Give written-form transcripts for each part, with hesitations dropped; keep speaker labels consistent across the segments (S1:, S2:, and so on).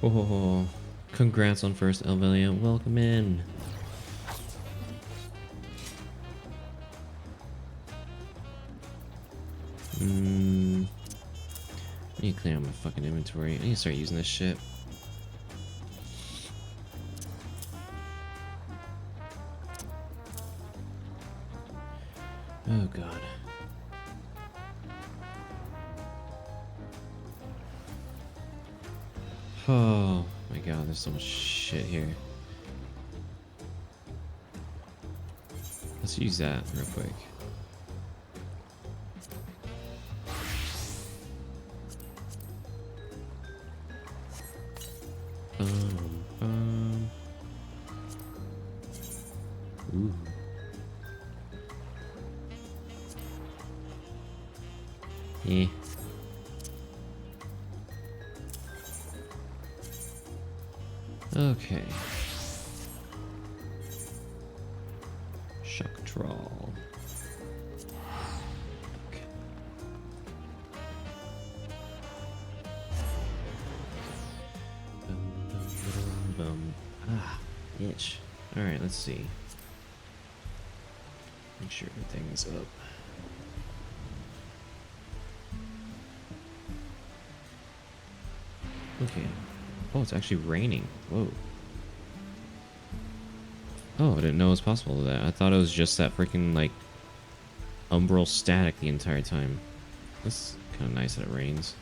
S1: Oh, congrats on first Elvelia. Welcome in. I need to clean out my fucking inventory. I need to start using this shit. Oh god. Oh my god, there's so much shit here. Let's use that real quick. Ooh. Yeah. Okay. Shock troll. Okay. Ah, itch. Alright, let's see. Make sure everything's up. Okay. Oh, it's actually raining. Whoa. Oh, I didn't know it was possible to that. I thought it was just that freaking, like, umbral static the entire time. That's kind of nice that it rains.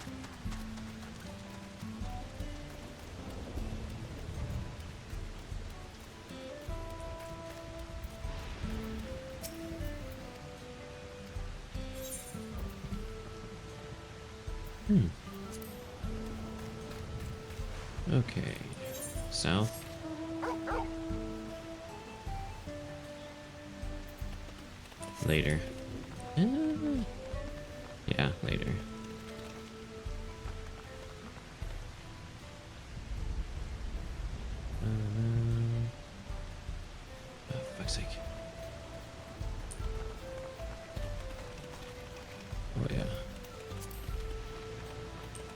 S1: Okay. South. Later. Yeah, later. Oh, fuck's sake. Oh, yeah.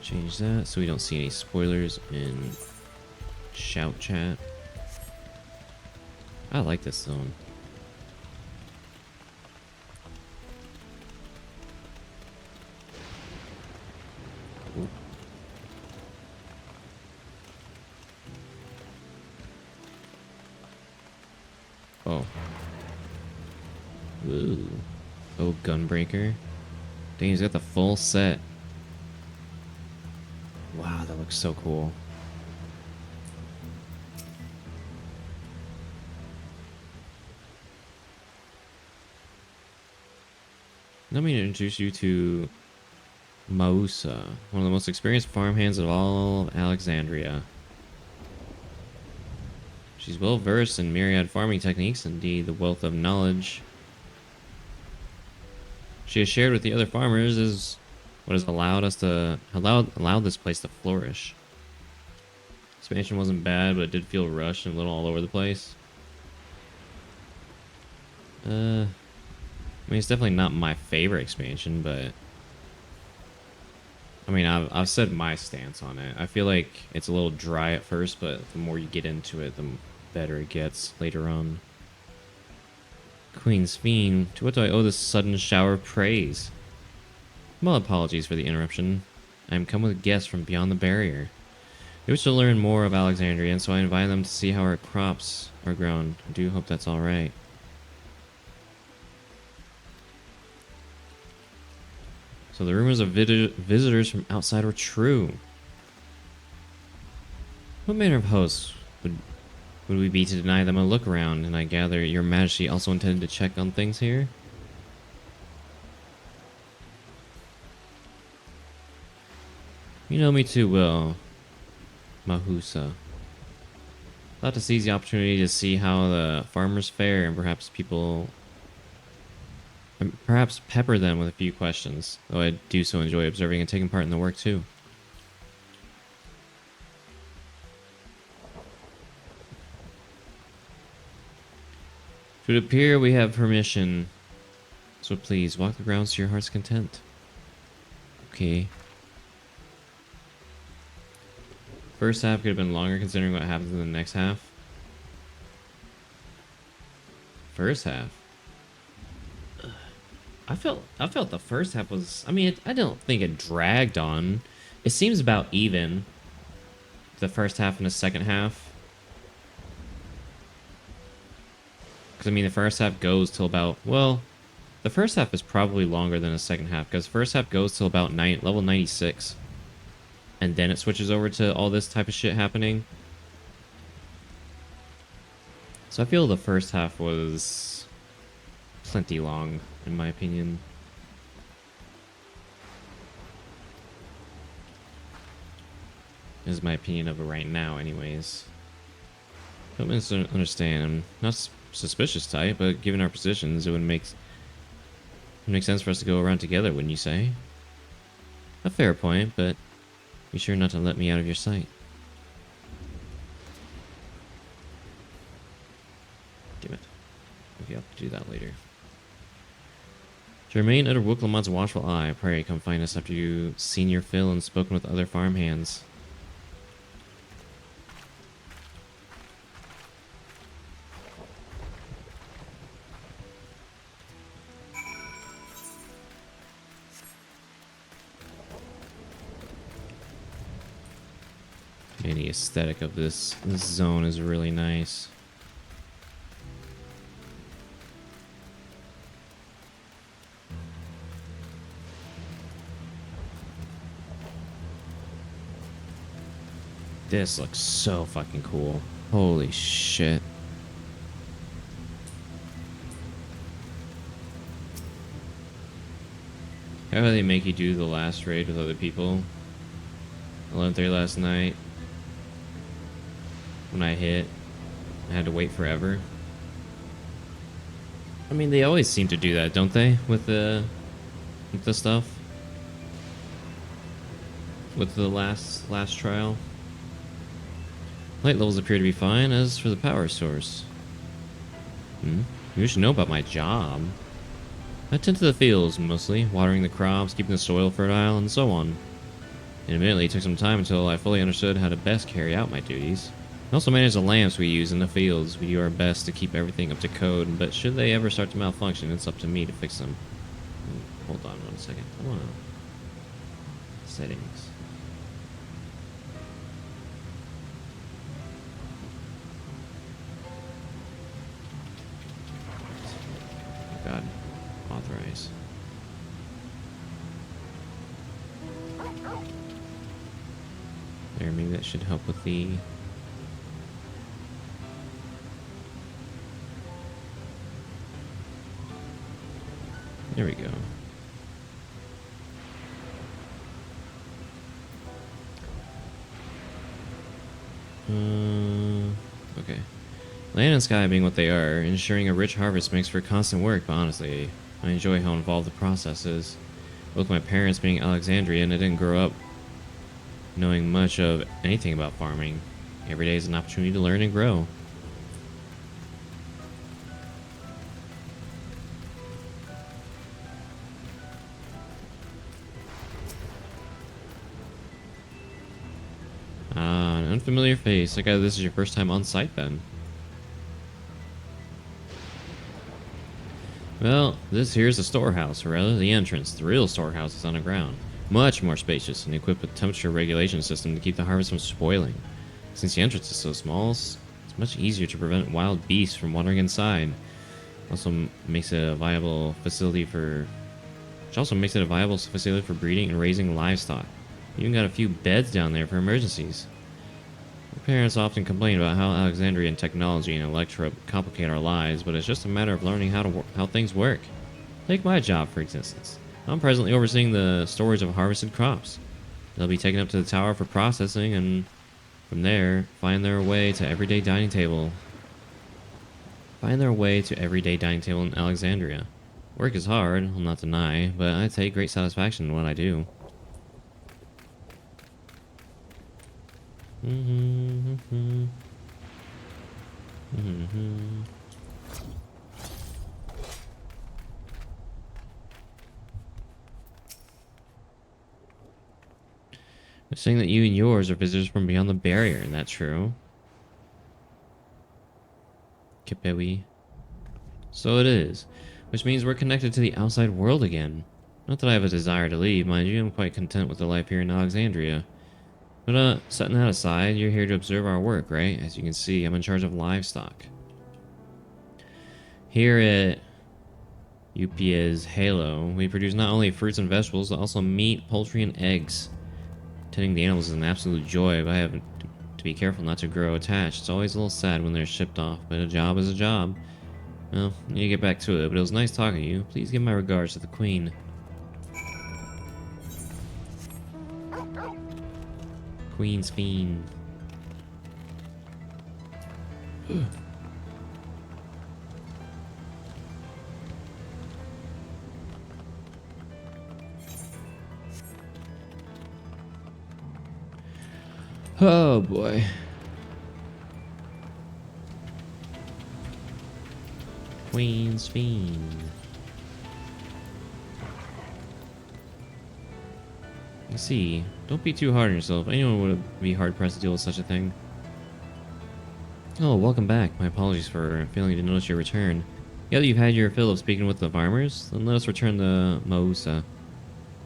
S1: Change that so we don't see any spoilers in shout chat. I like this zone. Ooh. Oh. Ooh. Oh, Gunbreaker. Dang, he's got the full set. Wow, that looks so cool. Let me introduce you to Mausa, one of the most experienced farmhands of all of Alexandria. She's well versed in myriad farming techniques, indeed the wealth of knowledge she has shared with the other farmers is what has allowed this place to flourish. Expansion wasn't bad, but it did feel rushed and a little all over the place. I mean, it's definitely not my favorite expansion, but I mean, I've said my stance on it. I feel like it's a little dry at first, but the more you get into it, the better it gets later on. Queen's Fiend, to what do I owe this sudden shower of praise? Well, apologies for the interruption. I am come with guests from beyond the barrier. They wish to learn more of Alexandria, and so I invited them to see how our crops are grown. I do hope that's alright. So the rumors of visitors from outside were true. What manner of hosts would we be to deny them a look around? And I gather your majesty also intended to check on things here? You know me too well, Mahusa. Thought to seize the opportunity to see how the farmers fare and perhaps pepper them with a few questions, though I do so enjoy observing and taking part in the work too. It would appear we have permission, so please walk the grounds to your heart's content. Okay. First half could have been longer considering what happens in the next half. First half. I felt the first half was. I mean, I don't think it dragged on. It seems about even. The first half and the second half. Because I mean, the first half goes till about, well, the first half is probably longer than the second half because the first half goes till about level 96, and then it switches over to all this type of shit happening. So I feel the first half was plenty long, in my opinion. This is my opinion of it right now, anyways. Don't understand. I'm not suspicious type, but given our positions, it would make sense for us to go around together, wouldn't you say? A fair point, but be sure not to let me out of your sight. Damn it. Maybe I'll have to do that later. To remain under Wooklamot's watchful eye, pray come find us after you've seen your fill and spoken with other farmhands. And the aesthetic of this zone is really nice. This looks so fucking cool. Holy shit. How do they make you do the last raid with other people? 11:30 last night. When I hit, I had to wait forever. I mean, they always seem to do that, don't they? With the stuff. With the last trial. Light levels appear to be fine. As for the power source, you should know about my job. I tend to the fields mostly, watering the crops, keeping the soil fertile, and so on. And admittedly, it took some time until I fully understood how to best carry out my duties. I also manage the lamps we use in the fields. We do our best to keep everything up to code, but should they ever start to malfunction, it's up to me to fix them. Hold on 1 second. I want settings. Oh God, authorize. There, maybe that should help with the. There we go. Okay. Land and sky being what they are, ensuring a rich harvest makes for constant work, but honestly, I enjoy how involved the process is. Both my parents being Alexandrian, I didn't grow up knowing much of anything about farming. Every day is an opportunity to learn and grow. An unfamiliar face. I guess this is your first time on site then. Well, this here's the storehouse, or rather the entrance. The real storehouse is underground. Much more spacious and equipped with temperature regulation system to keep the harvest from spoiling. Since the entrance is so small, it's much easier to prevent wild beasts from wandering inside. Also makes it a viable facility for breeding and raising livestock. Even got a few beds down there for emergencies. My parents often complain about how Alexandrian technology and Electra complicate our lives, but it's just a matter of learning how things work. Take my job, for instance. I'm presently overseeing the storage of harvested crops. They'll be taken up to the tower for processing, and from there, find their way to everyday dining table. Find their way to everyday dining table in Alexandria. Work is hard, I'll not deny, but I take great satisfaction in what I do. They're saying that you and yours are visitors from beyond the barrier. Isn't that true? Kipewi. So it is. Which means we're connected to the outside world again. Not that I have a desire to leave, mind you. I'm quite content with the life here in Alexandria. But, setting that aside, you're here to observe our work, right? As you can see, I'm in charge of livestock. Here at UPS Halo, we produce not only fruits and vegetables, but also meat, poultry, and eggs. Tending the animals is an absolute joy, but I have to be careful not to grow attached. It's always a little sad when they're shipped off, but a job is a job. Well, I need to get back to it, but it was nice talking to you. Please give my regards to the Queen. Queen's Fiend. Oh boy. Queen's Fiend. You see, don't be too hard on yourself. Anyone would be hard pressed to deal with such a thing. Oh, welcome back. My apologies for failing to notice your return. Now that you've had your fill of speaking with the farmers, then let us return to Mahusa.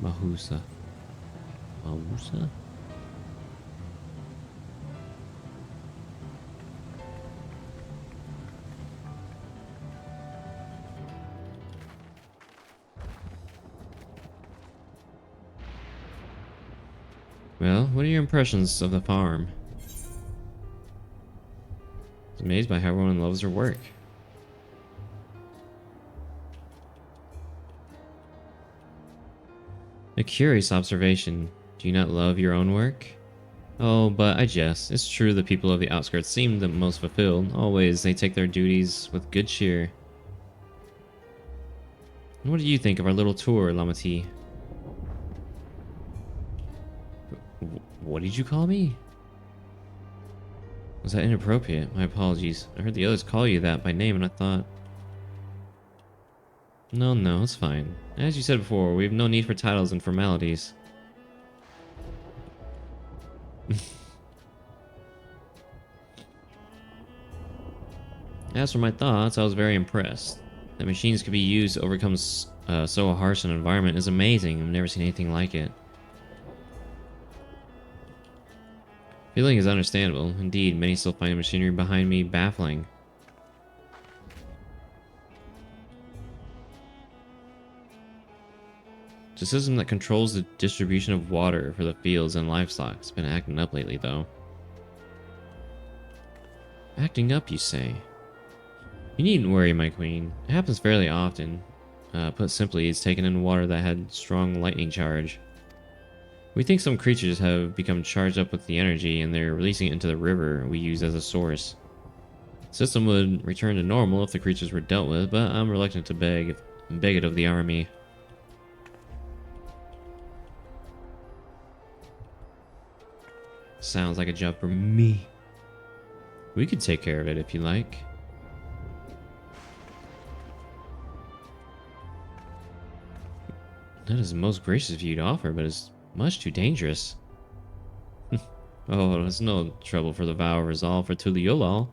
S1: Mahusa. Mahusa? Well, what are your impressions of the farm? I was amazed by how everyone loves their work. A curious observation. Do you not love your own work? Oh, but I jest. It's true the people of the outskirts seem the most fulfilled. Always, they take their duties with good cheer. And what do you think of our little tour, Lamati? What did you call me? Was that inappropriate? My apologies. I heard the others call you that by name and I thought... No, it's fine. As you said before, we have no need for titles and formalities. As for my thoughts, I was very impressed. That machines could be used to overcome so harsh an environment is amazing. I've never seen anything like it. Feeling is understandable. Indeed, many still find the machinery behind me baffling. The system that controls the distribution of water for the fields and livestock has been acting up lately, though. Acting up, you say? You needn't worry, my queen. It happens fairly often. Put simply, it's taken in water that had strong lightning charge. We think some creatures have become charged up with the energy and they're releasing it into the river we use as a source. The system would return to normal if the creatures were dealt with, but I'm reluctant to beg it of the army. Sounds like a job for me. We could take care of it if you like. That is most gracious of you to offer, but it's much too dangerous. Oh, it's no trouble for the vow of resolve for Tuliolal.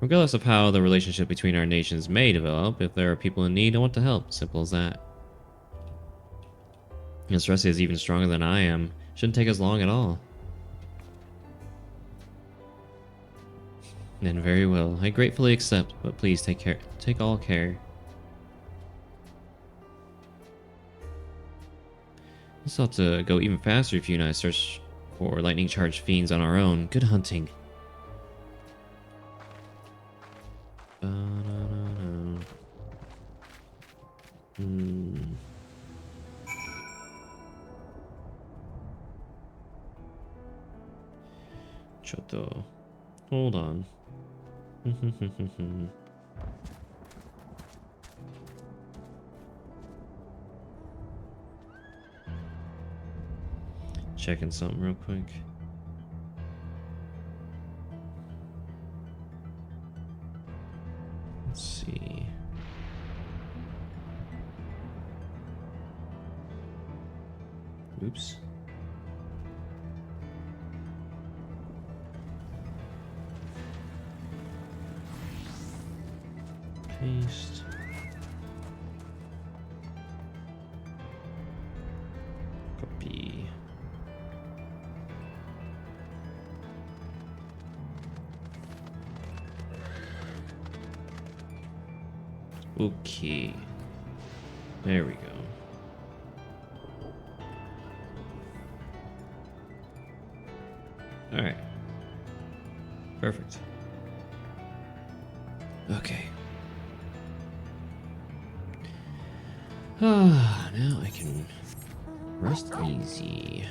S1: Regardless of how the relationship between our nations may develop, if there are people in need, I want to help. Simple as that. Miss Rusty is even stronger than I am. Shouldn't take us long at all. Then very well. I gratefully accept, but please take care. Take all care. This ought to go even faster if you and I search for lightning charged fiends on our own. Good hunting. Choto. Hold on. Checking something real quick. Let's see. Oops. Paste. Copy. Okay. There we go. All right. Perfect. Okay. Ah, now I can rest easy.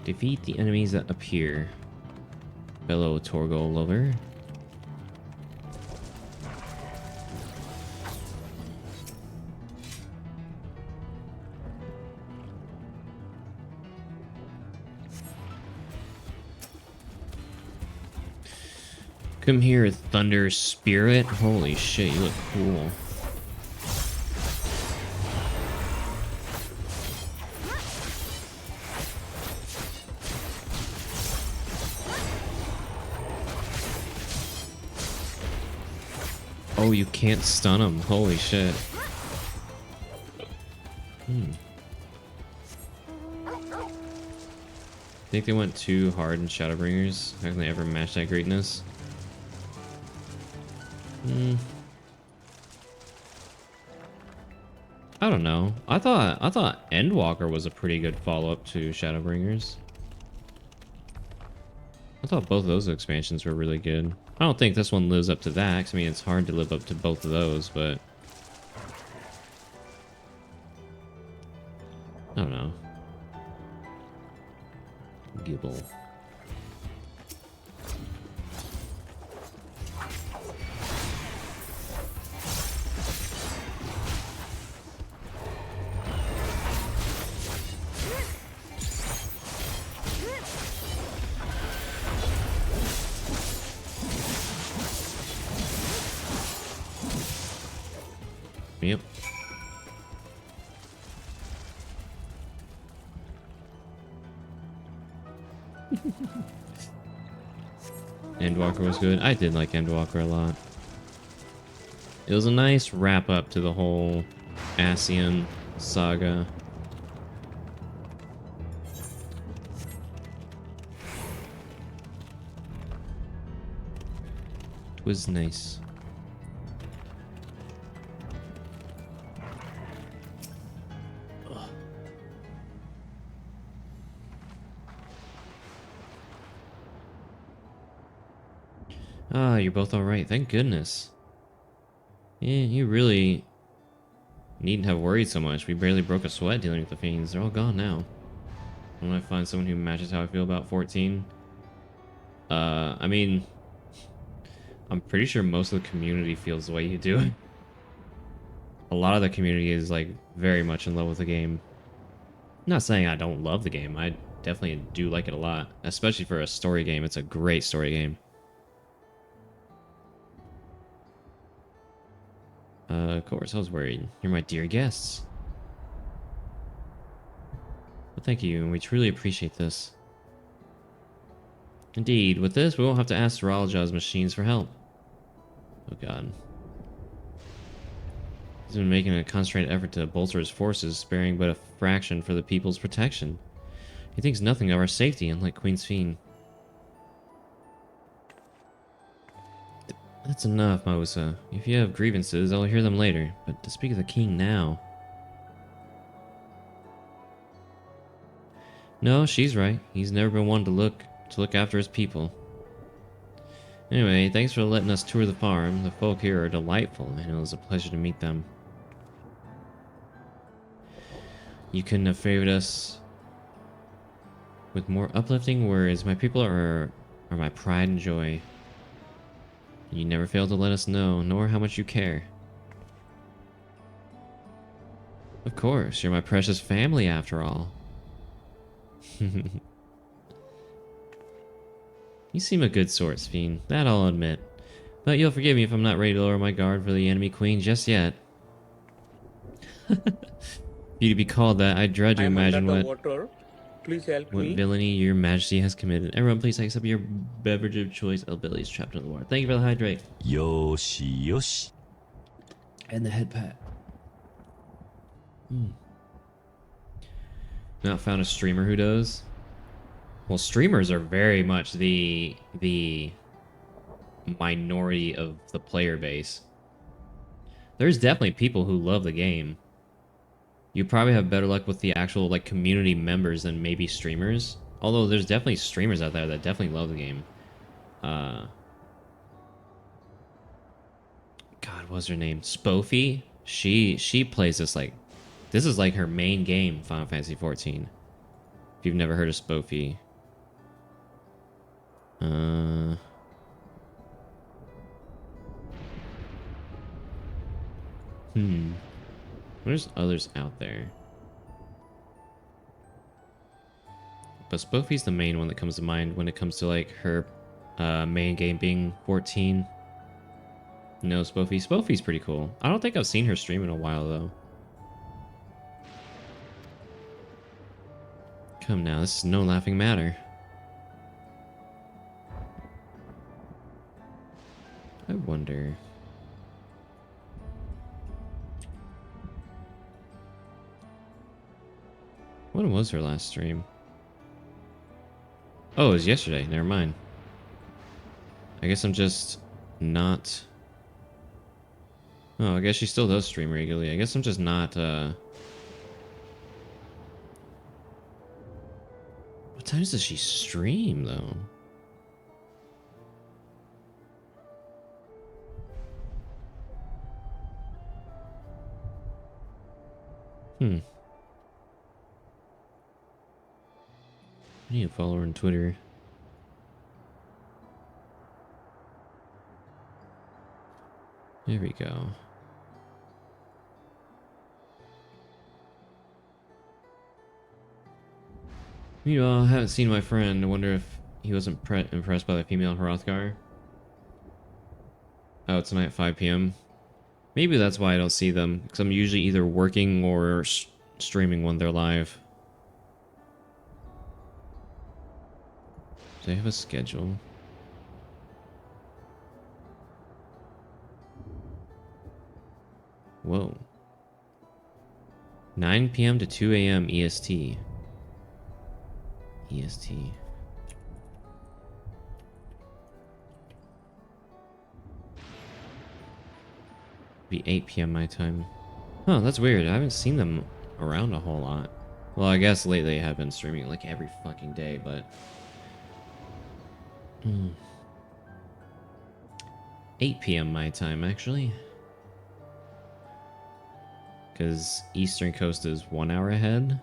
S1: Defeat the enemies that appear. Fellow Torgal lover. Come here, Thunder Spirit. Holy shit, you look cool. Oh, you can't stun him. Holy shit. Think they went too hard in Shadowbringers? How can they ever match that greatness? I don't know. I thought Endwalker was a pretty good follow-up to Shadowbringers. I thought both of those expansions were really good. I don't think this one lives up to that, 'cause I mean, it's hard to live up to both of those, but I don't know. Gibble. Yep. Endwalker was good. I did like Endwalker a lot. It was a nice wrap up to the whole Ascian saga. It was nice. Ah, you're both alright. Thank goodness. Yeah, you really needn't have worried so much. We barely broke a sweat dealing with the fiends. They're all gone now. When I find someone who matches how I feel about 14. I mean, I'm pretty sure most of the community feels the way you do. A lot of the community is like very much in love with the game. I'm not saying I don't love the game. I definitely do like it a lot. Especially for a story game. It's a great story game. Of course, I was worried. You're my dear guests. Well, thank you, and we truly appreciate this. Indeed, with this, we won't have to ask Ralja's machines for help. Oh god. He's been making a concentrated effort to bolster his forces, sparing but a fraction for the people's protection. He thinks nothing of our safety, unlike Queen's Fiend. That's enough, Mausa. If you have grievances, I'll hear them later. But to speak of the king now... No, she's right. He's never been one to look after his people. Anyway, thanks for letting us tour the farm. The folk here are delightful, and it was a pleasure to meet them. You couldn't have favored us with more uplifting words. My people are my pride and joy. You never fail to let us know, nor how much you care. Of course, you're my precious family after all. You seem a good sort, Fiend, that I'll admit. But you'll forgive me if I'm not ready to lower my guard for the enemy queen just yet. For you to be called that, I dread to imagine what...
S2: Water Please help
S1: What
S2: me.
S1: villainy your majesty has committed. Everyone, please take up your beverage of choice. Oh, Billy's trapped in the water. Thank you for the hydrate.
S3: Yoshi yoshi.
S1: And the head pat. Not found a streamer who does. Well, streamers are very much the minority of the player base. There's definitely people who love the game. You probably have better luck with the actual like community members than maybe streamers. Although there's definitely streamers out there that definitely love the game. God, what's her name? Spoofy. She plays this like, this is like her main game, Final Fantasy 14. If you've never heard of Spoofy. There's others out there. But Spoofy's the main one that comes to mind when it comes to like her main game being 14. No, Spoofy. Spoofy's pretty cool. I don't think I've seen her stream in a while though. Come now, this is no laughing matter. I wonder. When was her last stream? Oh, it was yesterday. Never mind. I guess I'm just not... Oh, I guess she still does stream regularly. I guess I'm just not, What times does she stream, though? I need to follow her on Twitter. There we go. Meanwhile, I haven't seen my friend. I wonder if he wasn't impressed by the female Hrothgar. Oh, tonight at 5 p.m. Maybe that's why I don't see them, because I'm usually either working or streaming when they're live. Do they have a schedule? Whoa. 9 p.m. to 2 a.m. EST. EST. Be 8 p.m. my time. Huh, that's weird. I haven't seen them around a whole lot. Well, I guess lately I have been streaming like every fucking day, but... 8 p.m. my time, actually. Because Eastern Coast is 1 hour ahead.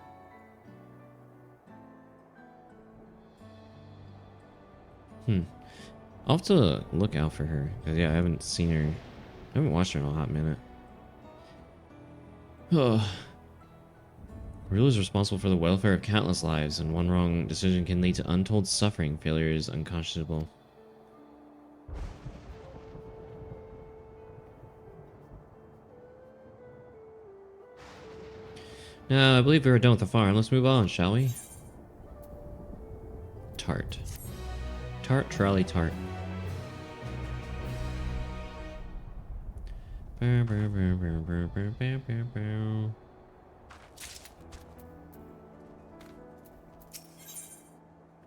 S1: I'll have to look out for her. Cause yeah, I haven't seen her. I haven't watched her in a hot minute. Oh. Rule is responsible for the welfare of countless lives, and one wrong decision can lead to untold suffering. Failure is unconscionable. Now, I believe we are done with the farm. Let's move on, shall we? Tart. Tart, trolley, tart.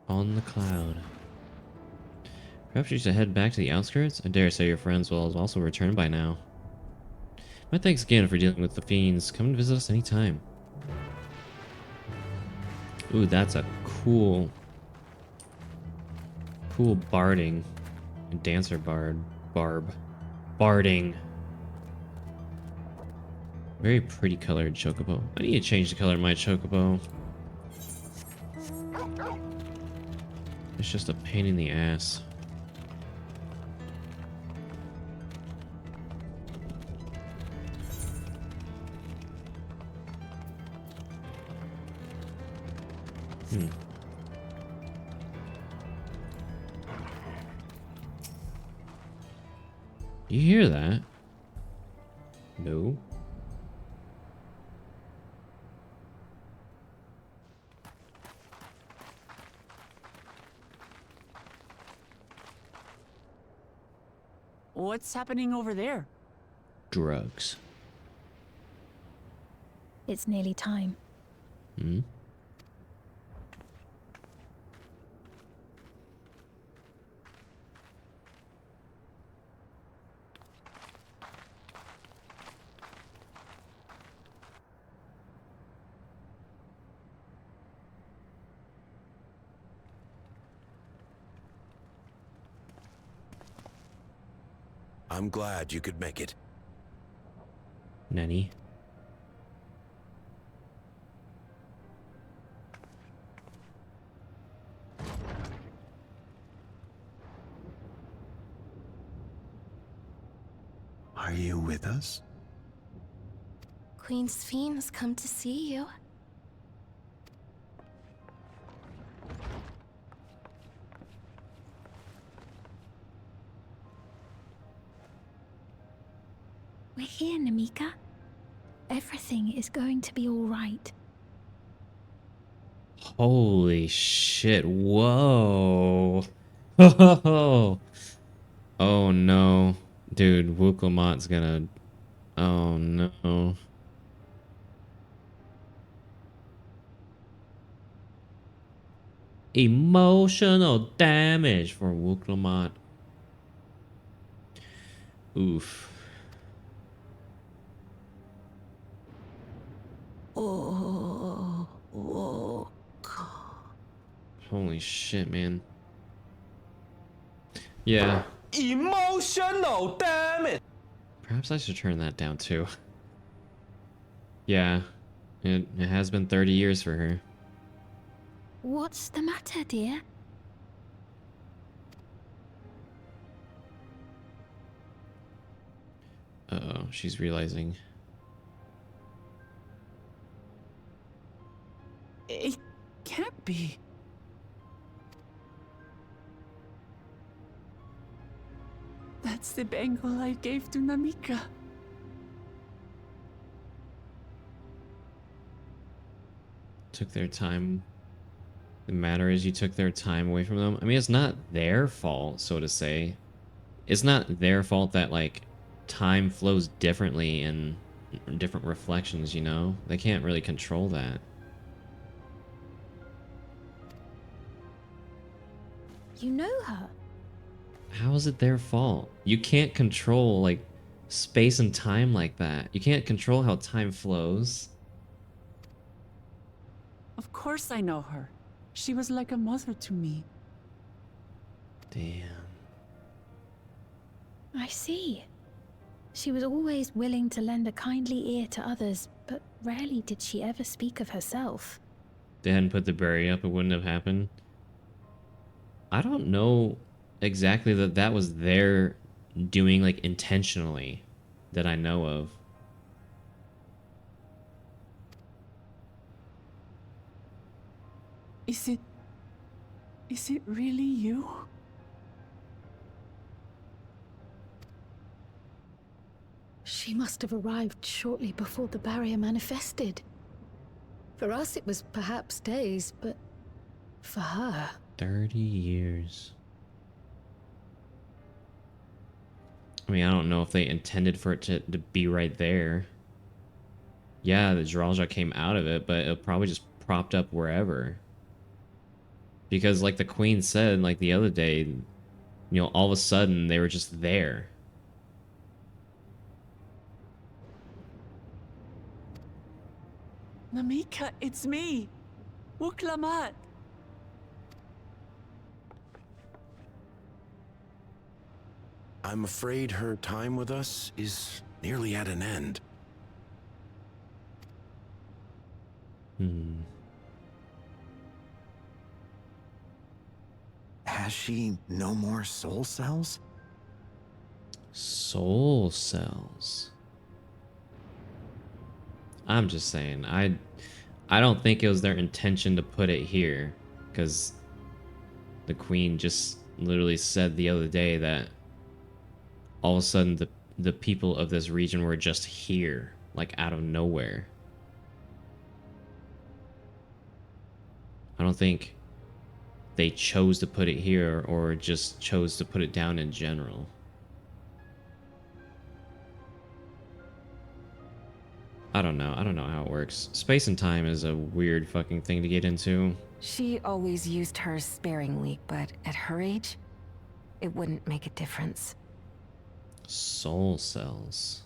S1: On the cloud. Perhaps you should head back to the outskirts? I dare say your friends will also return by now. My thanks again for dealing with the fiends. Come and visit us anytime. Ooh, that's a cool barding. Dancer bard. Barding. Very pretty colored chocobo. I need to change the color of my chocobo. It's just a pain in the ass. You hear that? No.
S2: What's happening over there?
S1: Drugs.
S4: It's nearly time.
S1: Hmm?
S5: I'm glad you could make it.
S1: Nanny.
S5: Are you with us?
S6: Queen Sphene's come to see you.
S4: We're here, Namika. Everything is going to be all right.
S1: Holy shit. Whoa. Oh no. Dude, Wuklamot's gonna... Oh no. Emotional damage for Wuklamot. Oof. Holy shit, man. Yeah.
S5: Emotional damage!
S1: Perhaps I should turn that down too. Yeah. It has been 30 years for her.
S4: What's the matter, dear?
S1: Uh-oh, she's realizing.
S2: It can't be. That's the bangle I gave to Namika.
S1: Took their time. The matter is you took their time away from them. I mean, it's not their fault, so to say. It's not their fault that, like, time flows differently in different reflections, you know? They can't really control that.
S4: You know her.
S1: How is it their fault? You can't control, like, space and time like that. You can't control how time flows.
S2: Of course I know her. She was like a mother to me.
S1: Damn.
S4: I see. She was always willing to lend a kindly ear to others, but rarely did she ever speak of herself.
S1: They hadn't put the barrier up, it wouldn't have happened. I don't know exactly that was their doing, like, intentionally, that I know of.
S2: Is it really you?
S7: She must have arrived shortly before the barrier manifested. For us, it was perhaps days, but for her...
S1: 30 years. I mean, I don't know if they intended for it to be right there. Yeah, the Dralja came out of it, but it probably just propped up wherever. Because, like the Queen said, like the other day, you know, all of a sudden they were just there.
S2: Namika, it's me. Wuklamat.
S5: I'm afraid her time with us is nearly at an end. Has she no more soul cells?
S1: Soul cells. I'm just saying, I don't think it was their intention to put it here, because the Queen just literally said the other day that all of a sudden the people of this region were just here, like out of nowhere. I don't think they chose to put it here or just chose to put it down in general. I don't know. I don't know how it works. Space and time is a weird fucking thing to get into.
S6: She always used hers sparingly, but at her age, it wouldn't make a difference.
S1: Soul cells.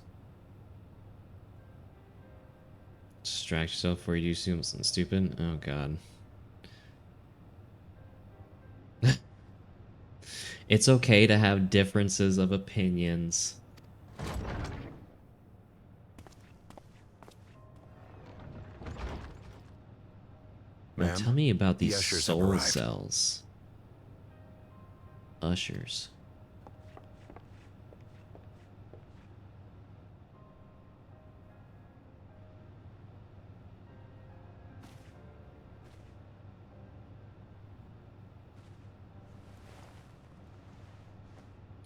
S1: Distract yourself before you do something stupid. Oh god. It's okay to have differences of opinions. Now
S5: Ma'am,
S1: tell me about
S5: the
S1: these
S5: ushers have
S1: soul
S5: arrived.
S1: cells. Ushers.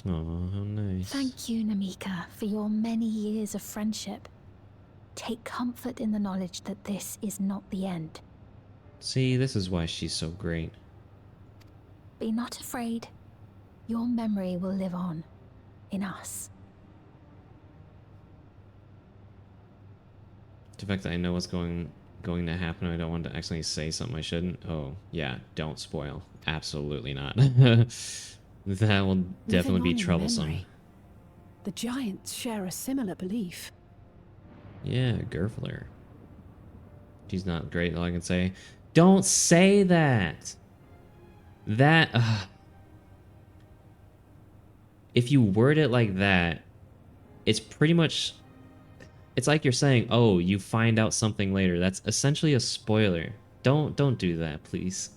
S1: Oh, how nice.
S4: Thank you, Namika, for your many years of friendship. Take comfort in the knowledge that this is not the end.
S1: See, this is why she's so great.
S4: Be not afraid. Your memory will live on in us.
S1: The fact that I know what's going to happen, I don't want to accidentally say something I shouldn't. Oh, yeah, don't spoil. Absolutely not. That will definitely be
S2: Living on in
S1: troublesome.
S2: memory. The giants share a similar belief.
S1: Yeah, Gerfler. She's not great, all I can say. Don't say that! That... if you word it like that, it's pretty much... It's like you're saying, oh, you find out something later. That's essentially a spoiler. Don't do that, please.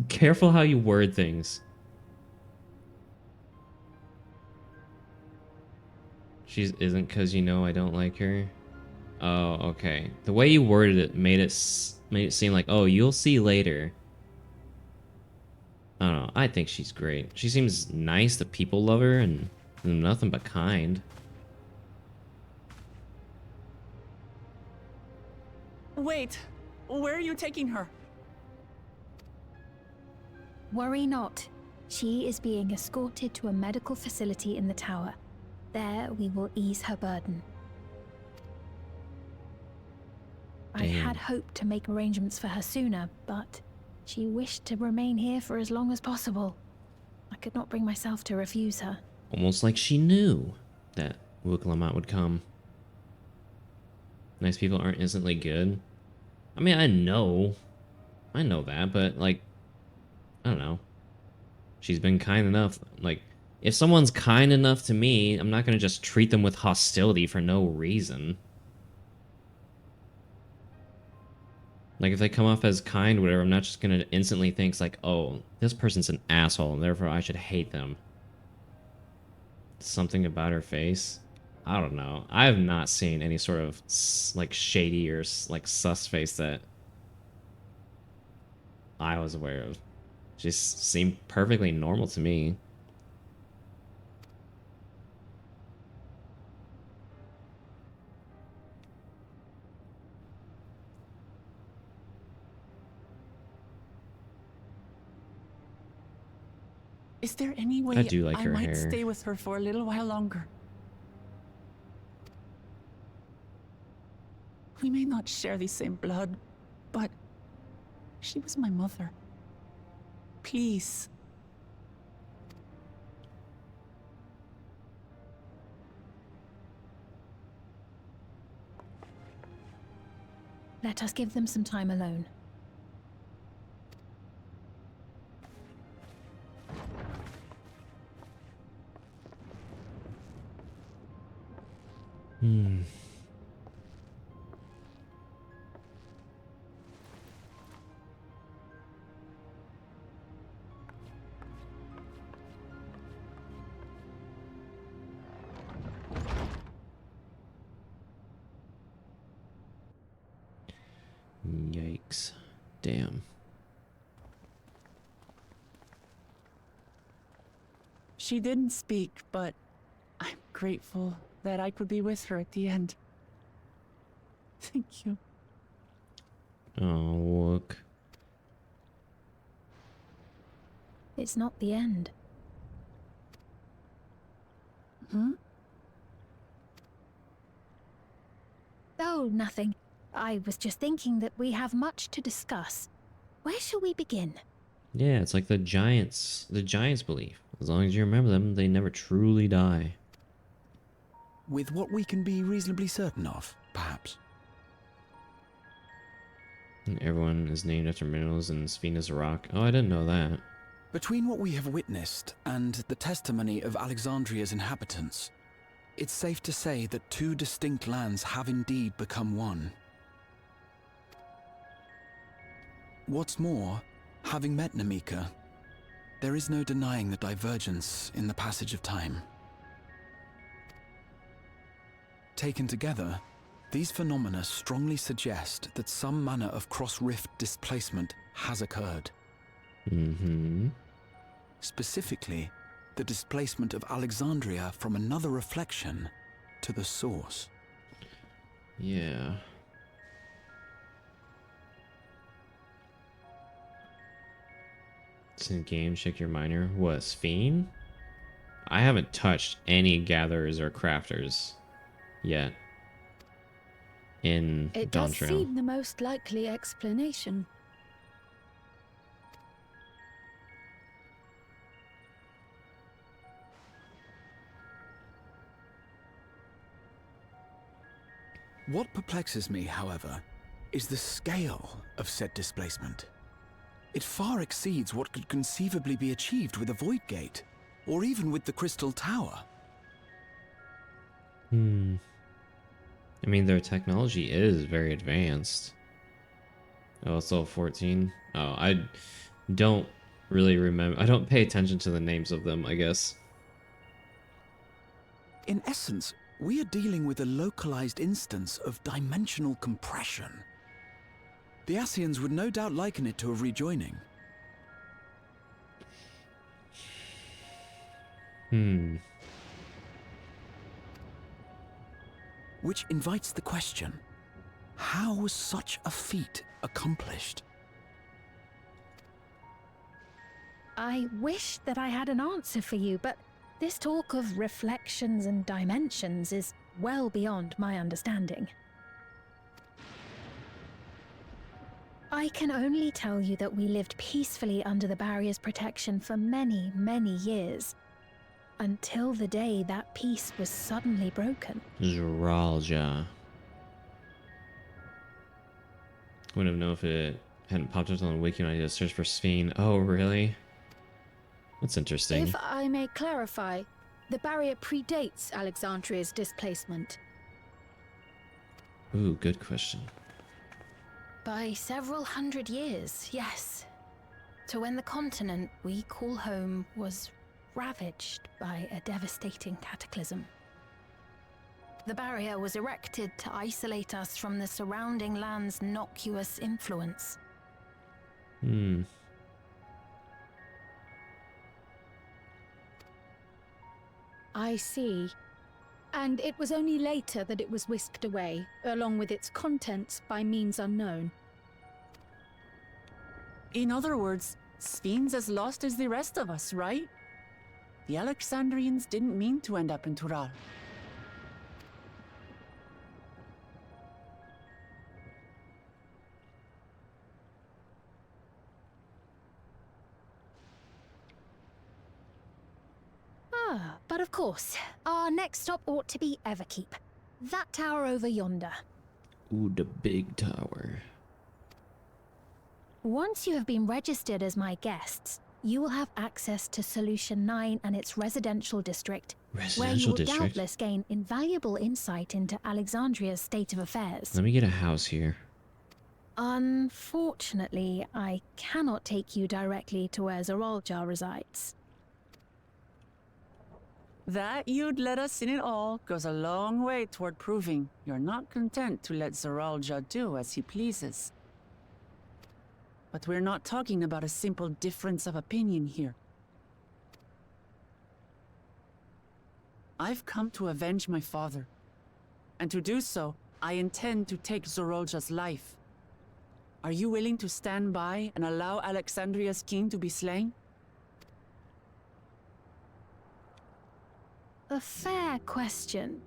S1: Careful how you word things. She isn't because you know I don't like her. Oh, okay. The way you worded it made it seem like, oh, you'll see later. I don't know. I think she's great. She seems nice. The people love her and nothing but kind.
S2: Wait, where are you taking her?
S4: Worry not. She is being escorted to a medical facility in the tower. There we will ease her burden. I
S1: Damn.
S4: had hoped to make arrangements for her sooner, but she wished to remain here for as long as possible. I could not bring myself to refuse her.
S1: Almost like she knew that Wukalamat would come. Nice people aren't instantly good. I mean, I know that, but like, I don't know. She's been kind enough. Like, if someone's kind enough to me, I'm not gonna just treat them with hostility for no reason. Like, if they come off as kind, whatever, I'm not just gonna instantly think, it's like, oh, this person's an asshole, and therefore I should hate them. Something about her face? I don't know. I have not seen any sort of, like, shady or, like, sus face that I was aware of. She seemed perfectly normal to me.
S2: Is there any way
S1: I do like her
S2: might
S1: hair.
S2: stay with her for a little while longer? We may not share the same blood, but she was my mother. Please.
S4: Let us give them some time alone.
S1: Hmm. Yikes. Damn.
S2: She didn't speak, but I'm grateful that I could be with her at the end. Thank you.
S1: Oh, look.
S4: It's not the end.
S2: Hmm?
S4: Oh, nothing. I was just thinking that we have much to discuss. Where shall we begin?
S1: Yeah, it's like the Giants belief. As long as you remember them, they never truly die.
S8: With what we can be reasonably certain of, perhaps.
S1: And everyone is named after minerals and Sphene is a rock. Oh, I didn't know that.
S8: Between what we have witnessed and the testimony of Alexandria's inhabitants, it's safe to say that two distinct lands have indeed become one. What's more, having met Namika, there is no denying the divergence in the passage of time. Taken together, these phenomena strongly suggest that some manner of cross-rift displacement has occurred.
S1: Mm-hmm.
S8: Specifically, the displacement of Alexandria from another reflection to the source.
S1: Yeah. It's in game, check your miner. What, Sphene? I haven't touched any gatherers or crafters yet in
S7: It does
S1: Dawntrail.
S7: seem the most likely explanation.
S8: What perplexes me, however, is the scale of said displacement. It far exceeds what could conceivably be achieved with a void gate, or even with the Crystal Tower.
S1: I mean, their technology is very advanced. Oh, it's level 14. Oh, I don't really remember. I don't pay attention to the names of them, I guess.
S8: In essence, we are dealing with a localized instance of dimensional compression. The Ascians would no doubt liken it to a rejoining. Which invites the question, how was such a feat accomplished?
S4: I wish that I had an answer for you, but this talk of reflections and dimensions is well beyond my understanding. I can only tell you that we lived peacefully under the barrier's protection for many, many years, until the day that peace was suddenly broken.
S1: Zeralja. Wouldn't have known if it hadn't popped up on the wiki when I did a search for Sphene. Oh, really? That's interesting.
S7: If I may clarify, the barrier predates Alexandria's displacement.
S1: Ooh, good question.
S4: By several hundred years, yes. To when the continent we call home was ravaged by a devastating cataclysm. The barrier was erected to isolate us from the surrounding land's innocuous influence.
S7: I see. And it was only later that it was whisked away, along with its contents, by means unknown.
S2: In other words, Sphene's as lost as the rest of us, right? The Alexandrians didn't mean to end up in Tural.
S4: But of course, our next stop ought to be Everkeep. That tower over yonder.
S1: Ooh, the big tower.
S4: Once you have been registered as my guests, you will have access to Solution 9 and its residential district, where you will doubtless gain invaluable insight into Alexandria's state of affairs.
S1: Let me get a house here.
S4: Unfortunately, I cannot take you directly to where Zeralja resides.
S2: That you'd let us in it all goes a long way toward proving you're not content to let Zeralja do as he pleases. But we're not talking about a simple difference of opinion here. I've come to avenge my father. And to do so, I intend to take Zeralja's life. Are you willing to stand by and allow Alexandria's king to be slain?
S4: A fair question.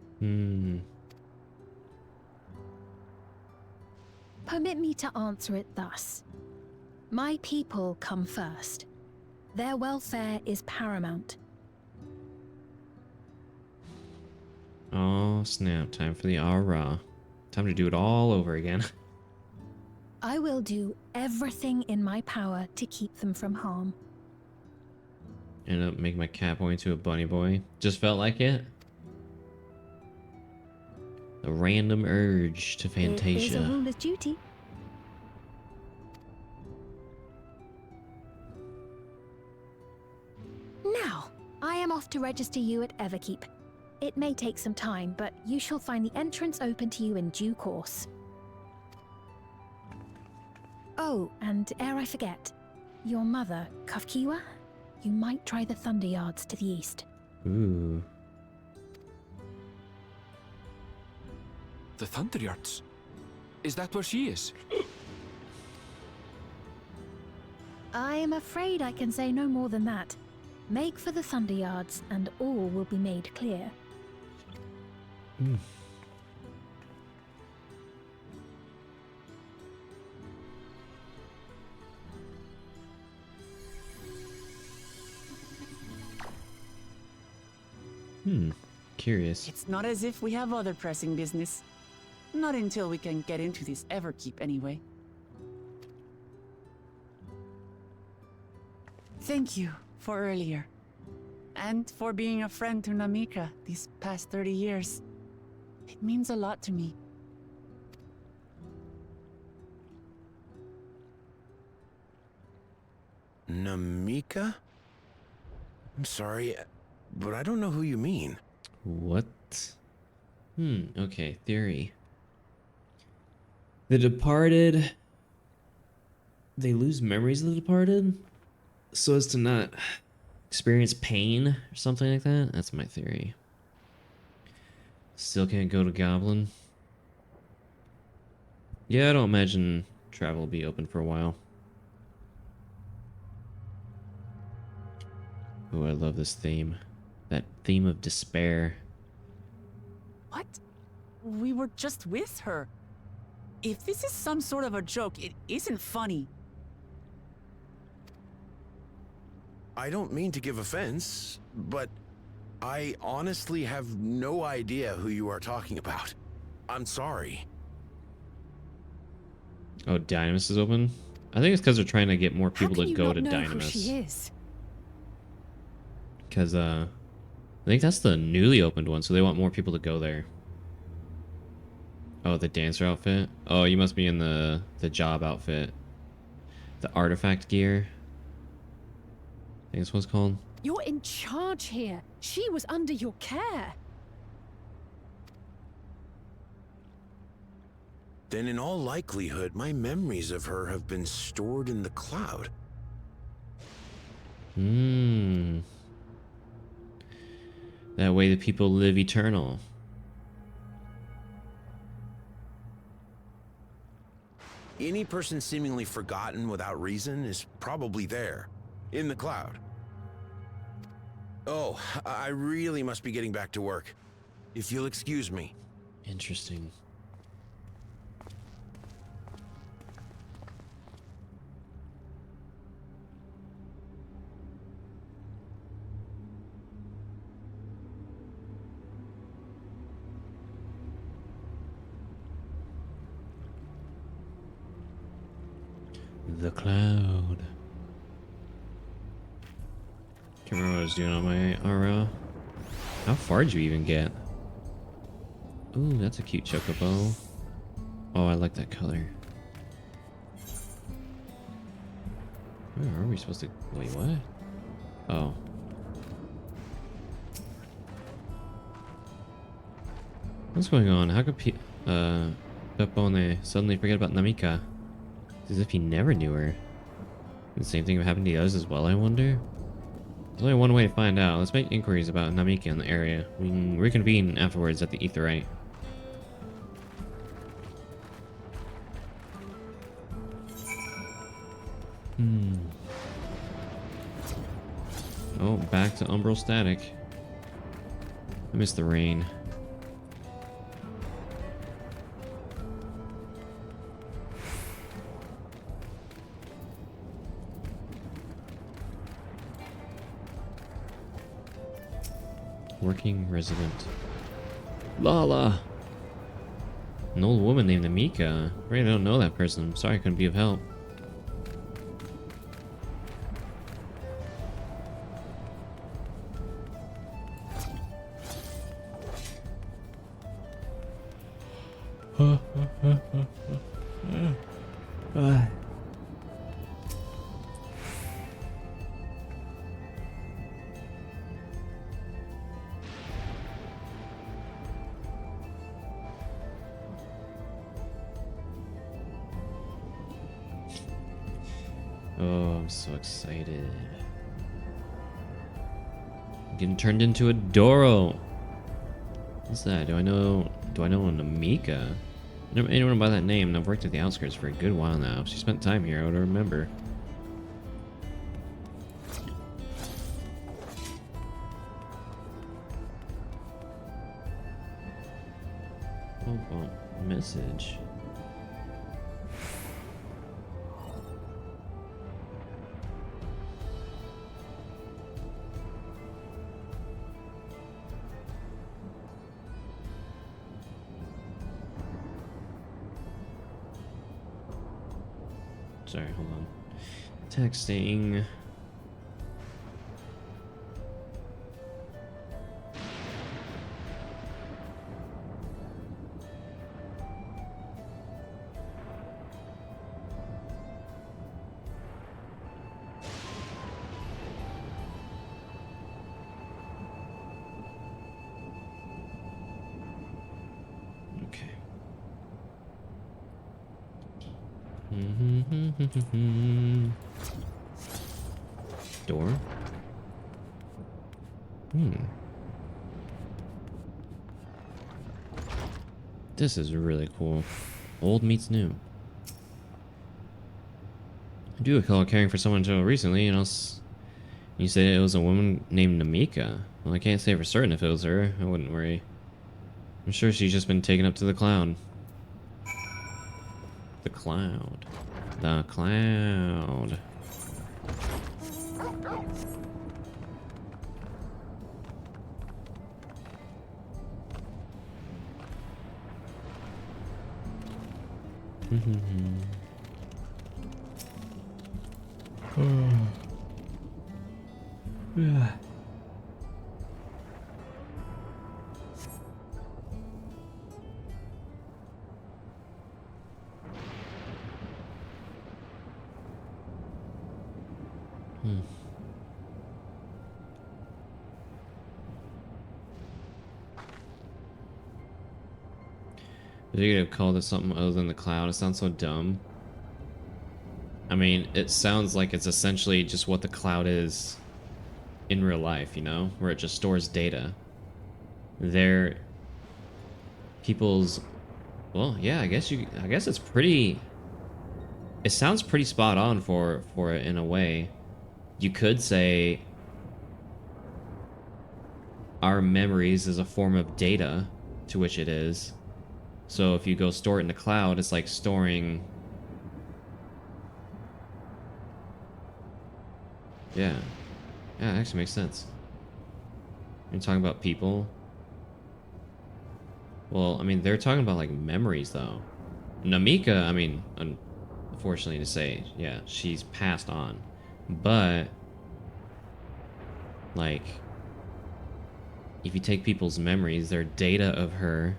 S4: Permit me to answer it thus. My people come first. Their welfare is paramount.
S1: Oh, snap. Time for the aura. Time to do it all over again.
S4: I will do everything in my power to keep them from harm.
S1: End up making my cat boy into a bunny boy. Just felt like it. A random urge to
S4: It is a
S1: Fantasia.
S4: ruler's duty. Now, I am off to register you at Everkeep. It may take some time, but you shall find the entrance open to you in due course. Oh, and ere I forget, your mother, Kafkiwa, you might try the Thunder Yards to the east.
S1: Ooh.
S8: The Thunder Yards? Is that where she is?
S4: I am afraid I can say no more than that. Make for the Thunder Yards, and all will be made clear.
S1: Curious.
S2: It's not as if we have other pressing business. Not until we can get into this Everkeep, anyway. Thank you for earlier. And for being a friend to Namika these past 30 years. It means a lot to me.
S5: Namika? I'm sorry, but I don't know who you mean.
S1: What? Okay, theory. The departed... They lose memories of the departed? So as to not experience pain or something like that? That's my theory. Still can't go to Goblin? Yeah, I don't imagine travel will be open for a while. Oh, I love this theme. That theme of despair.
S2: What? We were just with her. If this is some sort of a joke, it isn't funny.
S5: I don't mean to give offense, but I honestly have no idea who you are talking about. I'm sorry.
S1: Oh, Dynamis is open? I think it's because they're trying to get more people
S7: How can
S1: to
S7: you
S1: go
S7: not
S1: to
S7: know
S1: Dynamis.
S7: who she is?
S1: Because, I think that's the newly opened one, so they want more people to go there. Oh, the dancer outfit? Oh, you must be in the job outfit. The artifact gear. I think that's what it's called.
S7: You're in charge here. She was under your care.
S5: Then in all likelihood, my memories of her have been stored in the cloud.
S1: That way the people live eternal.
S5: Any person seemingly forgotten without reason is probably there, in the cloud. Oh, I really must be getting back to work. If you'll excuse me.
S1: Interesting. The cloud. Can't remember what I was doing on my aura. How far did you even get? Ooh, that's a cute chocobo. Oh, I like that color. Where are we supposed to... Wait, what? Oh. What's going on? How could Pepone suddenly forget about Namika? As if he never knew her. The same thing happened to the others as well, I wonder? There's only one way to find out. Let's make inquiries about Namika in the area. We can reconvene afterwards at the Aetheryte. Oh, back to umbral static. I miss the rain. Working resident. Lala! An old woman named Amika. I really don't know that person. I'm sorry I couldn't be of help. Oh, I'm so excited. I'm getting turned into a Doro. What's that? Do I know an Amika? I never anyone by that name, and I've worked at the outskirts for a good while now. If she spent time here, I would remember. Oh, message. Sorry, hold on. Texting. Okay. Door? This is really cool. Old meets new. I do recall caring for someone until recently, and you said it was a woman named Namika. Well, I can't say for certain if it was her. I wouldn't worry. I'm sure she's just been taken up to the cloud. The cloud. The cloud. Yeah. You could have called it something other than the cloud. It sounds so dumb. I mean, it sounds like it's essentially just what the cloud is in real life, you know, where it just stores data. People's, well, yeah, I guess it's pretty. It sounds pretty spot on for it in a way. You could say our memories is a form of data to which it is. So if you go store it in the cloud, it's like storing. Yeah. Yeah, it actually makes sense. You're talking about people. Well, I mean, they're talking about like memories though. Namika, I mean, unfortunately to say, yeah, she's passed on. But like if you take people's memories, their data of her,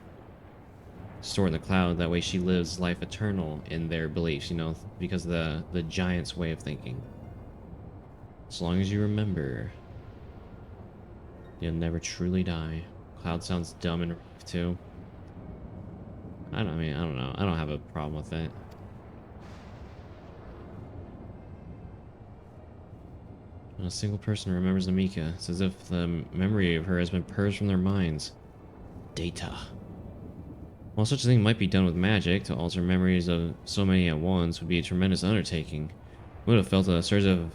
S1: stored in the cloud, that way she lives life eternal in their beliefs, you know, because of the giant's way of thinking. As long as you remember, you'll never truly die. Cloud sounds dumb and rough too. I don't know. I don't have a problem with it. Not a single person remembers Namika. It's as if the memory of her has been purged from their minds. Data. While such a thing might be done with magic, to alter memories of so many at once would be a tremendous undertaking. I would have felt a surge of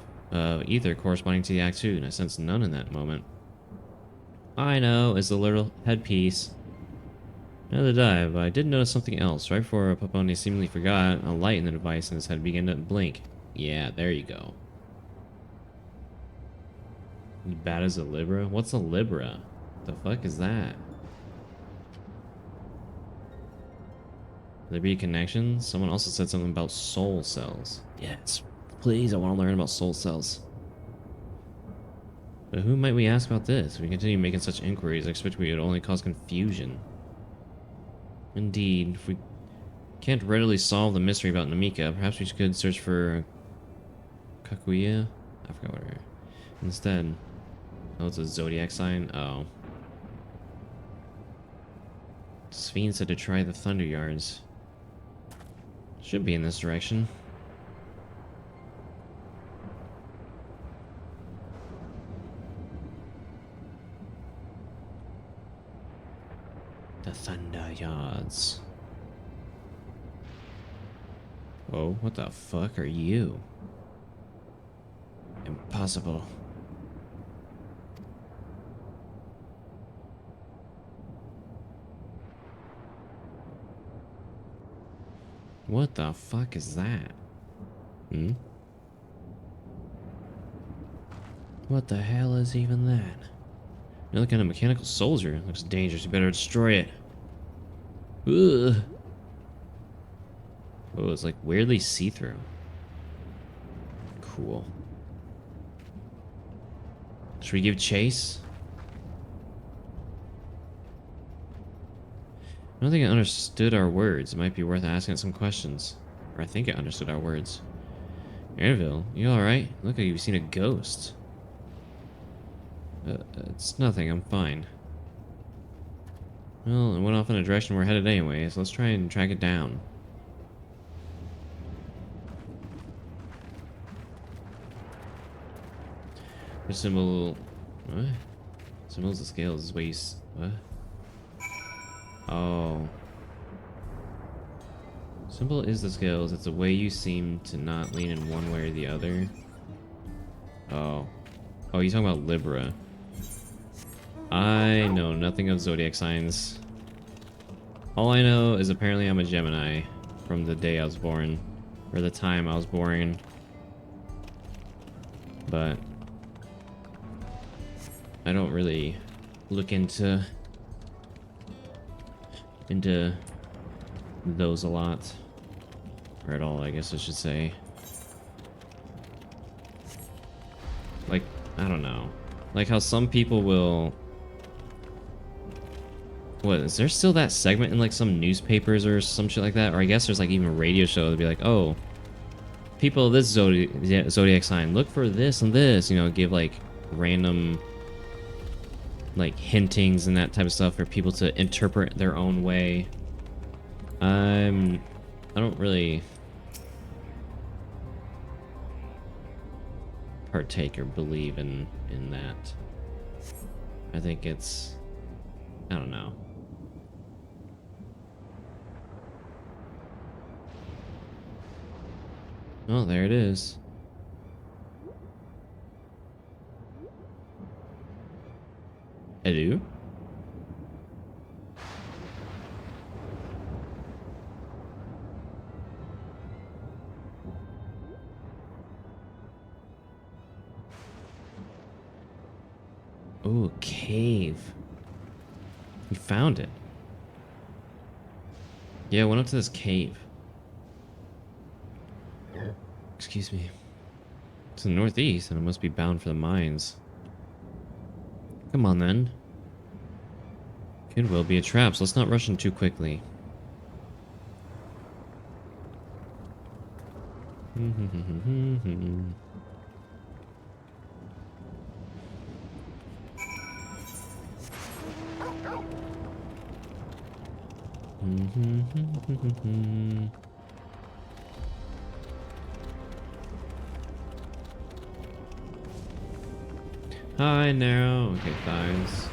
S1: ether corresponding to the act too, and I sensed none in that moment. I know, it's a little headpiece. Neither did I, but I did notice something else. Right before Paponi seemingly forgot, a light in the device in his head began to blink. Yeah, there you go. As bad as a Libra? What's a Libra? The fuck is that? There be a connection? Someone also said something about soul cells. Yes, please, I want to learn about soul cells. But who might we ask about this? If we continue making such inquiries, I expect we would only cause confusion. Indeed, if we can't readily solve the mystery about Namika, perhaps we could search for Kakuya? I forgot what her. Instead. Oh, it's a zodiac sign? Oh. Sphene said to try the Thunder Yards. Should be in this direction. The Thunder Yards. Whoa, what the fuck are you? Impossible. What the fuck is that? Hmm? What the hell is even that? Another kind of mechanical soldier. Looks dangerous. You better destroy it. Ugh. Oh, it's like weirdly see-through. Cool. Should we give chase? I don't think it understood our words. It might be worth asking it some questions. Or I think it understood our words. Airville, you alright? Look like you've seen a ghost. It's nothing, I'm fine. Well, it went off in a direction we're headed anyway, so let's try and track it down. The symbol... What? Symbols of scales is way you... What? Oh. Symbol is the scales. It's the way you seem to not lean in one way or the other. Oh. Oh, you're talking about Libra. I know nothing of zodiac signs. All I know is apparently I'm a Gemini from the day I was born. Or the time I was born. But I don't really look into those a lot. Or at all, I guess I should say. Like, I don't know. Like how some people will... What, is there still that segment in like some newspapers or some shit like that? Or I guess there's like even a radio show that'd be like, oh, people of this zodiac sign, look for this and this, you know, give like random like hintings and that type of stuff for people to interpret their own way. I don't really partake or believe in that. I think it's, I don't know. Oh, there it is. Hello? Oh, cave. You found it. Yeah, I went up to this cave. Excuse me. It's in the northeast, and it must be bound for the mines. Come on, then. Could well be a trap, so let's not rush in too quickly. Hi, narrow. Okay, thighs.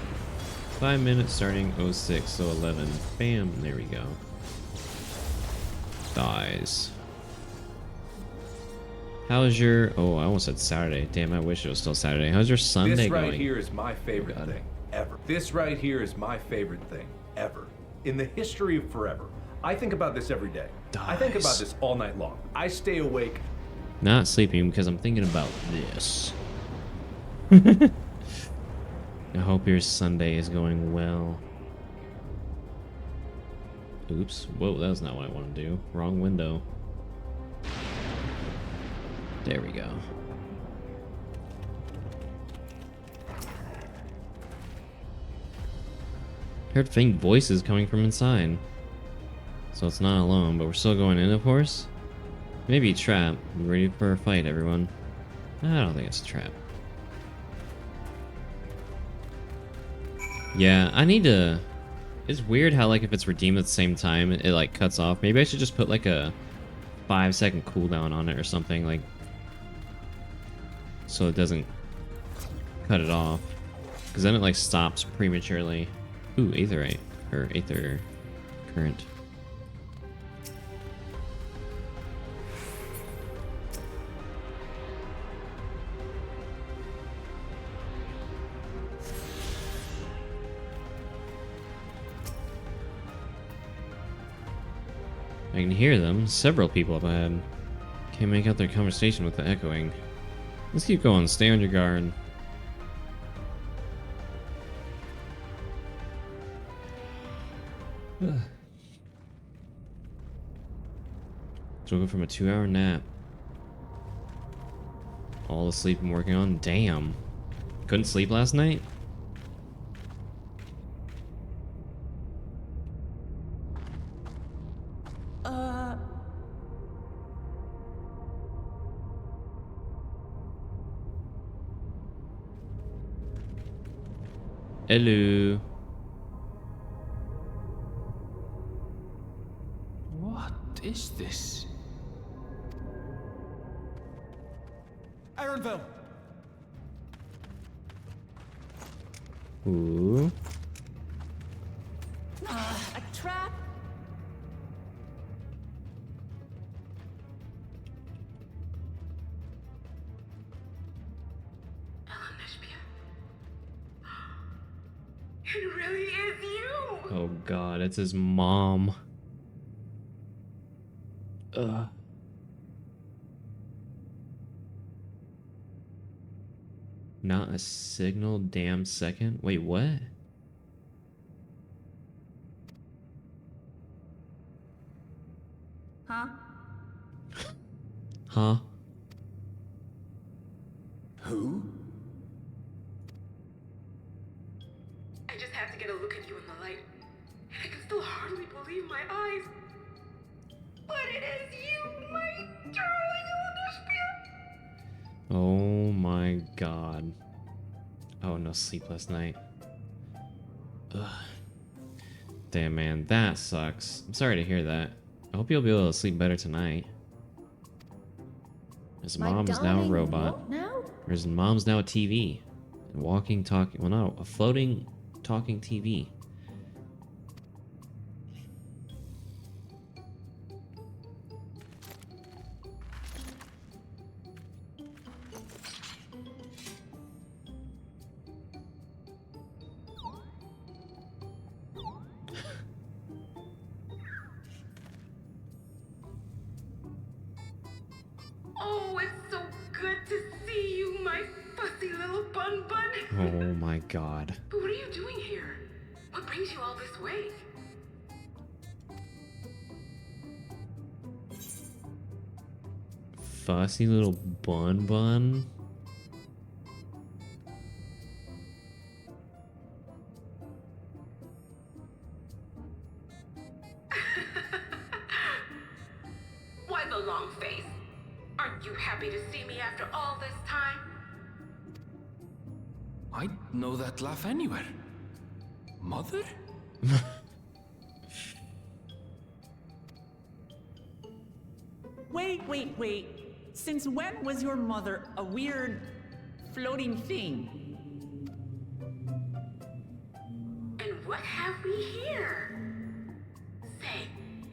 S1: 5 minutes starting 06, so 11. Bam, there we go. Thighs. How's your... Oh, I almost said Saturday. Damn, I wish it was still Saturday. How's your Sunday
S9: This right
S1: going?
S9: here is my favorite thing ever. This right here is my favorite thing ever. In the history of forever. I think about this every day. I think about this all night long. I stay awake.
S1: Not sleeping because I'm thinking about this. I hope your Sunday is going well. Oops. Whoa, that was not what I want to do. Wrong window. There we go. Heard faint voices coming from inside. So it's not alone, but we're still going in, of course. Maybe a trap. Be ready for a fight, everyone. I don't think it's a trap. Yeah, I need to... It's weird how, like, if it's redeemed at the same time, it, like, cuts off. Maybe I should just put, like, a 5-second cooldown on it or something, like... So it doesn't cut it off. Because then it, like, stops prematurely. Ooh, aetherite. Or aether current. I can hear them. Several people up ahead. Can't make out their conversation with the echoing. Let's keep going. Stay on your guard. Just woke up from a 2-hour nap. All the sleep I'm working on. Damn. Couldn't sleep last night? Hello.
S10: What is this? Ironville!
S1: Ooh.
S2: A trap?
S11: It really is you!
S1: Oh god, it's his mom. Ugh. Not a signal damn second? Wait, what?
S2: Huh?
S1: Huh?
S5: Who?
S11: I just have to get a look at you in the light. And I can still hardly believe my eyes. But it is you, my darling Elderspirit!
S1: Oh my god. Oh, no sleep last night. Ugh. Damn, man, that sucks. I'm sorry to hear that. I hope you'll be able to sleep better tonight. His mom is now a robot.
S7: What now?
S1: Or his mom's now a TV. A walking, talking... Well, no, a floating, talking TV.
S11: Oh, it's so good to see you, my fussy little bun bun.
S1: Oh my god.
S11: But what are you doing here? What brings you all this way?
S1: Fussy little bun bun?
S11: Why the long face? Aren't you happy to see me after all this time?
S10: I know that laugh anywhere. Mother?
S2: Wait. Since when was your mother a weird floating thing?
S11: And what have we here? Say,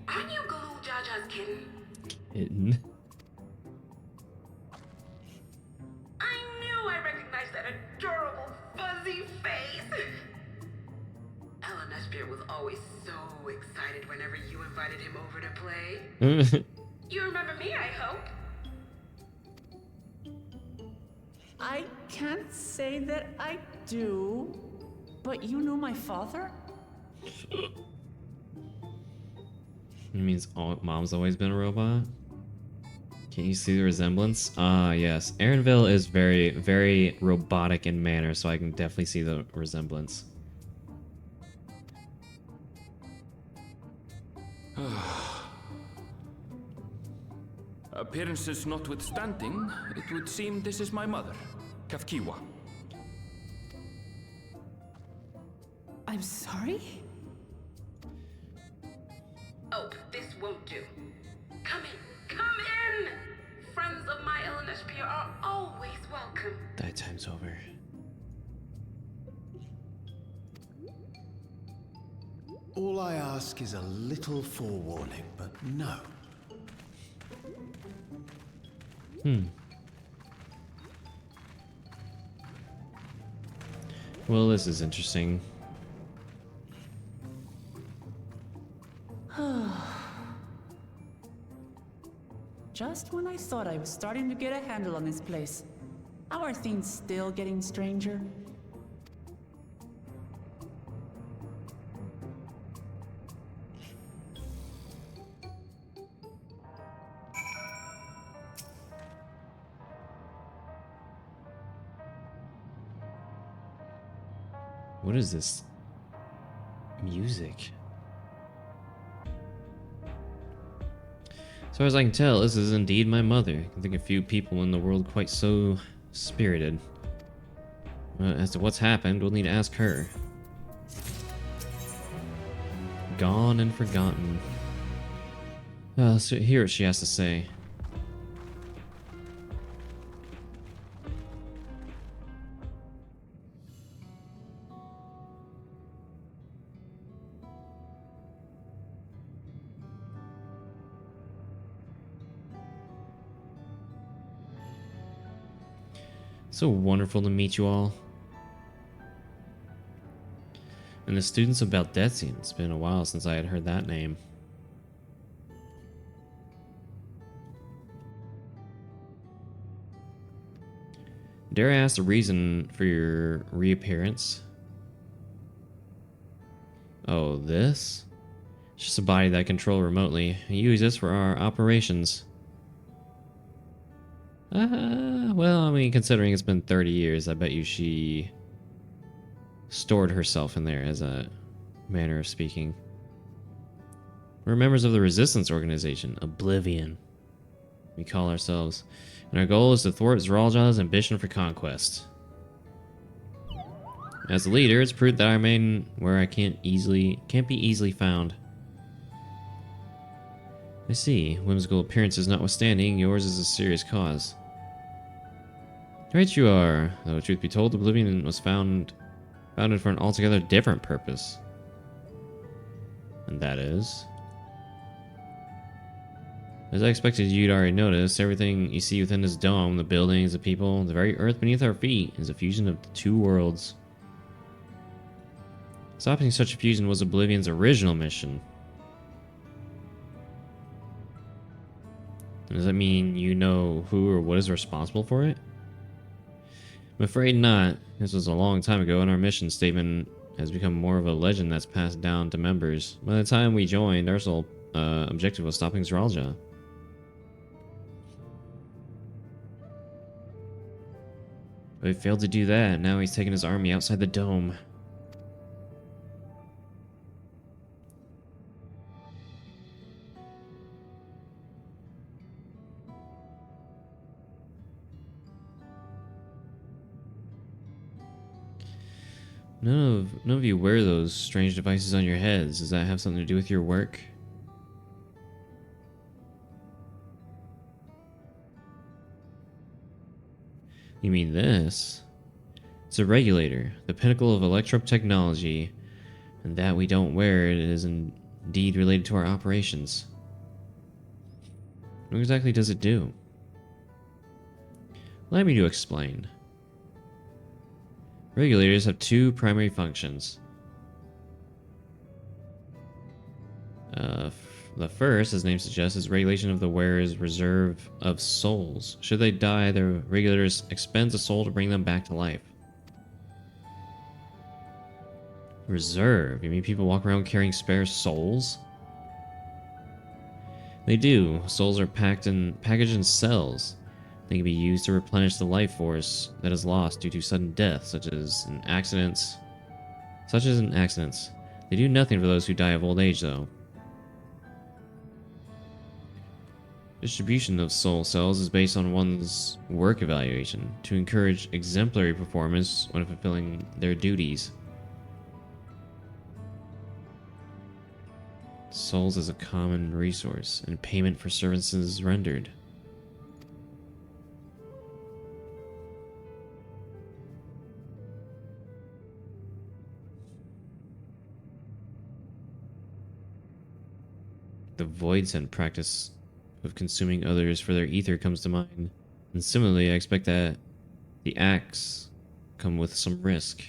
S11: aren't you Galoo Jaja's kitten?
S1: Kitten.
S11: I knew I recognized that adorable fuzzy face. Ellen Espierre was always so excited whenever you invited him over to play. You remember me, I hope.
S2: I can't say that I do. But you knew my father?
S1: It means mom's always been a robot? Can you see the resemblance? Ah, yes. Aaronville is very, very robotic in manner, so I can definitely see the resemblance.
S10: Appearances notwithstanding, it would seem this is my mother, Kafkiwa.
S11: I'm sorry? Oh, this won't do. Come in, come in! Friends of my LNSP are always welcome.
S1: That time's over.
S5: All I ask is a little forewarning, but no.
S1: Well, this is interesting.
S2: Just when I thought I was starting to get a handle on this place. How are things still getting stranger?
S1: What is this music? As far as I can tell, this is indeed my mother. I think a few people in the world quite so spirited. As to what's happened, we'll need to ask her. Gone and forgotten. Let's hear what she has to say. So wonderful to meet you all. And the students of Baldetsian. It's been a while since I had heard that name. Dare I ask the reason for your reappearance? Oh, this? It's just a body that I control remotely. I use this for our operations. Well, I mean, considering it's been 30 years, I bet you she stored herself in there, as a manner of speaking. We're members of the resistance organization, Oblivion, we call ourselves, and our goal is to thwart Zeralja's ambition for conquest. As a leader, it's proved that I remain where I can't be easily found. I see. Whimsical appearances notwithstanding, yours is a serious cause. Right you are. Though truth be told, Oblivion was founded for an altogether different purpose. And that is... As I expected, you'd already noticed, everything you see within this dome, the buildings, the people, the very earth beneath our feet, is a fusion of the two worlds. Stopping such a fusion was Oblivion's original mission. Does that mean you know who or what is responsible for it? I'm afraid not. This was a long time ago, and our mission statement has become more of a legend that's passed down to members. By the time we joined, our sole objective was stopping Zeralja. But we failed to do that, and now he's taken his army outside the dome. None of you wear those strange devices on your heads. Does that have something to do with your work? You mean this? It's a regulator, the pinnacle of electro technology, and that we don't wear it is indeed related to our operations. What exactly does it do? Allow me to explain. Regulators have two primary functions. The first, as the name suggests, is regulation of the wearer's reserve of souls. Should they die, the regulators expends a soul to bring them back to life. Reserve? You mean people walk around carrying spare souls? They do. Souls are packaged in cells. They can be used to replenish the life force that is lost due to sudden death, such as in accidents. They do nothing for those who die of old age, though. Distribution of soul cells is based on one's work evaluation to encourage exemplary performance when fulfilling their duties. Souls is a common resource and payment for services rendered. The void sent practice of consuming others for their ether comes to mind. And similarly, I expect that the acts come with some risk.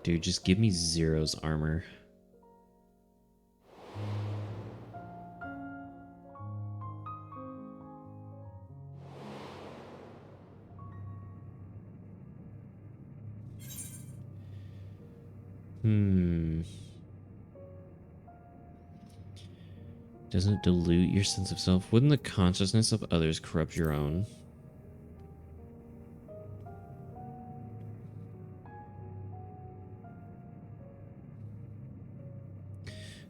S1: Dude, just give me Zero's armor. Doesn't it dilute your sense of self? Wouldn't the consciousness of others corrupt your own?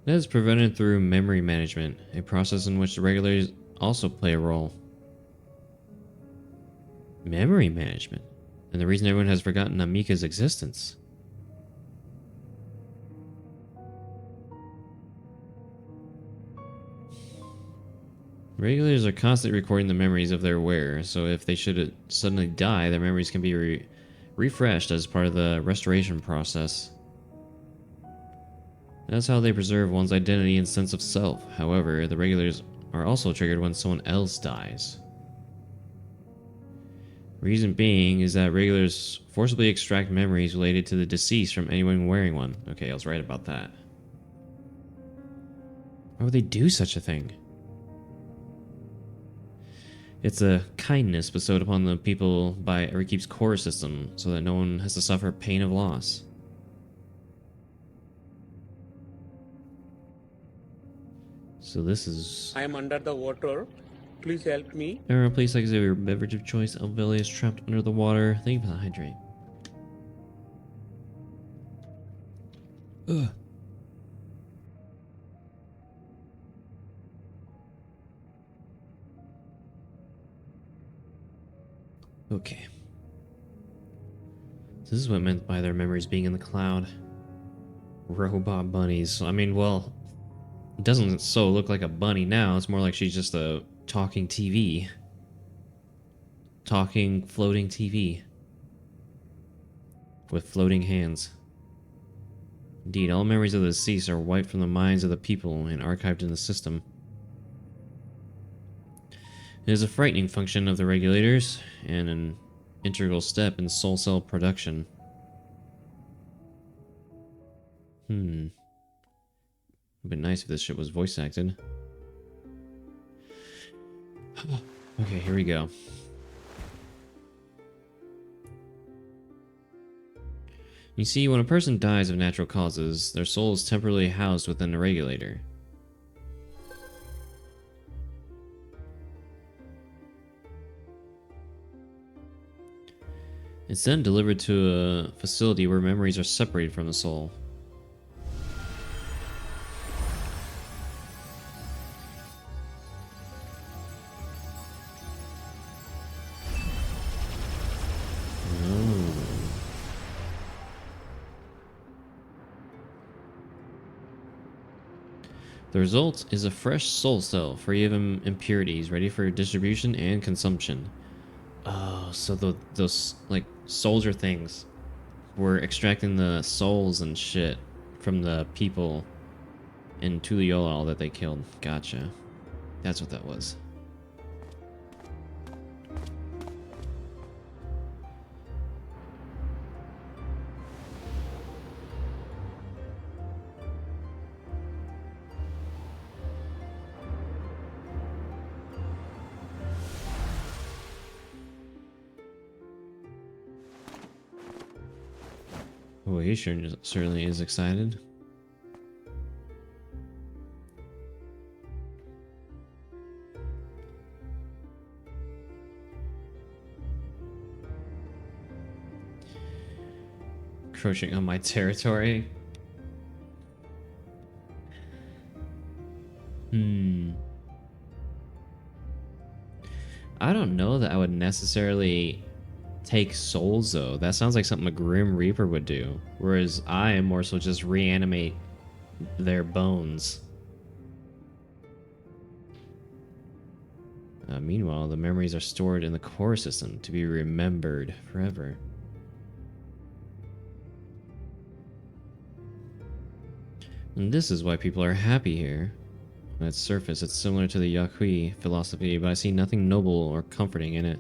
S1: That is prevented through memory management, a process in which the regulators also play a role. Memory management? And the reason everyone has forgotten Amika's existence. Regulators are constantly recording the memories of their wearer, so if they should suddenly die, their memories can be refreshed as part of the restoration process. That's how they preserve one's identity and sense of self. However, the regulators are also triggered when someone else dies. Reason being is that regulators forcibly extract memories related to the deceased from anyone wearing one. Okay, I was right about that. Why would they do such a thing? It's a kindness bestowed upon the people by Erikeep's core system, so that no one has to suffer pain of loss. So this is...
S12: I am under the water. Please help me.
S1: Everyone, please take your beverage of choice. Elvelia is trapped under the water. Thank you for the hydrate. Ugh. Okay. So this is what meant by their memories being in the cloud. Robot bunnies. I mean, well, it doesn't so look like a bunny now. It's more like she's just a talking TV. Talking, floating TV. With floating hands. Indeed, all memories of the deceased are wiped from the minds of the people and archived in the system. It is a frightening function of the regulators, and an integral step in soul cell production. It'd be nice if this shit was voice acted. Okay, here we go. You see, when a person dies of natural causes, their soul is temporarily housed within a regulator. It's then delivered to a facility where memories are separated from the soul. The result is a fresh soul cell, free of impurities, ready for distribution and consumption. Oh, so those, like, soldier things were extracting the souls and shit from the people in Tuliolal that they killed. Gotcha. That's what that was. Oh, he certainly is excited. Encroaching on my territory. I don't know that I would necessarily take souls though. That sounds like something a Grim Reaper would do. Whereas I am more so just reanimate their bones. Meanwhile, the memories are stored in the core system to be remembered forever. And this is why people are happy here. On its surface, it's similar to the Yakui philosophy, but I see nothing noble or comforting in it.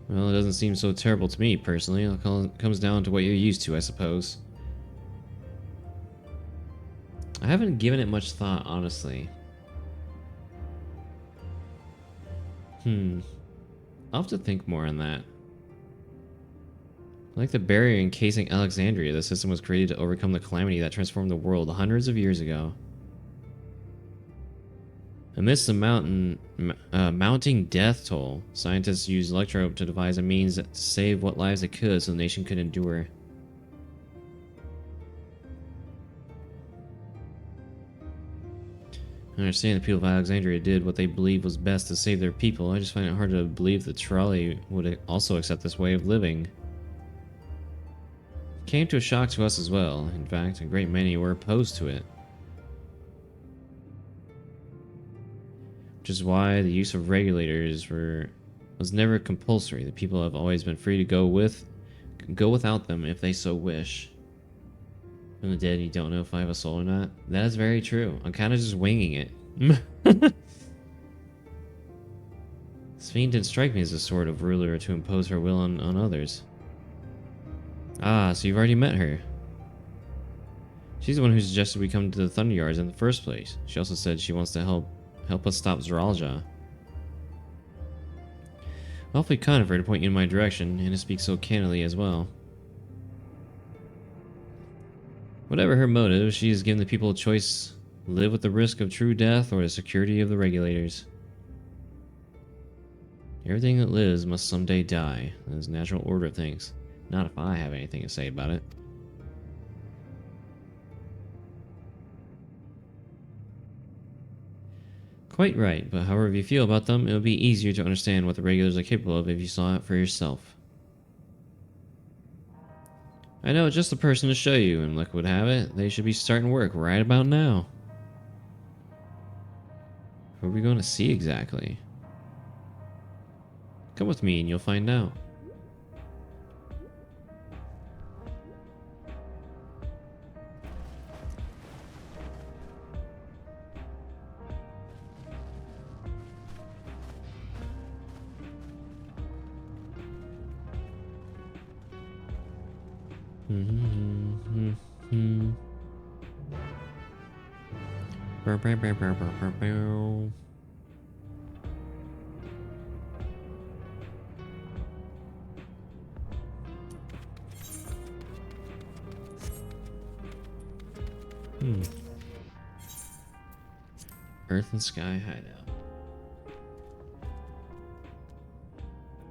S1: Well, it doesn't seem so terrible to me, personally. It comes down to what you're used to, I suppose. I haven't given it much thought, honestly. I'll have to think more on that. Like the barrier encasing Alexandria, the system was created to overcome the calamity that transformed the world hundreds of years ago. Amidst the mounting death toll, scientists used Electro to devise a means to save what lives it could so the nation could endure. I understand the people of Alexandria did what they believed was best to save their people. I just find it hard to believe that Tirali would also accept this way of living. It came to a shock to us as well. In fact, a great many were opposed to it. Which is why the use of regulators was never compulsory. The people have always been free to go without them if they so wish. From the dead, you don't know if I have a soul or not. That is very true. I'm kind of just winging it. This fiend didn't strike me as the sort of ruler to impose her will on others. Ah, so you've already met her. She's the one who suggested we come to the Thunder Yards in the first place. She also said she wants to help us stop Zeralja. Awfully kind of her to point you in my direction, and to speak so candidly as well. Whatever her motive, she has given the people a choice: live with the risk of true death or the security of the regulators. Everything that lives must someday die. That is the natural order of things. Not if I have anything to say about it. Quite right, but however you feel about them, it would be easier to understand what the regulators are capable of if you saw it for yourself. I know just the person to show you, and luck would have it, they should be starting work right about now. Who are we going to see exactly? Come with me and you'll find out. Earth and Sky Hideout.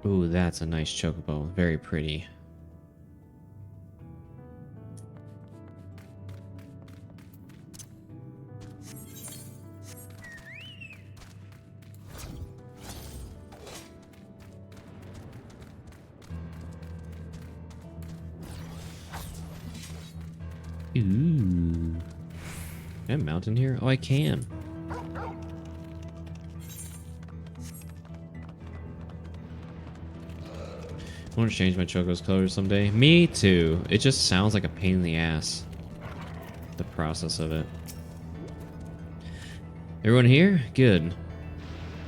S1: Ooh, that's a nice chocobo. Very pretty. Ooh. Can I mount in here? Oh, I can. I want to change my Choco's colors someday. Me too. It just sounds like a pain in the ass. The process of it. Everyone here? Good.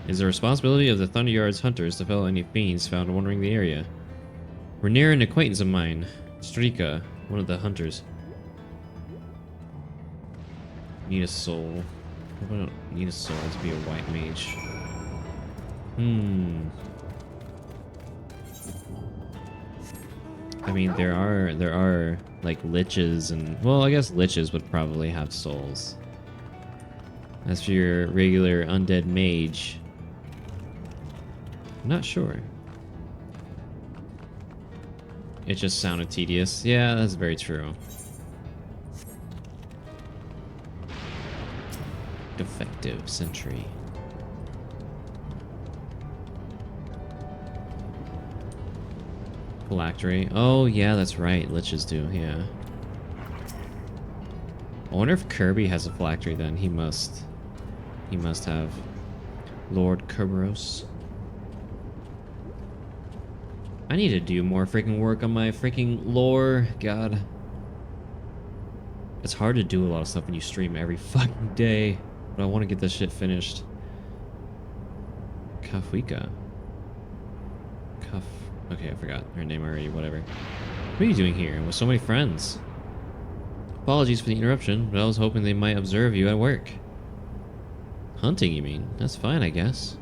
S1: It is the responsibility of the Thunderyard's hunters to fell any fiends found wandering the area. We're near an acquaintance of mine, Strika, one of the hunters. Need a soul. I don't need a soul to be a white mage. I mean, there are like liches and, well, I guess liches would probably have souls. As for your regular undead mage, I'm not sure. It just sounded tedious. Yeah, that's very true. Defective sentry. Phylactery. Oh, yeah, that's right. Liches do, yeah. I wonder if Kirby has a phylactery then. He must have. Lord Kerberos. I need to do more freaking work on my freaking lore. God. It's hard to do a lot of stuff when you stream every fucking day. But I want to get this shit finished. Kafwika. Okay, I forgot her name already, whatever. What are you doing here with so many friends? Apologies for the interruption, but I was hoping they might observe you at work. Hunting, you mean? That's fine, I guess.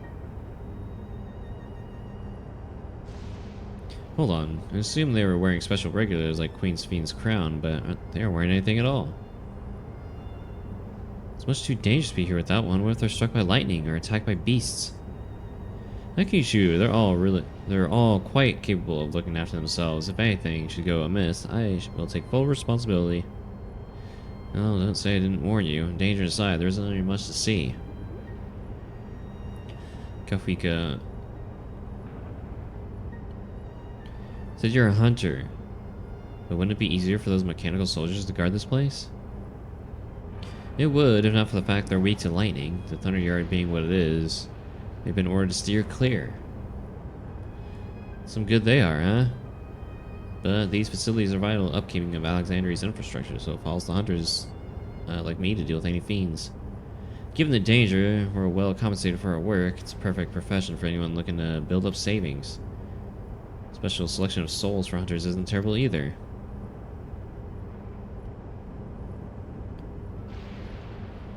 S1: Hold on, I assumed they were wearing special regulars like Queen's Fiend's crown, but they aren't wearing anything at all. It's much too dangerous to be here without one. What if they're struck by lightning or attacked by beasts? Nikishu, they're all quite capable of looking after themselves. If anything should go amiss, I will take full responsibility. Oh, don't say I didn't warn you. Danger aside, there isn't really much to see. Kafwika said you're a hunter, but wouldn't it be easier for those mechanical soldiers to guard this place? It would, if not for the fact they're weak to lightning. The Thunder Yard being what it is, they've been ordered to steer clear. Some good they are, huh? But these facilities are vital to upkeeping of Alexandria's infrastructure, so it falls to hunters like me to deal with any fiends. Given the danger, we're well compensated for our work. It's a perfect profession for anyone looking to build up savings. Special selection of souls for hunters isn't terrible either.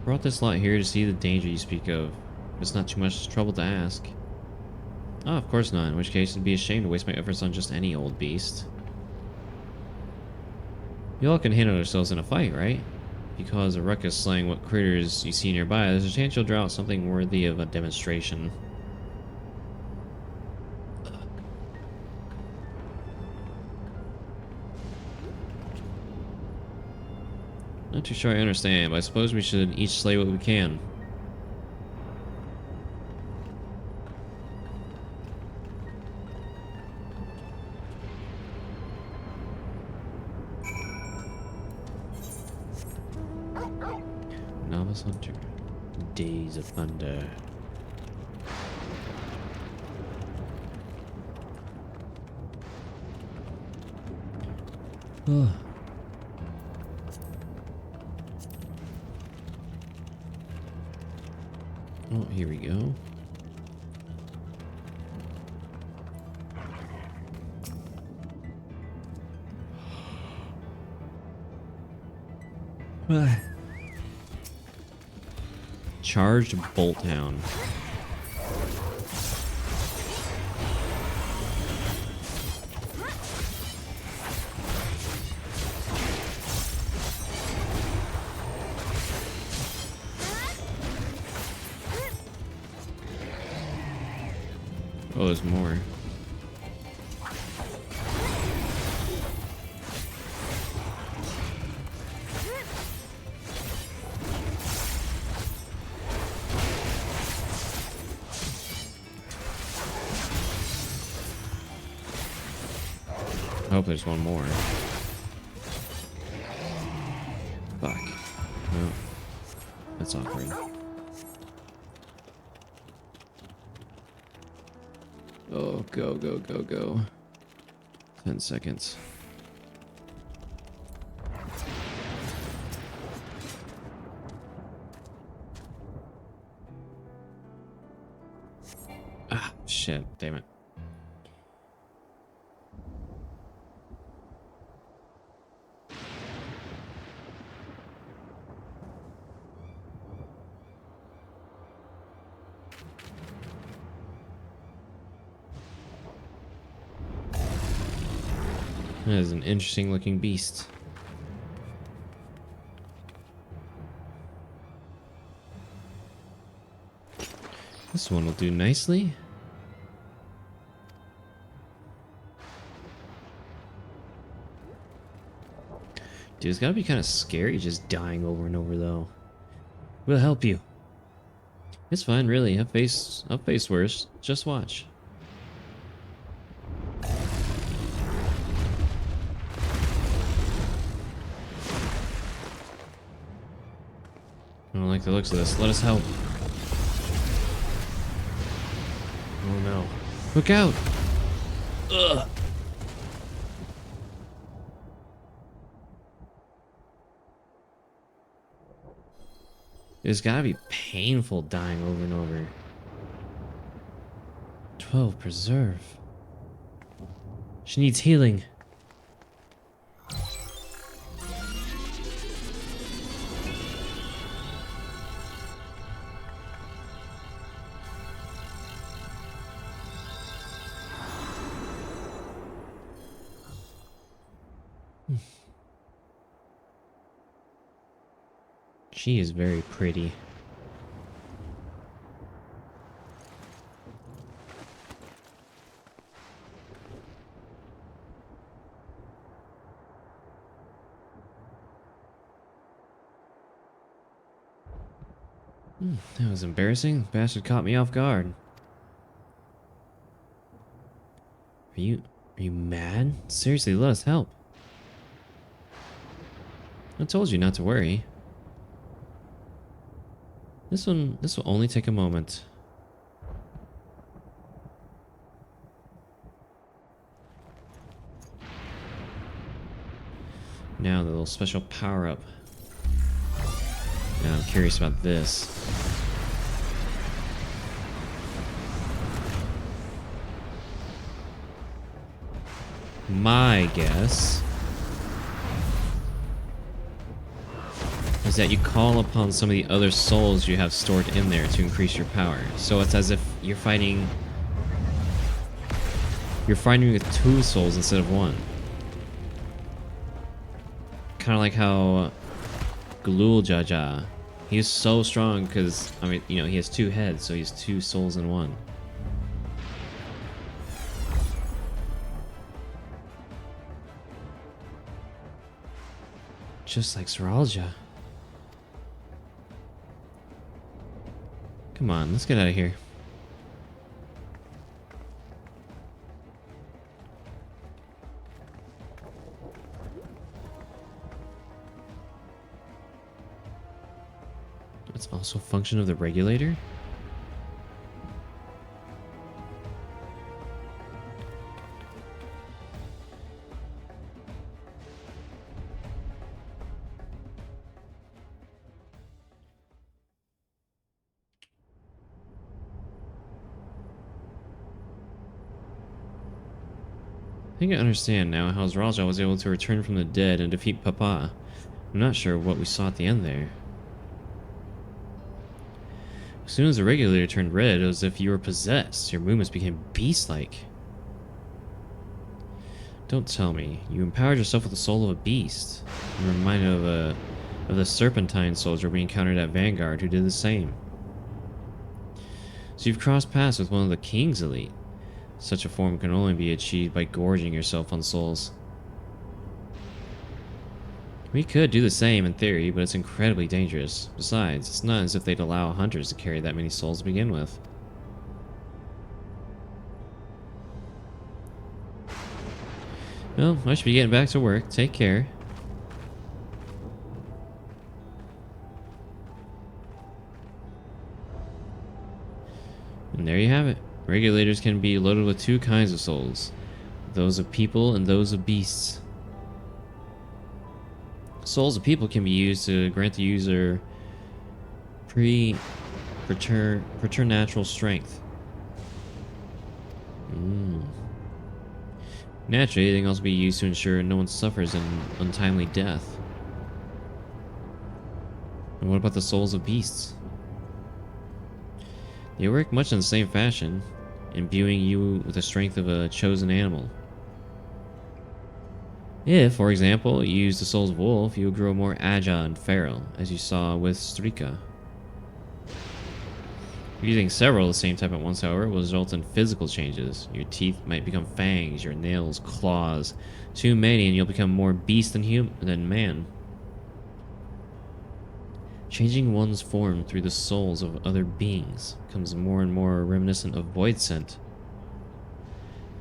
S1: Brought this lot here to see the danger you speak of. It's not too much trouble to ask. Oh, of course not, in which case it'd be a shame to waste my efforts on just any old beast. You all can handle yourselves in a fight, right? If you cause a ruckus slaying what critters you see nearby, there's a chance you'll draw out something worthy of a demonstration. Not too sure I understand, but I suppose we should each slay what we can. Novice Hunter. Days of Thunder. Oh, here we go. Charged Bolt Hound. Oh, there's more. I hope there's one more. Fuck. No. That's awkward. Oh, go, go, go, go. 10 seconds. Ah, shit. Damn it. That is an interesting looking beast. This one will do nicely. Dude, it's gotta be kind of scary just dying over and over though. We'll help you. It's fine, really. I've faced worse. Just watch. I don't like the looks of this. Let us help. Oh no. Look out! Ugh! It's gotta be painful dying over and over. 12 preserve. She needs healing. She is very pretty. That was embarrassing. The bastard caught me off guard. Are you mad? Seriously, let us help. I told you not to worry. This will only take a moment. Now the little special power-up. Now I'm curious about this. My guess is that you call upon some of the other souls you have stored in there to increase your power. So it's as if you're fighting with 2 souls instead of 1. Kind of like how Glul Jaja, he's so strong because, I mean, you know, he has 2 heads, so he's 2 souls in 1. Just like Saralja. Come on, let's get out of here. That's also a function of the regulator? I think I understand now how Zralja was able to return from the dead and defeat Papa. I'm not sure what we saw at the end there. As soon as the regulator turned red, it was as if you were possessed. Your movements became beast-like. Don't tell me. You empowered yourself with the soul of a beast. I'm reminded of the Serpentine soldier we encountered at Vanguard who did the same. So you've crossed paths with one of the King's elite. Such a form can only be achieved by gorging yourself on souls. We could do the same in theory, but it's incredibly dangerous. Besides, it's not as if they'd allow hunters to carry that many souls to begin with. Well, I should be getting back to work. Take care. And there you have it. Regulators can be loaded with 2 kinds of souls. Those of people and those of beasts. Souls of people can be used to grant the user preternatural strength. Naturally, they can also be used to ensure no one suffers an untimely death. And what about the souls of beasts? They work much in the same fashion, imbuing you with the strength of a chosen animal. If, for example, you use the soul's wolf, you will grow more agile and feral, as you saw with Strika. Using several of the same type at once, however, will result in physical changes. Your teeth might become fangs, your nails claws. Too many and you'll become more beast than man. Changing one's form through the souls of other beings becomes more and more reminiscent of void scent.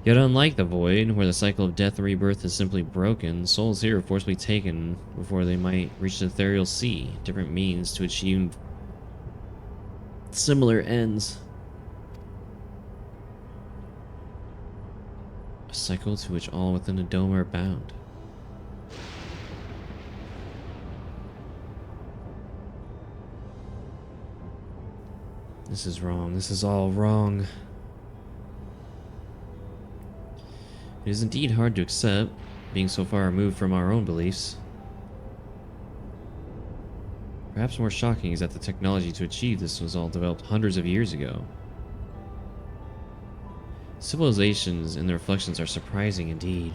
S1: Yet unlike the void, where the cycle of death and rebirth is simply broken, souls here are forcibly taken before they might reach the ethereal sea, different means to achieve similar ends. A cycle to which all within the dome are bound. This is wrong. This is all wrong. It is indeed hard to accept, being so far removed from our own beliefs. Perhaps more shocking is that the technology to achieve this was all developed hundreds of years ago. Civilizations and their reflections are surprising indeed.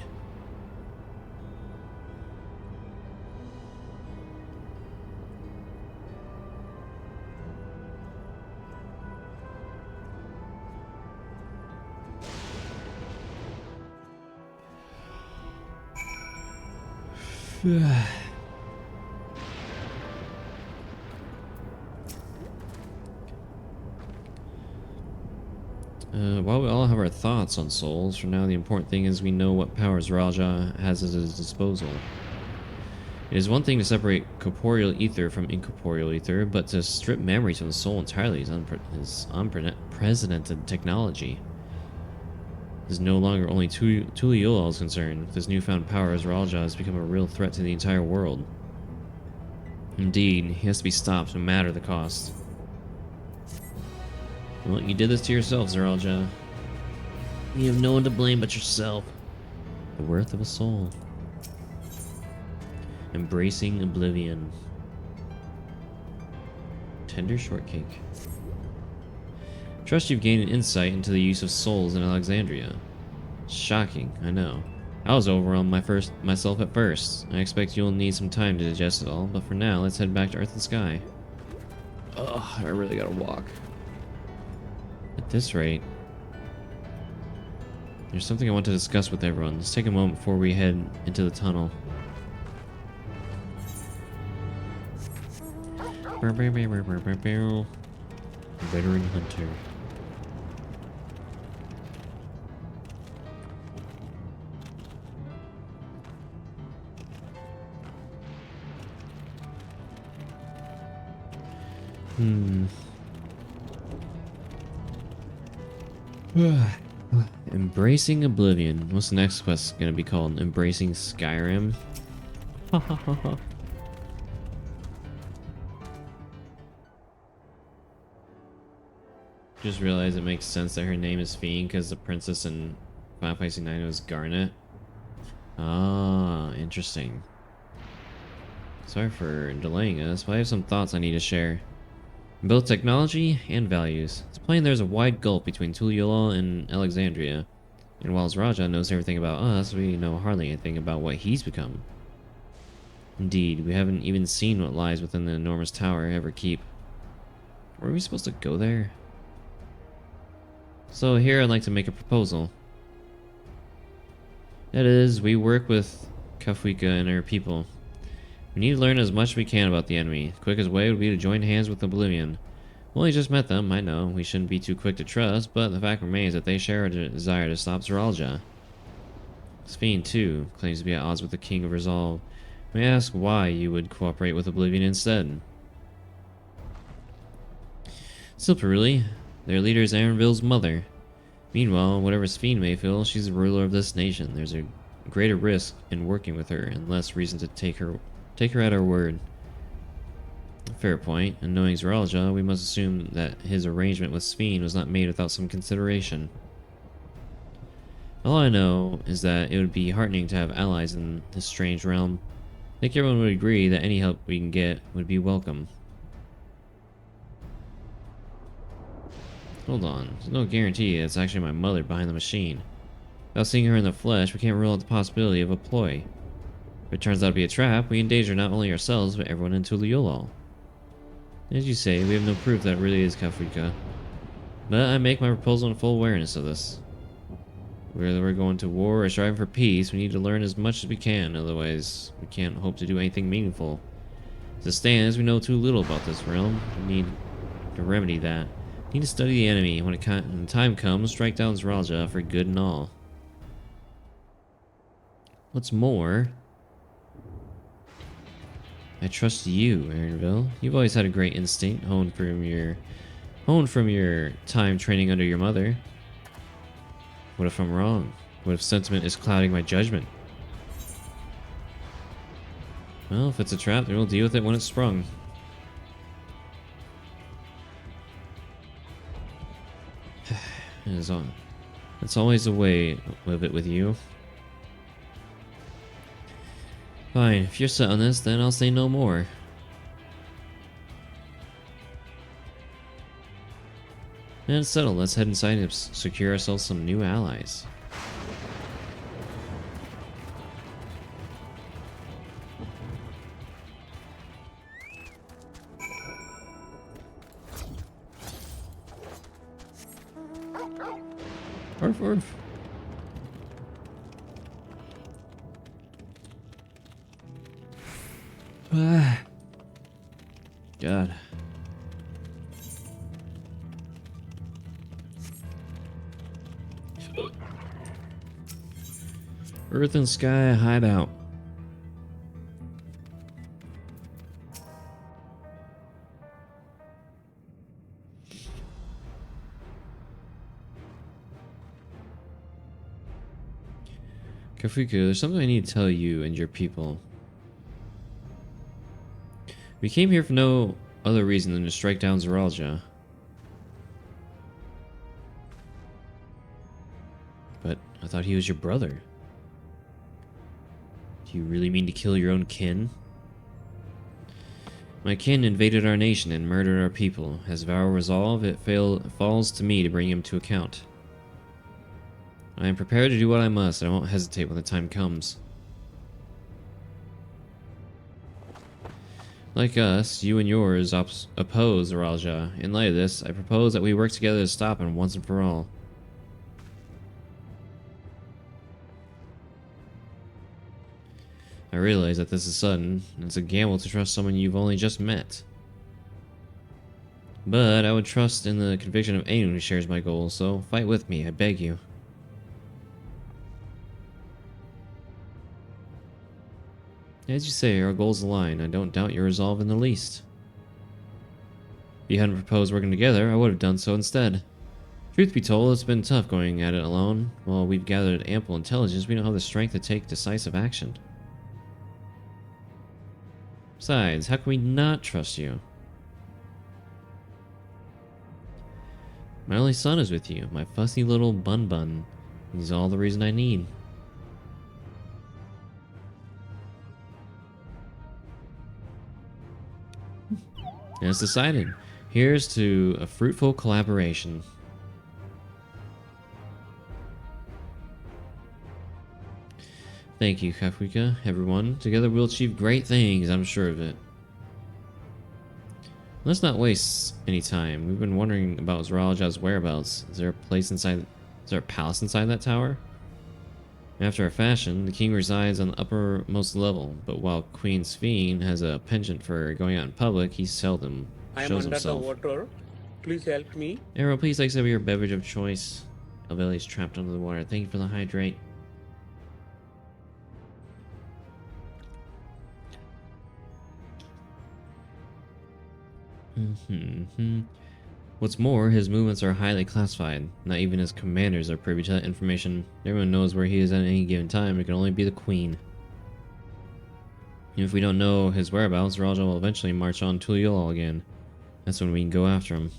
S1: While we all have our thoughts on souls, for now the important thing is we know what powers Raja has at his disposal. It is one thing to separate corporeal ether from incorporeal ether, but to strip memories from the soul entirely is unprecedented technology. It is no longer only Tuliyola is concerned. With his newfound powers, Raja has become a real threat to the entire world. Indeed, he has to be stopped no matter the cost. Well, you did this to yourself, Zeralja. You have no one to blame but yourself. The worth of a soul. Embracing oblivion. Tender shortcake. Trust you've gained an insight into the use of souls in Alexandria. Shocking, I know. I was overwhelmed myself at first. I expect you'll need some time to digest it all, but for now, let's head back to Earth and Sky. Ugh, I really gotta walk. At this rate, there's something I want to discuss with everyone. Let's take a moment before we head into the tunnel. Veteran hunter. Embracing Oblivion. What's the next quest gonna be called? Embracing Skyrim? Just realized it makes sense that her name is Fiend because the princess in Final Fantasy IX was Garnet. Ah, interesting. Sorry for delaying us, but I have some thoughts I need to share. In both technology and values. It's plain there's a wide gulf between Tuliyola and Alexandria. And whilst Raja knows everything about us, we know hardly anything about what he's become. Indeed, we haven't even seen what lies within the enormous tower Everkeep. Were we supposed to go there? So here I'd like to make a proposal. That is, we work with Kafwika and her people. We need to learn as much as we can about the enemy. The quickest way would be to join hands with Oblivion. We only just met them, I know. We shouldn't be too quick to trust, but the fact remains that they share a desire to stop Zeralja. Sphene, too, claims to be at odds with the King of Resolve. May I ask why you would cooperate with Oblivion instead? Simple, really. Their leader is Arenville's mother. Meanwhile, whatever Sphene may feel, she's the ruler of this nation. There's a greater risk in working with her, and less reason to take her at her word. Fair point, and knowing Zeralja, we must assume that his arrangement with Sphene was not made without some consideration. All I know is that it would be heartening to have allies in this strange realm. I think everyone would agree that any help we can get would be welcome. Hold on, there's no guarantee it's actually my mother behind the machine. Without seeing her in the flesh, we can't rule out the possibility of a ploy. If it turns out to be a trap, we endanger not only ourselves, but everyone in Tuliolol. As you say, we have no proof that it really is Kafrika. But I make my proposal in full awareness of this. Whether we're going to war or striving for peace, we need to learn as much as we can, otherwise we can't hope to do anything meaningful. As it stands, we know too little about this realm. We need to remedy that. We need to study the enemy, and when the time comes, strike down Zeralja for good and all. What's more, I trust you, Aaronville. You've always had a great instinct, honed from your time training under your mother. What if I'm wrong? What if sentiment is clouding my judgment? Well, if it's a trap, then we'll deal with it when it's sprung. It's always the way of it with you. Fine, if you're set on this, then I'll say no more. And it's settled. Let's head inside and secure ourselves some new allies. Arf, arf. God. Earth and Sky hideout. Kafuku, there's something I need to tell you and your people. We came here for no other reason than to strike down Zeralja. But I thought he was your brother. Do you really mean to kill your own kin? My kin invaded our nation and murdered our people. As vow resolve, it falls to me to bring him to account. I am prepared to do what I must, and I won't hesitate when the time comes. Like us, you and yours oppose Zeralja. In light of this, I propose that we work together to stop him once and for all. I realize that this is sudden, and it's a gamble to trust someone you've only just met. But I would trust in the conviction of anyone who shares my goals, so fight with me, I beg you. As you say, our goals align. I don't doubt your resolve in the least. If you hadn't proposed working together, I would have done so instead. Truth be told, it's been tough going at it alone. While we've gathered ample intelligence, we don't have the strength to take decisive action. Besides, how can we not trust you? My only son is with you, my fussy little bun-bun. He's all the reason I need. And it's decided. Here's to a fruitful collaboration. Thank you, Kafrika, everyone. Together we'll achieve great things, I'm sure of it. Let's not waste any time. We've been wondering about Zeralja's whereabouts. Is there a palace inside that tower? After a fashion, the king resides on the uppermost level, but while Queen Sphene has a penchant for going out in public, he seldom shows himself.
S12: I am under the water. Please help me.
S1: Arrow, please accept your beverage of choice. Alveli's trapped under the water. Thank you for the hydrate. What's more, his movements are highly classified. Not even his commanders are privy to that information. Everyone knows where he is at any given time. It can only be the queen. Even if we don't know his whereabouts, Zeralja will eventually march on Tuliolol again. That's when we can go after him.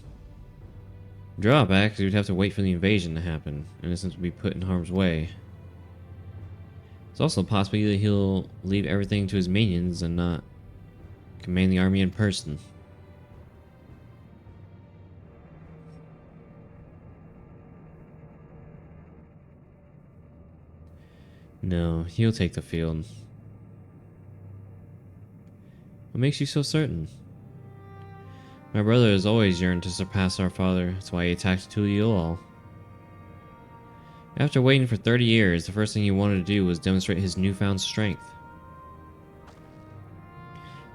S1: Drawback is we'd have to wait for the invasion to happen. Innocents would be put in harm's way. It's also a possibility that he'll leave everything to his minions and not command the army in person. No, he'll take the field. What makes you so certain? My brother has always yearned to surpass our father. That's why he attacked Tuliol. After waiting for 30 years, the first thing he wanted to do was demonstrate his newfound strength.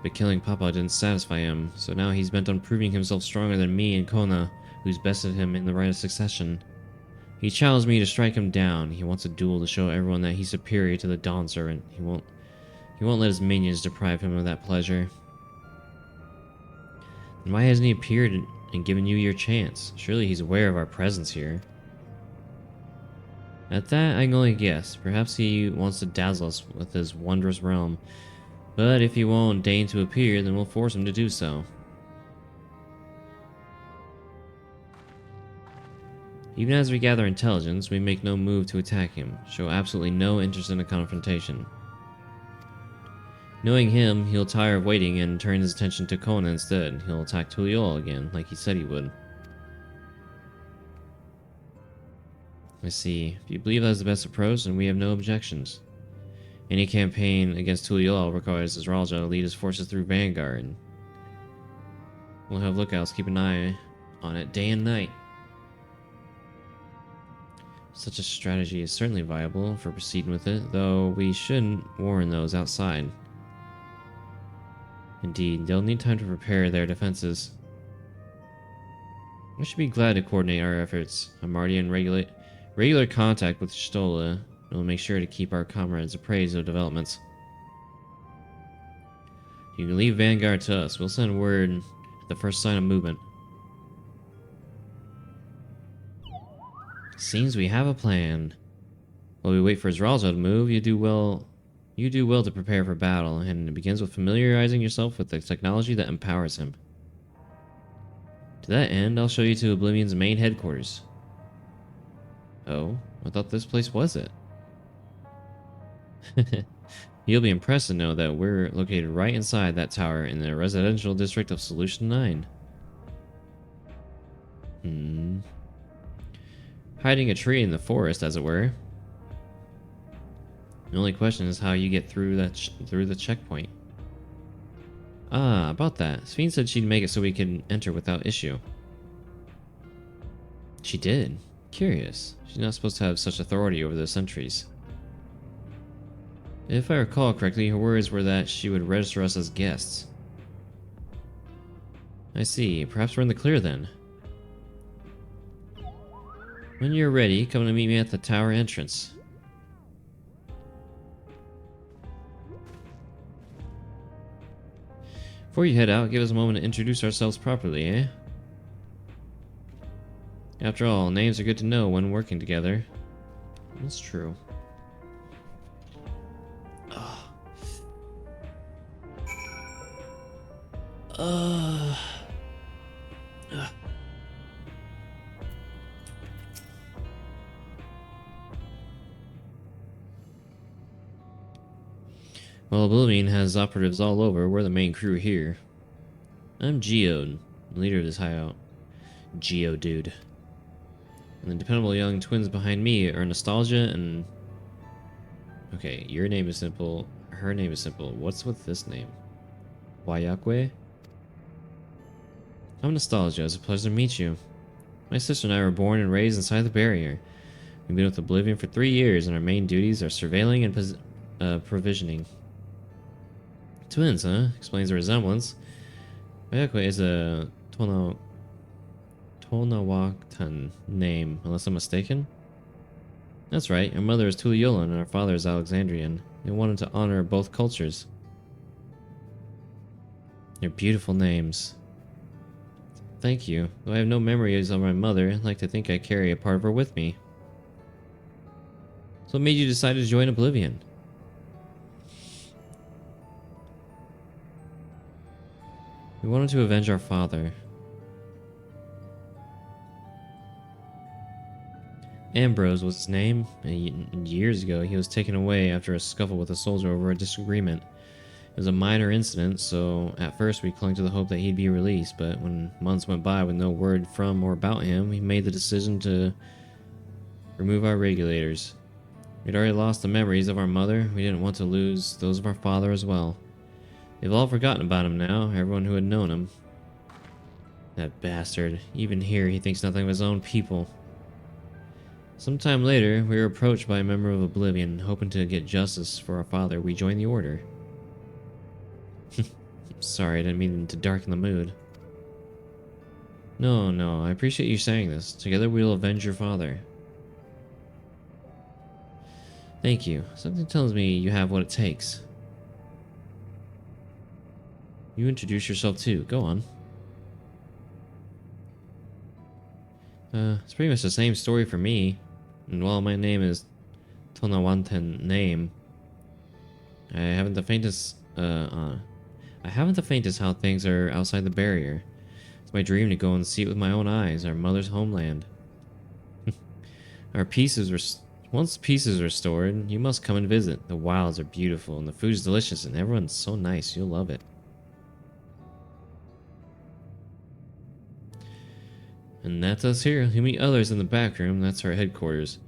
S1: But killing Papa didn't satisfy him, so now he's bent on proving himself stronger than me and Kona, who's bested him in the right of succession. He challenged me to strike him down. He wants a duel to show everyone that he's superior to the Dawn Servant. He won't let his minions deprive him of that pleasure. Then why hasn't he appeared and given you your chance? Surely he's aware of our presence here. At that, I can only guess. Perhaps he wants to dazzle us with his wondrous realm. But if he won't deign to appear, then we'll force him to do so. Even as we gather intelligence, we make no move to attack him, show absolutely no interest in a confrontation. Knowing him, he'll tire of waiting and turn his attention to Kona instead. He'll attack Tuliol again, like he said he would. I see. If you believe that's the best approach, then we have no objections. Any campaign against Tuliol requires Zeralja to lead his forces through Vanguard. We'll have lookouts, keep an eye on it day and night. Such a strategy is certainly viable for proceeding with it, though we shouldn't warn those outside. Indeed, they'll need time to prepare their defenses. We should be glad to coordinate our efforts. I'm already in regular contact with Stola, and we'll make sure to keep our comrades appraised of developments. You can leave Vanguard to us. We'll send word at the first sign of movement. Seems we have a plan. While we wait for Zeralja to move, you do well to prepare for battle, and it begins with familiarizing yourself with the technology that empowers him. To that end, I'll show you to Oblivion's main headquarters. Oh, I thought this place was it. You'll be impressed to know that we're located right inside that tower in the residential district of Solution 9. Hiding a tree in the forest, as it were. The only question is how you get through the checkpoint. Ah, about that. Sphene said she'd make it so we could enter without issue. She did. Curious. She's not supposed to have such authority over the sentries. If I recall correctly, her words were that she would register us as guests. I see. Perhaps we're in the clear then. When you're ready, come to meet me at the tower entrance. Before you head out, give us a moment to introduce ourselves properly, eh? After all, names are good to know when working together. That's true. Well, Oblivion has operatives all over. We're the main crew here. I'm Geode, the leader of this hideout. Geodude. And the dependable young twins behind me are Nostalgia and... Okay, your name is simple. Her name is simple. What's with this name? Wayakwe? I'm Nostalgia. It's a pleasure to meet you. My sister and I were born and raised inside the barrier. We've been with Oblivion for 3 years, and our main duties are surveilling and provisioning. Twins, huh? Explains the resemblance. Wayakwe is a Tonawaktan name, unless I'm mistaken. That's right, our mother is Tuliolan and our father is Alexandrian. They wanted to honor both cultures. They're beautiful names. Thank you. Though I have no memories of my mother, I'd like to think I carry a part of her with me. So what made you decide to join Oblivion? We wanted to avenge our father. Ambrose was his name, and years ago he was taken away after a scuffle with a soldier over a disagreement. It was a minor incident, so at first we clung to the hope that he'd be released, but when months went by with no word from or about him, we made the decision to remove our regulators. We'd already lost the memories of our mother. We didn't want to lose those of our father as well. They've all forgotten about him now, everyone who had known him. That bastard. Even here, he thinks nothing of his own people. Sometime later, we were approached by a member of Oblivion, hoping to get justice for our father. We joined the Order. Sorry, I didn't mean to darken the mood. No, no, I appreciate you saying this. Together we will avenge your father. Thank you. Something tells me you have what it takes. You introduce yourself too. Go on. It's pretty much the same story for me. And while my name is Tonawanten name, I haven't the faintest how things are outside the barrier. It's my dream to go and see it with my own eyes, our mother's homeland. Once peace is restored, you must come and visit. The wilds are beautiful and the food is delicious and everyone's so nice. You'll love it. And that's us here. You meet others in the back room. That's our headquarters.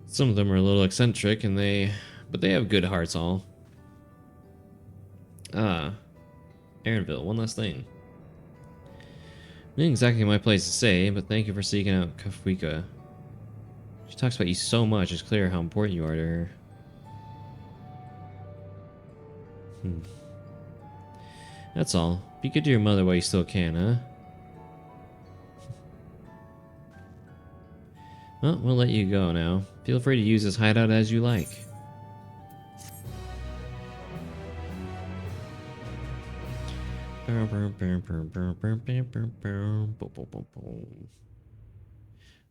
S1: Some of them are a little eccentric, but they have good hearts all. Ah, Aaronville. One last thing. Not exactly my place to say, but thank you for seeking out Kafwika. She talks about you so much. It's clear how important you are to her. That's all. Be good to your mother while you still can, huh? Well, we'll let you go now. Feel free to use this hideout as you like.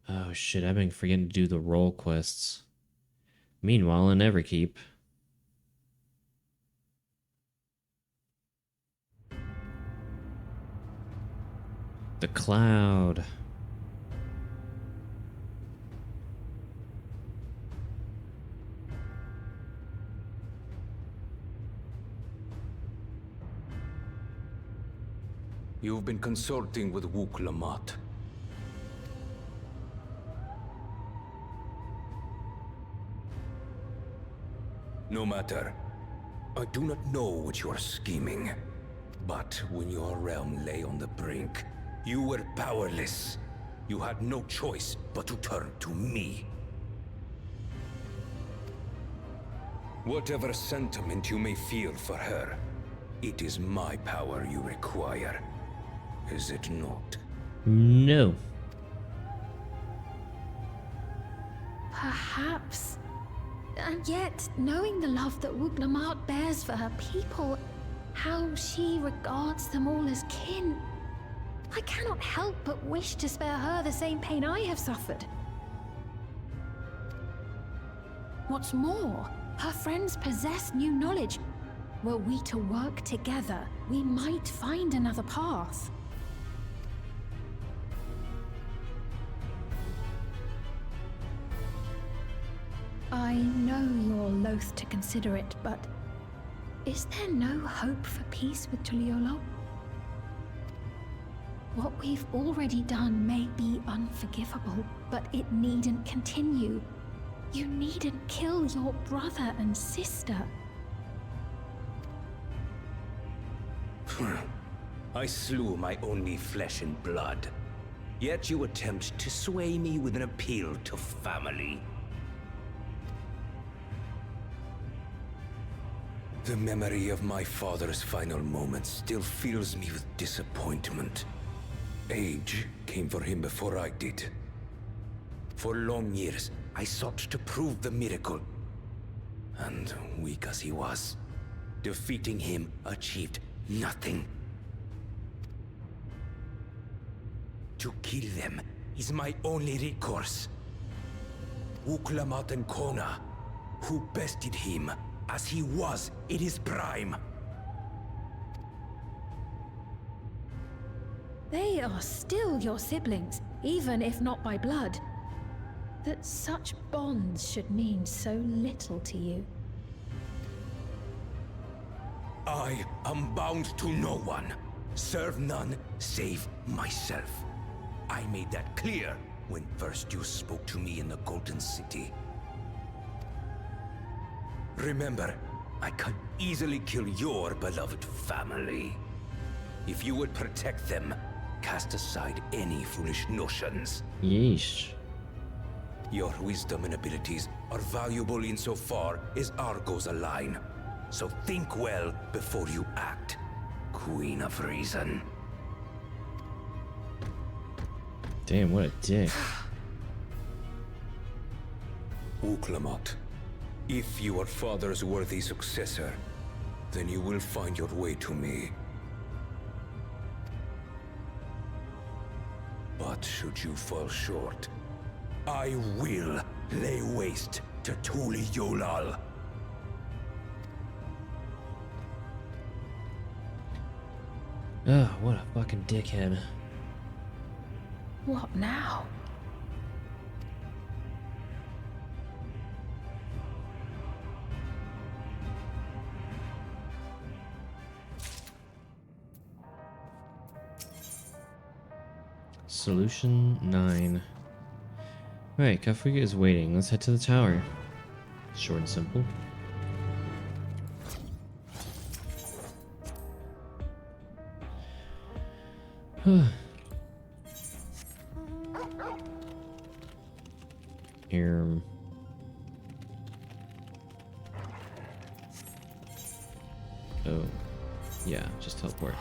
S1: Oh shit, I've been forgetting to do the role quests. Meanwhile, in Everkeep. The Cloud.
S13: You've been consulting with Wook Lamont. No matter. I do not know what you are scheming. But when your realm lay on the brink, you were powerless. You had no choice but to turn to me. Whatever sentiment you may feel for her, it is my power you require. Is it not?
S1: No.
S4: Perhaps. And yet, knowing the love that Wook Lamont bears for her people, how she regards them all as kin, I cannot help but wish to spare her the same pain I have suffered. What's more, her friends possess new knowledge. Were we to work together, we might find another path. I know you're loath to consider it, but is there no hope for peace with Tuliolo? What we've already done may be unforgivable, but it needn't continue. You needn't kill your brother and sister.
S13: I slew my only flesh and blood. Yet you attempt to sway me with an appeal to family. The memory of my father's final moments still fills me with disappointment. Age came for him before I did. For long years, I sought to prove the miracle. And weak as he was, defeating him achieved nothing. To kill them is my only recourse. Wook Lamont and Kona, who bested him as he was in his prime.
S4: They are still your siblings, even if not by blood. That such bonds should mean so little to you.
S13: I am bound to no one. Serve none save myself. I made that clear when first you spoke to me in the Golden City. Remember, I could easily kill your beloved family. If you would protect them, cast aside any foolish notions.
S1: Yeesh.
S13: Your wisdom and abilities are valuable insofar as our goals align. So think well before you act, Queen of Reason.
S1: Damn, what a dick.
S13: Uklamat, if you are father's worthy successor, then you will find your way to me. But should you fall short, I will lay waste to Tuli Yolal.
S1: Ugh, what a fucking dickhead.
S4: What now?
S1: Solution 9. Alright, Kafrika is waiting. Let's head to the tower. Short and simple. Here. Oh. Yeah, just teleport.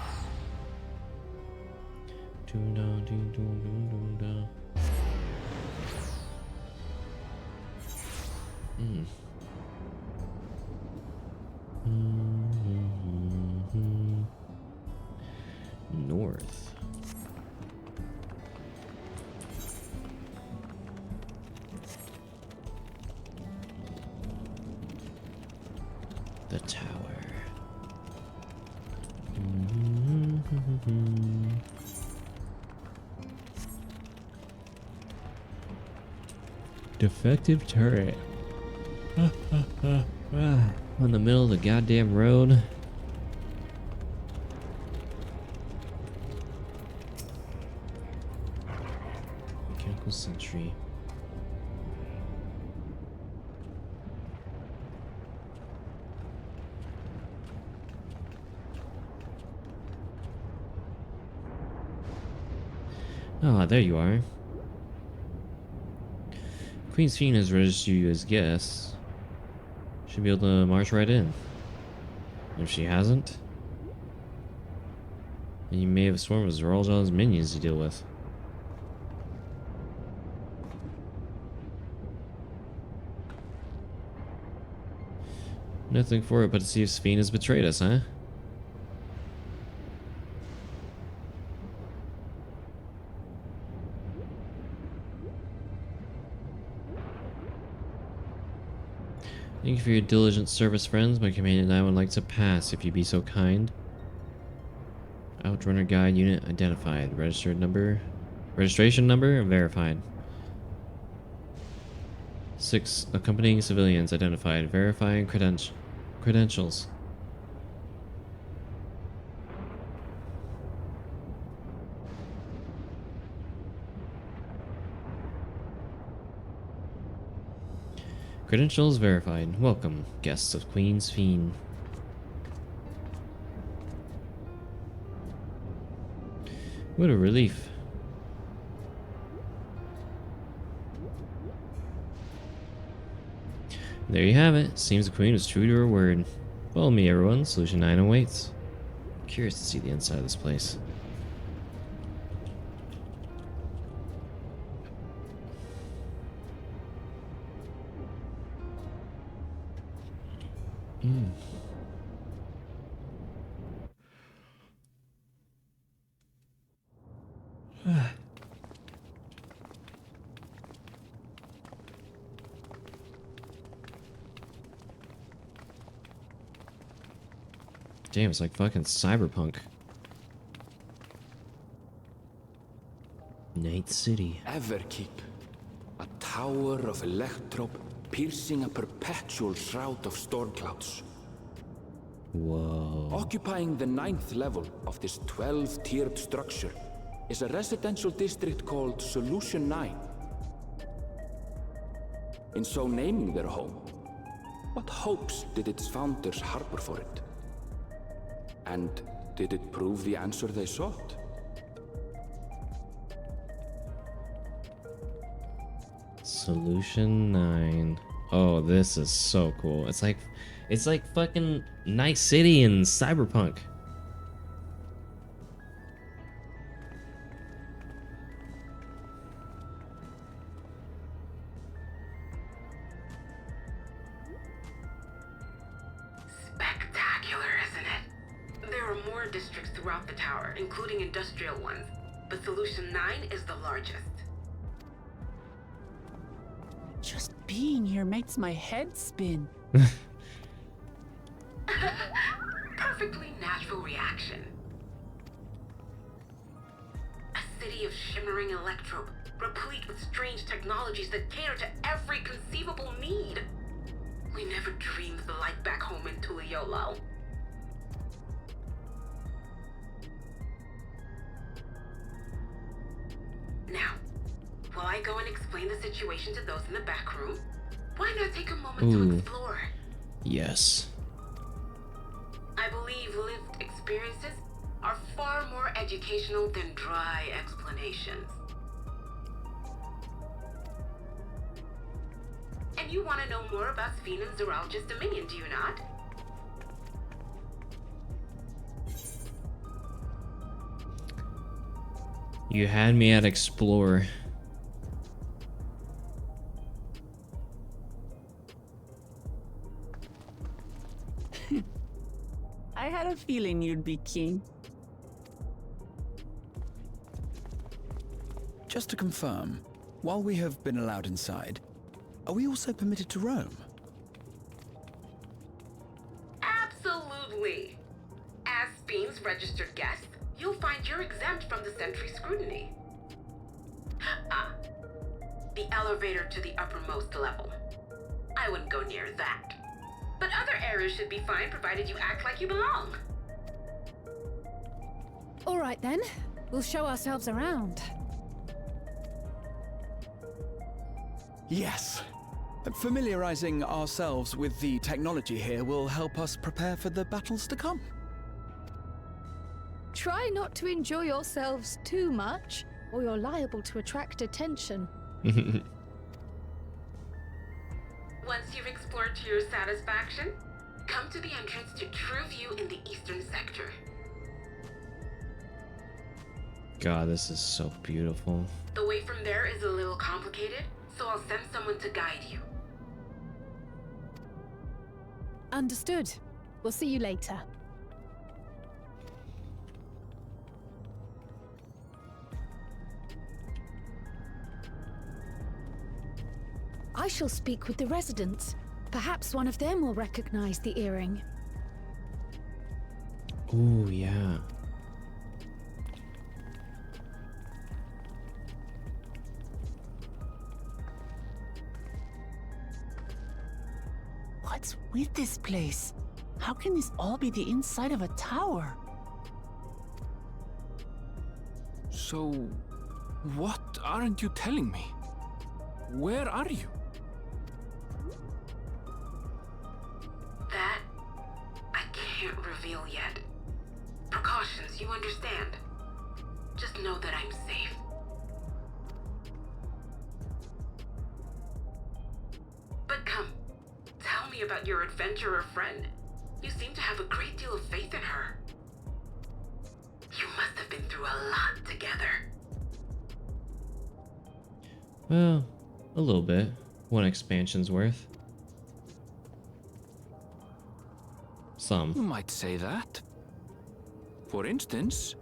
S1: North. The tower. Defective turret. On the middle of the goddamn road. Mechanical sentry. Ah, there you are. Queen's Fiend has registered you as guests. Should be able to march right in. If she hasn't, then you may have a swarm of Zeraljal's minions to deal with. Nothing for it but to see if Fiend has betrayed us, huh? Thank you for your diligent service, friends. My companion and I would like to pass, if you'd be so kind. Outrunner guide unit identified. Registration number verified. 6 accompanying civilians identified. Verifying credentials. Credentials verified. Welcome, guests of Queen's Fiend. What a relief. There you have it. Seems the Queen was true to her word. Follow me, everyone. Solution 9 awaits. Curious to see the inside of this place. Damn, it's like fucking cyberpunk. Night City.
S10: Everkeep. A tower of electrope piercing a perpetual shroud of storm clouds.
S1: Whoa.
S10: Occupying the 9th level of this 12-tiered structure is a residential district called Solution 9. In so naming their home, What hopes did its founders harbor for it? And did it prove the answer they sought?
S1: Solution 9. Oh, this is so cool. It's like fucking Night City and Cyberpunk.
S11: Spectacular, isn't it? There are more districts throughout the tower, including industrial ones, but Solution 9 is the largest.
S2: Just being here makes my head spin.
S11: Perfectly natural reaction. A city of shimmering electrope, replete with strange technologies that cater to every conceivable need. We never dreamed the light back home in Tuliolo. Now, while I go and explain the situation to those in the back room, why not take a moment to explore?
S1: Yes.
S11: I believe lived experiences are far more educational than dry explanations. And you want to know more about Sphene and Zeralja's dominion, do you not?
S1: You had me at explore.
S2: I had a feeling you'd be keen.
S8: Just to confirm, while we have been allowed inside, are we also permitted to roam?
S11: Absolutely. As Sphene's registered guest, you'll find you're exempt from the sentry scrutiny. Ah, the elevator to the uppermost level. I wouldn't go near that. But other areas should be fine provided you act like you belong.
S7: All right then, we'll show ourselves around.
S8: Yes. Familiarizing ourselves with the technology here will help us prepare for the battles to come.
S7: Try not to enjoy yourselves too much, or you're liable to attract attention.
S11: Once you've explored to your satisfaction, come to the entrance to True View in the eastern sector.
S1: God, this is so beautiful.
S11: The way from there is a little complicated, so I'll send someone to guide you.
S7: Understood. We'll see you later. I shall speak with the residents. Perhaps one of them will recognize the earring.
S1: Ooh, yeah.
S2: What's with this place? How can this all be the inside of a tower?
S10: So, what aren't you telling me? Where are you?
S11: That I can't reveal yet. Precautions, you understand. Just know that I'm safe. But come, tell me about your adventurer friend. You seem to have a great deal of faith in her. You must have been through a lot together.
S1: Well, a little bit. One expansion's worth. Some.
S10: You might say that. For instance,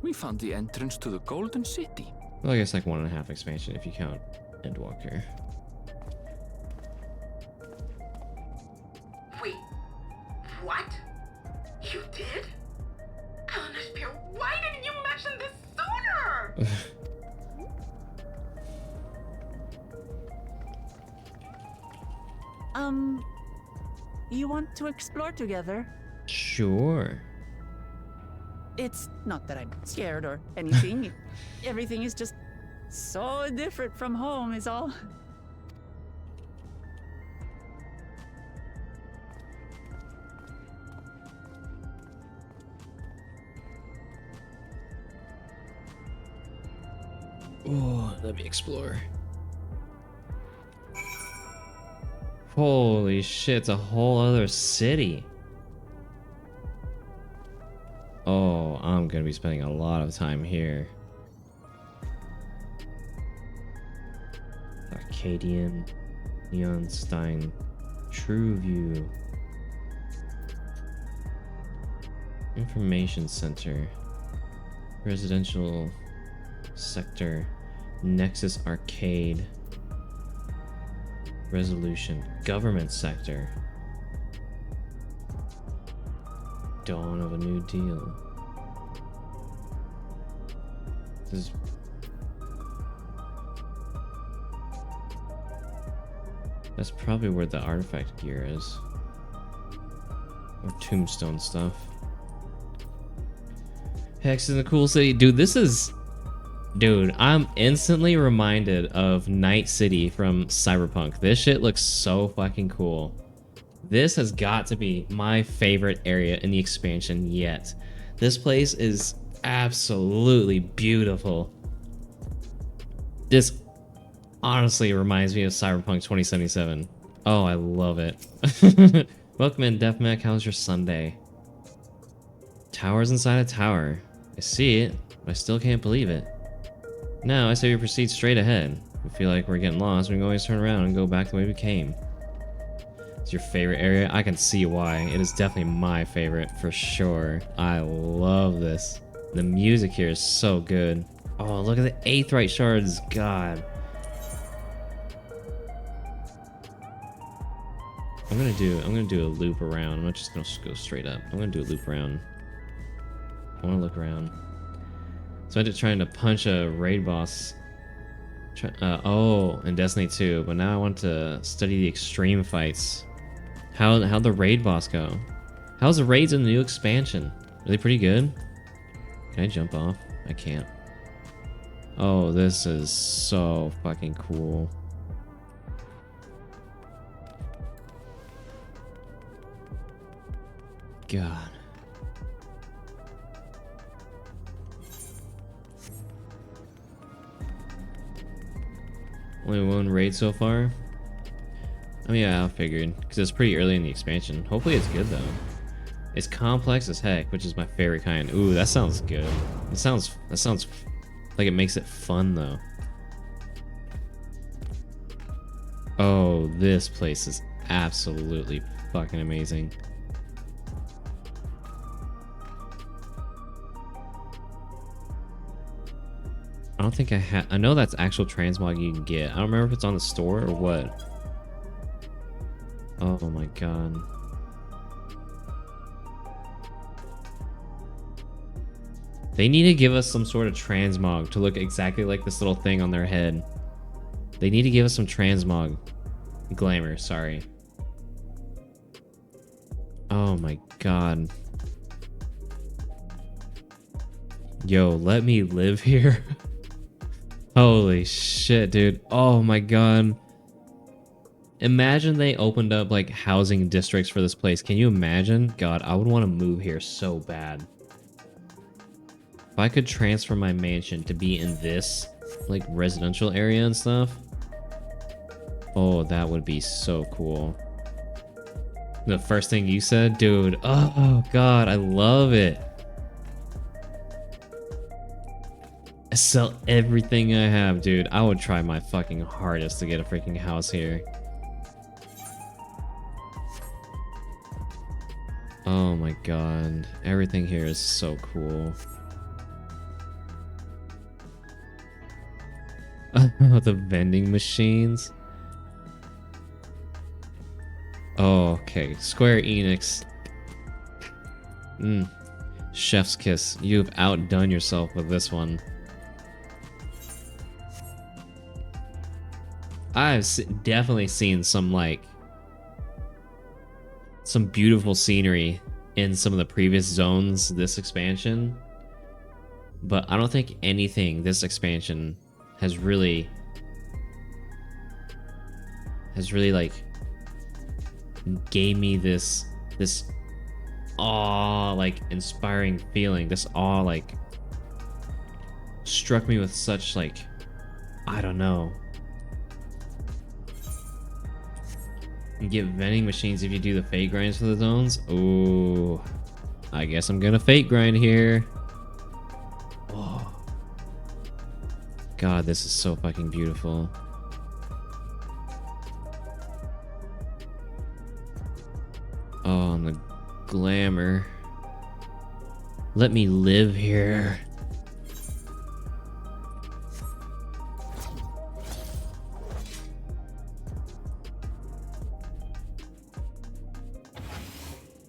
S10: we found the entrance to the Golden City.
S1: Well, I guess like 1.5 expansion if you count Endwalker.
S11: Wait, what? You did? Eleanor Spear, why didn't you mention this sooner?
S2: You want to explore together?
S1: Sure.
S2: It's not that I'm scared or anything. Everything is just so different from home is all.
S1: Oh, let me explore. Holy shit, it's a whole other city. Oh, I'm gonna be spending a lot of time here. Arcadian, Neonstein, True View. Information Center. Residential Sector. Nexus Arcade. Resolution. Government Sector. Dawn of a New Deal. This is... That's probably where the artifact gear is. Or tombstone stuff. Hex is a cool city. Dude, this is... Dude, I'm instantly reminded of Night City from Cyberpunk. This shit looks so fucking cool. This has got to be my favorite area in the expansion yet. This place is absolutely beautiful. This honestly reminds me of Cyberpunk 2077. Oh, I love it. Welcome in, Deathmech. How's your Sunday? Towers inside a tower. I see it, but I still can't believe it. Now, I say we proceed straight ahead. If we feel like we're getting lost, we can always turn around and go back the way we came. It's your favorite area? I can see why. It is definitely my favorite, for sure. I love this. The music here is so good. Oh, look at the Aetheryte shards. God. I'm gonna do a loop around. I'm not just gonna go straight up. I'm gonna do a loop around. I wanna look around. So I did trying to punch a raid boss. Oh, in Destiny 2, but now I want to study the extreme fights. How'd the raid boss go? How's the raids in the new expansion? Are they pretty good? Can I jump off? I can't. Oh, this is so fucking cool. God. Only one raid so far? I mean, yeah, I figured. Because it's pretty early in the expansion. Hopefully it's good, though. It's complex as heck, which is my favorite kind. Ooh, that sounds good. That sounds like it makes it fun, though. Oh, this place is absolutely fucking amazing. I don't think I know that's actual transmog you can get. I don't remember if it's on the store or what. Oh my god. They need to give us some sort of transmog to look exactly like this little thing on their head. They need to give us some transmog. Glamour, sorry. Oh my god. Yo, let me live here. Holy shit, dude. Oh my god. Imagine they opened up like housing districts for this place. Can you imagine? God, I would want to move here so bad. If I could transfer my mansion to be in this like residential area and stuff. Oh, that would be so cool. The first thing you said, dude. Oh god, I love it. I sell everything I have, dude. I would try my fucking hardest to get a freaking house here. Oh my god. Everything here is so cool. The vending machines. Oh, okay. Square Enix. Chef's kiss. You've outdone yourself with this one. I've definitely seen some beautiful scenery in some of the previous zones this expansion, but I don't think anything this expansion has really like gave me this awe, like inspiring feeling. This awe like struck me with such like I don't know. You get vending machines if you do the fate grinds for the zones. Ooh, I guess I'm gonna fate grind here. Oh, God, this is so fucking beautiful. Oh, and the glamour. Let me live here.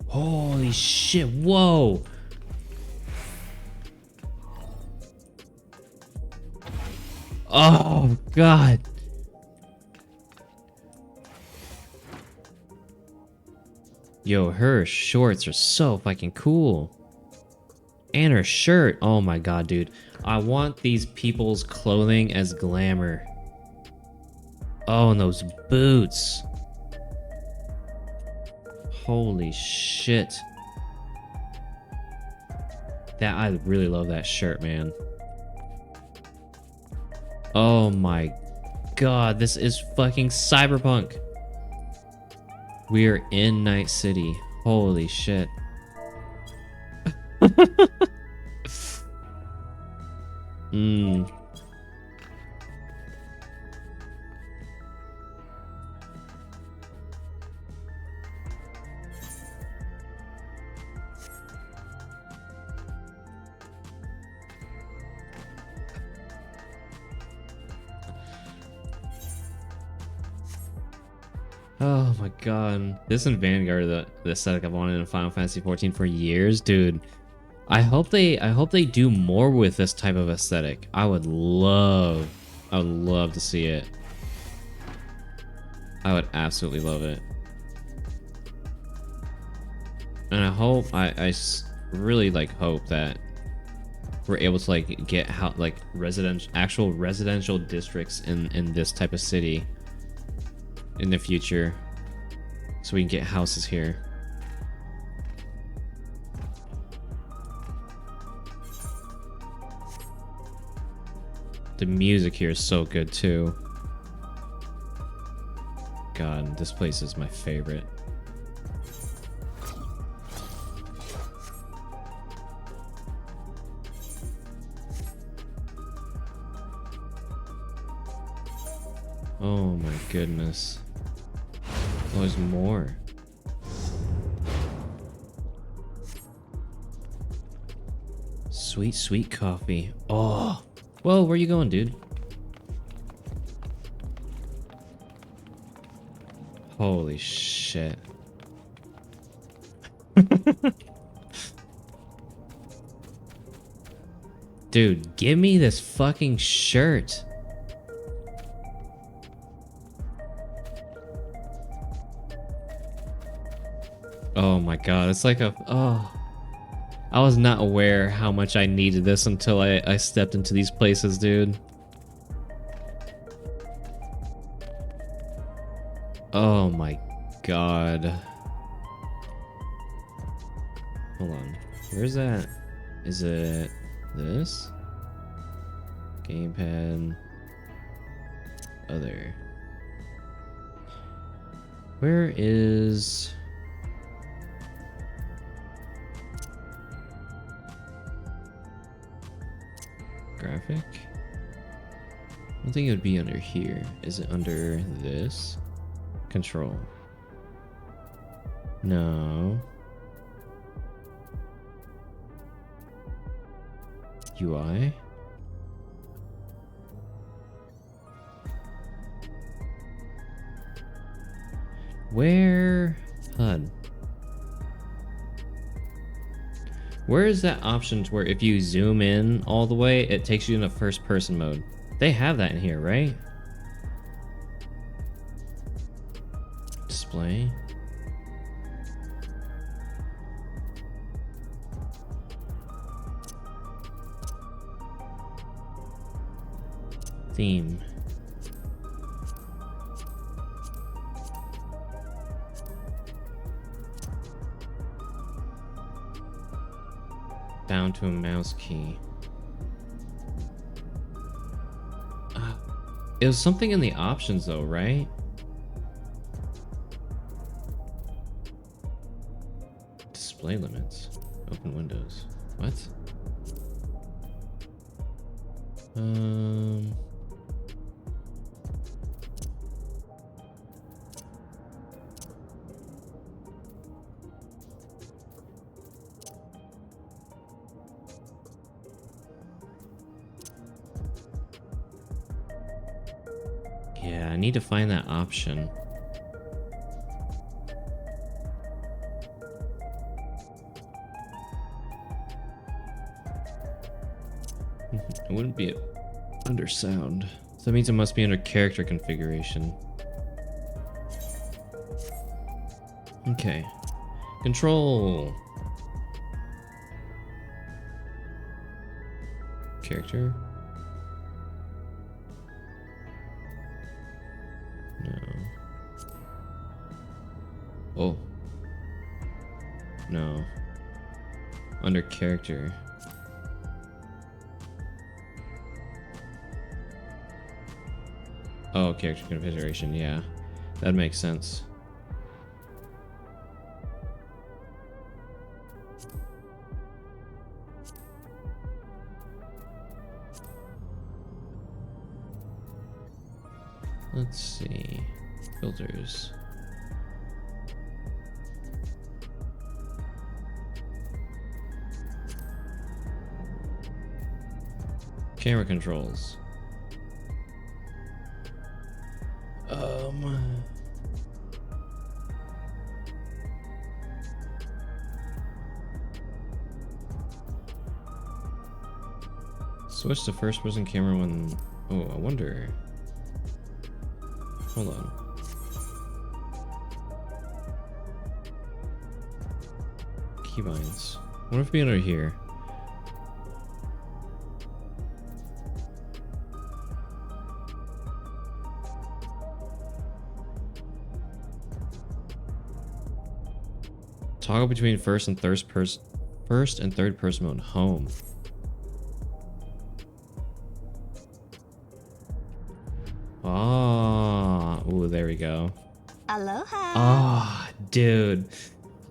S1: Holy shit, whoa! Oh, God. Yo, her shorts are so fucking cool. And her shirt. Oh my God, dude. I want these people's clothing as glamour. Oh, and those boots. Holy shit. I really love that shirt, man. Oh my God, this is fucking cyberpunk. We're in Night City. Holy shit. Oh my God. This and Vanguard are the aesthetic I've wanted in Final Fantasy XIV for years, dude. I hope they do more with this type of aesthetic. I would love to see it. I would absolutely love it. And I hope I really like hope that we're able to like get how like actual residential districts in this type of city in the future, so we can get houses here. The music here is so good too. God, this place is my favorite. Oh my goodness. Oh, there's more. Sweet, sweet coffee. Oh. Whoa, where you going, dude? Holy shit. Dude, give me this fucking shirt. Oh my God, it's like a... Oh. I was not aware how much I needed this until I stepped into these places, dude. Oh my God. Hold on. Where's that? Is it this? Gamepad. Other. Where is... graphic? I don't think it would be under here. Is it under this? Control. No. UI? Where? HUD. Where is that option to where if you zoom in all the way, it takes you into first person mode? They have that in here, right? Display. Theme. Down to a mouse key. It was something in the options though, right? Display limits. Open windows. What? Yeah, I need to find that option. It wouldn't be under sound. So that means it must be under character configuration. Okay. Control. Character. No. Oh. No. Under character. Oh, character configuration, yeah. That makes sense. Let's see. Filters. Camera controls. Switch to first person camera when... Oh, I wonder... Hold on. Keybinds. What if we enter here? Toggle between first and third person mode. Home. Oh, ooh, there we go.
S14: Aloha.
S1: Oh, dude.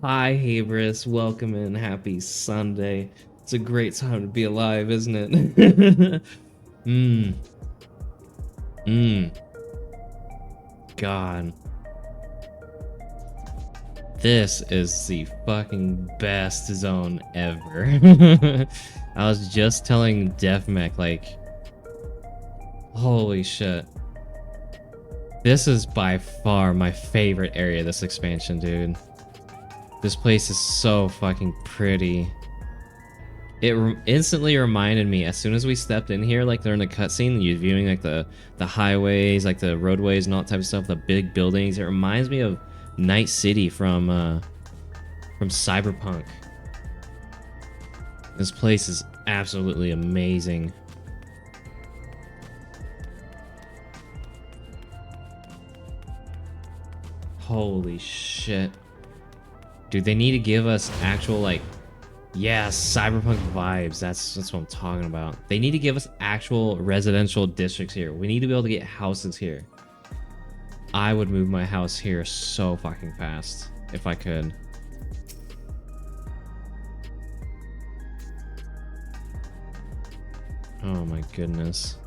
S1: Hi, Hebris. Welcome in. Happy Sunday. It's a great time to be alive, isn't it? God. This is the fucking best zone ever. I was just telling DefMech, like, holy shit. This is by far my favorite area of this expansion, dude. This place is so fucking pretty. It instantly reminded me, as soon as we stepped in here, like during the cutscene, you're viewing like the highways, like the roadways and all that type of stuff, the big buildings. It reminds me of Night City from Cyberpunk. This place is absolutely amazing. Holy shit. Dude, they need to give us actual, like, yeah, cyberpunk vibes. That's what I'm talking about. They need to give us actual residential districts here. We need to be able to get houses here. I would move my house here so fucking fast if I could. Oh my goodness.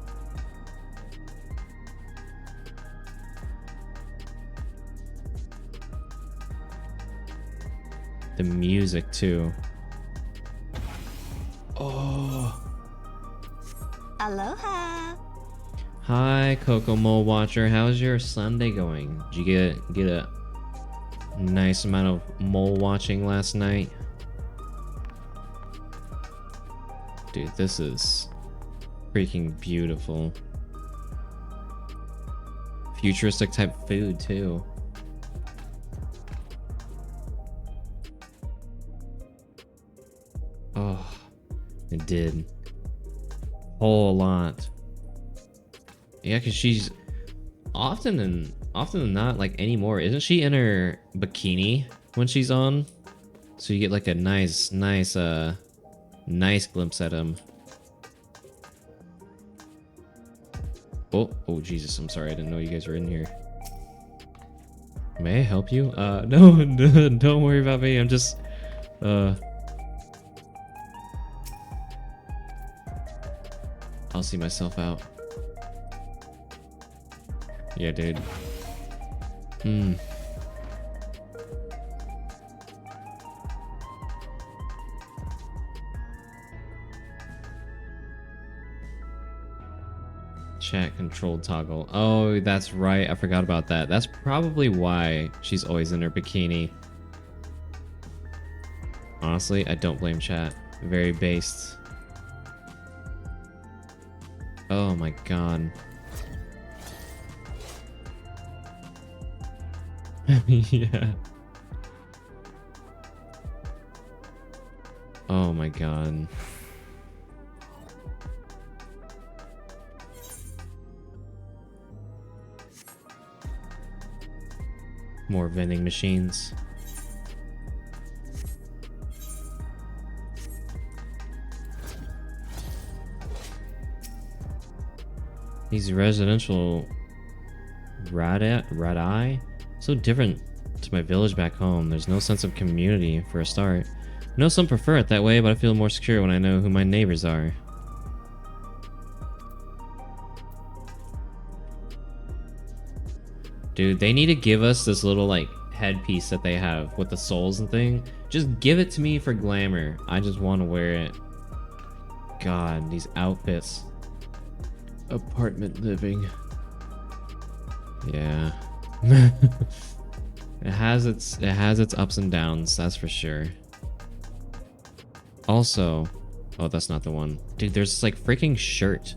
S1: The music too. Oh.
S14: Aloha.
S1: Hi, Coco Mole Watcher. How's your Sunday going? Did you get a nice amount of mole watching last night? Dude, this is freaking beautiful. Futuristic type food too. Oh, it did. Whole lot. Yeah, because she's often than not, like anymore, isn't she in her bikini when she's on? So you get like a nice glimpse at him. Oh, Jesus, I'm sorry. I didn't know you guys were in here. May I help you? No, don't worry about me. I'm just, I'll see myself out. Yeah, dude. Chat control toggle. Oh, that's right. I forgot about that. That's probably why she's always in her bikini. Honestly, I don't blame chat. Very based. Oh my god. Yeah. Oh my god. More vending machines. These residential Radai? So different to my village back home. There's no sense of community for a start. I know some prefer it that way, but I feel more secure when I know who my neighbors are. Dude, they need to give us this little like headpiece that they have with the souls and thing. Just give it to me for glamour. I just want to wear it. God, these outfits. Apartment living. Yeah. It has its ups and downs, that's for sure. Also, oh, that's not the one. Dude, there's this like freaking shirt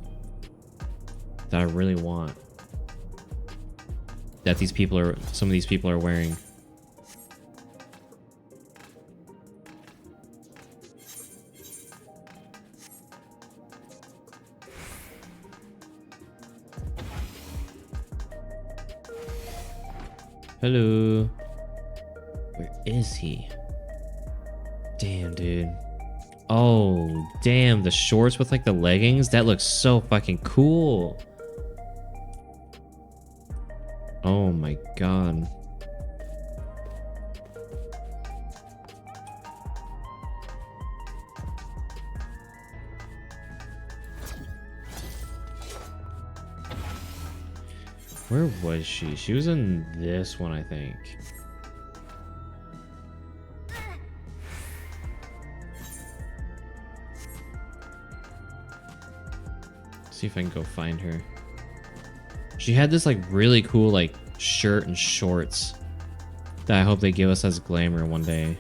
S1: that I really want. That some of these people are wearing. Hello. Where is he? Damn, dude. Oh, damn, the shorts with like the leggings? That looks so fucking cool. Oh my god. Where was she? She was in this one, I think. See if I can go find her. She had this like really cool like shirt and shorts that I hope they give us as glamour one day.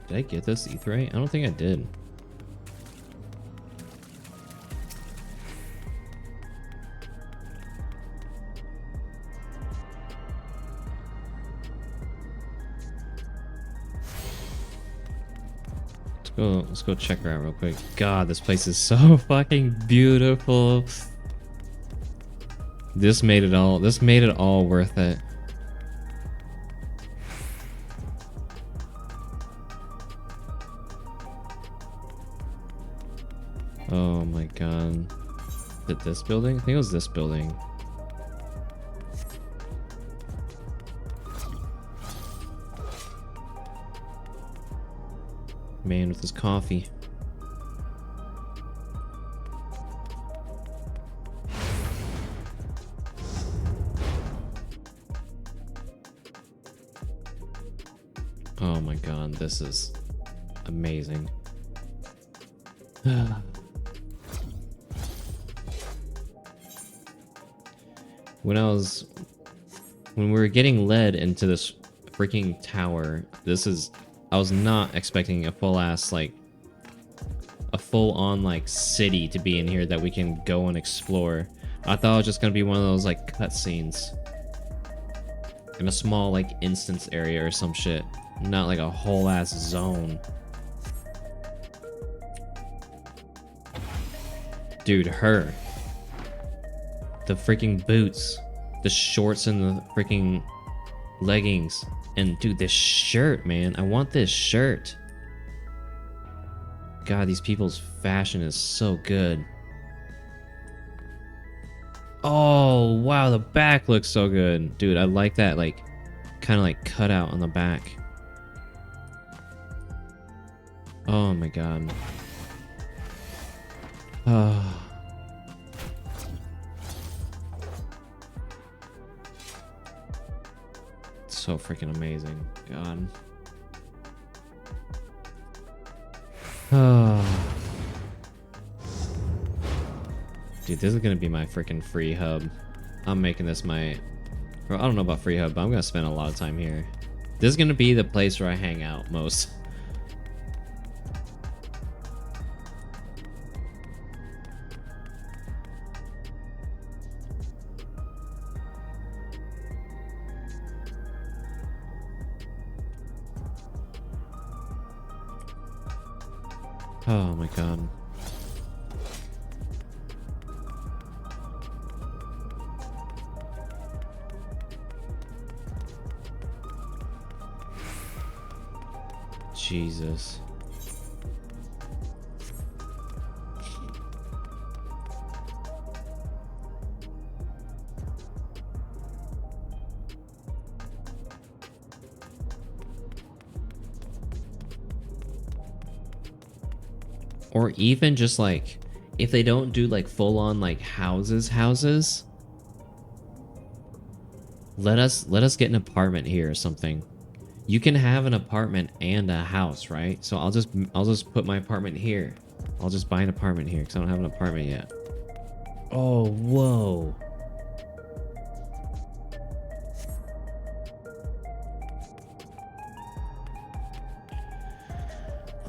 S1: Did I get this Etherite? I don't think I did. Let's go check her out real quick. God, this place is so fucking beautiful. This made it all worth it. Oh my god. Is it this building? I think it was this building. Man with his coffee. Oh my god, this is amazing. When we were getting led into this freaking tower, I was not expecting a full-on like city to be in here that we can go and explore. I thought it was just gonna be one of those like cutscenes in a small like instance area or some shit, not like a whole ass zone. Dude, her. The freaking boots, the shorts and the freaking leggings. And dude, this shirt, man. I want this shirt. God, these people's fashion is so good. Oh, wow, the back looks so good. Dude, I like that, like, kind of like cut out on the back. Oh my god. Oh. So freaking amazing. God. Oh. Dude, this is gonna be my freaking free hub. I'm making this my... Well, I don't know about free hub, but I'm gonna spend a lot of time here. This is gonna be the place where I hang out most. Oh my god. Jesus. Or even just like, if they don't do like full on like houses, let us get an apartment here or something. You can have an apartment and a house, right? So I'll just put my apartment here. I'll just buy an apartment here because I don't have an apartment yet. Oh, whoa.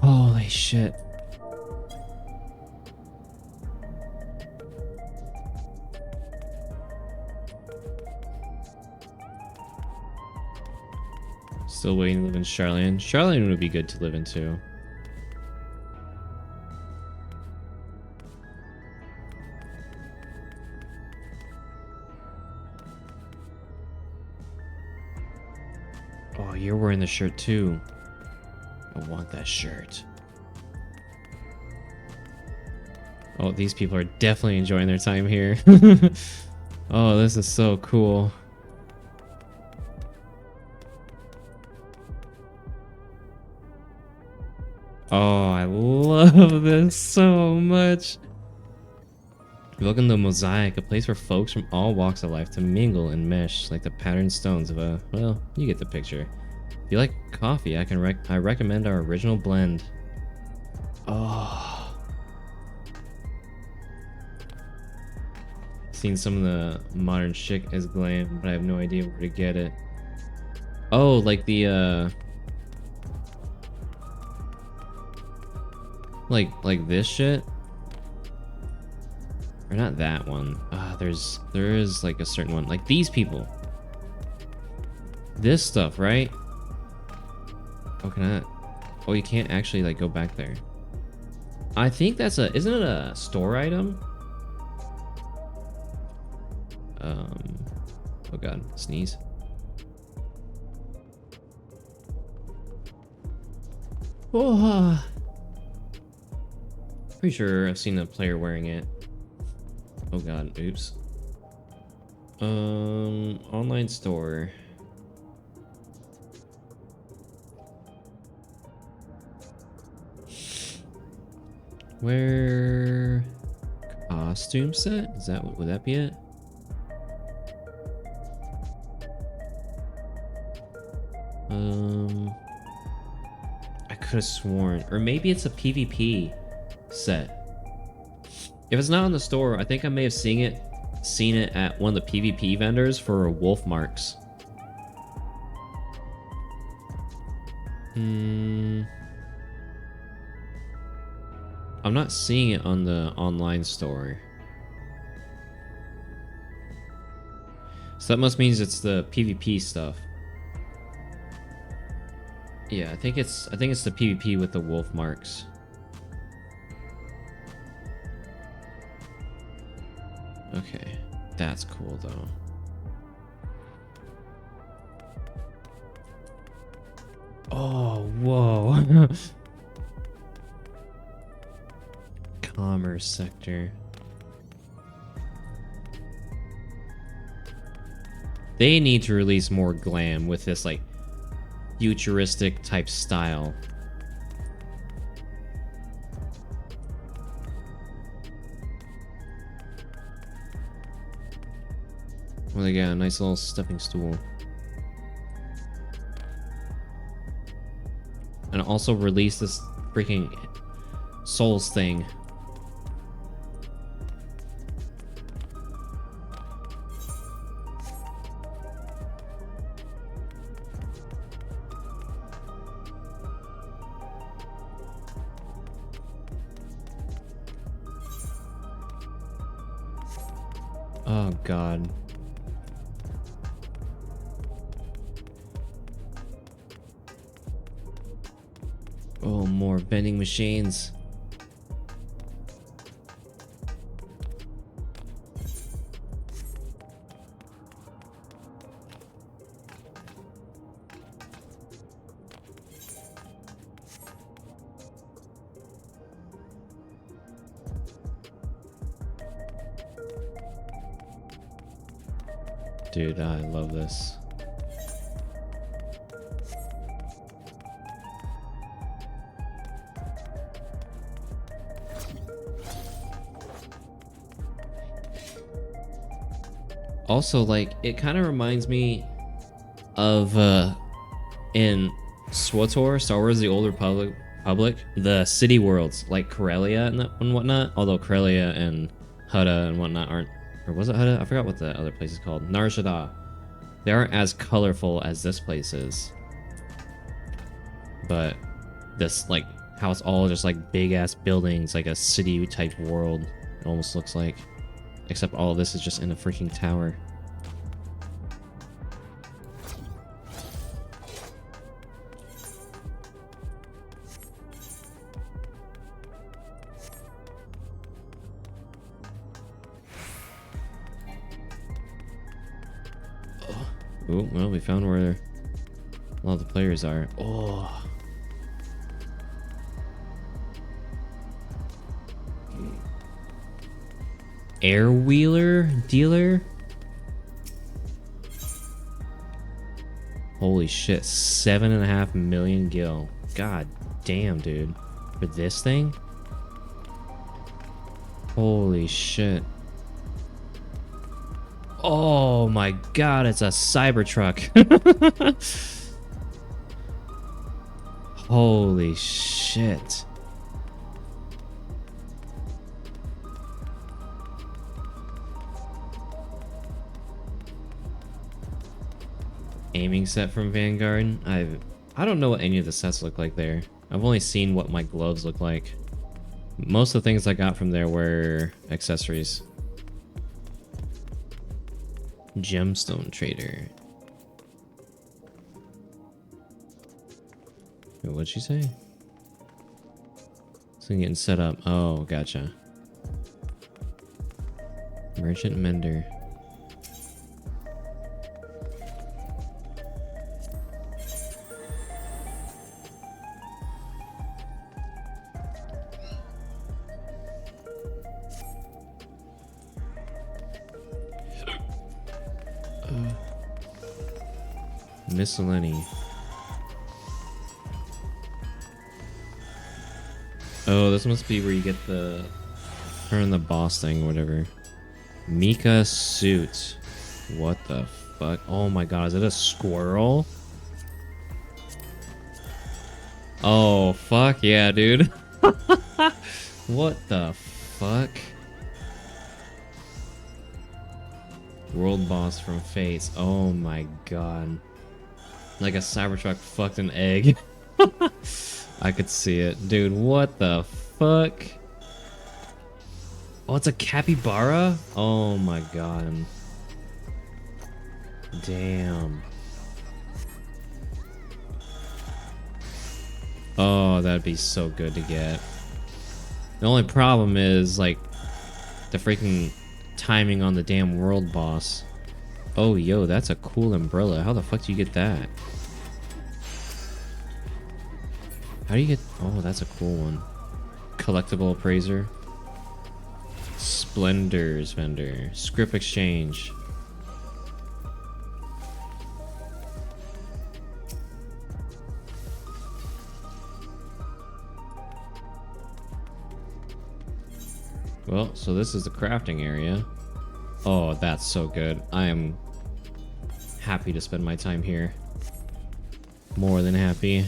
S1: Holy shit. Still waiting to live in Charlene. Charlene would be good to live in too. Oh, you're wearing the shirt too. I want that shirt. Oh, these people are definitely enjoying their time here. Oh, this is so cool. Oh, I love this so much. Welcome to Mosaic, a place for folks from all walks of life to mingle and mesh like the patterned stones of a... Well, you get the picture. If you like coffee, I recommend our original blend. Oh. Seen some of the modern chic as glam, but I have no idea where to get it. Oh, like the like this shit, or not that one. There is like a certain one, like these people. This stuff, right? Oh, can I? Oh, you can't actually like go back there. I think that's a. Isn't it a store item? Oh god, sneeze. Oh. Pretty sure I've seen a player wearing it. Oh god, oops. Online store. Where costume set? Is that, would that be it? I could have sworn, or maybe it's a PvP set. If it's not on the store, I think I may have seen it at one of the PvP vendors for wolf marks. I'm not seeing it on the online store. So that must mean it's the PvP stuff. Yeah, I think it's the PvP with the wolf marks. Okay, that's cool though. Oh, whoa. Commerce sector. They need to release more glam with this like futuristic type style. Well, they got a nice little stepping stool. And also release this freaking Souls thing. Oh god. Oh, more vending machines. Dude, I love this. Also, like, it kind of reminds me of in SWTOR, Star Wars: The Old Republic, the city worlds like Corellia and whatnot. Although Corellia and Hutta and whatnot aren't, or was it Hutta? I forgot what the other place is called. Nar Shaddaa. They aren't as colorful as this place is. But this, like, how it's all just like big ass buildings, like a city type world. It almost looks like. Except all of this is just in a freaking tower. Oh, well, we found where a lot of the players are. Oh. Air wheeler dealer? Holy shit, 7.5 million gil. God damn, dude. For this thing? Holy shit. Oh my god, it's a Cybertruck. Holy shit. Aiming set from Vanguard. I don't know what any of the sets look like there. I've only seen what my gloves look like. Most of the things I got from there were accessories. Gemstone trader. Wait, what'd she say? So getting set up. Oh, gotcha. Merchant mender. Miscellany. Oh, this must be where you get the turn the boss thing or whatever. Mika suit. What the fuck? Oh my god, is it a squirrel? Oh, fuck yeah, dude. What the fuck? World boss from Fates. Oh my god. Like a Cybertruck fucked an egg. I could see it. Dude, what the fuck? Oh, it's a capybara? Oh my god. Damn. Oh, that'd be so good to get. The only problem is, like, the freaking timing on the damn world boss. Oh, yo, that's a cool umbrella. How the fuck do you get that? How do you get... Oh, that's a cool one. Collectible appraiser. Splendors vendor. Script exchange. Well, so this is the crafting area. Oh, that's so good. I am happy to spend my time here. More than happy.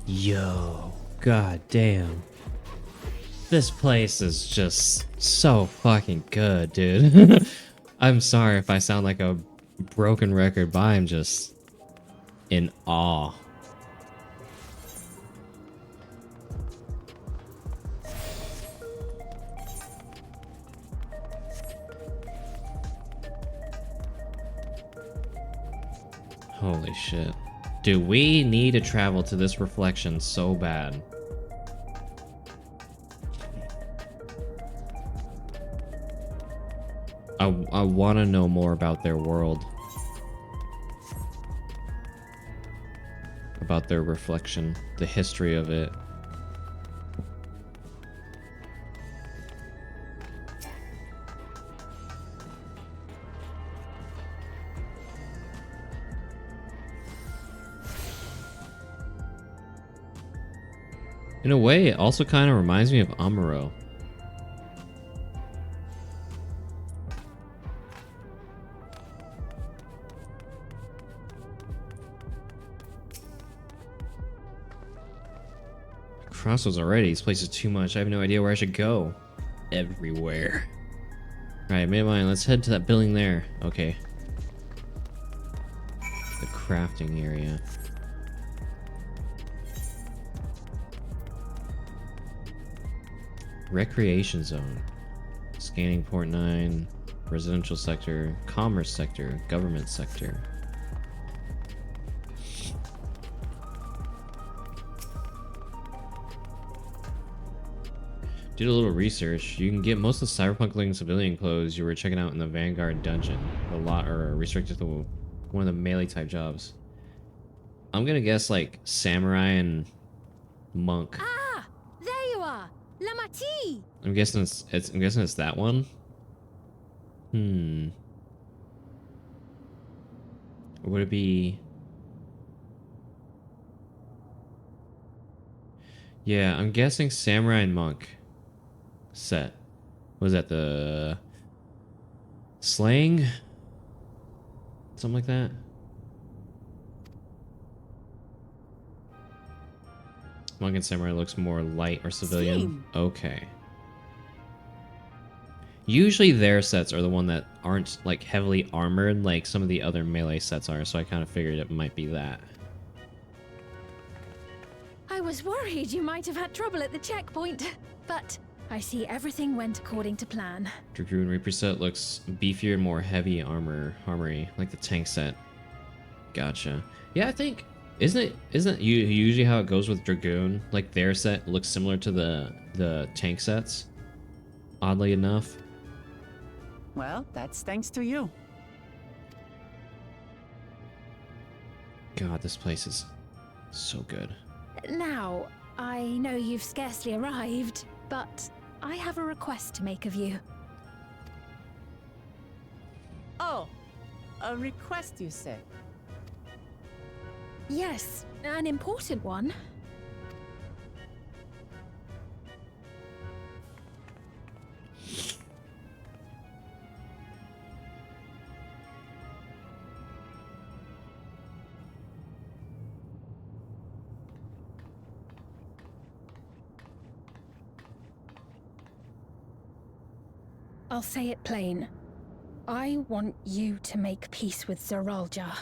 S1: Yo, god damn. This place is just so fucking good, dude. I'm sorry if I sound like a broken record, but I'm just in awe. Holy shit. Dude, we need to travel to this reflection so bad. I want to know more about their world. About their reflection, the history of it. In a way, it also kind of reminds me of Amuro. Crossroads already. This place is too much. I have no idea where I should go. Everywhere. Alright, made mine. Let's head to that building there. Okay. The crafting area. Recreation zone. Scanning port 9. Residential sector. Commerce sector. Government sector. Did a little research. You can get most of the cyberpunk-looking civilian clothes you were checking out in the Vanguard dungeon. A lot are restricted to one of the melee type jobs. I'm gonna guess like samurai and monk.
S4: Ah, there you are, Lamati.
S1: I'm guessing it's that one. Or would it be? Yeah, I'm guessing samurai and monk. Set. Was that the slaying? Something like that. Monk and samurai looks more light or civilian.
S2: Same.
S1: Okay. Usually their sets are the one that aren't like heavily armored like some of the other melee sets are, so I kind of figured it might be that.
S4: I was worried you might have had trouble at the checkpoint, but I see everything went according to plan.
S1: Dragoon Reaper set looks beefier and more heavy armory, like the tank set. Gotcha. Yeah, I think isn't usually how it goes with Dragoon? Like their set looks similar to the tank sets. Oddly enough.
S2: Well, that's thanks to you.
S1: God, this place is so good.
S4: Now, I know you've scarcely arrived, but I have a request to make of you.
S2: Oh, a request, you say?
S4: Yes, an important one. I'll say it plain. I want you to make peace with Zeralja.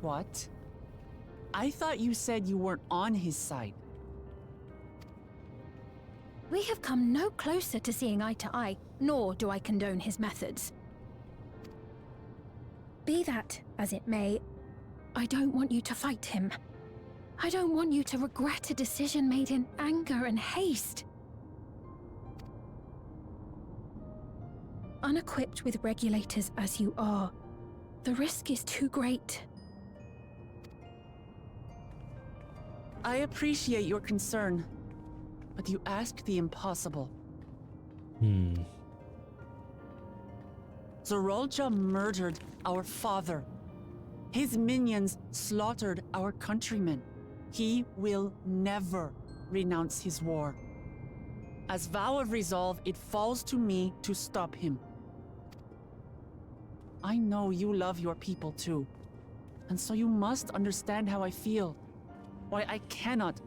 S2: What? I thought you said you weren't on his side.
S4: We have come no closer to seeing eye to eye, nor do I condone his methods. Be that as it may, I don't want you to fight him. I don't want you to regret a decision made in anger and haste. Unequipped with regulators as you are, the risk is too great.
S2: I appreciate your concern, but you ask the impossible. Zorolja murdered our father. His minions slaughtered our countrymen. He will never renounce his war. As vow of resolve, it falls to me to stop him. I know you love your people too, and so you must understand how I feel. Why I cannot,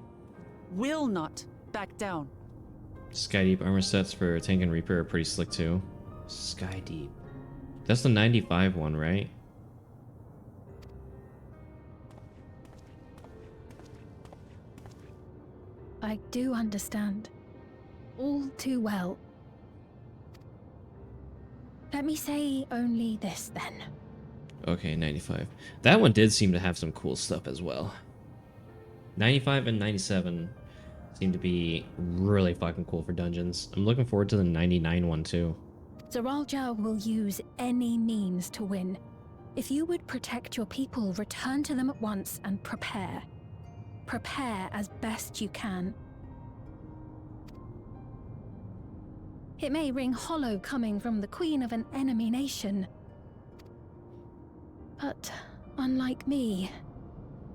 S2: will not back down.
S1: Sky Deep armor sets for Tank and Reaper are pretty slick too. Sky Deep. That's the 95 one, right?
S4: I do understand. All too well. Let me say only this then.
S1: Okay, 95. That one did seem to have some cool stuff as well. 95 and 97 seem to be really fucking cool for dungeons. I'm looking forward to the 99 one too.
S4: Zoralja will use any means to win. If you would protect your people, return to them at once and prepare. Prepare as best you can. It may ring hollow coming from the queen of an enemy nation. But unlike me,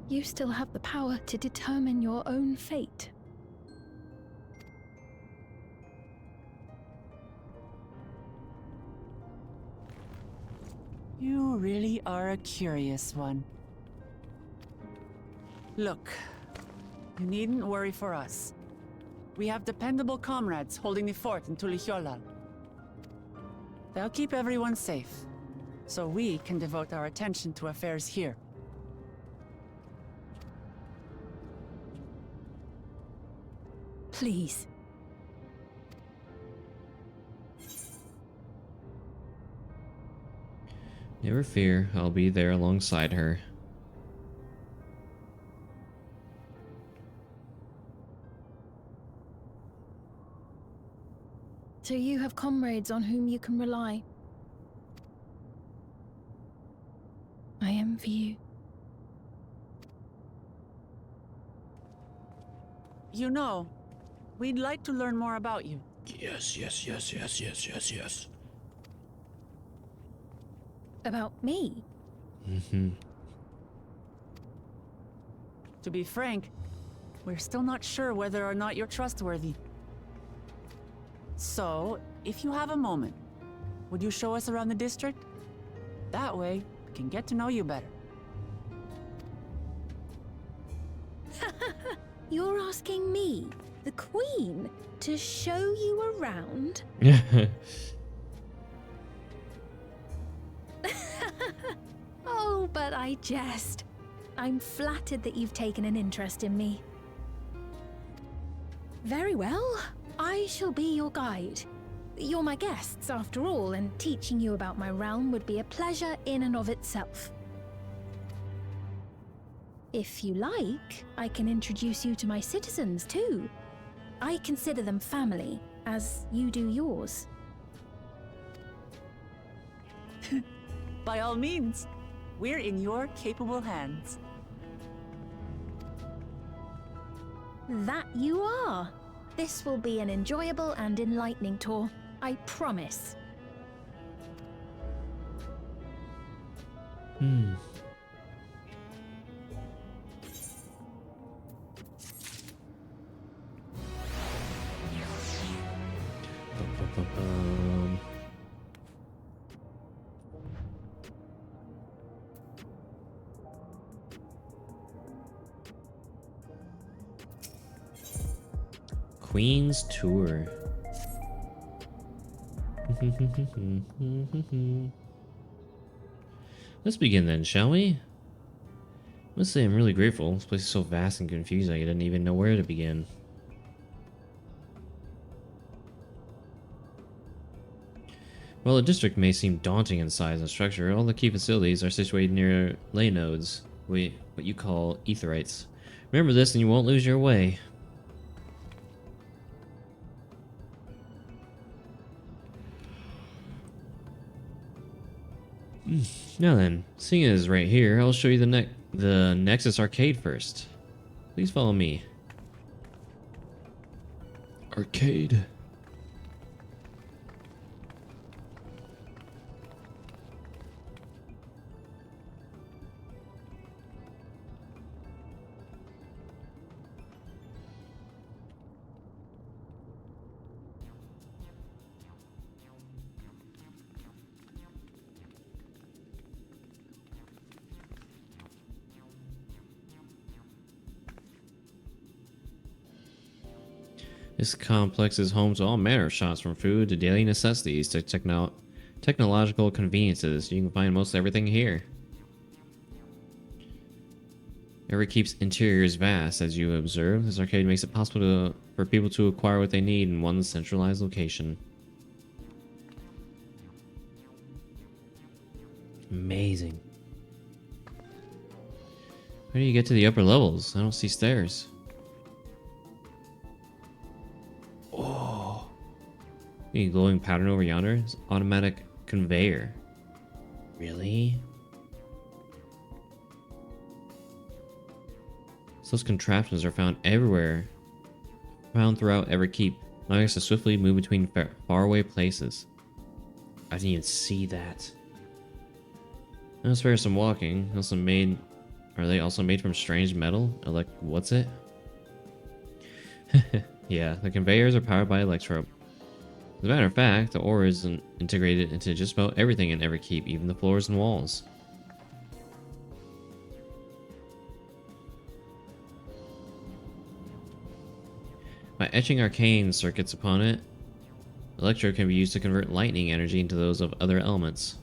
S4: you still have the power to determine your own fate.
S2: You really are a curious one. Look, you needn't worry for us. We have dependable comrades holding the fort in Tulihyolal. They'll keep everyone safe, so we can devote our attention to affairs here.
S4: Please.
S1: Never fear, I'll be there alongside her.
S4: So you have comrades on whom you can rely. I envy you.
S2: You know, we'd like to learn more about you.
S3: Yes.
S4: About me?
S2: To be frank, we're still not sure whether or not you're trustworthy. So, if you have a moment, would you show us around the district? That way, we can get to know you better.
S4: You're asking me, the Queen, to show you around? Oh, but I jest. I'm flattered that you've taken an interest in me. Very well. I shall be your guide. You're my guests, after all, and teaching you about my realm would be a pleasure in and of itself. If you like, I can introduce you to my citizens, too. I consider them family, as you do yours.
S2: By all means, we're in your capable hands.
S4: That you are. This will be an enjoyable and enlightening tour, I promise.
S1: Queen's Tour. Let's begin then, shall we? I must say I'm really grateful. This place is so vast and confusing I didn't even know where to begin. While the district may seem daunting in size and structure, all the key facilities are situated near ley nodes, what you call aetherites. Remember this and you won't lose your way. Now then, seeing as right here, I'll show you the Nexus arcade first. Please follow me. Arcade. This complex is home to all manner of shops, from food to daily necessities to technological conveniences. You can find most everything here. Everkeep's interior is vast, as you observe. This arcade makes it possible for people to acquire what they need in one centralized location. Amazing. How do you get to the upper levels? I don't see stairs. Oh. A glowing pattern over yonder? It's automatic conveyor. Really? So those contraptions are found everywhere. Found throughout Everkeep, allowing us to swiftly move between faraway places. I didn't even see that. Now spare some walking. Are they also made from strange metal? What's it? Yeah, the conveyors are powered by electrope. As a matter of fact, the ore is integrated into just about everything in Everkeep, even the floors and walls. By etching arcane circuits upon it, electro can be used to convert lightning energy into those of other elements.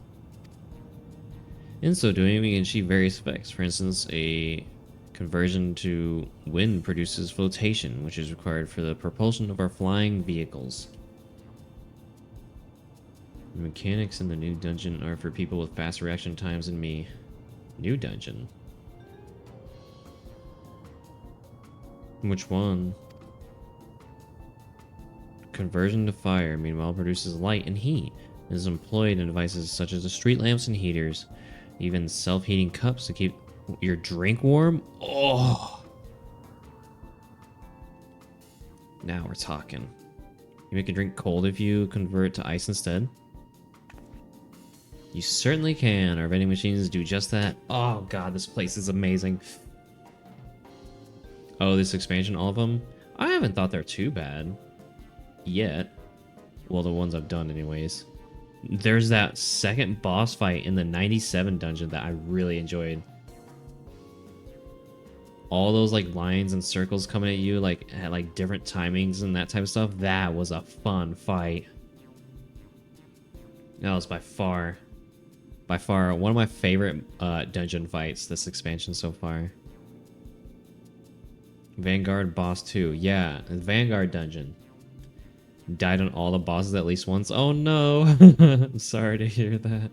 S1: In so doing, we can achieve various effects. For instance, a conversion to wind produces flotation, which is required for the propulsion of our flying vehicles. The mechanics in the new dungeon are for people with fast reaction times than me. New dungeon? Which one? Conversion to fire, meanwhile, produces light and heat. It is employed in devices such as the street lamps and heaters, even self-heating cups to keep your drink warm. Oh! Now we're talking. You make a drink cold if you convert to ice instead. You certainly can. Our vending machines do just that. Oh god, this place is amazing. Oh, this expansion, all of them? I haven't thought they're too bad. Yet. Well, the ones I've done anyways. There's that second boss fight in the 97 dungeon that I really enjoyed. All those lines and circles coming at you at different timings and that type of stuff. That was a fun fight. That was by far one of my favorite dungeon fights this expansion so far. Vanguard boss 2. Yeah, Vanguard dungeon. Died on all the bosses at least once. Oh no! I'm sorry to hear that.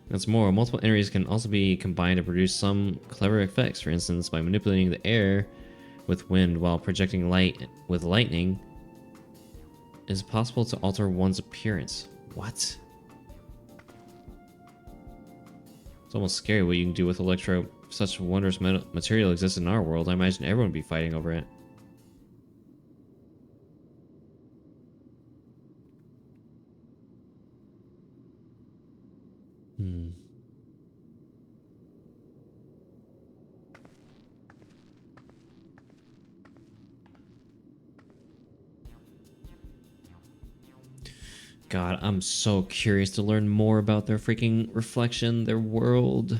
S1: That's more. Multiple enemies can also be combined to produce some clever effects. For instance, by manipulating the air with wind while projecting light with lightning, it is possible to alter one's appearance. What? It's almost scary what you can do with electro. If such wondrous material exists in our world, I imagine everyone would be fighting over it. God, I'm so curious to learn more about their freaking reflection, their world.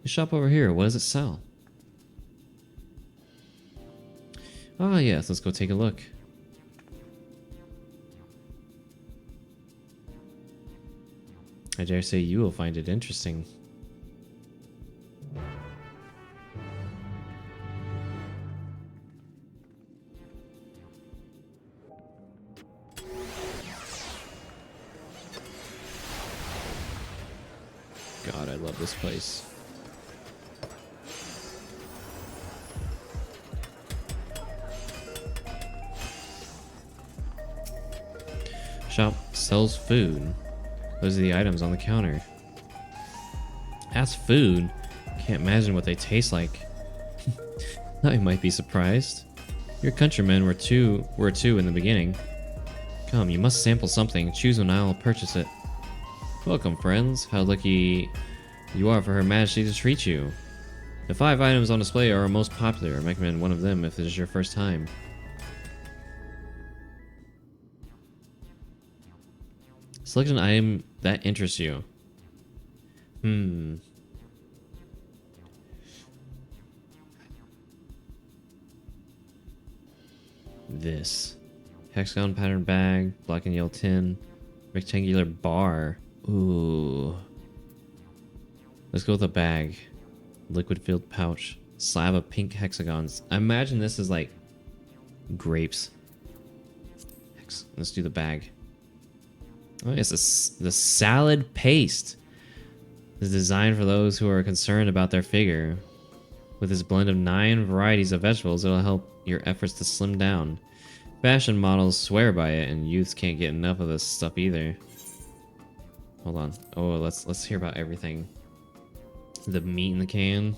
S1: The shop over here, what does it sell? Ah, yes, let's go take a look. I dare say you will find it interesting. God, I love this place. Shop sells food. Those are the items on the counter. As food, Can't imagine what they taste like. I might be surprised. Your countrymen were too in the beginning. Come, you must sample something. Choose and I'll purchase it. Welcome, friends. How lucky you are for Her Majesty to treat you. The 5 items on display are our most popular. I recommend one of them if this is your first time. Select an item that interests you. This. Hexagon pattern bag, black and yellow tin, rectangular bar. Ooh. Let's go with a bag. Liquid filled pouch. Slab of pink hexagons. I imagine this is like grapes. Let's do the bag. Oh, yes, the salad paste is designed for those who are concerned about their figure. With this blend of 9 varieties of vegetables, it'll help your efforts to slim down. Fashion models swear by it, and youths can't get enough of this stuff either. Hold on. Oh, let's hear about everything. The meat in the can.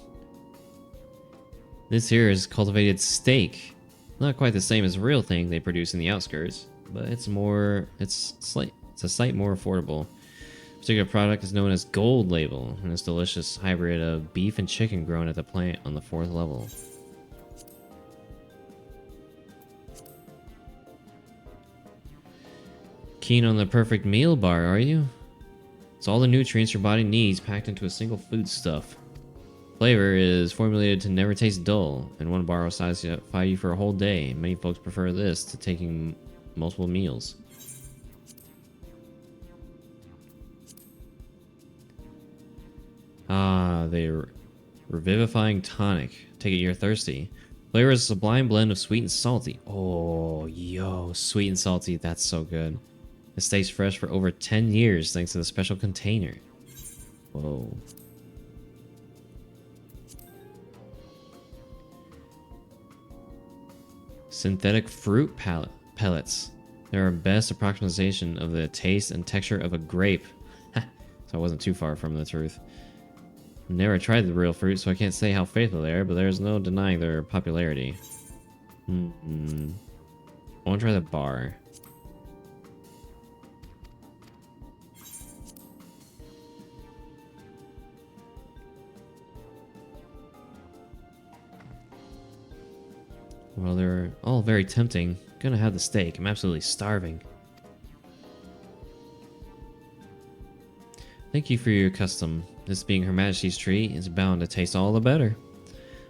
S1: This here is cultivated steak. Not quite the same as the real thing they produce in the outskirts, but it's a sight more affordable. This particular product is known as Gold Label, and it's a delicious hybrid of beef and chicken grown at the plant on the 4th level. Keen on the perfect meal bar, are you? It's all the nutrients your body needs packed into a single foodstuff. Flavor is formulated to never taste dull, and one bar will satisfy you for a whole day. Many folks prefer this to taking multiple meals. Ah, the revivifying tonic. Take it you're thirsty. Flavor is a sublime blend of sweet and salty. Oh, yo, sweet and salty. That's so good. It stays fresh for over 10 years thanks to the special container. Whoa. Synthetic fruit pellets. They're our best approximation of the taste and texture of a grape. So I wasn't too far from the truth. Never tried the real fruit, so I can't say how faithful they are, but there's no denying their popularity. I want to try the bar. Well, they're all very tempting. Gonna have the steak. I'm absolutely starving. Thank you for your custom. This being Her Majesty's treat is bound to taste all the better.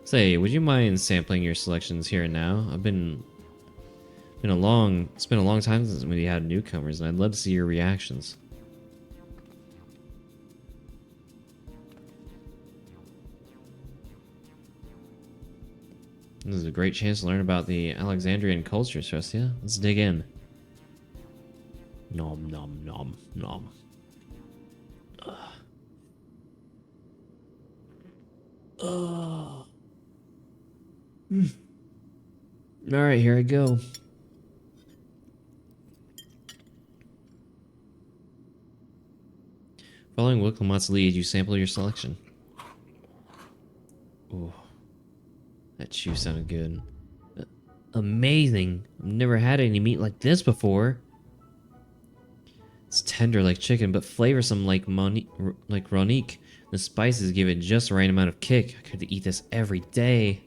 S1: Say, would you mind sampling your selections here and now? It's been a long time since we had newcomers, and I'd love to see your reactions. This is a great chance to learn about the Alexandrian culture, Celestia. Let's dig in. Nom nom nom nom. Alright, here I go. Following Wicklemott's lead, you sample your selection. Ooh. That chew sounded good. Amazing! I've never had any meat like this before. It's tender like chicken, but flavorsome like Ronique. The spices give it just the right amount of kick. I could eat this every day.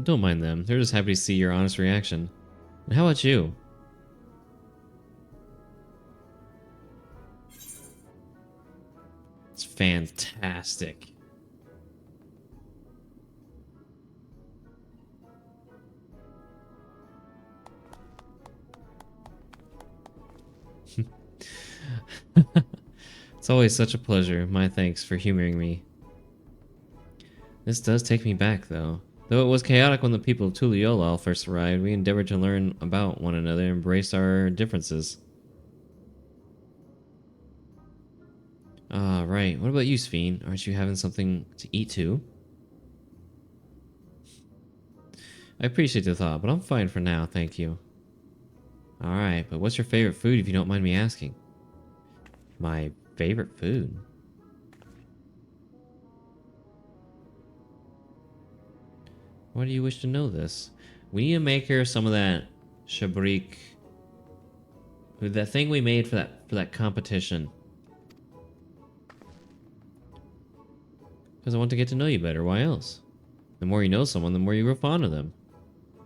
S1: Don't mind them. They're just happy to see your honest reaction. And how about you? It's fantastic. It's always such a pleasure. My thanks for humoring me. This does take me back, though. Though it was chaotic when the people of Tuliolal first arrived, we endeavored to learn about one another and embrace our differences. Ah, right. What about you, Sphene? Aren't you having something to eat too? I appreciate the thought, but I'm fine for now, thank you. Alright, but what's your favorite food if you don't mind me asking? My favorite food? Why do you wish to know this? We need to make her some of that shabrik. That thing we made for that competition. Because I want to get to know you better. Why else? The more you know someone, the more you grow fond of them.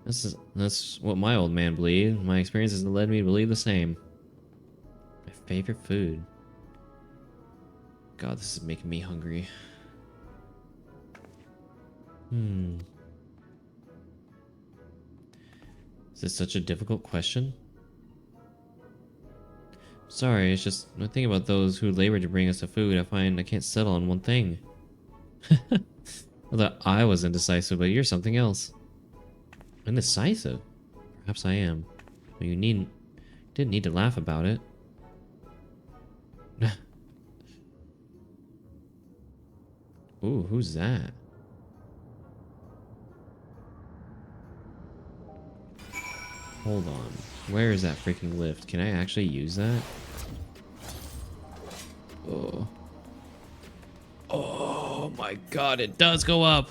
S1: That's what my old man believed. My experiences led me to believe the same. My favorite food. God, this is making me hungry. Is this such a difficult question? Sorry, it's just when I think about those who labor to bring us the food, I find I can't settle on one thing. I thought I was indecisive, but you're something else. Indecisive? Perhaps I am. But you didn't need to laugh about it. Ooh, who's that? Hold on. Where is that freaking lift? Can I actually use that? Oh. Oh my god, it does go up!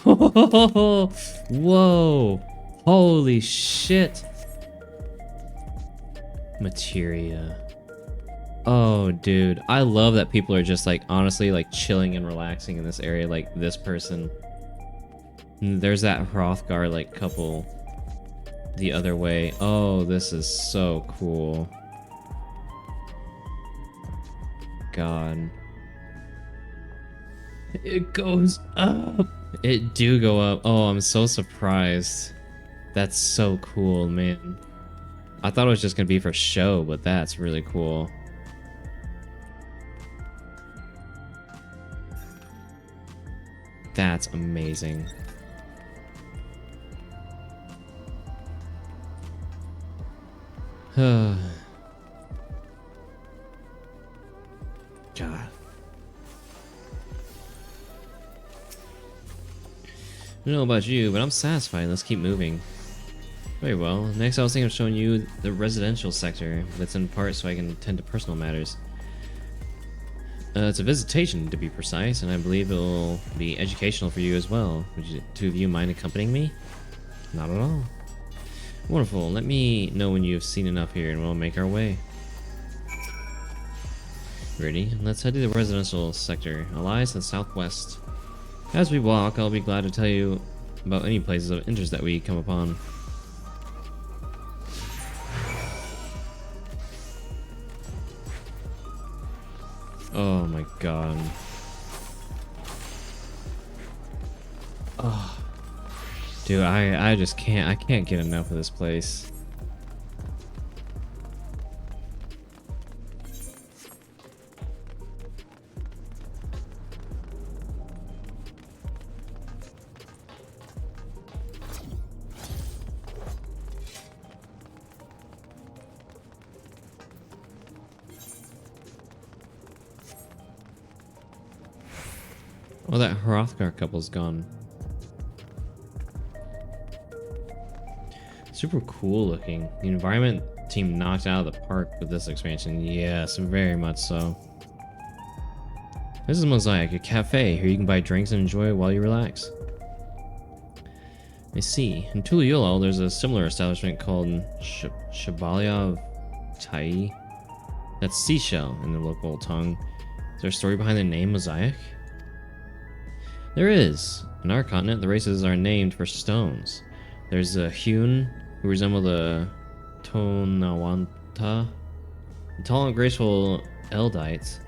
S1: Whoa! Holy shit! Materia. Oh, dude. I love that people are just, like, honestly, like, chilling and relaxing in this area, like this person. And there's that Hrothgar, like, couple the other way. Oh, this is so cool. God. It goes up. It do go up. Oh, I'm so surprised. That's so cool, man. I thought it was just gonna be for show, but that's really cool. That's amazing. God. I don't know about you, but I'm satisfied. Let's keep moving. Very well. Next, I was thinking of showing you the residential sector. That's in part so I can attend to personal matters. It's a visitation, to be precise, and I believe it will be educational for you as well. Would you two of you mind accompanying me? Not at all. Wonderful. Let me know when you've seen enough here, and we'll make our way. Ready? Let's head to the residential sector. It lies to the southwest. As we walk, I'll be glad to tell you about any places of interest that we come upon. Oh my god. Oh. Dude, I just can't get enough of this place. Oh, that Hrothgar couple's gone. Super cool looking. The environment team knocked out of the park with this expansion. Yes, very much so. This is Mosaic, a cafe. Here you can buy drinks and enjoy while you relax. I see. In Tuliyola, there's a similar establishment called Shabalya Tai. That's seashell in the local tongue. Is there a story behind the name Mosaic? There is. In our continent, the races are named for stones. There's a hewn, who resemble the Tonawanta, the tall and graceful Eldites,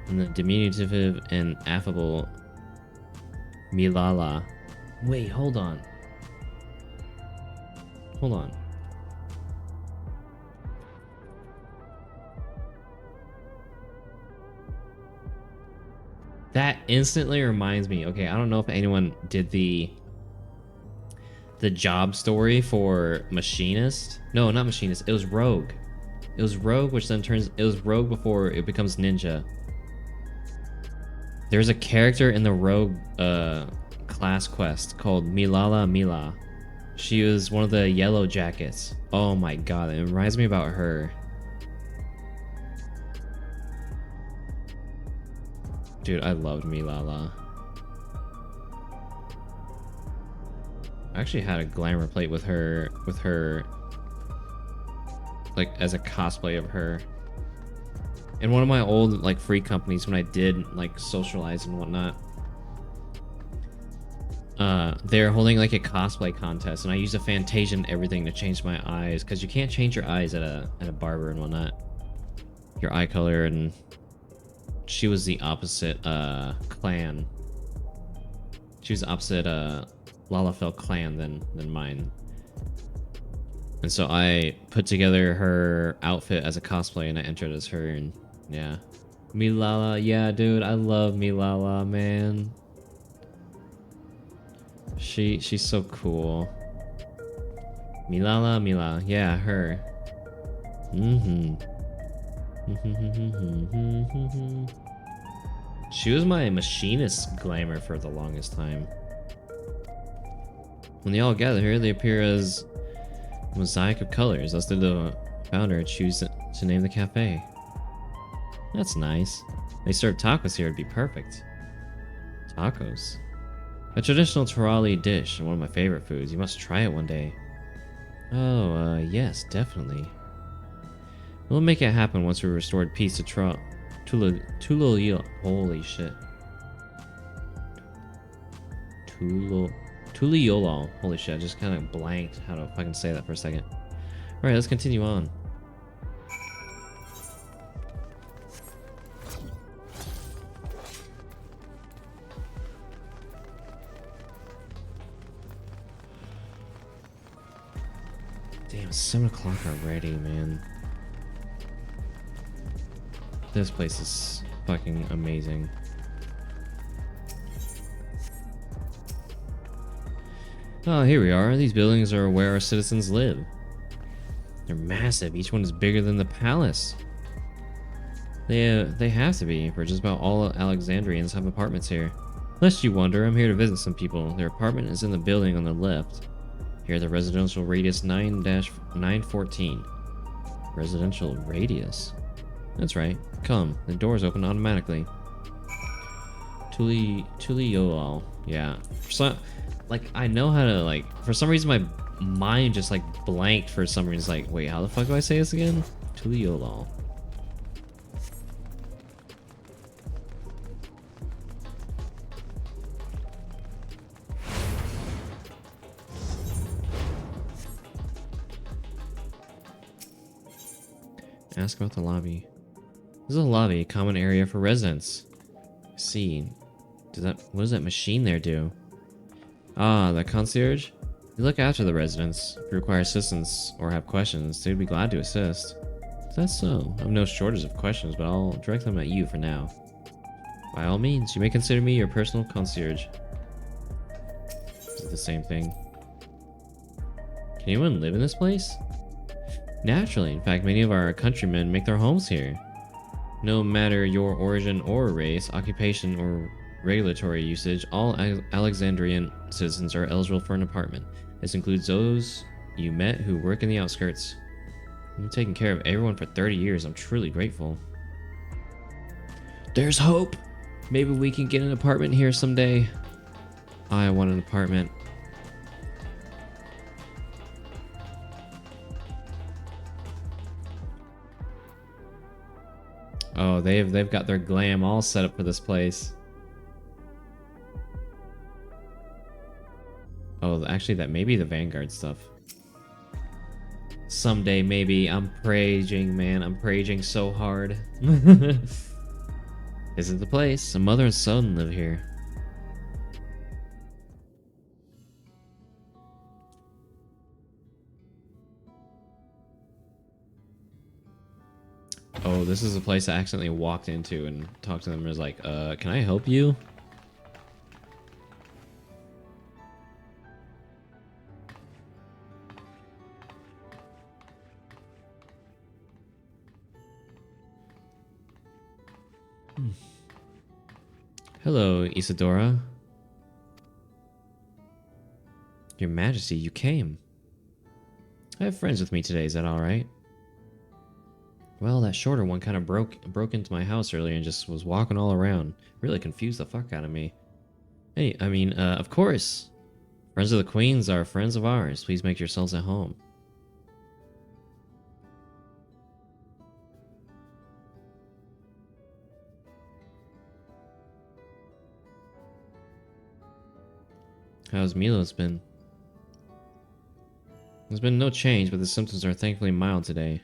S1: and the diminutive and affable Milala. Wait, hold on. Hold on. That instantly reminds me. Okay, I don't know if anyone did the job story for Machinist. No, not Machinist. It was Rogue. It was Rogue, which then turns... It was Rogue before it becomes Ninja. There's a character in the Rogue class quest called Milala Mila. She was one of the Yellow Jackets. Oh my god, it reminds me about her. Dude, I loved Milala. I actually had a glamour plate with her, like, as a cosplay of her. In one of my old, like, free companies when I did, like, socialize and whatnot. They're holding, like, a cosplay contest, and I used a Fantasia and everything to change my eyes, because you can't change your eyes at a barber and whatnot. Your eye color, and she was the opposite, clan. She was the opposite, Lalafell clan than mine. And so I put together her outfit as a cosplay and I entered as her, and yeah. Milala, yeah, dude, I love Milala, man. She's so cool. Milala, yeah, her. She was my machinist glamour for the longest time. When they all gather here, they appear as a mosaic of colors. Thus did the founder choose to name the cafe. That's nice. They serve tacos here, it'd be perfect. Tacos. A traditional Torali dish and one of my favorite foods. You must try it one day. Oh, yes, definitely. We'll make it happen once we restored peace to Tulio. Holy shit. Tuliolol. Holy shit, I just kind of blanked how to fucking say that for a second. Alright, let's continue on. Damn, it's 7 o'clock already, man. This place is fucking amazing. Oh, here we are. These buildings are where our citizens live. They're massive. Each one is bigger than the palace. They have to be, for just about all Alexandrians have apartments here. Lest you wonder, I'm here to visit some people. Their apartment is in the building on the left. Here, the residential radius 9-914. Residential radius? That's right. Come. The doors open automatically. Tuliolol. Yeah. Like, I know how to, like, for some reason my mind just, like, blanked for some reason. Like, wait, how the fuck do I say this again? Tuliolol. Ask about the lobby. This is a lobby, common area for residents. See, what does that machine there do? Ah, the concierge? You look after the residents. If you require assistance or have questions, they'd be glad to assist. Is that so? I have no shortage of questions, but I'll direct them at you for now. By all means, you may consider me your personal concierge. Is it the same thing? Can anyone live in this place? Naturally, in fact, many of our countrymen make their homes here. No matter your origin or race, occupation, or regulatory usage, all Alexandrian citizens are eligible for an apartment. This includes those you met who work in the outskirts. I've been taking care of everyone for 30 years. I'm truly grateful. There's hope. Maybe we can get an apartment here someday. I want an apartment. Oh, they've got their glam all set up for this place. Oh, actually, that may be the Vanguard stuff. Someday, maybe. I'm praying, man. I'm praying so hard. This is the place. A mother and son live here. Oh, this is a place I accidentally walked into and talked to them and was like, can I help you? Hello, Isadora. Your Majesty, you came. I have friends with me today, is that alright? Well, that shorter one kind of broke into my house earlier and just was walking all around. Really confused the fuck out of me. Hey, I mean, of course! Friends of the Queens are friends of ours. Please make yourselves at home. How's Milos been? There's been no change, but the symptoms are thankfully mild today.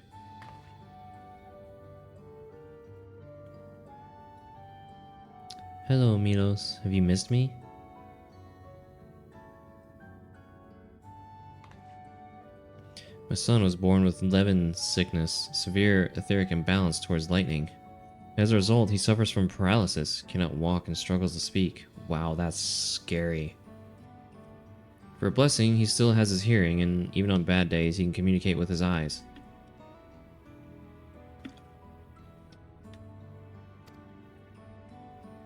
S1: Hello, Milos. Have you missed me? My son was born with Levin sickness, severe etheric imbalance towards lightning. As a result, he suffers from paralysis, cannot walk, and struggles to speak. Wow, that's scary. For a blessing, he still has his hearing, and even on bad days, he can communicate with his eyes.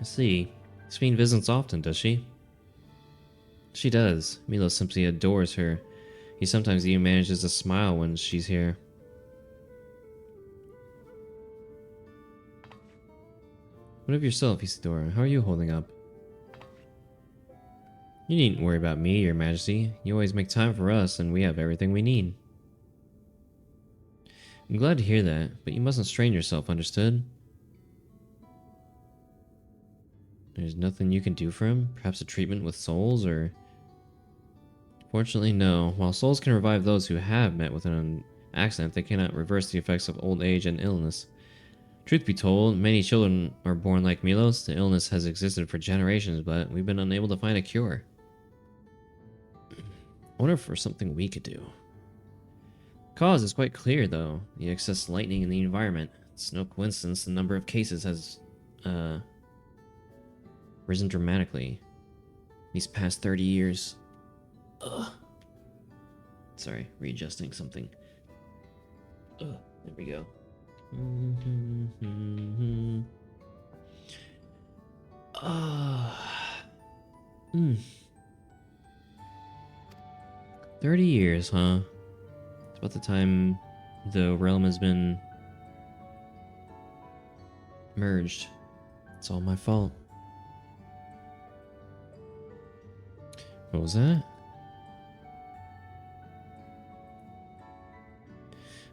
S1: I see. Speen visits often, does she? She does. Milos simply adores her. He sometimes even manages to smile when she's here. What of yourself, Isidora? How are you holding up? You needn't worry about me, Your Majesty. You always make time for us, and we have everything we need. I'm glad to hear that, but you mustn't strain yourself, understood? There's nothing you can do for him? Perhaps a treatment with souls, or... Fortunately, no. While souls can revive those who have met with an accident, they cannot reverse the effects of old age and illness. Truth be told, many children are born like Milos. The illness has existed for generations, but we've been unable to find a cure. I wonder if there's something we could do. Cause is quite clear, though. The excess lightning in the environment. It's no coincidence the number of cases has risen dramatically these past 30 years. Ugh. Sorry, readjusting something. Ugh, there we go. 30 years, huh? It's about the time the realm has been merged. It's all my fault. What was that?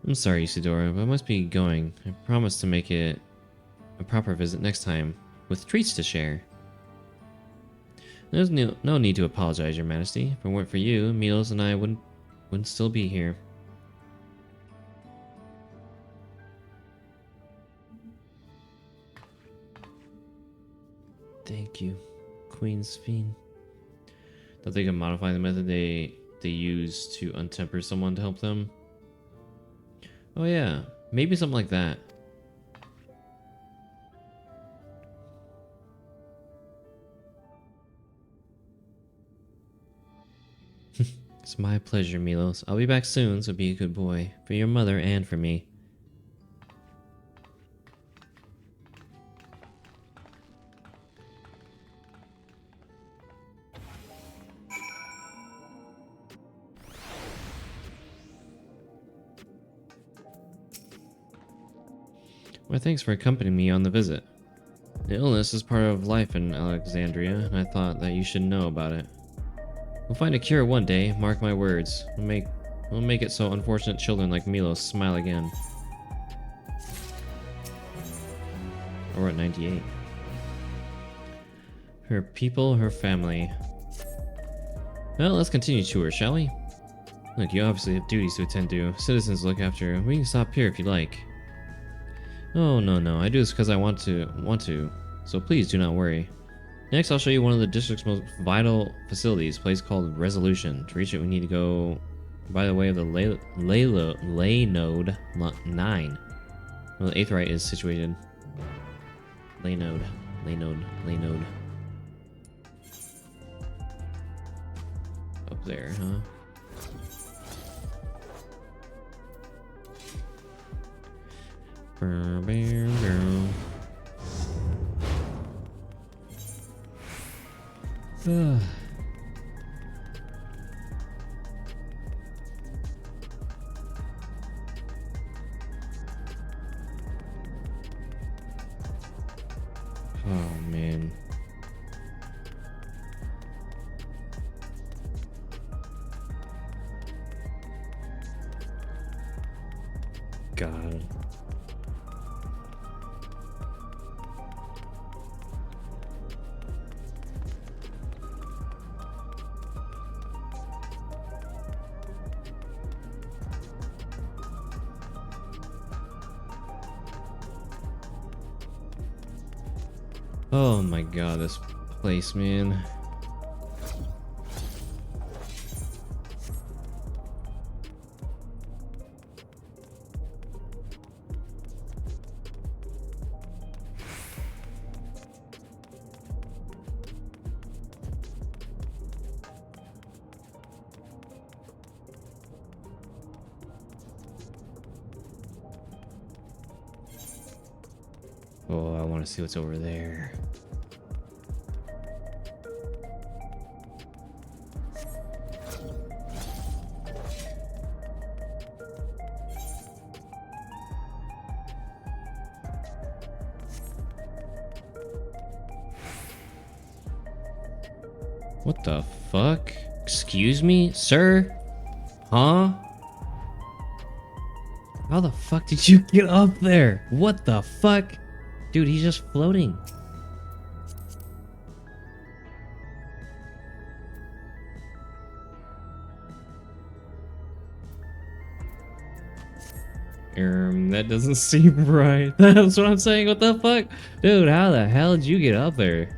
S1: I'm sorry, Isidora, but I must be going. I promise to make it a proper visit next time, with treats to share. There's no need to apologize, Your Majesty. If it weren't for you, Milos and I wouldn't still be here. Thank you, Queen Speen. That they can modify the method they use to untemper someone to help them. Oh yeah, maybe something like that. It's my pleasure, Milos. I'll be back soon, so be a good boy. For your mother and for me. Well, thanks for accompanying me on the visit. The illness is part of life in Alexandria, and I thought that you should know about it. We'll find a cure one day, mark my words. We'll make it so unfortunate children like Milos smile again. Oh, we're at 98. Her people, her family. Well, let's continue tour, shall we? Look, you obviously have duties to attend to. Citizens to look after. We can stop here if you like. Oh, no. I do this because I want to. So please do not worry. Next, I'll show you one of the district's most vital facilities, a place called Resolution. To reach it, we need to go by the way of the Ley Node 9. Well, the 8th right is situated. Ley Node. Up there, huh? God. Oh my God, this place, man. Oh, I want to see what's over there. What the fuck? Excuse me, sir? Huh? How the fuck did you get up there? What the fuck? Dude, he's just floating. That doesn't seem right. That's what I'm saying. What the fuck? Dude, how the hell did you get up there?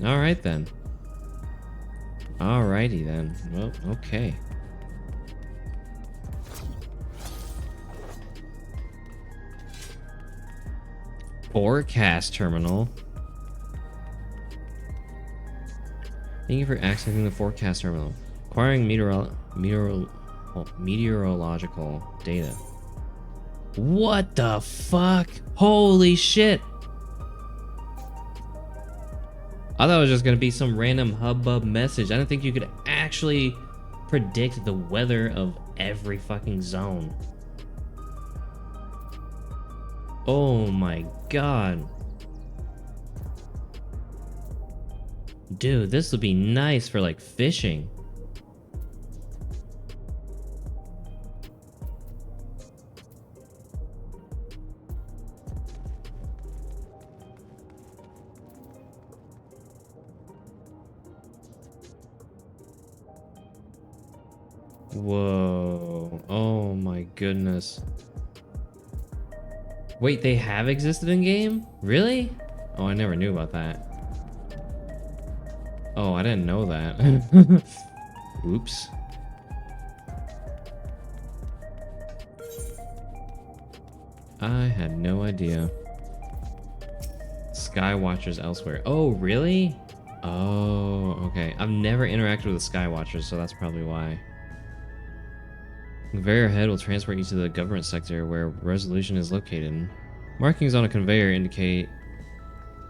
S1: Alright then. Alrighty then. Well, okay. Forecast terminal. Thank you for accessing the forecast terminal. Acquiring meteorological data. What the fuck? Holy shit! I thought it was just gonna be some random hubbub message. I didn't think you could actually predict the weather of every fucking zone. Oh my god. Dude, this would be nice for like fishing. Whoa. Oh my goodness. Wait, they have existed in game? Really? Oh, I never knew about that. Oh, I didn't know that. Oops. I had no idea. Skywatchers elsewhere. Oh, really? Oh, okay. I've never interacted with the Skywatchers, so that's probably why. Conveyor head will transport you to the government sector where resolution is located. Markings on a conveyor indicate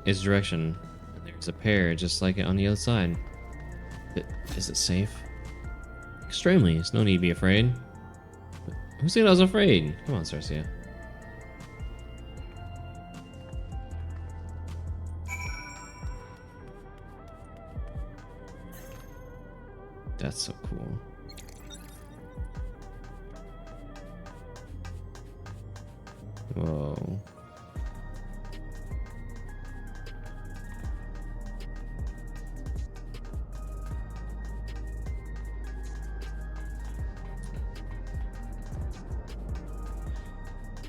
S1: its direction. And there's a pair just like it on the other side. Is it safe? Extremely. There's no need to be afraid. Who said I was afraid? Come on, Cersei. That's so cool. Whoa.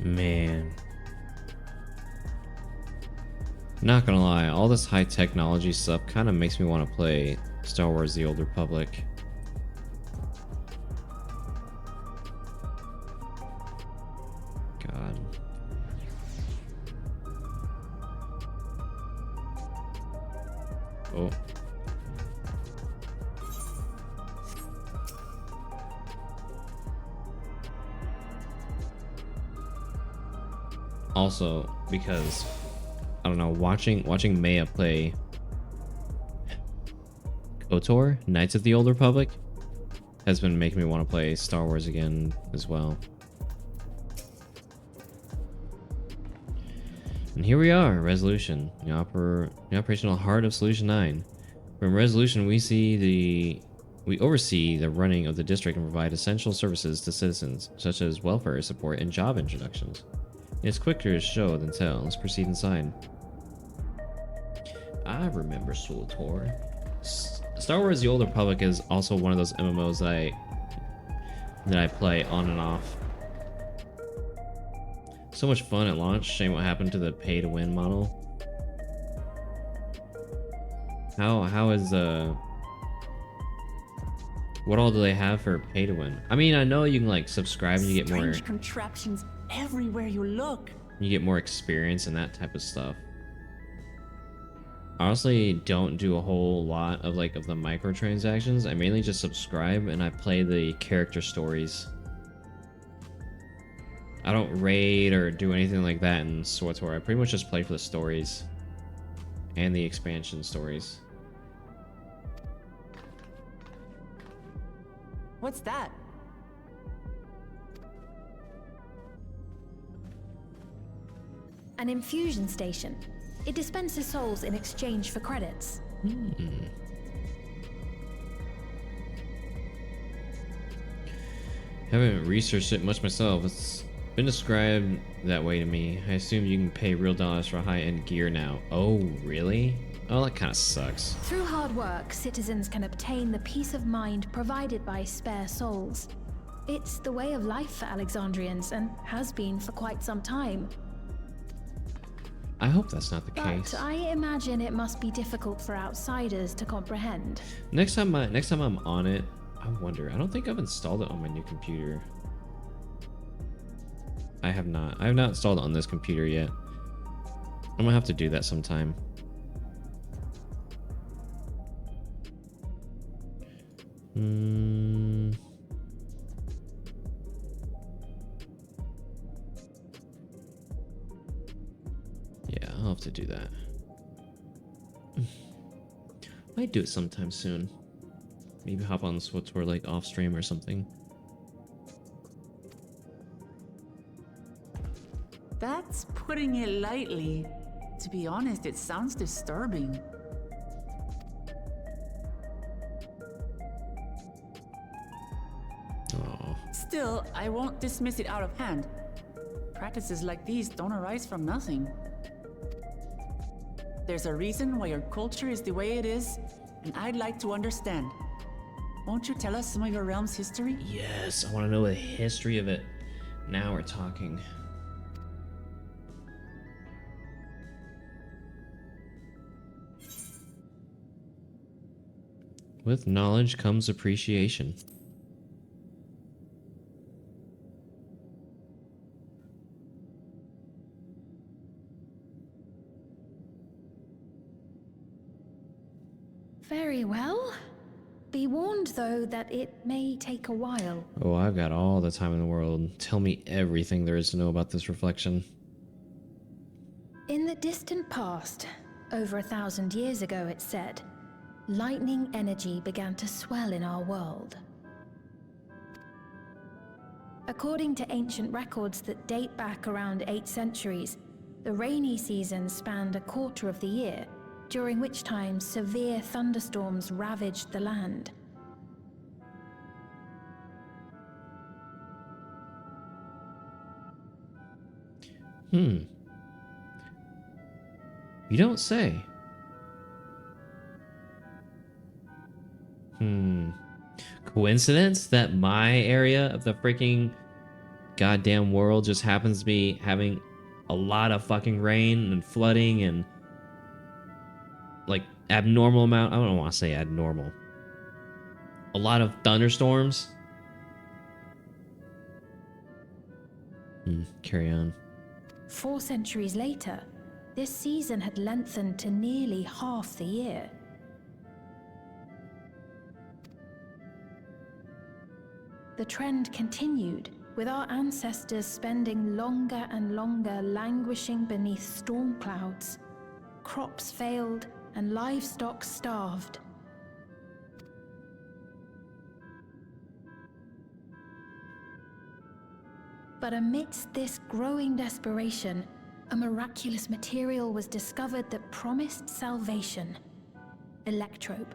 S1: Man. Not gonna lie, all this high technology stuff kind of makes me want to play Star Wars The Old Republic. God. Oh. Also, because I don't know, watching Maya play KOTOR, Knights of the Old Republic, has been making me want to play Star Wars again as well. And here we are, Resolution, the operational heart of Solution 9. From Resolution, we oversee the running of the district and provide essential services to citizens, such as welfare support and job introductions. It's quicker to show than tell. Let's proceed inside. I remember KOTOR. Star Wars: The Old Republic is also one of those MMOs that I play on and off. So much fun at launch. Shame what happened to the pay-to-win model. How is what all do they have for pay-to-win? I mean, I know you can like subscribe and you get more.
S2: Strange contraptions everywhere you look.
S1: You get more experience and that type of stuff. I honestly don't do a whole lot of the microtransactions. I mainly just subscribe and I play the character stories. I don't raid or do anything like that in KOTOR. I pretty much just play for the stories and the expansion stories.
S2: What's that?
S4: An infusion station. It dispenses souls in exchange for credits.
S1: Haven't researched it much myself. It's been described that way to me. I assume you can pay real dollars for high-end gear now. Oh, really? Oh, that kind of sucks.
S4: Through hard work, citizens can obtain the peace of mind provided by spare souls. It's the way of life for Alexandrians and has been for quite some time.
S1: I hope that's not the case.
S4: But I imagine it must be difficult for outsiders to comprehend.
S1: Next time I'm on it, I wonder. I don't think I've installed it on my new computer. I have not installed it on this computer yet. I'm gonna have to do that sometime. Yeah, I'll have to do that. Might do it sometime soon. Maybe hop on KOTOR like off stream or something.
S2: That's putting it lightly. To be honest, it sounds disturbing.
S1: Oh.
S2: Still, I won't dismiss it out of hand. Practices like these don't arise from nothing. There's a reason why your culture is the way it is, and I'd like to understand. Won't you tell us some of your realm's history?
S1: Yes, I want to know the history of it. Now we're talking. With knowledge comes appreciation.
S4: Very well. Be warned, though, that it may take a while.
S1: Oh, I've got all the time in the world. Tell me everything there is to know about this reflection.
S4: In the distant past, over 1,000 years ago, it's said, lightning energy began to swell in our world. According to ancient records that date back around 8 centuries, the rainy season spanned a quarter of the year, during which time severe thunderstorms ravaged the land.
S1: You don't say. Coincidence that my area of the freaking goddamn world just happens to be having a lot of fucking rain and flooding and like abnormal amount. I don't want to say abnormal. A lot of thunderstorms. Carry on.
S4: 4 centuries later, this season had lengthened to nearly half the year. The trend continued, with our ancestors spending longer and longer languishing beneath storm clouds. Crops failed and livestock starved. But amidst this growing desperation, a miraculous material was discovered that promised salvation. Electrope.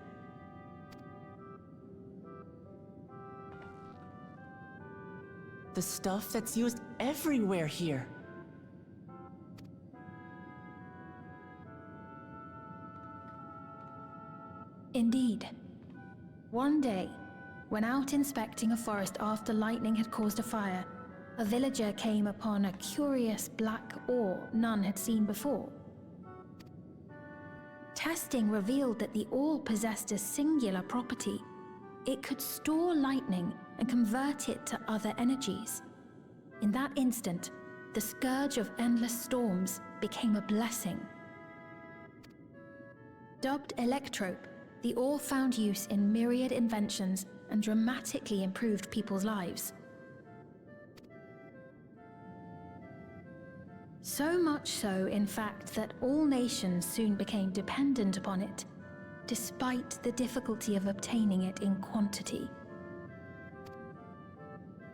S2: The stuff that's used everywhere here.
S4: Indeed. One day, when out inspecting a forest after lightning had caused a fire, a villager came upon a curious black ore none had seen before. Testing revealed that the ore possessed a singular property. It could store lightning and convert it to other energies. In that instant, the scourge of endless storms became a blessing. Dubbed Electrope, the ore found use in myriad inventions and dramatically improved people's lives. So much so, in fact, that all nations soon became dependent upon it, despite the difficulty of obtaining it in quantity.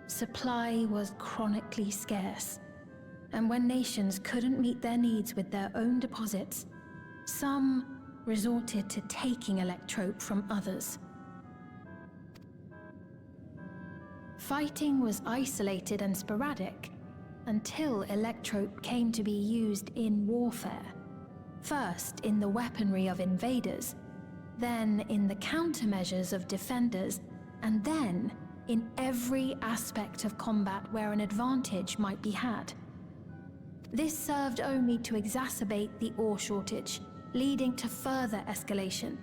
S4: Supply was chronically scarce, and when nations couldn't meet their needs with their own deposits, some resorted to taking Electrope from others. Fighting was isolated and sporadic until Electrope came to be used in warfare. First in the weaponry of invaders, then in the countermeasures of defenders, and then in every aspect of combat where an advantage might be had. This served only to exacerbate the ore shortage, leading to further escalation.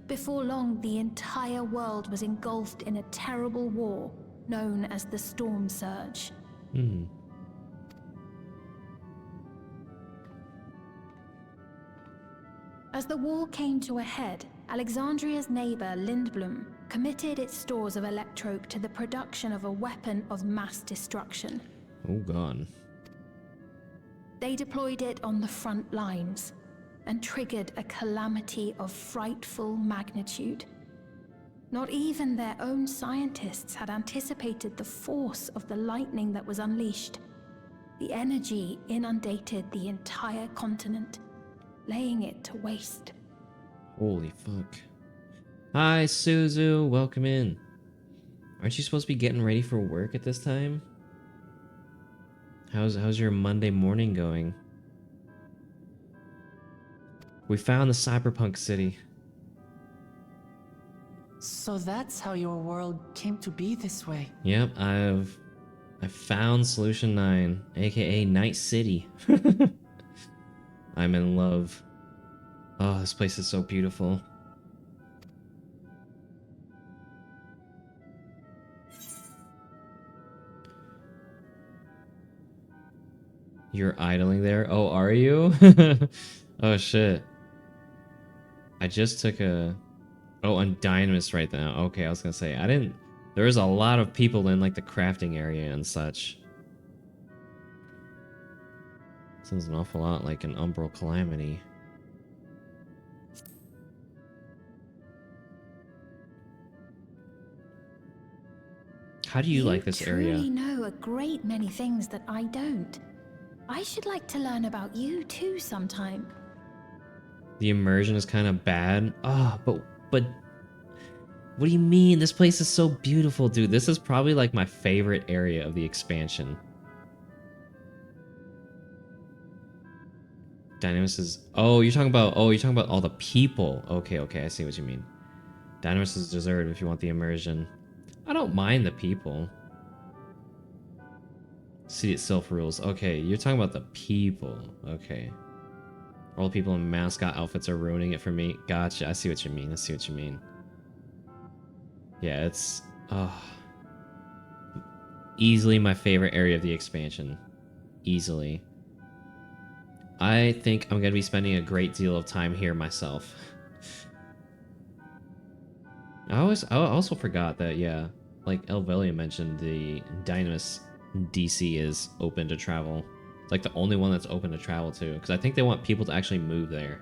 S4: Before long, the entire world was engulfed in a terrible war known as the Storm Surge. As the war came to a head, Alexandria's neighbor Lindblum committed its stores of Electrope to the production of a weapon of mass destruction.
S1: Oh god.
S4: They deployed it on the front lines and triggered a calamity of frightful magnitude. Not even their own scientists had anticipated the force of the lightning that was unleashed. The energy inundated the entire continent, laying it to waste.
S1: Holy fuck. Hi, Suzu. Welcome in. Aren't you supposed to be getting ready for work at this time? How's your Monday morning going? We found the cyberpunk city.
S2: So that's how your world came to be this way.
S1: Yep, I found Solution 9, aka Night City. I'm in love. Oh, this place is so beautiful. You're idling there? Oh, are you? Oh shit. I just took a... Oh, on Dynamis right now. Okay, I was gonna say, I didn't... There's a lot of people in, like, the crafting area and such. Sounds an awful lot like an Umbral Calamity. How do you like this area?
S4: You truly know a great many things that I don't. I should like to learn about you too sometime.
S1: The immersion is kind of bad. Ah, but what do you mean? This place is so beautiful, dude. This is probably like my favorite area of the expansion. Dynamis is... Oh, you're talking about all the people. Okay, I see what you mean. Dynamis is deserved if you want the immersion. I don't mind the people. City itself rules. Okay, you're talking about the people. Okay. All the people in mascot outfits are ruining it for me. Gotcha. I see what you mean. Yeah, it's... easily my favorite area of the expansion. Easily. I think I'm going to be spending a great deal of time here myself. I also forgot that, yeah, like Elvelia mentioned, the Dynamis DC is open to travel. It's like the only one that's open to travel to, because I think they want people to actually move there.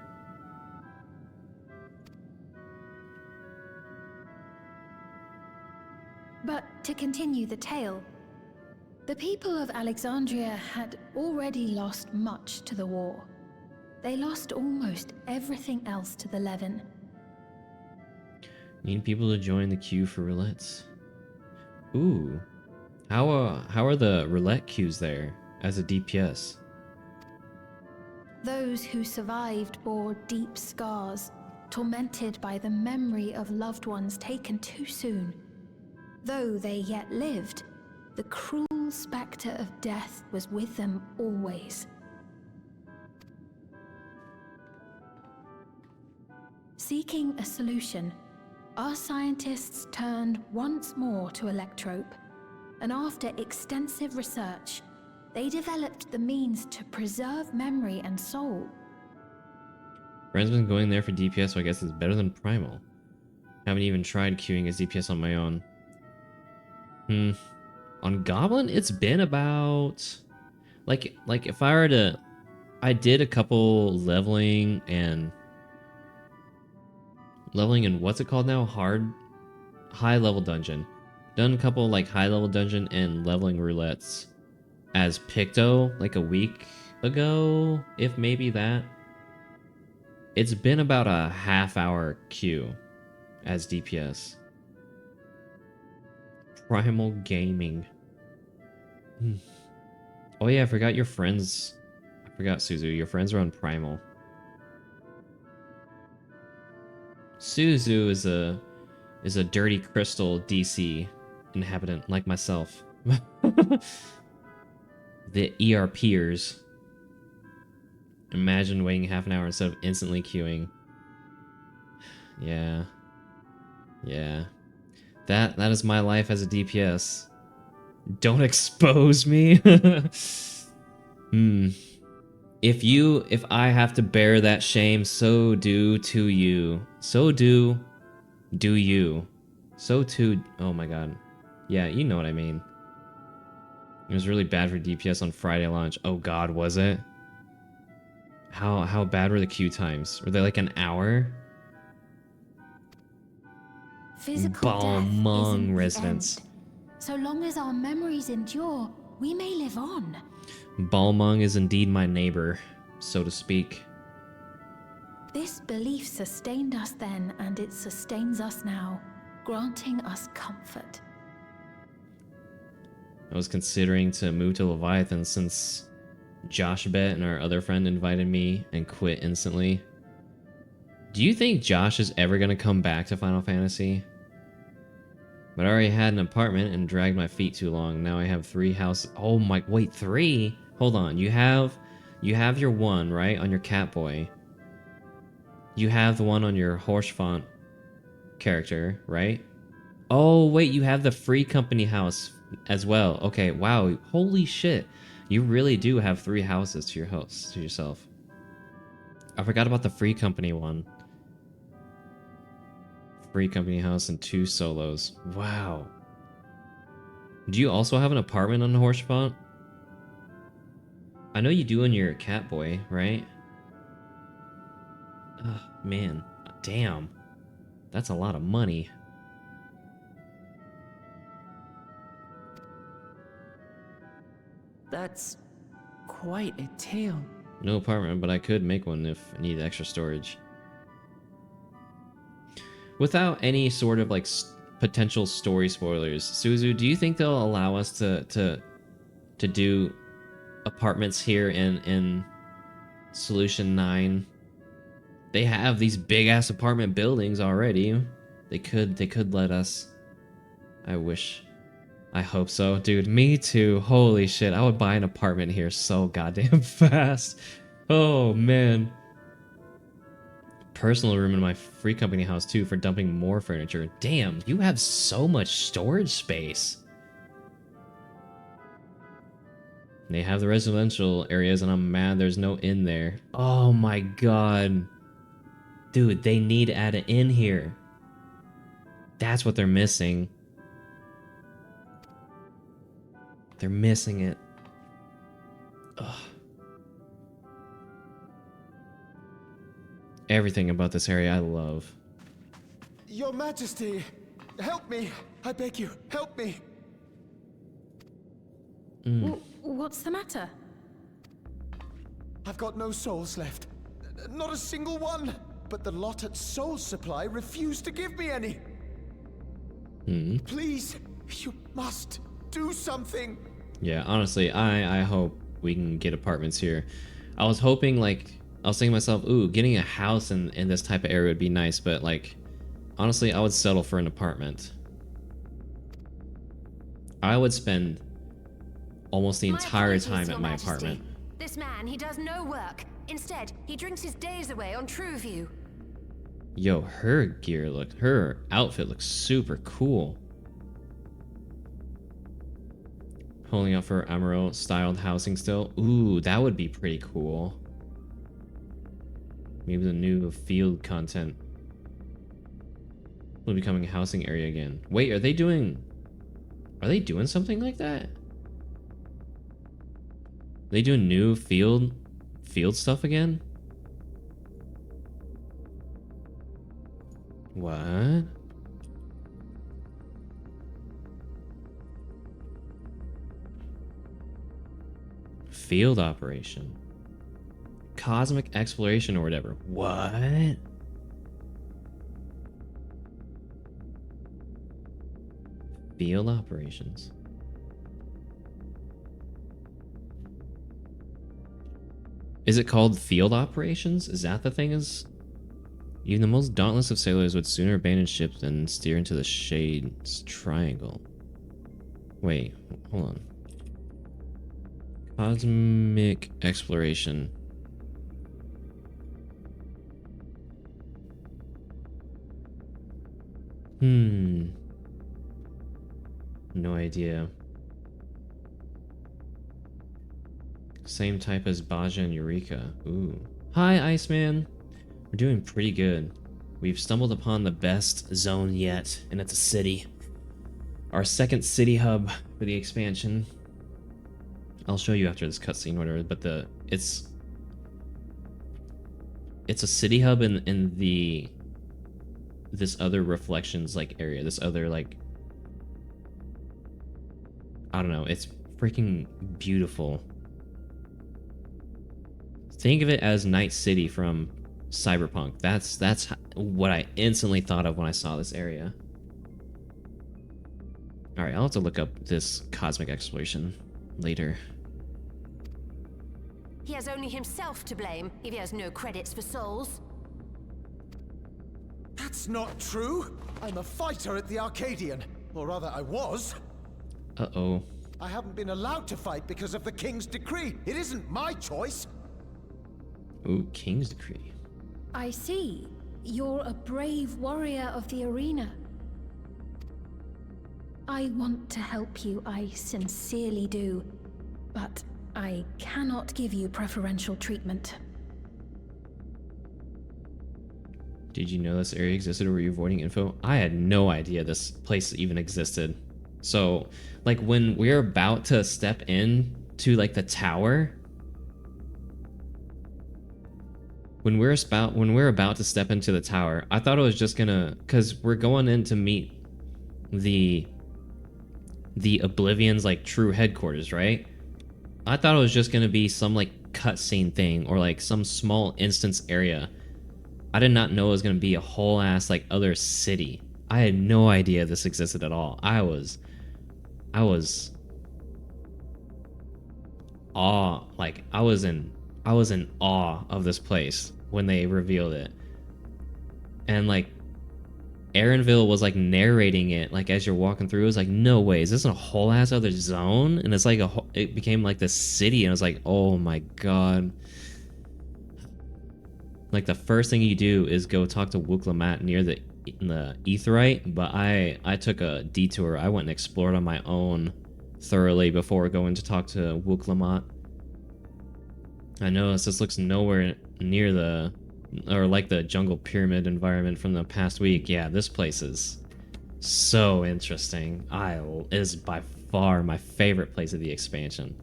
S4: But to continue the tale, The people of Alexandria had already lost much to the war. They lost almost everything else to the Levin.
S1: Need people to join the queue for roulettes. Ooh. How are the roulette queues there as a DPS?
S4: Those who survived bore deep scars, tormented by the memory of loved ones taken too soon. Though they yet lived, the cruel spectre of death was with them always. Seeking a solution, our scientists turned once more to Electrope, and after extensive research, they developed the means to preserve memory and soul.
S1: Friends been going there for DPS, so I guess it's better than Primal. Haven't even tried queuing as DPS on my own. On Goblin, it's been about like if I were to, I did a couple leveling and what's it called now? High level dungeon. Done a couple like high level dungeon and leveling roulettes as Picto like a week ago, if maybe that. It's been about a half-hour queue as DPS. Primal Gaming. Oh yeah, I forgot your friends. I forgot, Suzu. Your friends are on Primal. Suzu is a dirty crystal DC inhabitant like myself. The ERPers. Imagine waiting half an hour instead of instantly queuing. Yeah. Yeah. That is my life as a DPS. Don't expose me. If I have to bear that shame, so do to you. So do you. So too, oh my god. Yeah, you know what I mean. It was really bad for DPS on Friday launch. Oh god, was it? How bad were the queue times? Were they like an hour?
S4: Physical
S1: Balmung
S4: death
S1: residents.
S4: isn't the end. So long as our memories endure, we may live on.
S1: Balmung is indeed my neighbor, so to speak.
S4: This belief sustained us then, and it sustains us now, granting us comfort.
S1: I was considering to move to Leviathan since Josh Bet and our other friend invited me and quit instantly. Do you think Josh is ever going to come back to Final Fantasy? But I already had an apartment and dragged my feet too long. Now I have 3 houses. Oh my, wait, 3? Hold on. You have your one, right, on your Catboy. You have the one on your Horschfont character, right? Oh, wait, you have the free company house as well. Okay, wow. Holy shit. You really do have 3 houses to yourself. I forgot about the free company one. Free company house and 2 solos. Wow. Do you also have an apartment on the Horschfont? I know you do in your Catboy, right? Oh, man. Damn. That's a lot of money.
S2: That's quite a tale.
S1: No apartment, but I could make one if I need extra storage. Without any sort of like potential story spoilers, Suzu, do you think they'll allow us to do apartments here in Solution 9? They have these big ass apartment buildings already. They could let us. I wish. I hope so. Dude, me too. Holy shit. I would buy an apartment here so goddamn fast. Oh, man. Personal room in my free company house, too, for dumping more furniture. Damn, you have so much storage space. They have the residential areas, and I'm mad there's no inn there. Oh, my God. Dude, they need to add an inn here. That's what they're missing. They're missing it. Ugh. Everything about this area I love.
S14: Your Majesty, help me! I beg you, help me!
S4: What's the matter?
S14: I've got no souls left. Not a single one. But the lot at Soul Supply refused to give me any. Please, you must do something.
S1: Yeah, honestly, I hope we can get apartments here. I was hoping, like, I was thinking to myself, ooh, getting a house in this type of area would be nice, but, like, honestly, I would settle for an apartment. I would spend almost the entire time at my apartment.
S6: This man, he does no work. Instead, he drinks his days away on Trueview.
S1: Yo, her outfit looks super cool. Holding out for Emerald styled housing still. Ooh, that would be pretty cool. Maybe the new field content will be becoming a housing area again. Wait, are they doing something like that? Are they doing new field stuff again? What? Field operation. Cosmic exploration or whatever. What? Field operations. Is it called field operations? Is that the thing? Is even the most dauntless of sailors would sooner abandon ships than steer into the Shades Triangle. Wait, hold on. Cosmic exploration. No idea. Same type as Baja and Eureka. Ooh. Hi, Iceman. We're doing pretty good. We've stumbled upon the best zone yet, and it's a city. Our second city hub for the expansion. I'll show you after this cutscene, whatever. But it's a city hub in this other reflections like area. This other like, I don't know. It's freaking beautiful. Think of it as Night City from Cyberpunk. That's what I instantly thought of when I saw this area. All right, I'll have to look up this cosmic exploration later.
S6: He has only himself to blame if he has no credits for souls.
S14: That's not true. I'm a fighter at the Arcadian. Or rather, I was.
S1: Uh-oh.
S14: I haven't been allowed to fight because of the King's decree. It isn't my choice.
S1: Ooh, King's decree.
S7: I see. You're a brave warrior of the arena. I want to help you, I sincerely do. But I cannot give you preferential treatment.
S1: Did you know this area existed, or were you avoiding info? I had no idea this place even existed. So, like, when we're about to step in to, like, the tower... When we're about to step into the tower, I thought it was just gonna... Because we're going in to meet the Oblivion's, like, true headquarters, right? I thought it was just gonna be some, like, cutscene thing, or, like, some small instance area. I did not know it was gonna be a whole ass, like, other city. I had no idea this existed at all. I was awe, like, I was in awe of this place when they revealed it. And, like, Aaronville was, like, narrating it, like, as you're walking through. It was like, no way, is this a whole ass other zone? And it's like it became like this city, and I was like, oh my god. Like, the first thing you do is go talk to Wuklamat near the Aetheryte, but I took a detour. I went and explored on my own thoroughly before going to talk to Wuklamat. I noticed this looks nowhere near like the jungle pyramid environment from the past week. Yeah, this place is so interesting. It is by far my favorite place of the expansion.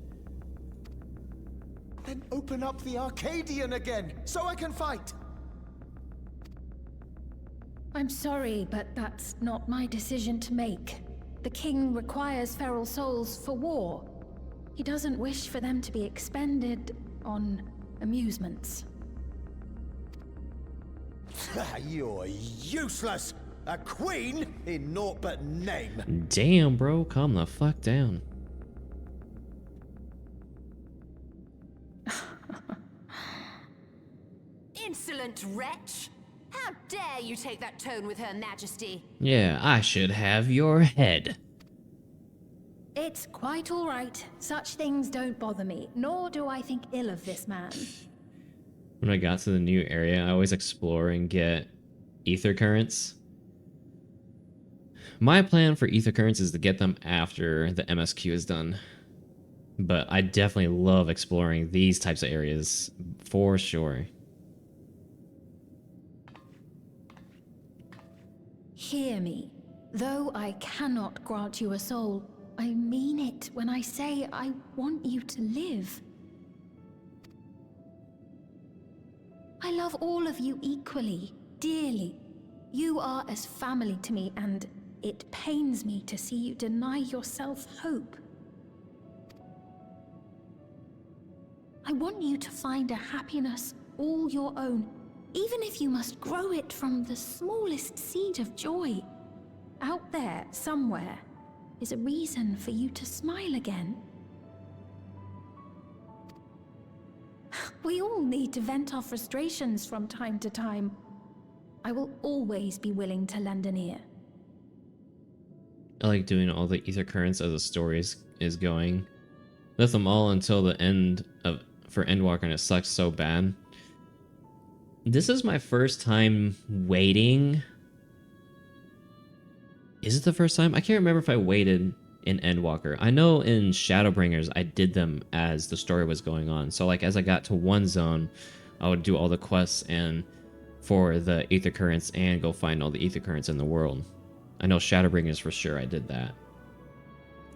S14: Then open up the Arcadian again, so I can fight.
S7: I'm sorry, but that's not my decision to make. The king requires feral souls for war.
S4: He doesn't wish for them to be expended on amusements.
S14: You're useless! A queen in naught but name!
S1: Damn, bro, calm the fuck down.
S15: Insolent wretch! How dare you take that tone with Her Majesty?
S1: Yeah, I should have your head.
S4: It's quite all right. Such things don't bother me, nor do I think ill of this man.
S1: When I got to the new area, I always explore and get ether currents. My plan for ether currents is to get them after the MSQ is done. But I definitely love exploring these types of areas, for sure.
S4: Hear me. Though I cannot grant you a soul, I mean it when I say I want you to live. I love all of you equally, dearly. You are as family to me, and it pains me to see you deny yourself hope. I want you to find a happiness all your own, even if you must grow it from the smallest seed of joy. Out there, somewhere, is a reason for you to smile again. We all need to vent our frustrations from time to time. I will always be willing to lend an ear.
S1: I like doing all the ether currents as the story is going. Left them all until the end for Endwalker, and it sucks so bad. This is my first time waiting. Is it the first time? I can't remember if I waited in Endwalker. I know in Shadowbringers I did them as the story was going on. So like as I got to one zone, I would do all the quests and for the ether currents and go find all the ether currents in the world. I know Shadowbringers for sure I did that.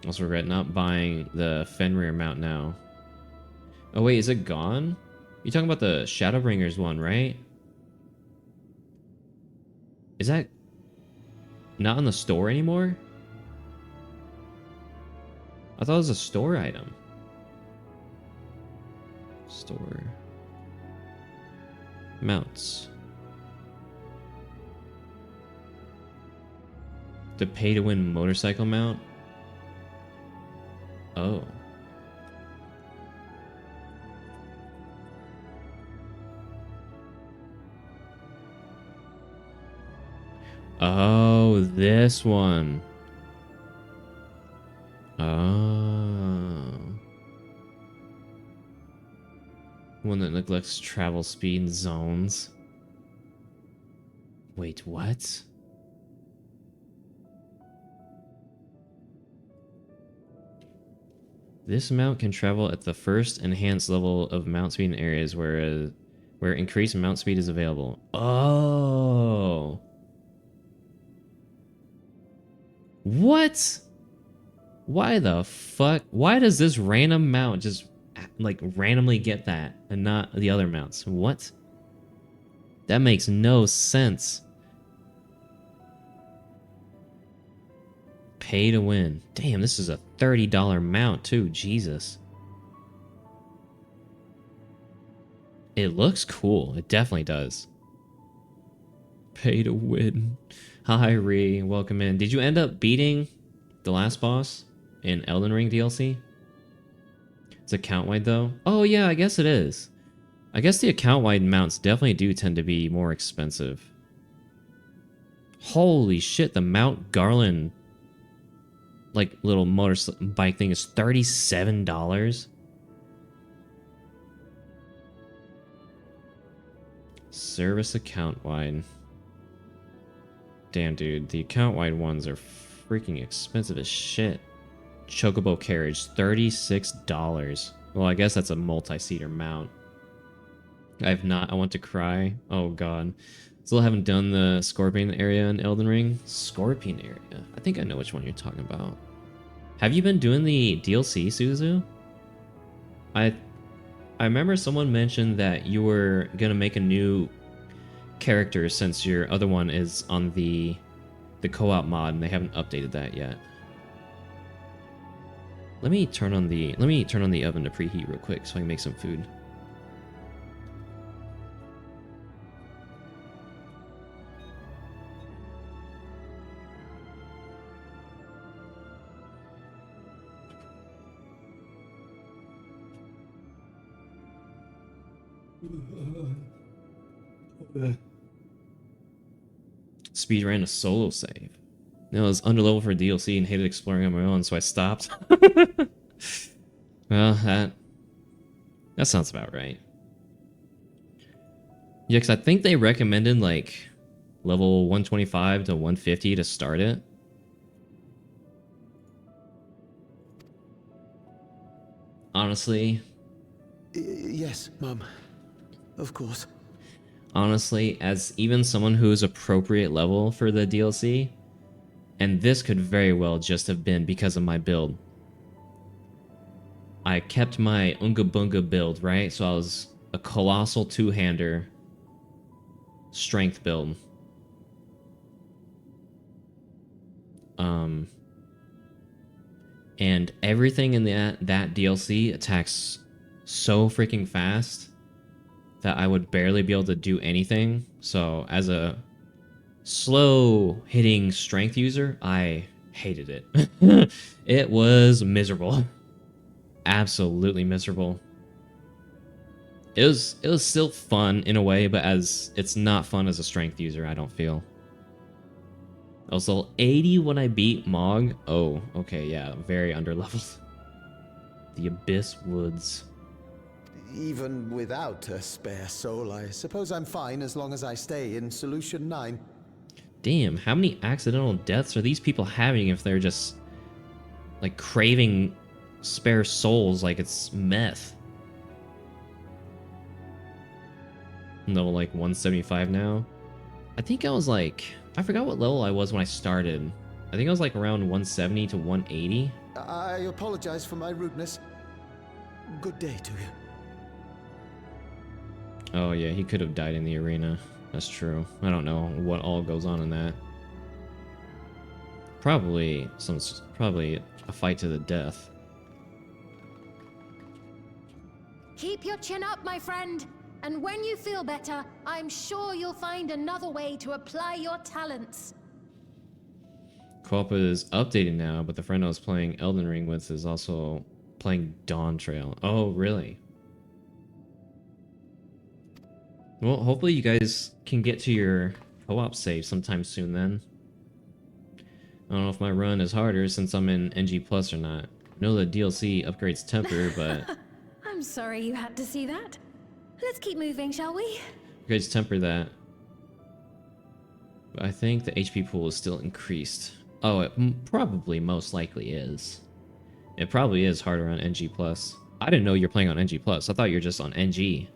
S1: I also regret not buying the Fenrir mount now. Oh wait, is it gone? You're talking about the Shadowbringers one, right? Is that not in the store anymore? I thought it was a store item. Store. Mounts. The pay-to-win motorcycle mount? Oh. Oh, this one. Oh. One that neglects travel speed in zones. Wait, what? This mount can travel at the first enhanced level of mount speed in areas where increased mount speed is available. Oh. What? Why the fuck? Why does this random mount just like randomly get that and not the other mounts? What? That makes no sense. Pay to win. Damn, this is a $30 mount too. Jesus. It looks cool. It definitely does. Pay to win. Hi, Ree. Welcome in. Did you end up beating the last boss in Elden Ring DLC? It's account-wide though? Oh yeah, I guess it is. I guess the account-wide mounts definitely do tend to be more expensive. Holy shit, the Mount Garland like little motorbike thing is $37. Service account-wide. Damn, dude, the account-wide ones are freaking expensive as shit. Chocobo carriage, $36. Well, I guess that's a multi-seater mount. I want to cry. Oh god. Still haven't done the Scorpion area in Elden Ring. Scorpion area? I think I know which one you're talking about. Have you been doing the DLC, Suzu? I remember someone mentioned that you were gonna make a new character since your other one is on the co-op mod and they haven't updated that yet. Let me turn on the oven to preheat real quick so I can make some food. Speed ran a solo save. No, I was underleveled for DLC and hated exploring on my own, so I stopped. Well, that sounds about right. Yeah, because I think they recommended like level 125 to 150 to start it. Honestly.
S14: Yes, Mum. Of course.
S1: Honestly, as even someone who is appropriate level for the DLC, and this could very well just have been because of my build. I kept my Unga Bunga build, right? So I was a colossal two-hander strength build. And everything in that DLC attacks so freaking fast that I would barely be able to do anything. So as a slow hitting strength user, I hated it. It was miserable. Absolutely miserable. It was still fun in a way, but as it's not fun as a strength user, I don't feel. I was level 80 when I beat Mog. Oh, okay, yeah, very underleveled. The Abyss Woods.
S14: Even without a spare soul, I suppose I'm fine as long as I stay in Solution 9.
S1: Damn, how many accidental deaths are these people having if they're just like craving spare souls like it's meth? Level like 175 now. I think I was like, I forgot what level I was when I started. I think I was like around 170 to 180.
S14: I apologize for my rudeness. Good day to you.
S1: Oh yeah, he could have died in the arena. That's true. I don't know what all goes on in that. Probably a fight to the death.
S15: Keep your chin up, my friend. And when you feel better, I'm sure you'll find another way to apply your talents.
S1: Co-op is updated now, but the friend I was playing Elden Ring with is also playing Dawntrail. Oh, really? Well, hopefully you guys can get to your co-op save sometime soon then. I don't know if my run is harder since I'm in NG Plus or not. I know the DLC upgrades temper, but...
S4: I'm sorry you had to see that. Let's keep moving, shall we?
S1: upgrades temper that. But I think the HP pool is still increased. Oh, it probably most likely is. It probably is harder on NG Plus. I didn't know you're playing on NG Plus. I thought you're just on NG.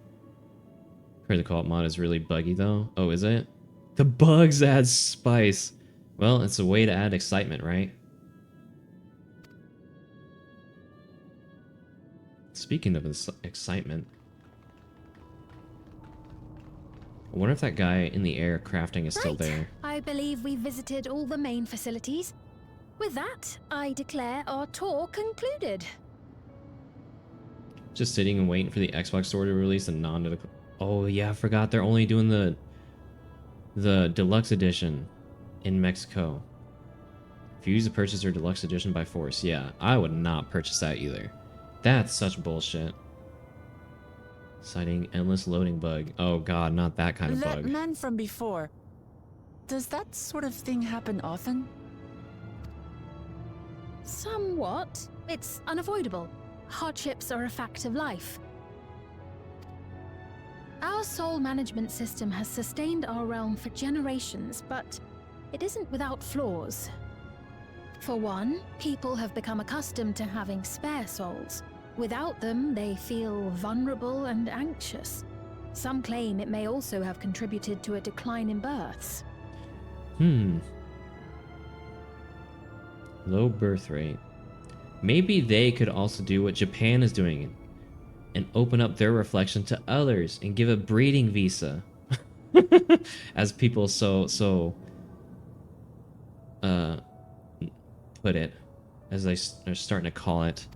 S1: Heard the co-op mod is really buggy though. Oh, is it? The bugs add spice. Well, it's a way to add excitement, right? Speaking of excitement, I wonder if that guy in the air crafting is still there.
S4: I believe we visited all the main facilities. With that, I declare our tour concluded.
S1: Just sitting and waiting for the Xbox store to release a non. Oh yeah, I forgot they're only doing the deluxe edition in Mexico. If you use the purchase or deluxe edition by force, yeah, I would not purchase that either. That's such bullshit. Citing endless loading bug. Oh god, not that kind of
S2: That
S1: bug.
S2: man from before. Does that sort of thing happen often?
S4: Somewhat. It's unavoidable. Hardships are a fact of life. Our soul management system has sustained our realm for generations, but it isn't without flaws. For one, people have become accustomed to having spare souls. Without them, they feel vulnerable and anxious. Some claim it may also have contributed to a decline in births.
S1: Low birth rate. Maybe they could also do what Japan is doing and open up their reflection to others and give a breeding visa. As people put it, as they are starting to call it.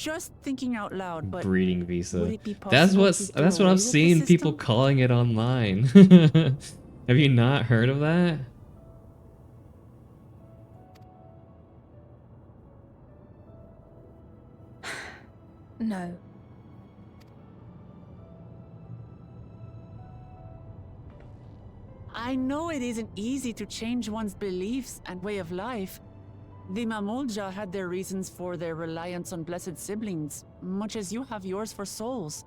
S2: Just thinking out loud, but
S1: Breeding
S2: would
S1: visa.
S2: it be
S1: That's
S2: possible
S1: what
S2: to do
S1: that's what
S2: away
S1: I've
S2: with the
S1: seen people
S2: system?
S1: calling it online. Have you not heard of that?
S4: No.
S2: I know it isn't easy to change one's beliefs and way of life. The Mamulja had their reasons for their reliance on blessed siblings, much as you have yours for souls.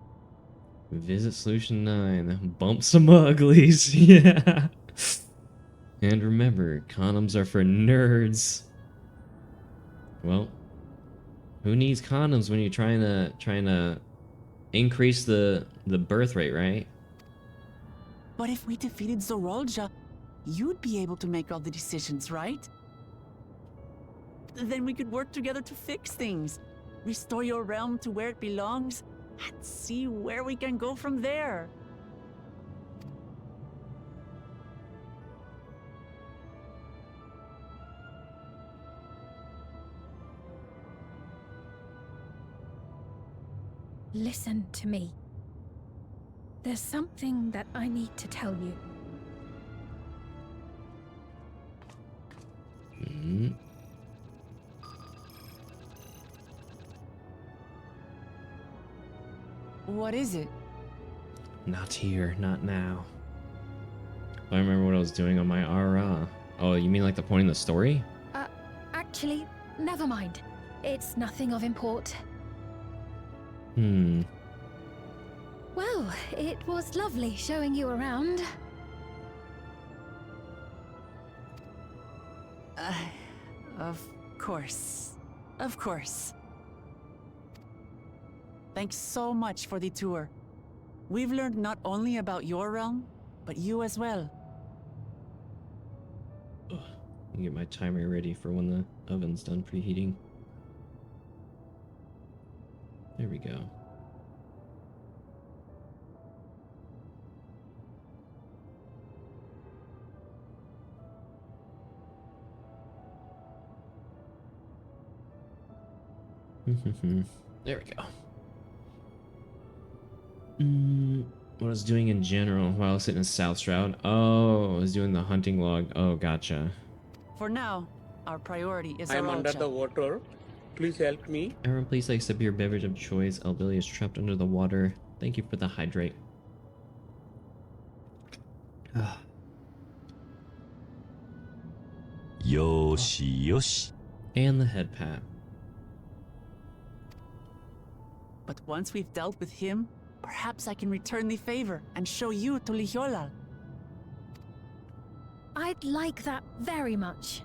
S1: Visit Solution 9. Bump some uglies. Yeah. And remember, condoms are for nerds. Well, who needs condoms when you're trying to increase the birth rate, right?
S2: But if we defeated Zorolja, you'd be able to make all the decisions, right? Then we could work together to fix things, restore your realm to where it belongs, and see where we can go from there.
S4: Listen to me. There's something that I need to tell you.
S1: Mm-hmm.
S2: What is it?
S1: Not here, not now. I remember what I was doing on my RA. Oh, you mean like the point in the story?
S4: Actually, never mind. It's nothing of import.
S1: Hmm.
S4: Well, it was lovely showing you around.
S2: Of course. Of course. Thanks so much for the tour. We've learned not only about your realm, but you as well.
S1: Ugh. Let me get my timer ready for when the oven's done preheating. There we go. There we go. What I was doing in general while I was sitting in South Shroud. Oh, I was doing the hunting log. Oh, gotcha.
S2: For now, our priority is
S12: I'm under
S2: Zorolja.
S12: the water. Please help me.
S1: Everyone, please accept your beverage of choice. Elbilly is trapped under the water. Thank you for the hydrate.
S3: Yoshi yoshi.
S1: And the head pat.
S2: But once we've dealt with him, perhaps I can return the favor and show you to Lihiolal.
S4: I'd like that very much.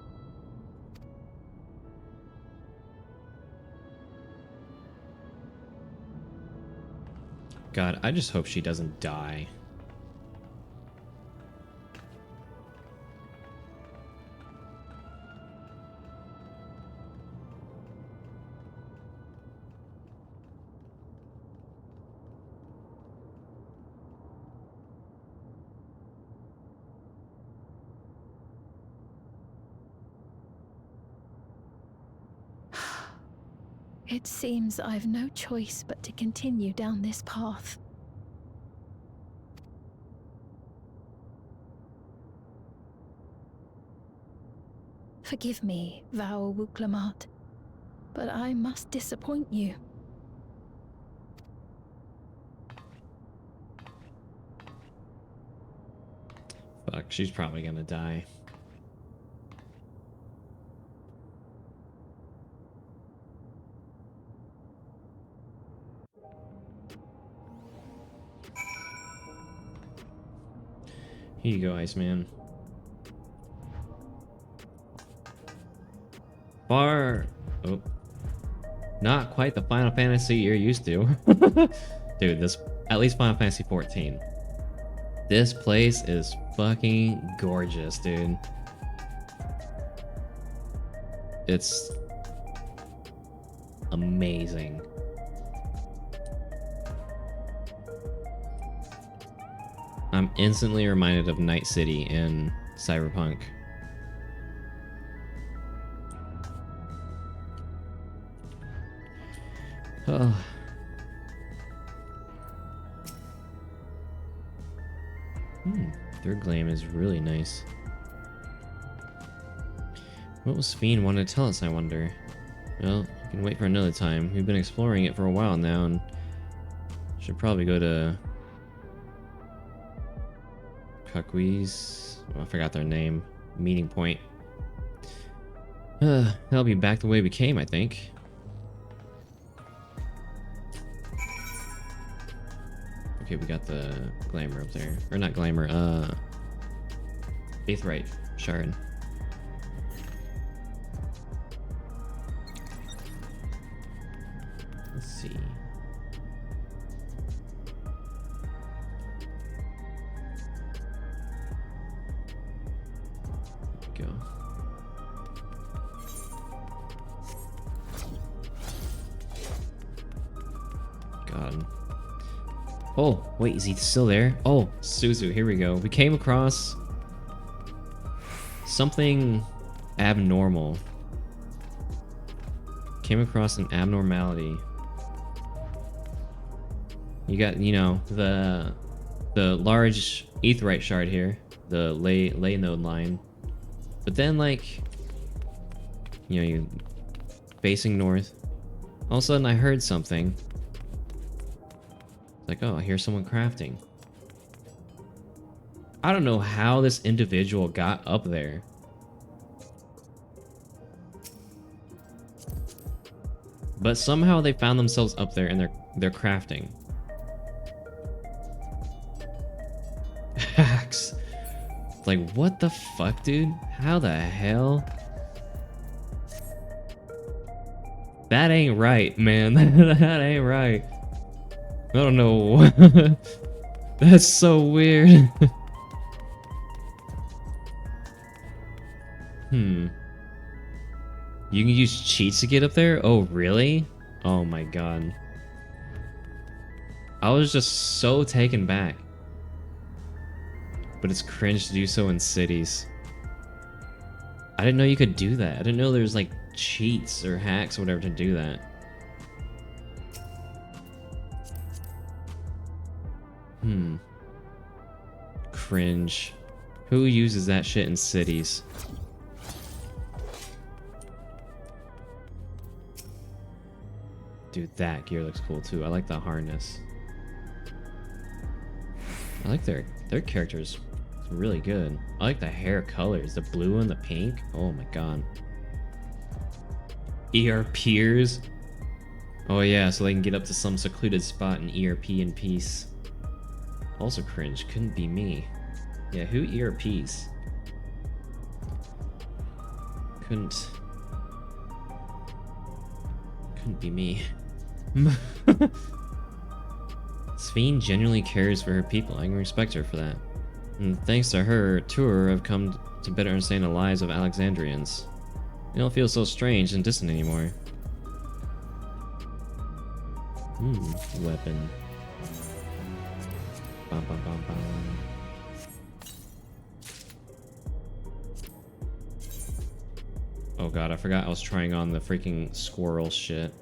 S1: God, I just hope she doesn't die.
S4: It seems I've no choice but to continue down this path. Forgive me, Val Wuklamat, but I must disappoint you.
S1: Fuck, she's probably gonna die. Here you go, Iceman. Oh. Not quite the Final Fantasy you're used to. Dude, this... At least Final Fantasy 14. This place is fucking gorgeous, dude. It's... amazing. I'm instantly reminded of Night City in Cyberpunk. Their glam is really nice. What was Fiend wanting to tell us, I wonder? Well, you can wait for another time. We've been exploring it for a while now, and should probably go to Kakui's. Oh, I forgot their name. Meeting point. That'll be back the way we came, I think. Okay, we got the glamour up there. Or not glamour, Aetheryte shard. Let's see. There we go. God. Oh, wait, is he still there? Oh, Suzu, here we go. We came across something abnormal. Came across an abnormality. You got, you know, the large Aetheryte shard here, the ley node line. But then, like, you know, you facing north. All of a sudden, I heard something. Like, oh, I hear someone crafting. I don't know how this individual got up there. But somehow they found themselves up there and they're crafting. Hacks. Like, what the fuck, dude? How the hell? That ain't right, man. That ain't right. I don't know. That's so weird. You can use cheats to get up there? Oh, really? Oh my god. I was just so taken back. But it's cringe to do so in cities. I didn't know you could do that. I didn't know there's like cheats or hacks or whatever to do that. Cringe. Who uses that shit in cities? Dude, that gear looks cool too. I like the harness. I like their characters. It's really good. I like the hair colors, the blue and the pink. Oh my god. ERPers. Oh yeah, so they can get up to some secluded spot and ERP in peace. Also cringe. Couldn't be me. Yeah, who ERPs? Couldn't be me. Sphene genuinely cares for her people. I can respect her for that. And thanks to her tour, I've come to better understand the lives of Alexandrians. They don't feel so strange and distant anymore. Weapon. Bum, bum, bum, bum. Oh god, I forgot I was trying on the freaking squirrel shit.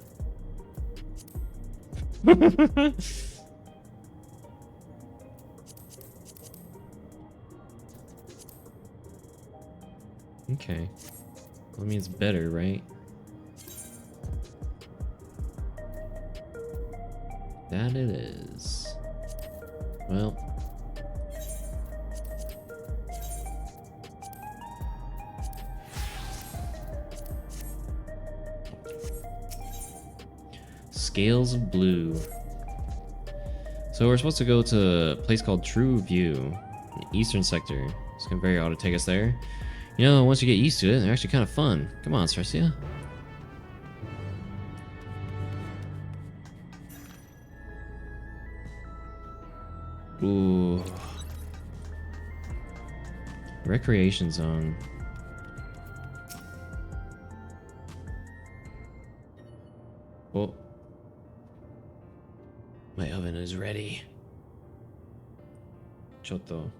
S1: Okay. Well, I mean, it's better, right? That it is. Well. Scales of Blue. So we're supposed to go to a place called True View, in the eastern sector. It's gonna very odd to take us there. You know, once you get used to it, they're actually kind of fun. Come on, Sarsia. Ooh. Recreation zone. Oh. My oven is ready. Chotto.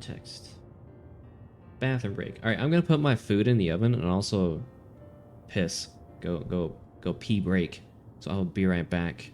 S1: Text. Bathroom break. Alright, I'm gonna put my food in the oven and also piss. Go pee break. So I'll be right back.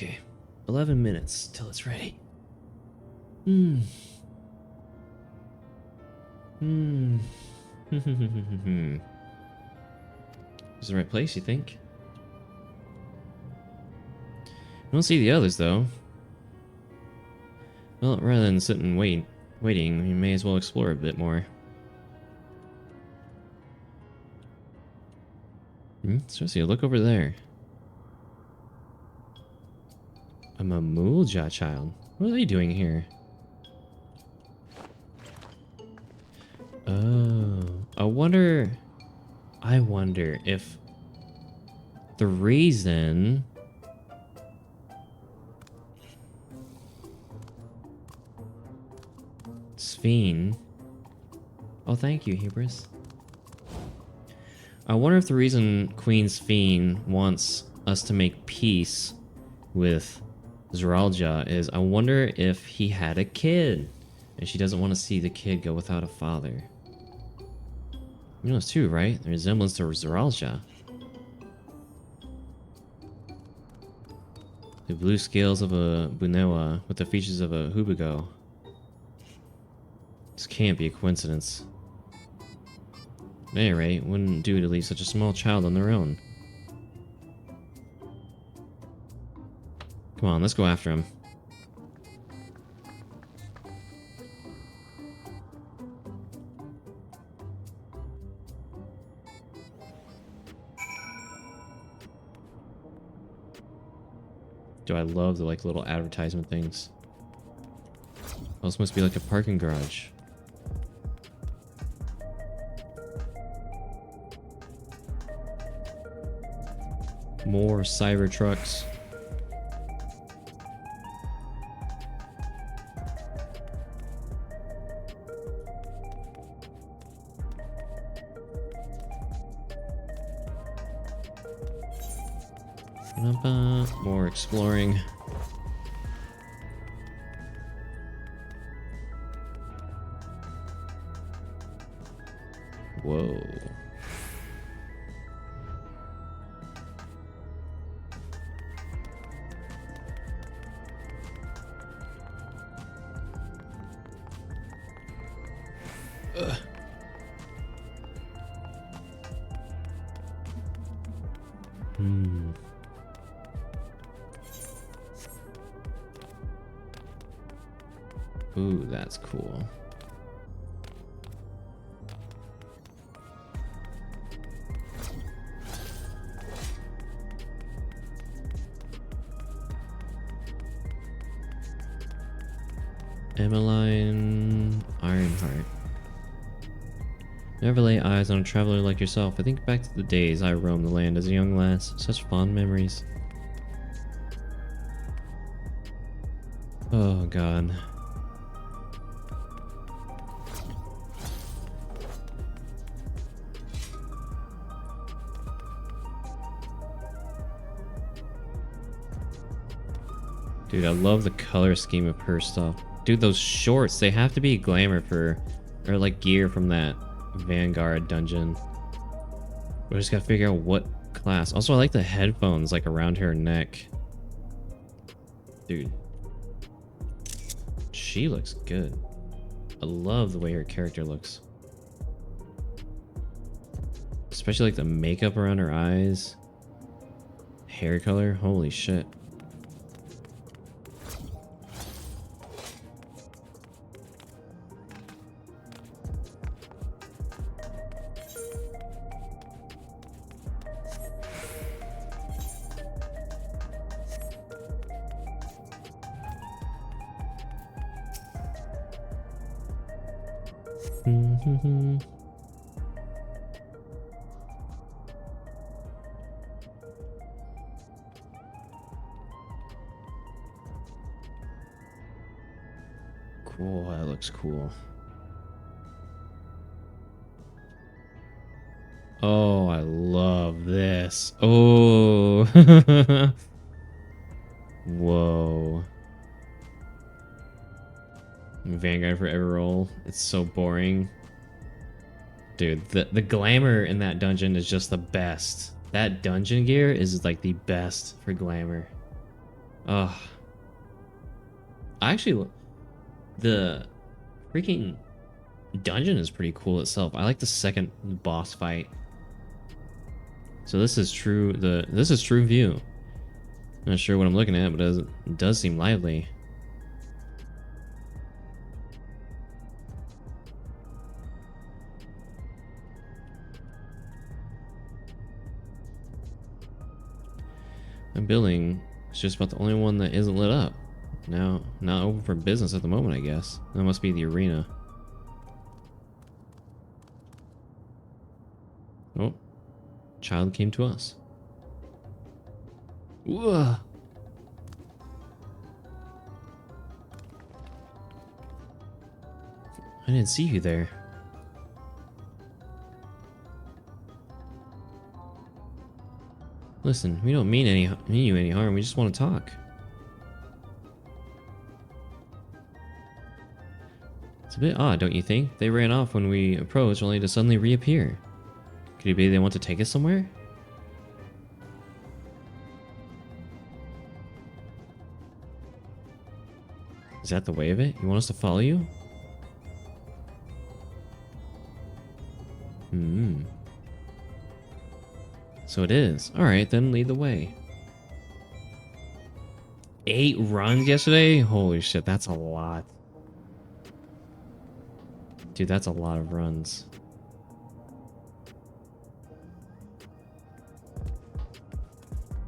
S1: Okay, 11 minutes till it's ready. Is the right place, you think? I don't see the others, though. Well, rather than sit and waiting, we may as well explore a bit more. Seriously, look over there. A Mamulja child. What are they doing here? Oh, I wonder if the reason Sphene. Oh, thank you, Hubris. I wonder if the reason Queen Sphene wants us to make peace with Zeralja is, I wonder if he had a kid and she doesn't want to see the kid go without a father. You know it's too, right? The resemblance to Zeralja. The blue scales of a Bunewa with the features of a Hubigo. This can't be a coincidence. At any rate, wouldn't do to leave such a small child on their own. Come on, let's go after him. Do I love the like little advertisement things? Oh, this must be like a parking garage. More cyber trucks. More exploring. Whoa. Ugh. Ooh, that's cool. Emmeline Ironheart. Never lay eyes on a traveler like yourself. I think back to the days I roamed the land as a young lass. Such fond memories. Oh god. Dude, I love the color scheme of her stuff. Dude, those shorts, they have to be glamour for, or like gear from that Vanguard dungeon. We just gotta figure out what class. Also, I like the headphones like around her neck. Dude. She looks good. I love the way her character looks. Especially like the makeup around her eyes. Hair color, holy shit. Cool, that looks cool. Oh, I love this. Oh. Whoa. Vanguard for every roll. It's so boring. Dude, the glamour in that dungeon is just the best. That dungeon gear is like the best for glamour. Ugh. Actually, the freaking dungeon is pretty cool itself. I like the second boss fight. So this is true. This is true view. Not sure what I'm looking at, but it does seem lively. My building is just about the only one that isn't lit up. Now, not open for business at the moment, I guess. That must be the arena. Oh, child came to us. Whoa. I didn't see you there. Listen, we don't mean you any harm. We just want to talk. It's a bit odd, don't you think? They ran off when we approached, only to suddenly reappear. Could it be they want to take us somewhere? Is that the way of it? You want us to follow you? Hmm. So it is. Alright, then lead the way. 8 runs yesterday? Holy shit, that's a lot. Dude, that's a lot of runs.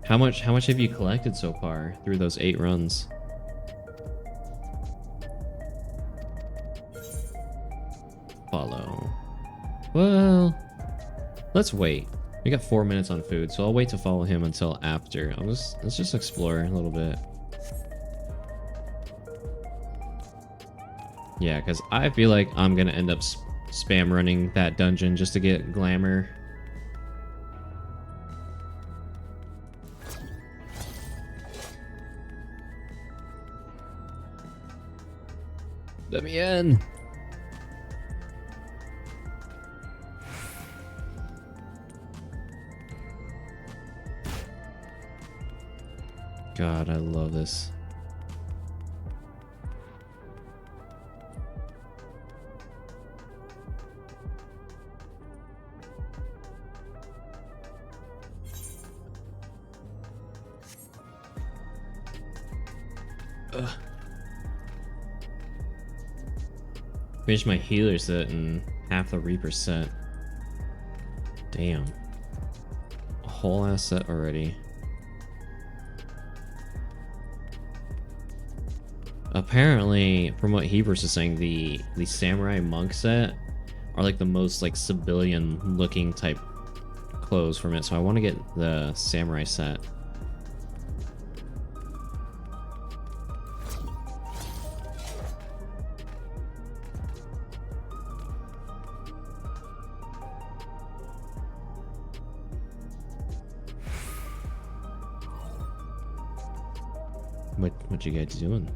S1: How much have you collected so far through those 8 runs? Follow. Well, let's wait. We got 4 minutes on food, so I'll wait to follow him until after. Let's just explore a little bit. Yeah, because I feel like I'm gonna end up spam running that dungeon just to get glamour. Let me in. God, I love this. Finished my healer set and half the Reaper set. Damn. A whole ass set already. Apparently, from what Hebrews is saying, the samurai monk set are like the most like civilian looking type clothes from it, so I want to get the samurai set. What you guys doing?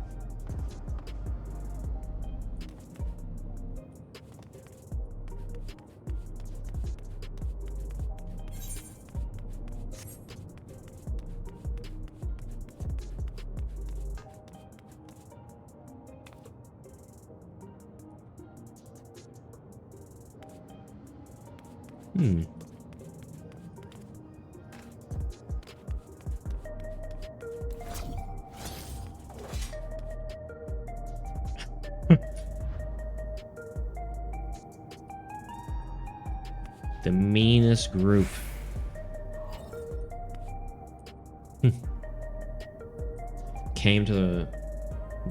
S1: The meanest group.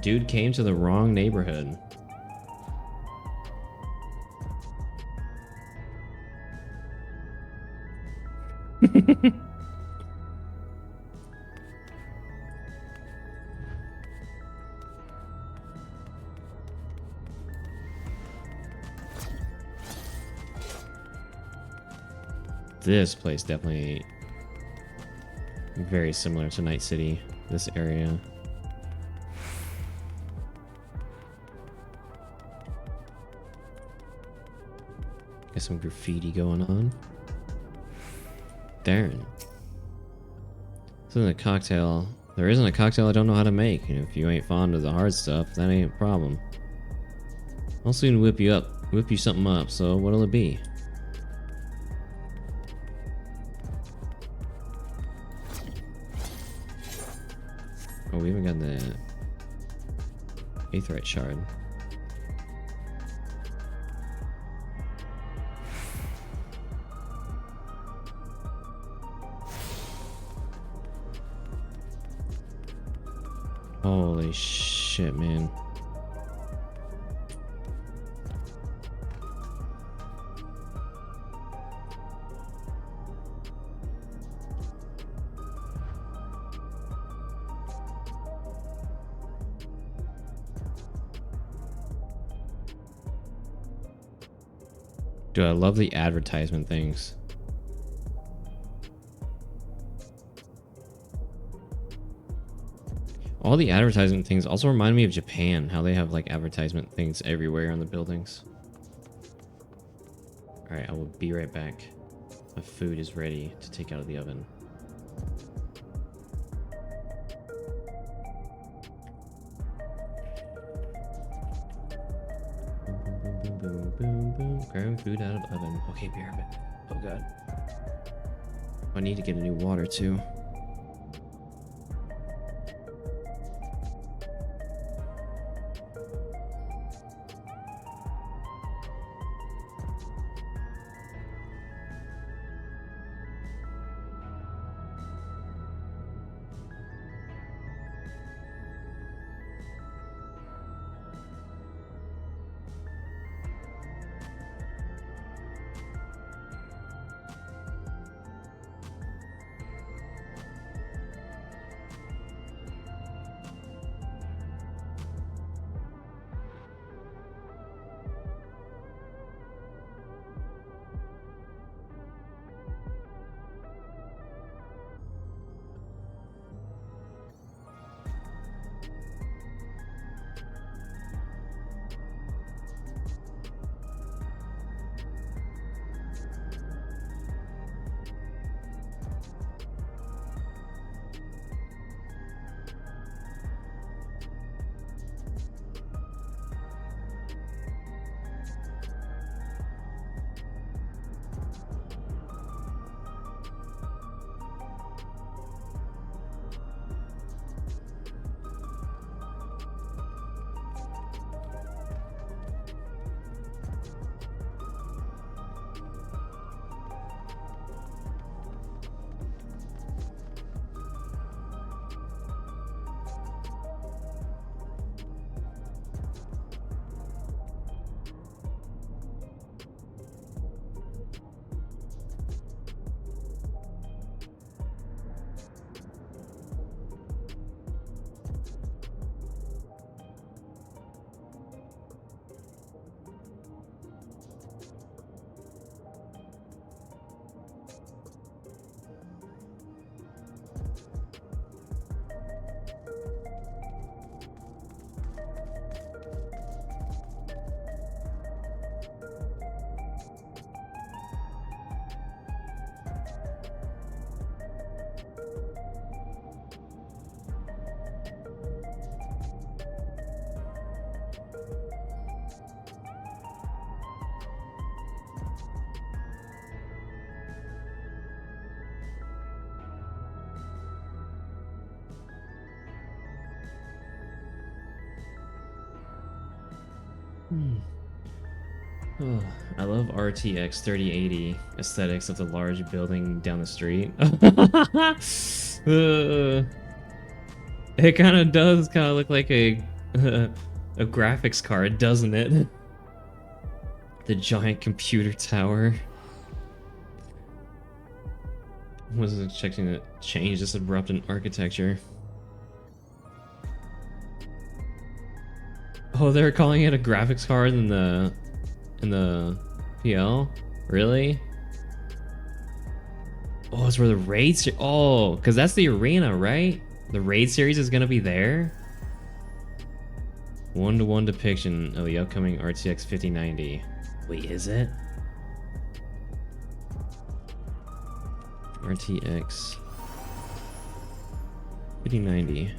S1: Dude came to the wrong neighborhood. This place definitely very similar to Night City, this area. Got some graffiti going on. Darren. This isn't a cocktail. There isn't a cocktail I don't know how to make. And if you ain't fond of the hard stuff, that ain't a problem. I'll soon whip you something up, so what'll it be? Oh, we haven't got the Aetheryte shard. Holy shit, man. Dude, I love the advertisement things. All the advertisement things also remind me of Japan, how they have like advertisement things everywhere on the buildings. Alright, I will be right back. My food is ready to take out of the oven. Boom, boom, boom, boom. Grabbing food out of oven. Okay, be right back. Oh god. I need to get a new water too. Oh, I love RTX 3080 aesthetics of the large building down the street. It kind of does kind of look like a graphics card, doesn't it? The giant computer tower. Wasn't expecting to change this abrupt in architecture. Oh, they're calling it a graphics card in the PL? Really? Oh, it's where the raid oh, because that's the arena, right? The raid series is gonna be there. 1-to-1 depiction of the upcoming RTX 5090. Wait, is it? RTX 5090.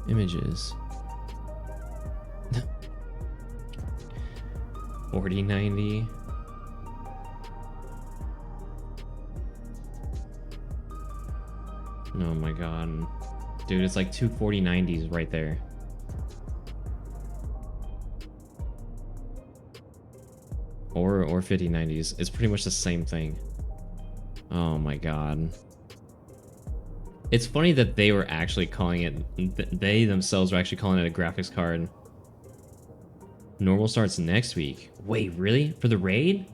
S1: Images. 4090. Oh my god. Dude, it's like two 4090s right there. Or 5090s. It's pretty much the same thing. Oh my god. It's funny that they were actually calling it, they themselves were actually calling it a graphics card. Normal starts next week. Wait, really? For the raid?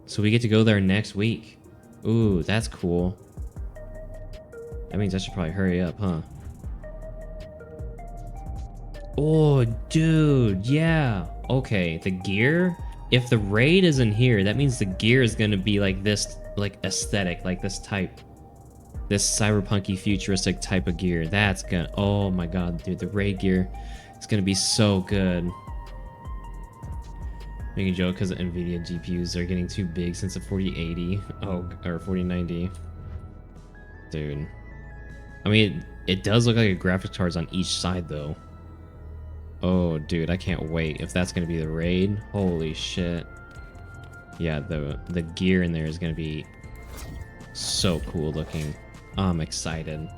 S1: So we get to go there next week. Ooh, that's cool. That means I should probably hurry up, huh? Oh, dude, yeah. Okay, the gear. If the raid isn't here, that means the gear is gonna be like this, like aesthetic, like this type. This cyberpunky futuristic type of gear. That's gonna, oh my god, dude, the raid gear is gonna be so good. Making a joke because the NVIDIA GPUs are getting too big since the 4080. Oh, or 4090. Dude. I mean, it does look like a graphics card's on each side though. Oh, dude, I can't wait. If that's gonna be the raid, holy shit. Yeah, the gear in there is gonna be so cool looking. I'm excited.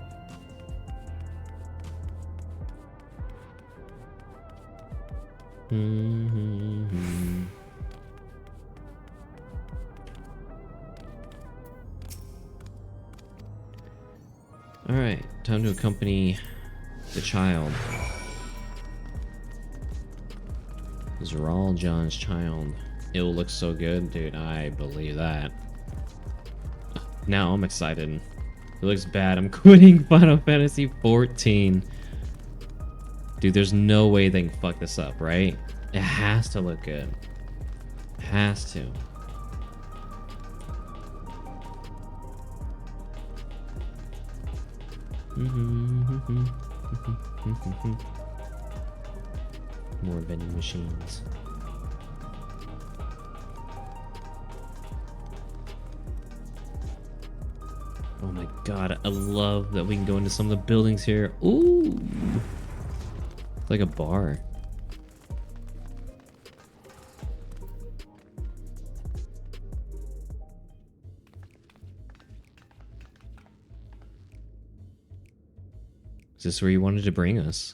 S1: All right, time to accompany the child. Zeral John's child. It will look so good, dude. I believe that. Now I'm excited. It looks bad. I'm quitting Final Fantasy 14. Dude, there's no way they can fuck this up, right? It has to look good. It has to. More vending machines. Oh my god, I love that we can go into some of the buildings here. Ooh! It's like a bar. Is this where you wanted to bring us?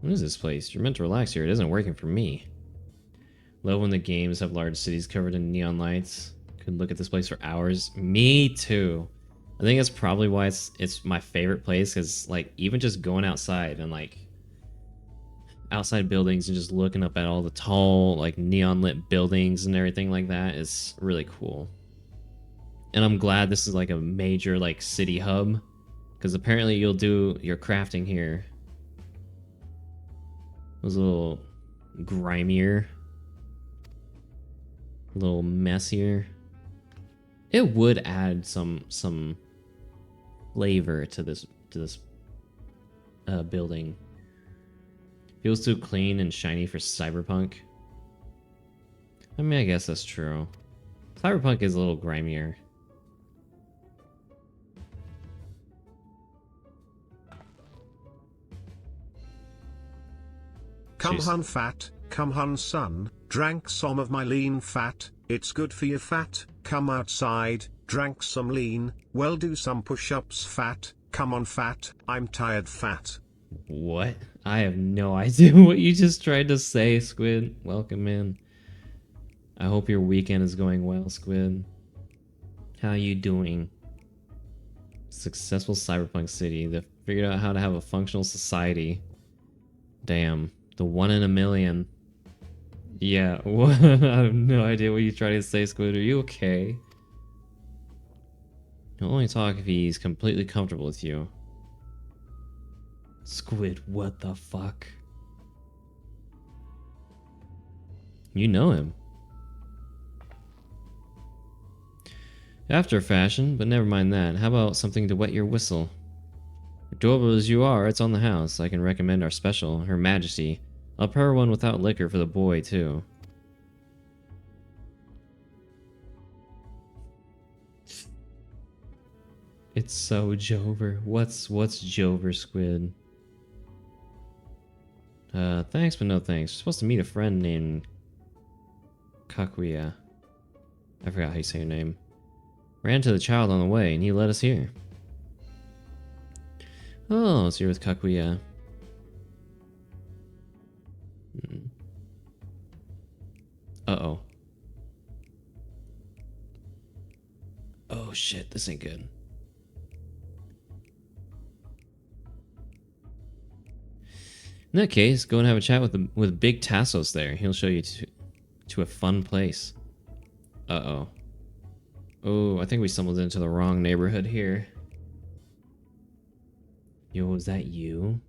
S1: What is this place? You're meant to relax here. It isn't working for me. Love when the games have large cities covered in neon lights. Could look at this place for hours. Me too. I think that's probably why it's my favorite place, because like even just going outside and like outside buildings and just looking up at all the tall like neon lit buildings and everything like that is really cool. And I'm glad this is like a major like city hub Because apparently you'll do your crafting here. It was a little grimier. A little messier. It would add some flavor to this building. Feels too clean and shiny for cyberpunk. I mean, I guess that's true. Cyberpunk is a little grimier.
S16: Come hun fat, come hun son, drank some of my lean fat, it's good for you fat, come outside, drank some lean, well do some push-ups fat, come on fat, I'm tired fat.
S1: What? I have no idea what you just tried to say, Squid. Welcome in. I hope your weekend is going well, Squid. How you doing? Successful cyberpunk city. They figured out how to have a functional society. Damn. The 1 in a million. Yeah, what? I have no idea what you tried to say, Squid. Are you okay? He'll only talk if he's completely comfortable with you. Squid, what the fuck? You know him. After fashion, but never mind that. How about something to wet your whistle? Adorable as you are, it's on the house. I can recommend our special, Her Majesty. I'll prepare one without liquor for the boy, too. It's so Jover. What's Jover, Squid? Thanks, but no thanks. We're supposed to meet a friend named Kakuya. I forgot how you say your name. Ran into the child on the way, and he led us here. Oh, so you're with Kakuya. Uh-oh. Oh shit, this ain't good. In that case, go and have a chat with Big Tassos there. He'll show you to a fun place. Uh-oh. Oh, I think we stumbled into the wrong neighborhood here. Yo, was that you?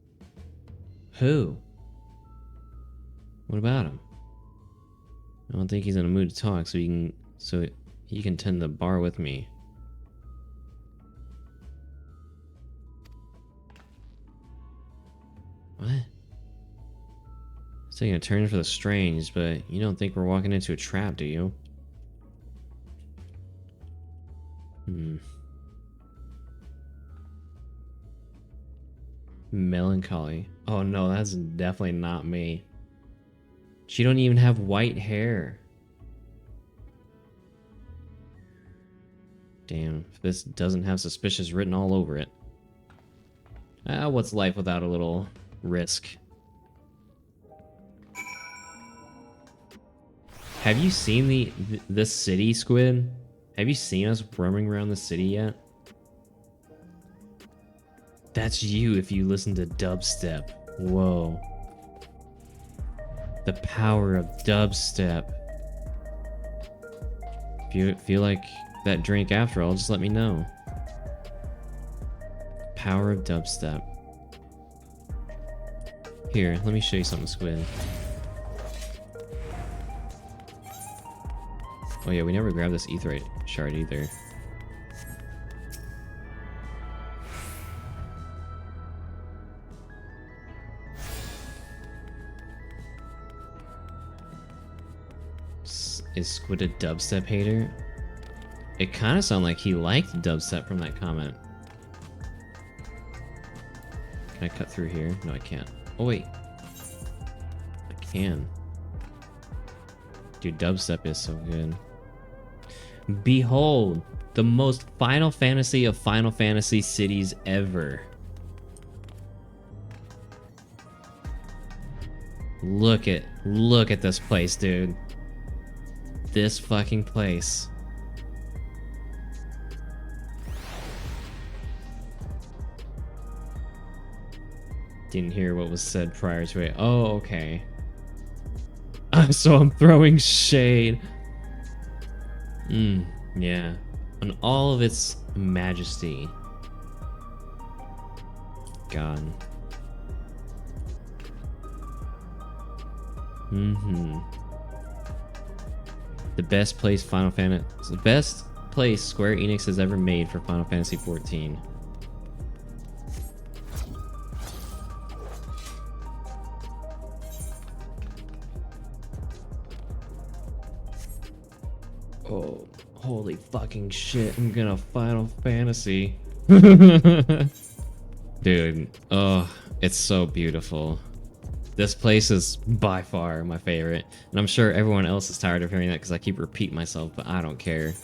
S1: Who? What about him? I don't think he's in a mood to talk, so he can tend the bar with me. What? It's taking a turn for the strange, but you don't think we're walking into a trap, do you? Melancholy. Oh no, that's definitely not me. She don't even have white hair. Damn, if this doesn't have suspicious written all over it. What's life without a little risk? Have you seen this city, Squid? Have you seen us roaming around the city yet? That's you if you listen to dubstep. Whoa. The power of dubstep. If you feel like that drink after all, just let me know. Power of dubstep. Here, let me show you something, Squid. Oh yeah, we never grabbed this etherite shard either. Is Squid a dubstep hater? It kind of sounded like he liked dubstep from that comment. Can I cut through here? No, I can't. Oh wait. I can. Dude, dubstep is so good. Behold, the most Final Fantasy of Final Fantasy cities ever. Look at this place, dude. This fucking place. Didn't hear what was said prior to it. Oh, okay. So I'm throwing shade. Yeah. On all of its majesty. god. The best place the best place Square Enix has ever made for Final Fantasy XIV. Oh, holy fucking shit, I'm gonna Final Fantasy. Dude, oh, it's so beautiful. This place is by far my favorite, and I'm sure everyone else is tired of hearing that because I keep repeating myself, but I don't care.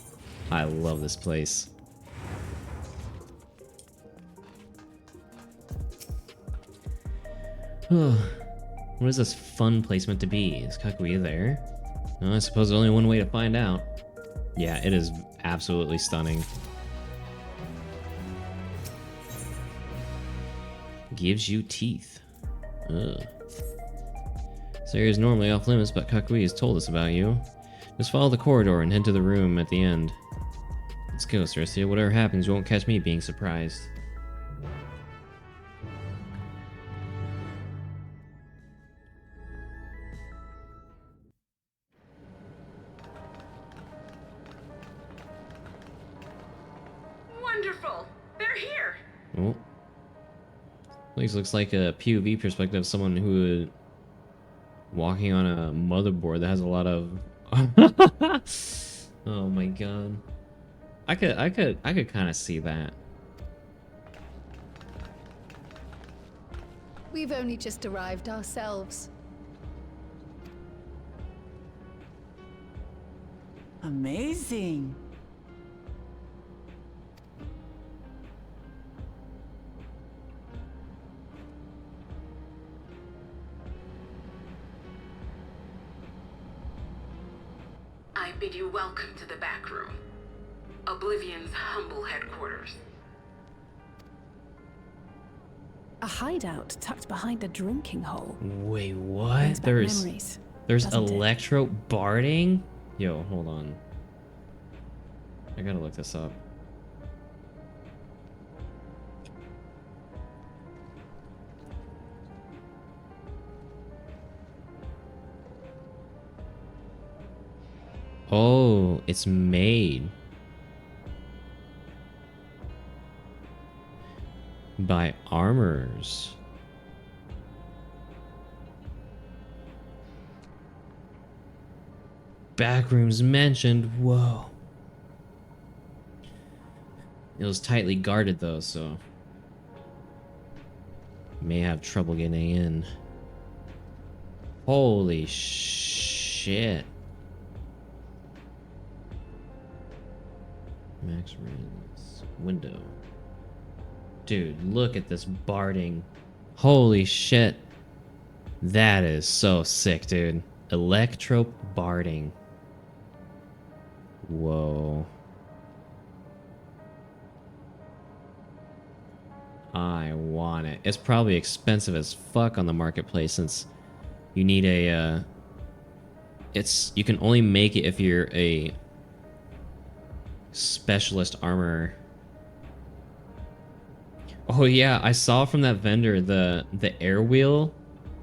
S1: I love this place. What is this fun place meant to be? Is Kakuya there? No, I suppose there's only one way to find out. Yeah, it is absolutely stunning. Gives you teeth. Ugh. This area is normally off limits, but Kakuya has told us about you. Just follow the corridor and head to the room at the end. Let's go, Cersei. Whatever happens, you won't catch me being surprised.
S11: Wonderful! They're here!
S1: Oh. Place looks like a POV perspective of someone who would walking on a motherboard that has a lot of oh my god. I could kind of see that.
S7: We've only just arrived ourselves.
S2: Amazing.
S11: I bid you welcome to the back room. Oblivion's humble headquarters.
S17: A hideout tucked behind a drinking hole.
S1: Wait, what? There's electro barding? Yo, hold on. I gotta look this up. Oh, it's made by armorers. Backrooms mentioned. Whoa. It was tightly guarded though, so may have trouble getting in. Holy shit. Max Rins window. Dude, look at this barding. Holy shit. That is so sick, dude. Electro barding. Whoa. I want it. It's probably expensive as fuck on the marketplace since you need a you can only make it if you're a specialist armor. Oh yeah, I saw from that vendor the air wheel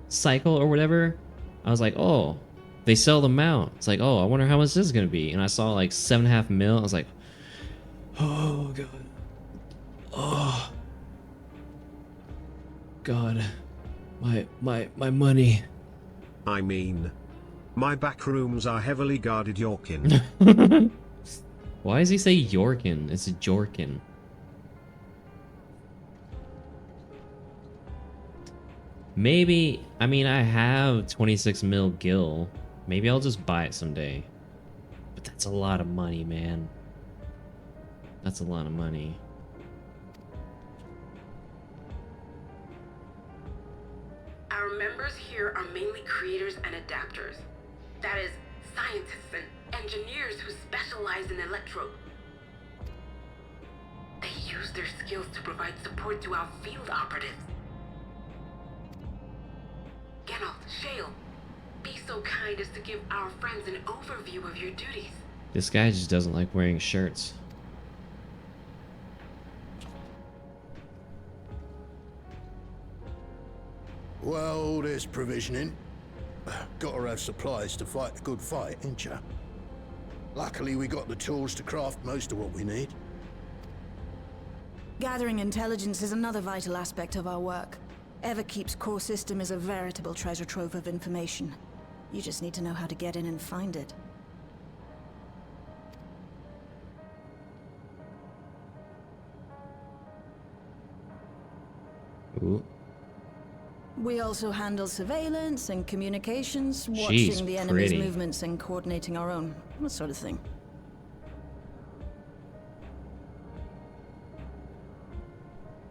S1: cycle or whatever. I was like, oh, they sell them out. It's like, oh, I wonder how much this is gonna be. And I saw like 7.5 mil. I was like, oh god, oh god, my money.
S16: I mean, my back rooms are heavily guarded, Yorkin.
S1: Why does he say Yorkin? It's Jorkin. Maybe, I mean, I have 26 mil gil. Maybe I'll just buy it someday. But that's a lot of money, man. That's a lot of money.
S11: Our members here are mainly creators and adapters. That is, scientists and engineers who specialize in electro. They use their skills to provide support to our field operatives. Geralt, Shale, be so kind as to give our friends an overview of your duties.
S1: This guy just doesn't like wearing shirts.
S18: Well, there's provisioning. Gotta have supplies to fight a good fight, ain't ya? Luckily, we got the tools to craft most of what we need.
S19: Gathering intelligence is another vital aspect of our work. Everkeep's core system is a veritable treasure trove of information. You just need to know how to get in and find it.
S1: Ooh.
S19: We also handle surveillance and communications,
S1: She's
S19: watching the enemy's
S1: pretty.
S19: movements and coordinating our own, that sort of thing.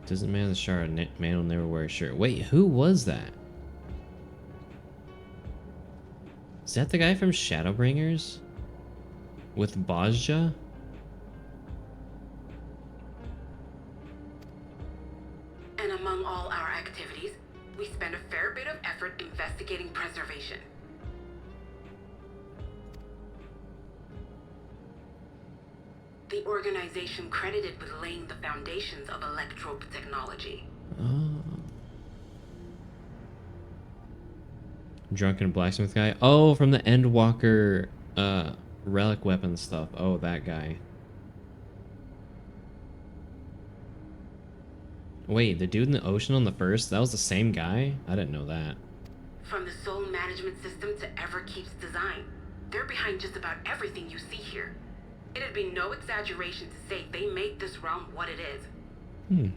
S1: Doesn't matter the shard, man will never wear a shirt. Wait, who was that? Is that the guy from Shadowbringers? With Bozja?
S11: And among all our activities, we spend a fair bit of effort investigating preservation. The organization credited with laying the foundations of electrope technology.
S1: Oh. Drunken blacksmith guy? Oh, from the Endwalker relic weapon stuff. Oh, that guy. Wait, the dude in the ocean on the first? That was the same guy? I didn't know that.
S11: From the soul management system to Everkeep's design, they're behind just about everything you see here. It'd be no exaggeration to say they made this realm what it is.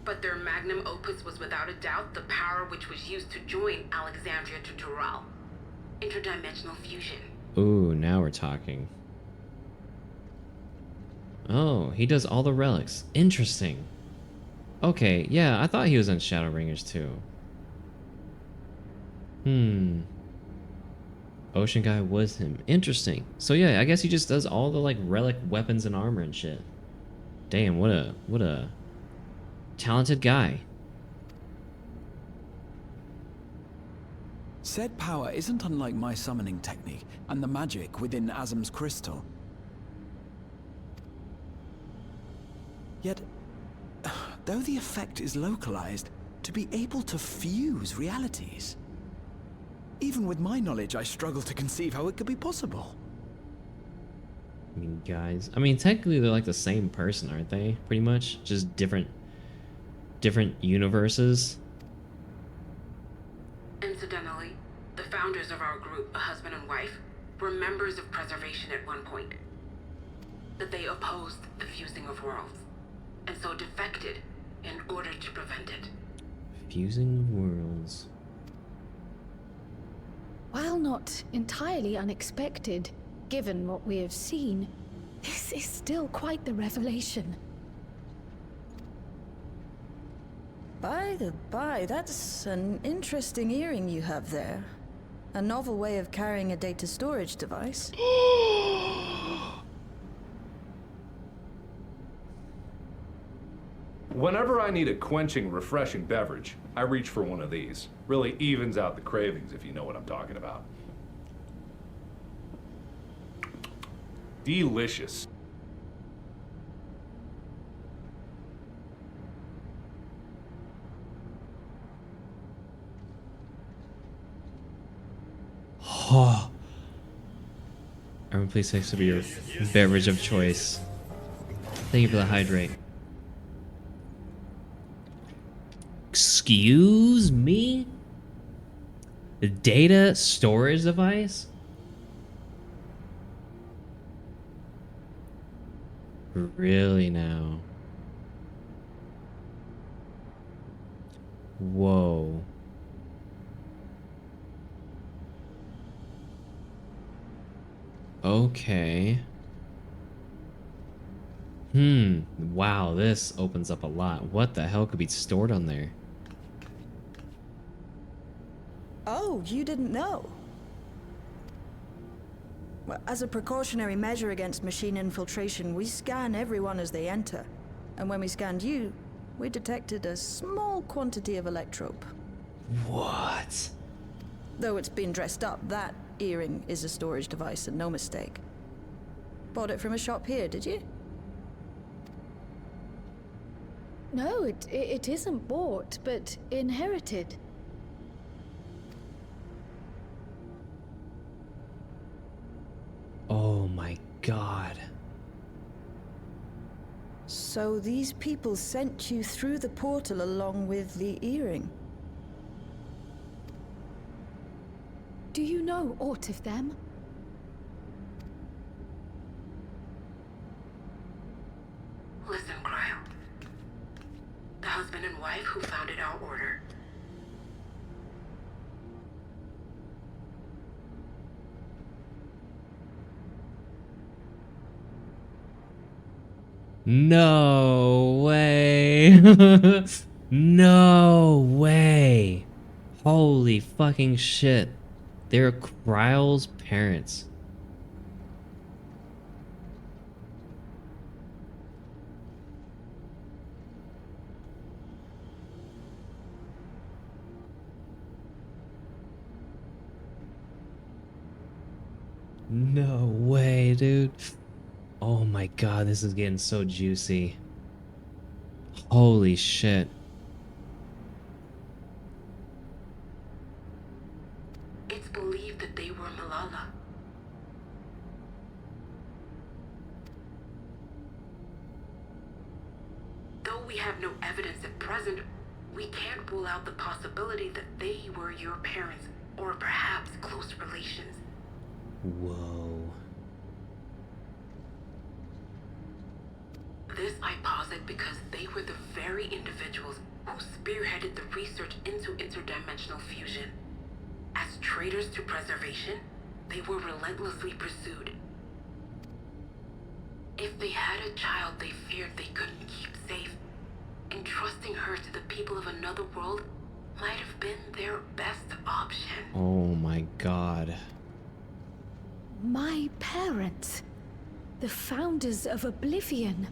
S11: But their magnum opus was without a doubt the power which was used to join Alexandria to Doral. Interdimensional fusion.
S1: Ooh, now we're talking. Oh, he does all the relics. Interesting. Okay, yeah, I thought he was in Shadowbringers too. Ocean guy was him. Interesting. So yeah, I guess he just does all the like relic weapons and armor and shit. Damn, what a talented guy.
S8: Said power isn't unlike my summoning technique and the magic within Azam's crystal. Yet, though the effect is localized, to be able to fuse realities. Even with my knowledge, I struggle to conceive how it could be possible.
S1: I mean, guys, I mean, technically they're like the same person, aren't they? Pretty much, just different universes.
S11: Incidentally, the founders of our group, a husband and wife, were members of preservation at one point. That they opposed the fusing of worlds, and so defected in order to prevent it.
S1: Fusing of worlds.
S7: While not entirely unexpected, given what we have seen, this is still quite the revelation.
S19: By the by, that's an interesting earring you have there. A novel way of carrying a data storage device.
S9: Whenever I need a quenching, refreshing beverage, I reach for one of these. Really evens out the cravings, if you know what I'm talking about. Delicious.
S1: Oh. Everyone, please take some of your beverage of choice. Thank you for the hydrate. Excuse me? The data storage device? Really now? Whoa. Okay. Wow, this opens up a lot. What the hell could be stored on there?
S19: Oh, you didn't know? Well, as a precautionary measure against machine infiltration, we scan everyone as they enter. And when we scanned you, we detected a small quantity of electrope.
S1: What?
S19: Though it's been dressed up, that earring is a storage device and no mistake. Bought it from a shop here, did you?
S7: No, it isn't bought, but inherited.
S1: Oh my god.
S19: So these people sent you through the portal along with the earring?
S7: Do you know aught of them?
S11: Listen, Cryo. The husband and wife who founded our order.
S1: No way. No way. Holy fucking shit. They're Kryle's parents. No way, dude. Oh my god, this is getting so juicy. Holy shit.
S11: It's believed that they were Malala. Though we have no evidence at present, we can't rule out the possibility that they were your parents, or perhaps close relations.
S1: Whoa.
S11: This I posit because they were the very individuals who spearheaded the research into interdimensional fusion. As traitors to preservation, they were relentlessly pursued. If they had a child they feared they couldn't keep safe, entrusting her to the people of another world might have been their best option.
S1: Oh my god.
S7: My parents. The founders of Oblivion.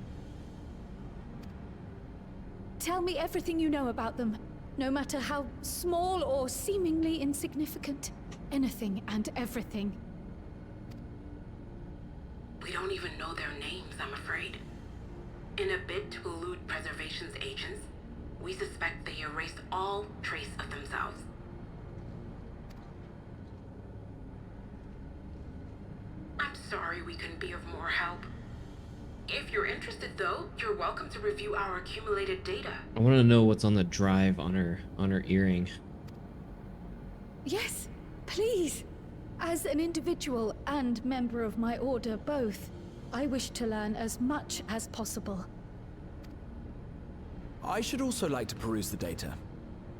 S7: Tell me everything you know about them, no matter how small or seemingly insignificant. Anything and everything.
S11: We don't even know their names, I'm afraid. In a bid to elude preservation's agents, we suspect they erased all trace of themselves. I'm sorry we couldn't be of more help. If you're interested though, you're welcome to review our accumulated data.
S1: I want to know what's on the drive on her earring.
S7: Yes, please. As an individual and member of my order both, I wish to learn as much as possible.
S8: I should also like to peruse the data.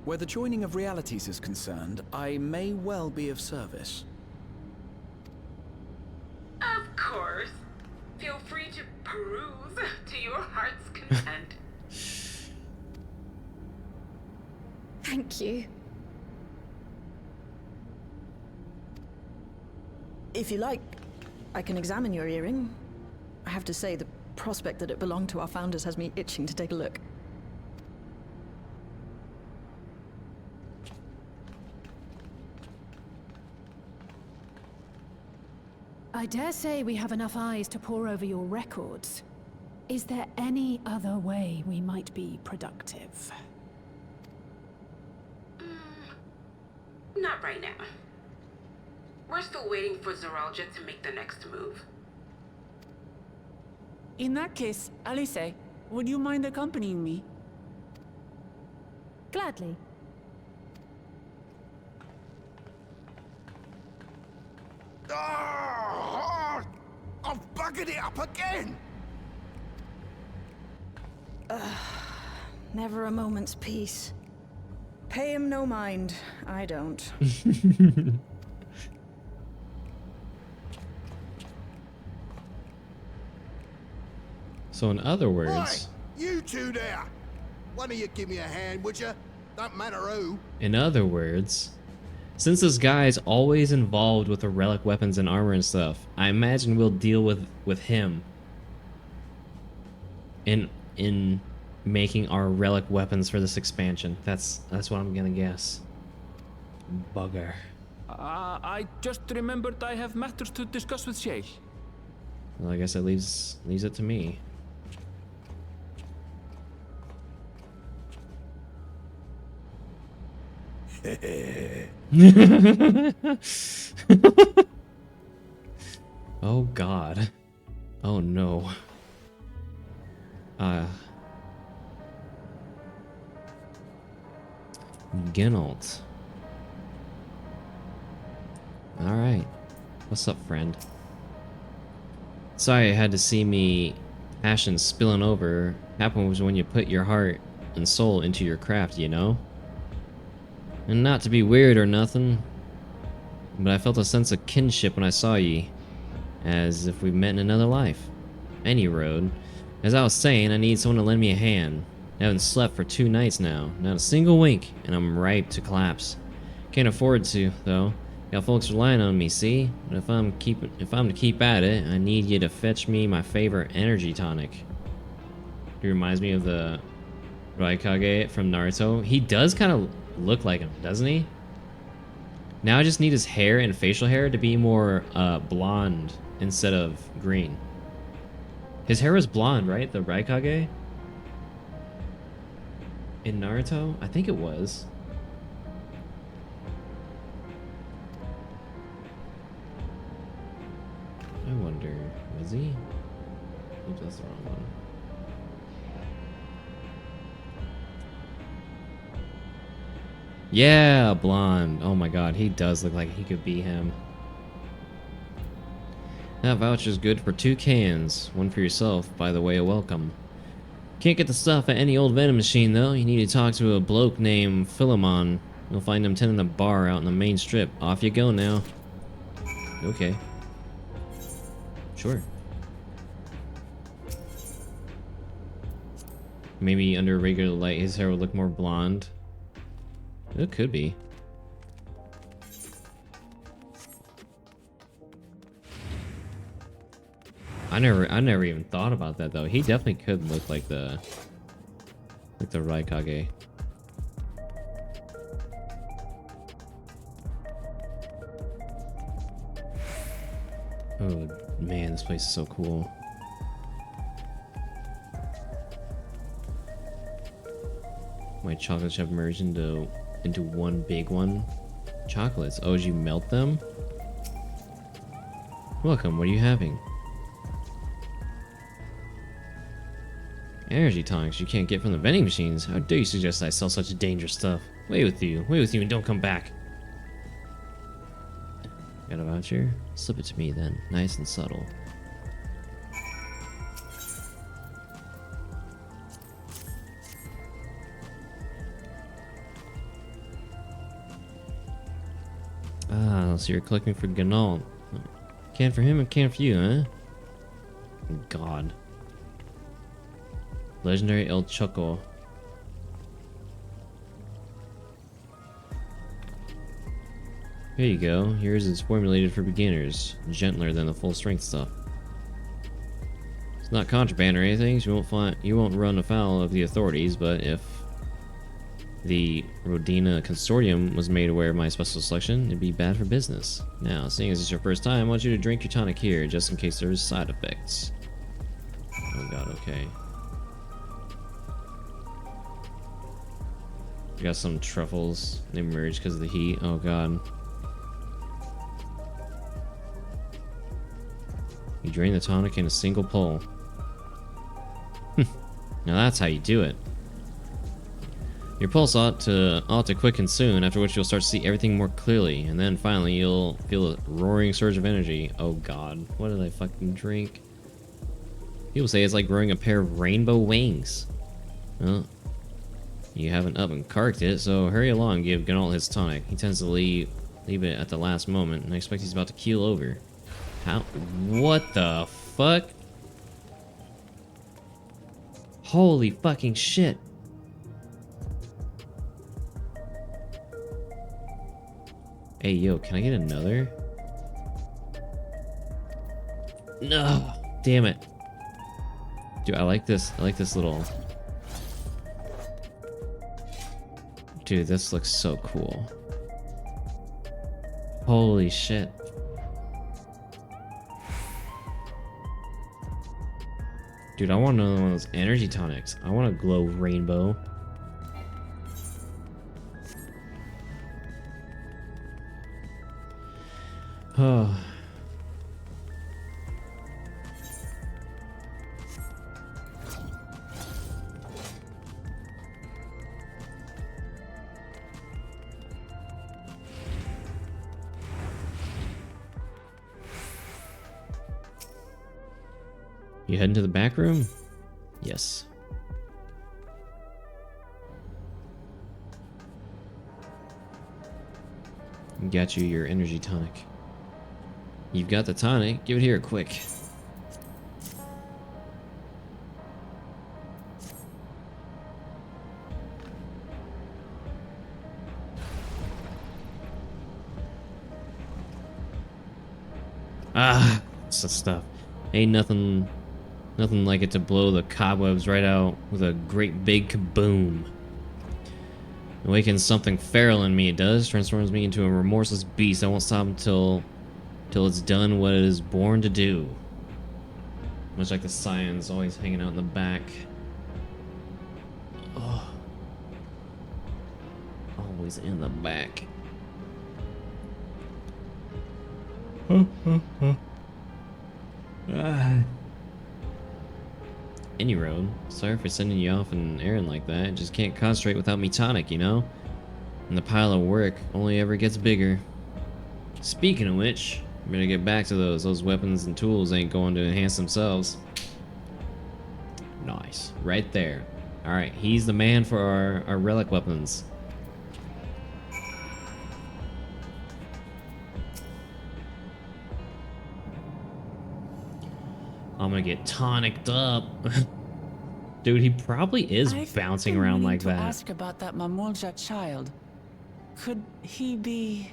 S8: Where the joining of realities is concerned, I may well be of service.
S11: Of course. Feel free to peruse to your heart's content.
S7: Thank you.
S19: If you like, I can examine your earring. I have to say, the prospect that it belonged to our founders has me itching to take a look.
S17: I dare say we have enough eyes to pore over your records. Is there any other way we might be productive?
S11: Not right now. We're still waiting for Zoralja to make the next move.
S2: In that case, Alice, would you mind accompanying me?
S17: Gladly.
S18: Oh, I've buggered it up again!
S19: Never a moment's peace. Pay him no mind. I don't.
S1: So in other words...
S18: Right, you two there! One of you give me a hand, would you? Don't matter who.
S1: In other words, since this guy's always involved with the relic weapons and armor and stuff, I imagine we'll deal with him in making our relic weapons for this expansion. That's what I'm gonna guess. Bugger.
S20: I just remembered I have matters to discuss with Shay.
S1: Well, I guess it leaves it to me. Oh God. Oh no. Geralt. Alright. What's up, friend? Sorry I had to see me passion spilling over. Happens when you put your heart and soul into your craft, you know? And not to be weird or nothing, but I felt a sense of kinship when I saw ye. As if we met in another life. Any road. As I was saying, I need someone to lend me a hand. I haven't slept for 2 nights now. Not a single wink, and I'm ripe to collapse. Can't afford to, though. Got folks relying on me, see? But if I'm to keep at it, I need you to fetch me my favorite energy tonic. He reminds me of the Raikage from Naruto. He does kind of look like him, doesn't he? Now I just need his hair and facial hair to be more blonde instead of green. His hair was blonde, right? The Raikage? In Naruto? I think it was. I wonder, was he? Oops, that's the wrong one. Yeah, blonde. Oh my god, he does look like he could be him. That voucher's good for 2 cans. One for yourself, by the way of welcome. Can't get the stuff at any old vending machine, though. You need to talk to a bloke named Philemon. You'll find him tending a bar out in the main strip. Off you go now. Okay. Sure. Maybe under regular light his hair would look more blonde. It could be. I never even thought about that though. He definitely could look like the Raikage. Oh man, this place is so cool. My chocolates have merged into one big one. Chocolates. Oh, did you melt them? Welcome, what are you having? Energy tonics you can't get from the vending machines. How dare you suggest I sell such dangerous stuff? Away with you and don't come back. Got a voucher? Slip it to me then, nice and subtle. Ah, so you're collecting for Ganal. Can for him and can for you, huh? God. Legendary El Choco. Here you go. Yours is formulated for beginners, gentler than the full strength stuff. It's not contraband or anything, so you won't run afoul of the authorities, but if the Rodina Consortium was made aware of my special selection, it'd be bad for business. Now, seeing as it's your first time, I want you to drink your tonic here, just in case there's side effects. Oh god, okay. We got some truffles. They merged because of the heat. Oh god. You drain the tonic in a single pull. Now that's how you do it. Your pulse ought to quicken soon, after which you'll start to see everything more clearly, and then finally you'll feel a roaring surge of energy. Oh god, what did I fucking drink? People say it's like growing a pair of rainbow wings. Well, you haven't up and carked it, so hurry along, give Ganal his tonic. He tends to leave it at the last moment, and I expect he's about to keel over. How? What the fuck? Holy fucking shit. Hey, yo, can I get another? No, damn it. Dude, I like this little... Dude, this looks so cool. Holy shit. Dude, I want another one of those energy tonics. I want a glow rainbow. Oh. You heading to the back room? Yes. Got you your energy tonic. You've got the tonic. Give it here quick. Ah, that's the stuff. Ain't nothing like it to blow the cobwebs right out with a great big kaboom. Awakens something feral in me, it does. Transforms me into a remorseless beast. I won't stop until it's done what it is born to do. Much like the scions always hanging out in the back. Oh. Always in the back. Any road. Sorry for sending you off an errand like that. Just can't concentrate without me tonic, you know? And the pile of work only ever gets bigger. Speaking of which, I better get back to those. Those weapons and tools ain't going to enhance themselves. Nice. Right there. Alright, he's the man for our relic weapons. I'm gonna get tonicked up. Dude, he probably is bouncing around like that.
S2: Ask about that Mamulja child. Could he be?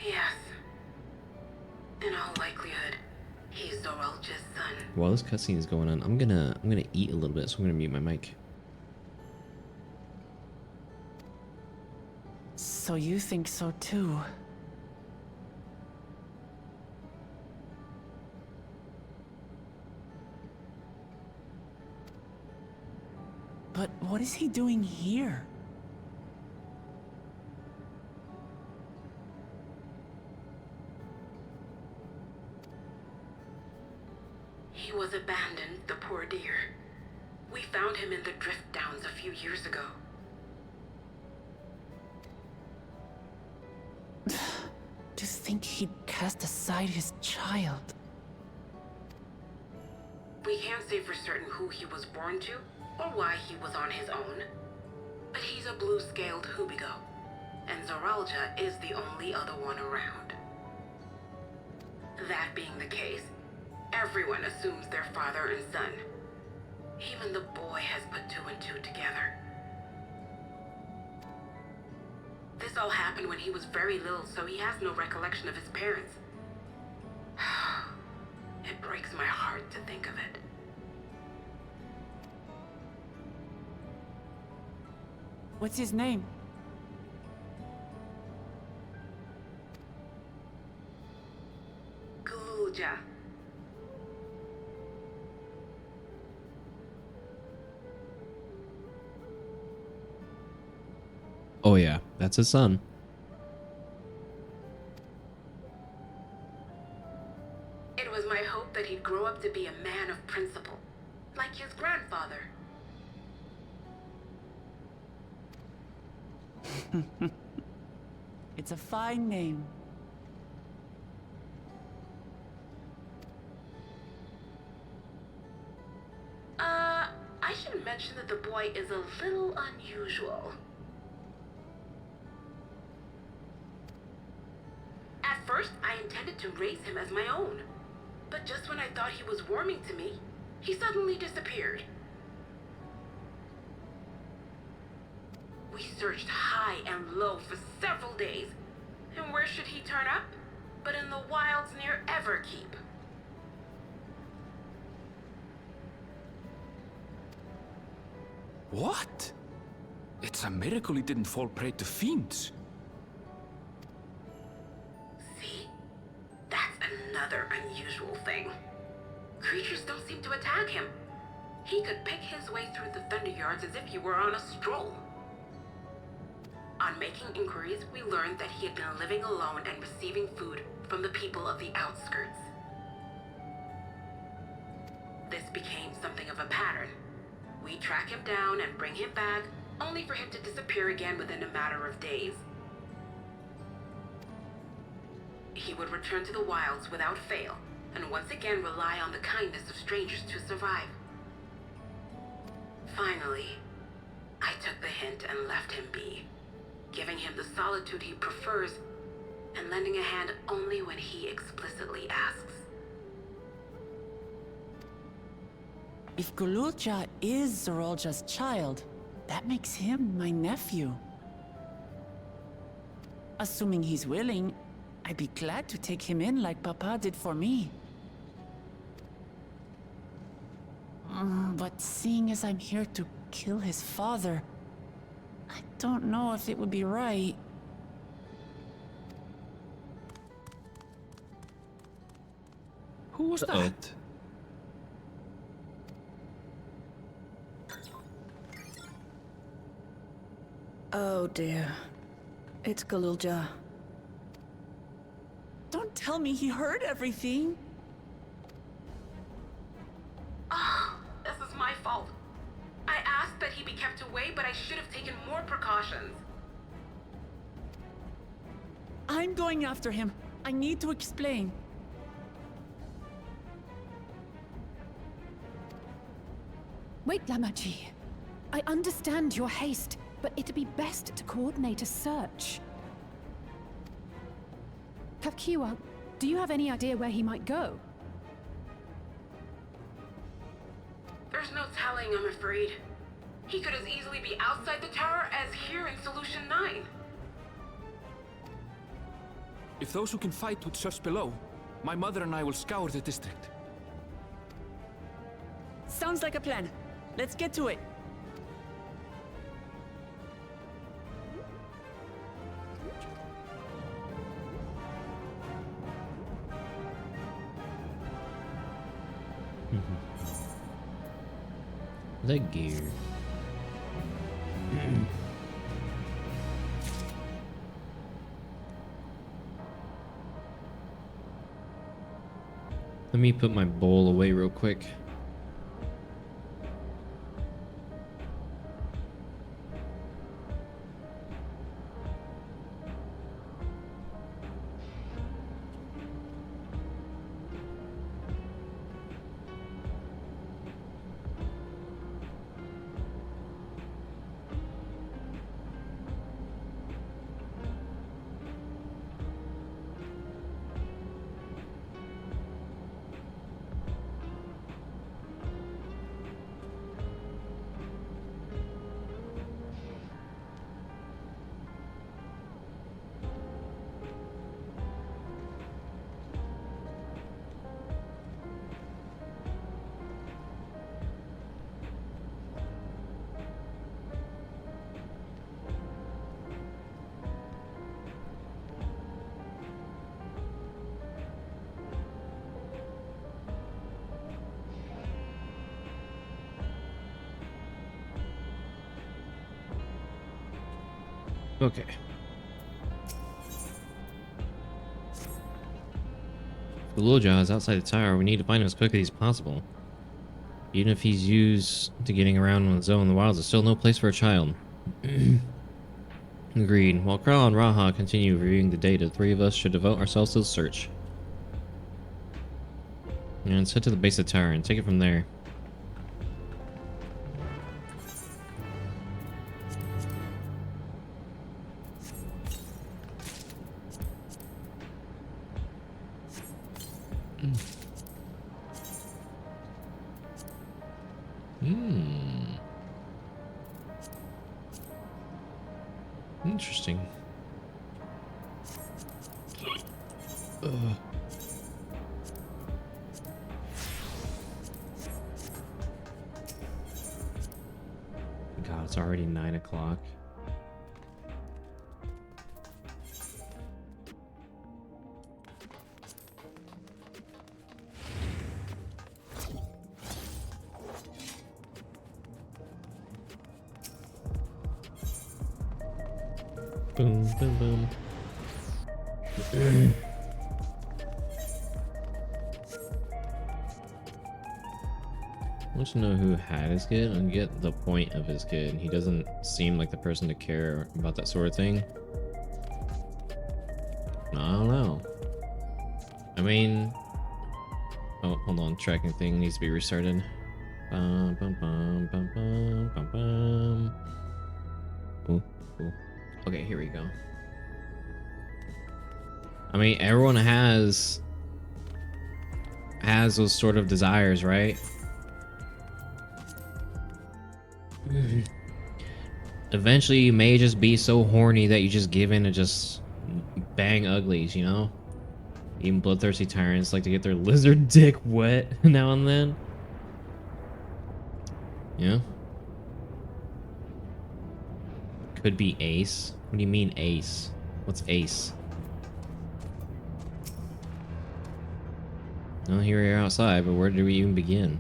S11: Yes. In all likelihood, he's Zoralja's son.
S1: While this cutscene is going on, I'm gonna eat a little bit, so I'm gonna mute my mic.
S2: So you think so too? But what is he doing here?
S11: He was abandoned, the poor dear. We found him in the drift downs a few years ago.
S2: To think he'd cast aside his child.
S11: We can't say for certain who he was born to, or why he was on his own. But he's a blue-scaled Hubigo, and Zoralja is the only other one around. That being the case, everyone assumes they're father and son. Even the boy has put two and two together. This all happened when he was very little, so he has no recollection of his parents. It breaks my heart to think of it.
S2: What's his name?
S11: Gulja.
S1: Oh yeah, that's his son.
S11: It was my hope that he'd grow up to be a man of principle, like his grandfather.
S2: It's a fine name.
S11: I should mention that the boy is a little unusual. At first, I intended to raise him as my own. But just when I thought he was warming to me, he suddenly disappeared. We searched high and low for several days. And where should he turn up? But in the wilds near Everkeep.
S10: What? It's a miracle he didn't fall prey to fiends.
S11: See? That's another unusual thing. Creatures don't seem to attack him. He could pick his way through the Thunder Yards as if he were on a stroll. On making inquiries, we learned that he had been living alone and receiving food from the people of the outskirts. This became something of a pattern. We track him down and bring him back, only for him to disappear again within a matter of days. He would return to the wilds without fail, and once again rely on the kindness of strangers to survive. Finally, I took the hint and left him be, giving him the solitude he prefers and lending a hand only when he explicitly asks.
S2: If Gululja is Zarolja's child, that makes him my nephew. Assuming he's willing, I'd be glad to take him in like Papa did for me. But seeing as I'm here to kill his father, I don't know if it would be right.
S20: Who was that?
S19: Oh dear. It's Gululja.
S2: Don't tell me he heard everything.
S11: Ah, this is my fault. I asked that he be kept away, but I should have taken more precautions.
S2: I'm going after him. I need to explain.
S17: Wait, Lamaji. I understand your haste, but it'd be best to coordinate a search. Kafkiwa, do you have any idea where he might go?
S11: There's no telling, I'm afraid. He could as easily be outside the tower as here in Solution 9.
S20: If those who can fight would search below, my mother and I will scour the district.
S2: Sounds like a plan. Let's get to it.
S1: The gear. Let me put my bowl away real quick. Okay. If Gululja is outside the tower, we need to find him as quickly as possible. Even if he's used to getting around on his own in the wilds, there's still no place for a child. Agreed. While Kral and Raha continue reviewing the data, the three of us should devote ourselves to the search. And let's head to the base of the tower and take it from there. Interesting. God, it's already 9 o'clock. Boom, boom, boom. I want to know who had his kid and get the point of his kid. He doesn't seem like the person to care about that sort of thing. I don't know. I mean... Oh, hold on. Tracking thing needs to be restarted. Bum, bum, bum, bum, bum, bum, bum. Ooh, ooh. Okay, here we go. I mean, everyone has those sort of desires, right? Eventually, you may just be so horny that you just give in and just bang uglies, you know? Even bloodthirsty tyrants like to get their lizard dick wet now and then. Yeah. Could be ace. What do you mean ace? What's ace? Well, here we are outside, but where do we even begin?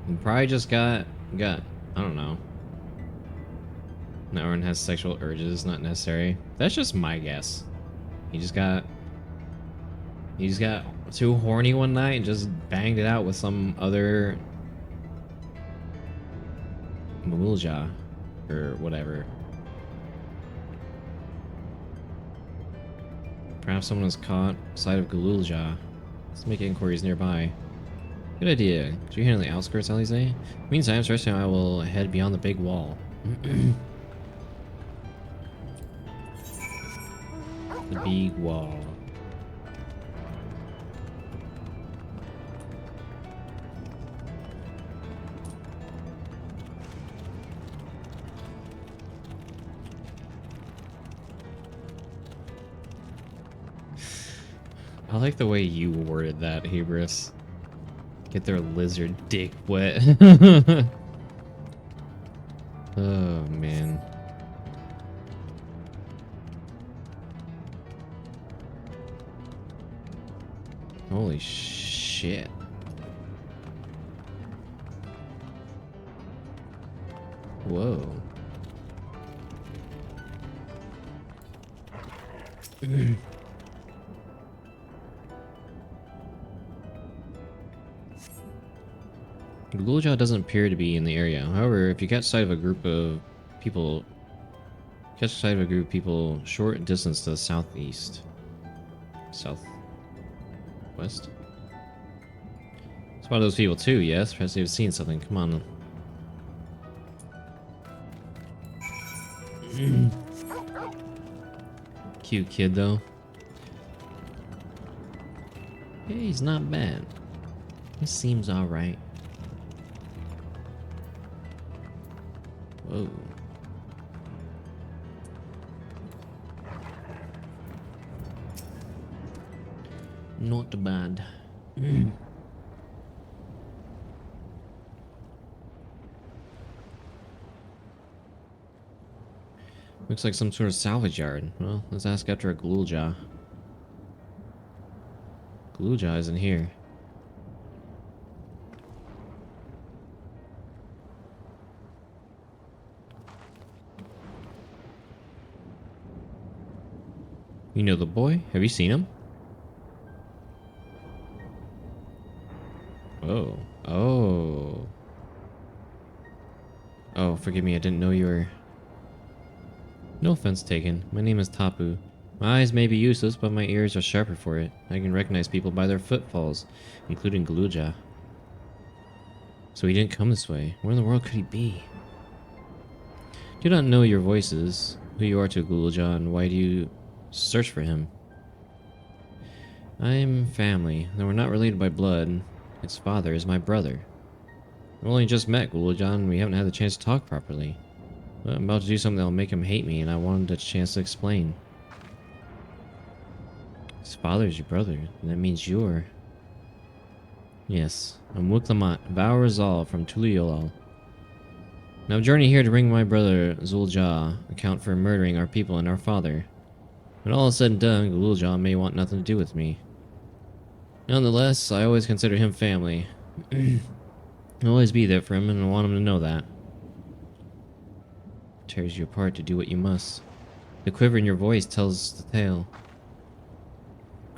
S1: We probably just got, I don't know. Not everyone has sexual urges, not necessary. That's just my guess. He just got too horny one night and just banged it out with some other Mulja or whatever. Perhaps someone was caught sight of Galulja. Let's make inquiries nearby. Good idea. Could you handle the outskirts, Alize? Meantime, first time I will head beyond the big wall. The big wall. I like the way you worded that, Hebris. Get their lizard dick wet. Oh, man. Holy shit. Whoa. Galulja doesn't appear to be in the area. However, if you catch sight of a group of people, short distance to the southeast, southwest. Spot those people too. Yes, perhaps they've seen something. Come on. Cute kid though. Yeah, he's not bad. He seems all right. Whoa. Not bad. Looks like some sort of salvage yard. Well, let's ask after a Galulja. Galulja isn't here. You know the boy? Have you seen him? Oh. Oh. Oh, forgive me, I didn't know you were... No offense taken. My name is Tapu. My eyes may be useless, but my ears are sharper for it. I can recognize people by their footfalls, including Galulja. So he didn't come this way. Where in the world could he be? Do not know your voices, who you are to Galulja, and why do you search for him? I am family, though we're not related by blood. Its father is my brother. I've only just met Galulja, and we haven't had the chance to talk properly. But I'm about to do something that'll make him hate me, and I wanted a chance to explain. His father's your brother, and that means you're... Yes, I'm Wuklamat, vow resolve from Tuliolal. Now I'm journeying here to bring my brother Zul'Jah account for murdering our people and our father. When all is said and done, Galulja may want nothing to do with me. Nonetheless, I always consider him family. I'll always be there for him, and I want him to know that. Tears you apart to do what you must. The quiver in your voice tells the tale.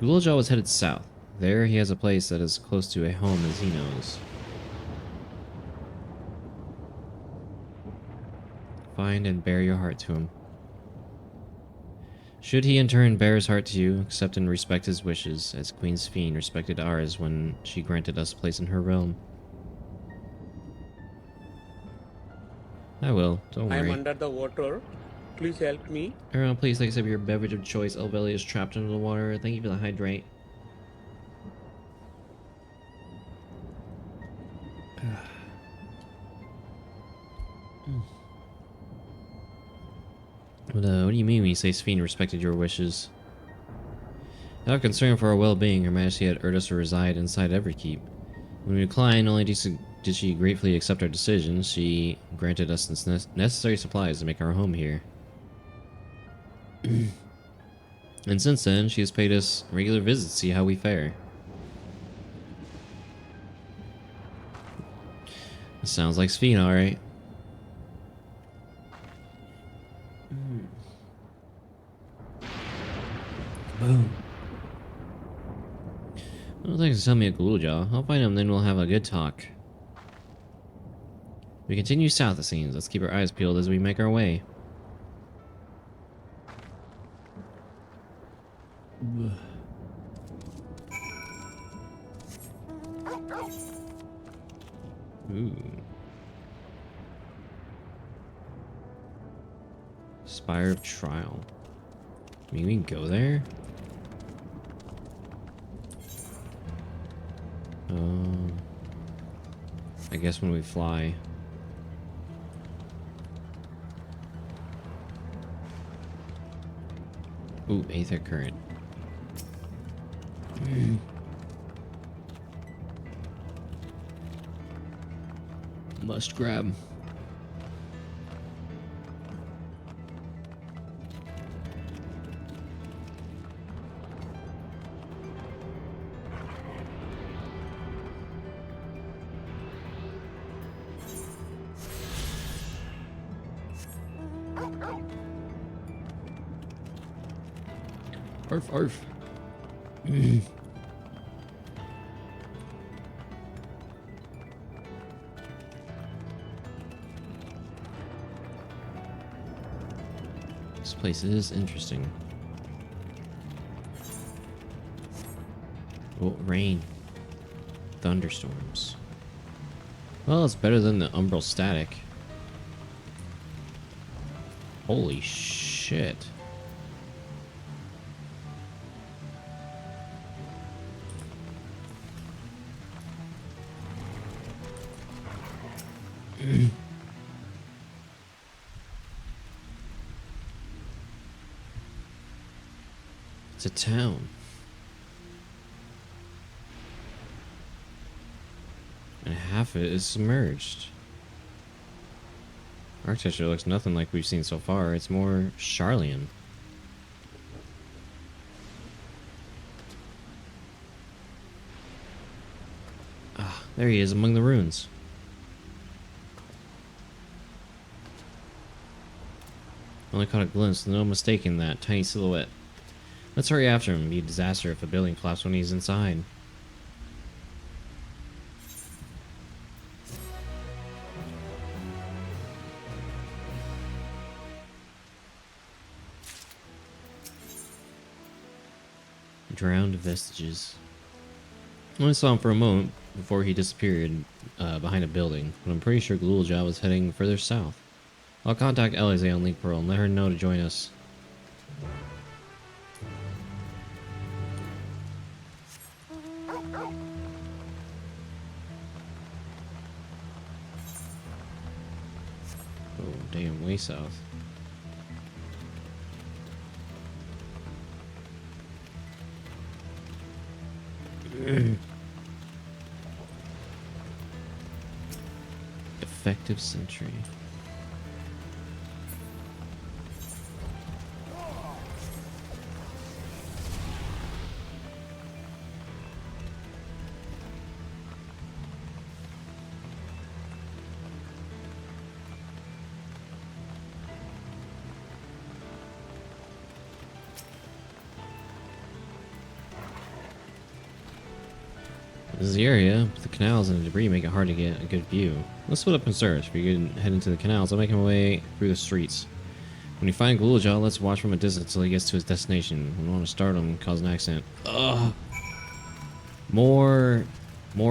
S1: Gulajal was headed south. There he has a place that is close to a home as he knows. Find and bear your heart to him. Should he in turn bear his heart to you, accept and respect his wishes, as Queen Sphene respected ours when she granted us a place in her realm. I will, don't
S12: I am
S1: worry.
S12: under the water. Please help me.
S1: Everyone, please take a sip of your beverage of choice. Elbelly is trapped under the water. Thank you for the hydrate. What do you mean when you say Sphene respected your wishes? Out of concern for our well-being, Her Majesty had urged us to reside inside every keep. When we declined, not only did she gratefully accept our decision, she granted us the necessary supplies to make our home here. And since then, she has paid us regular visits to see how we fare. Sounds like Sphene, alright. Boom. Well, thanks for telling me a Gulajal. I'll find him, then we'll have a good talk. We continue south, it seems. Let's keep our eyes peeled as we make our way. Ooh. Spire of Trial. I mean, we can go there? I guess when we fly. Ooh, Aether Current. Must grab. Arf, arf. This place is interesting. Oh, rain. Thunderstorms. Well, it's better than the umbral static. Holy shit. It's a town. And half of it is submerged. Architecture looks nothing like we've seen so far. It's more Charlian. Ah, there he is among the ruins. Only caught a glimpse, no mistaking that tiny silhouette. Let's hurry after him. It'd be a disaster if a building collapsed when he's inside. Drowned vestiges. I only saw him for a moment before he disappeared behind a building, but I'm pretty sure Gulajal was heading further south. I'll contact Elise on Link Pearl and let her know to join us. Oh, damn, way south. Effective sentry. This is the area, but the canals and the debris make it hard to get a good view. Let's split up and search. If you can head into the canals, I'll make my way through the streets. When you find Ghouljaw, let's watch from a distance until he gets to his destination. We don't want to start him and cause an accident. Ugh. More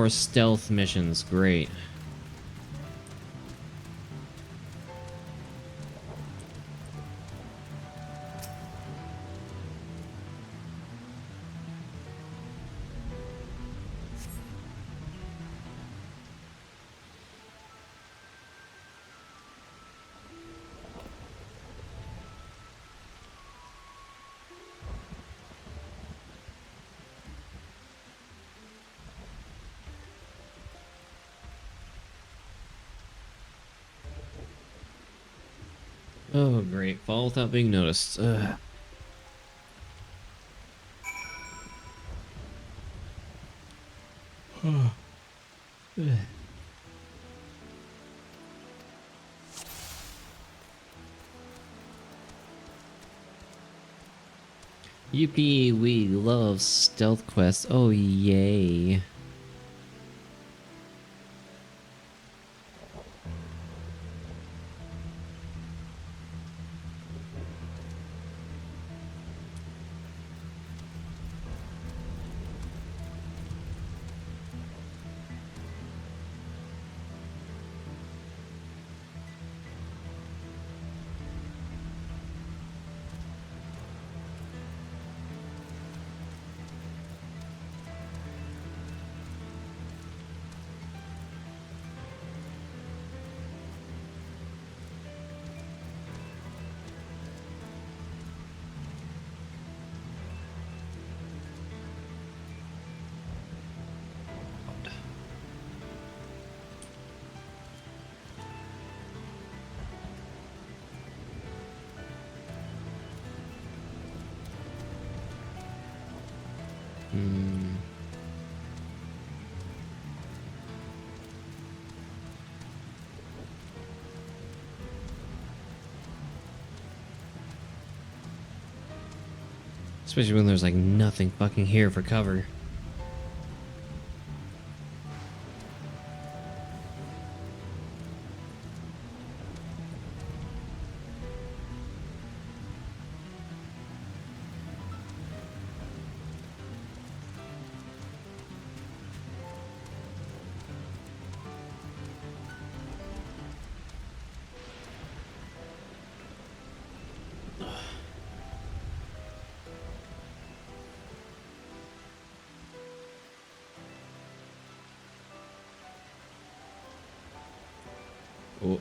S1: stealth missions. Great. Oh, great. Fall without being noticed. Ugh. Yippee, we love stealth quests. Oh, yay. Especially when there's like nothing fucking here for cover. Oh.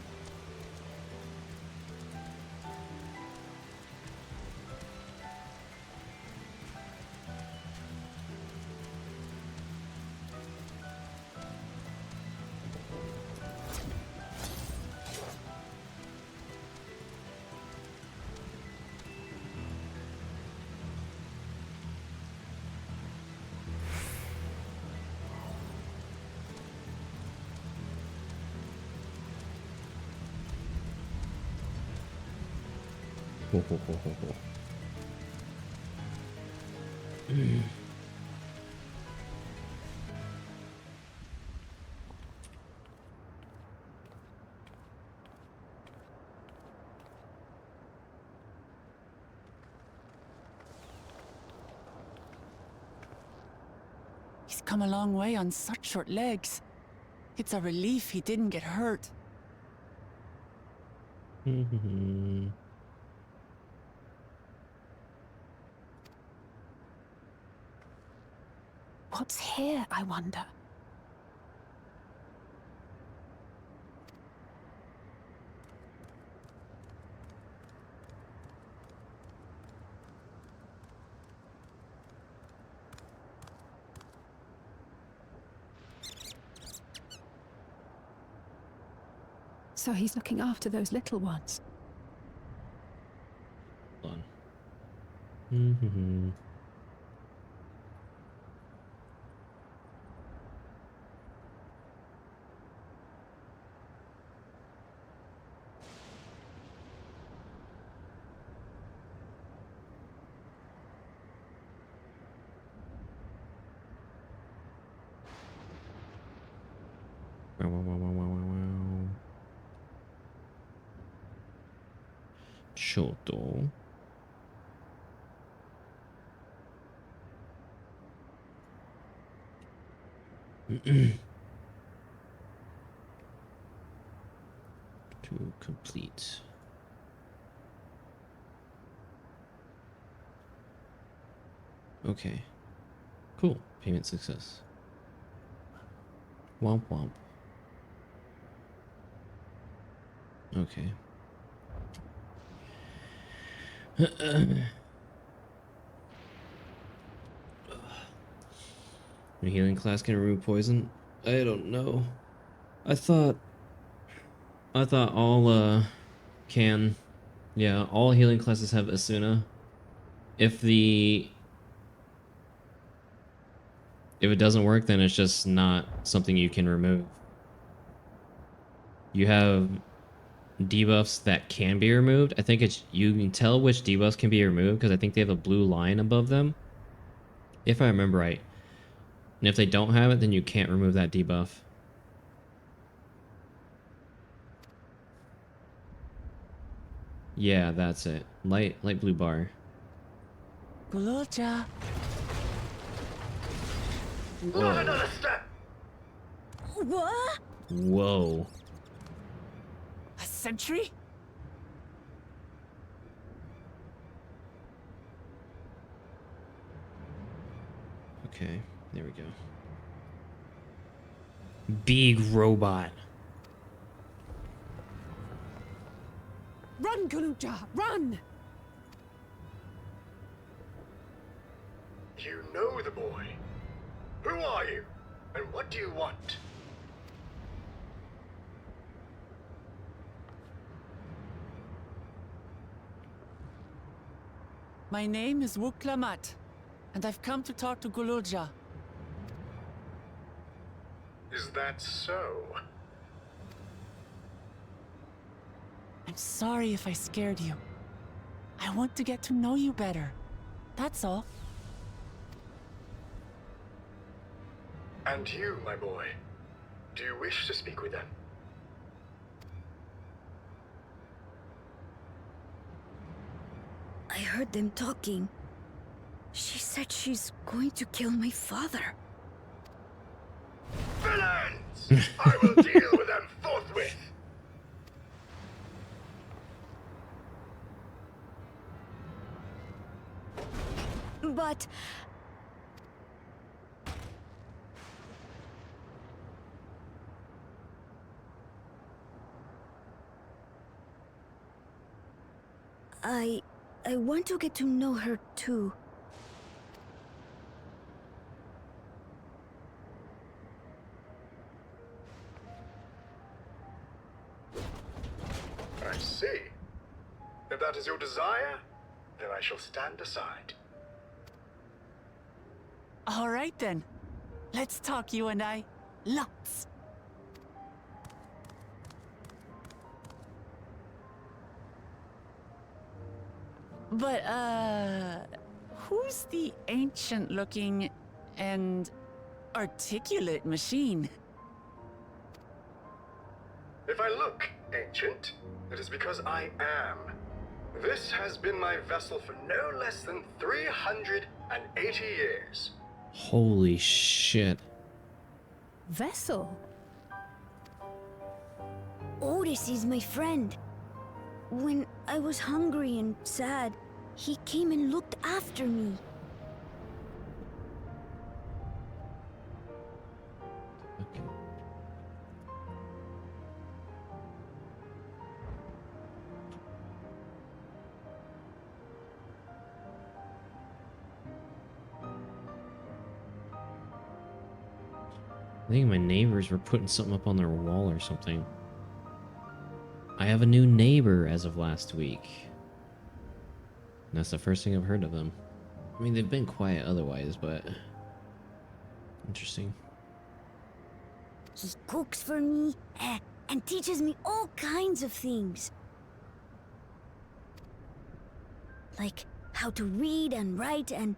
S1: Ho, ho, ho, ho, ho.
S2: He's come a long way on such short legs. It's a relief he didn't get hurt.
S17: What's here, I wonder? So he's looking after those little ones.
S1: Hold on. Choto. To complete. Okay. Cool. Payment success. Womp womp. Okay. A healing class can remove poison? I don't know. I thought all can. Yeah, all healing classes have Asuna. If it doesn't work, then it's just not something you can remove. You have debuffs that can be removed. I think you can tell which debuffs can be removed because I think they have a blue line above them, if I remember right. And if they don't have it, then you can't remove that debuff. Yeah, that's it. Light blue bar.
S2: Gululja.
S14: Not another step.
S2: What?
S1: Whoa.
S2: A sentry?
S1: Okay, there we go. Big robot.
S17: Run, Gululja, run!
S14: You know the boy. Who are you? And what do you want?
S2: My name is Wuklamat, and I've come to talk to Gululja.
S14: Is that so?
S2: I'm sorry if I scared you. I want to get to know you better. That's all.
S14: And you, my boy, do you wish to speak with them?
S21: I heard them talking. She said she's going to kill my father.
S14: Villains! I will deal with them forthwith!
S21: But... I want to get to know her too.
S14: I see. If that is your desire, then I shall stand aside.
S2: All right then. Let's talk, you and I. Lots. But, who's the ancient-looking and articulate machine?
S14: If I look ancient, it is because I am. This has been my vessel for no less than 380 years.
S1: Holy shit.
S17: Vessel?
S21: Otis is my friend. When I was hungry and sad, he came and looked after me.
S1: I think my neighbors were putting something up on their wall or something. I have a new neighbor as of last week. And that's the first thing I've heard of them. I mean, they've been quiet otherwise, but... interesting.
S21: He cooks for me and teaches me all kinds of things. Like how to read and write and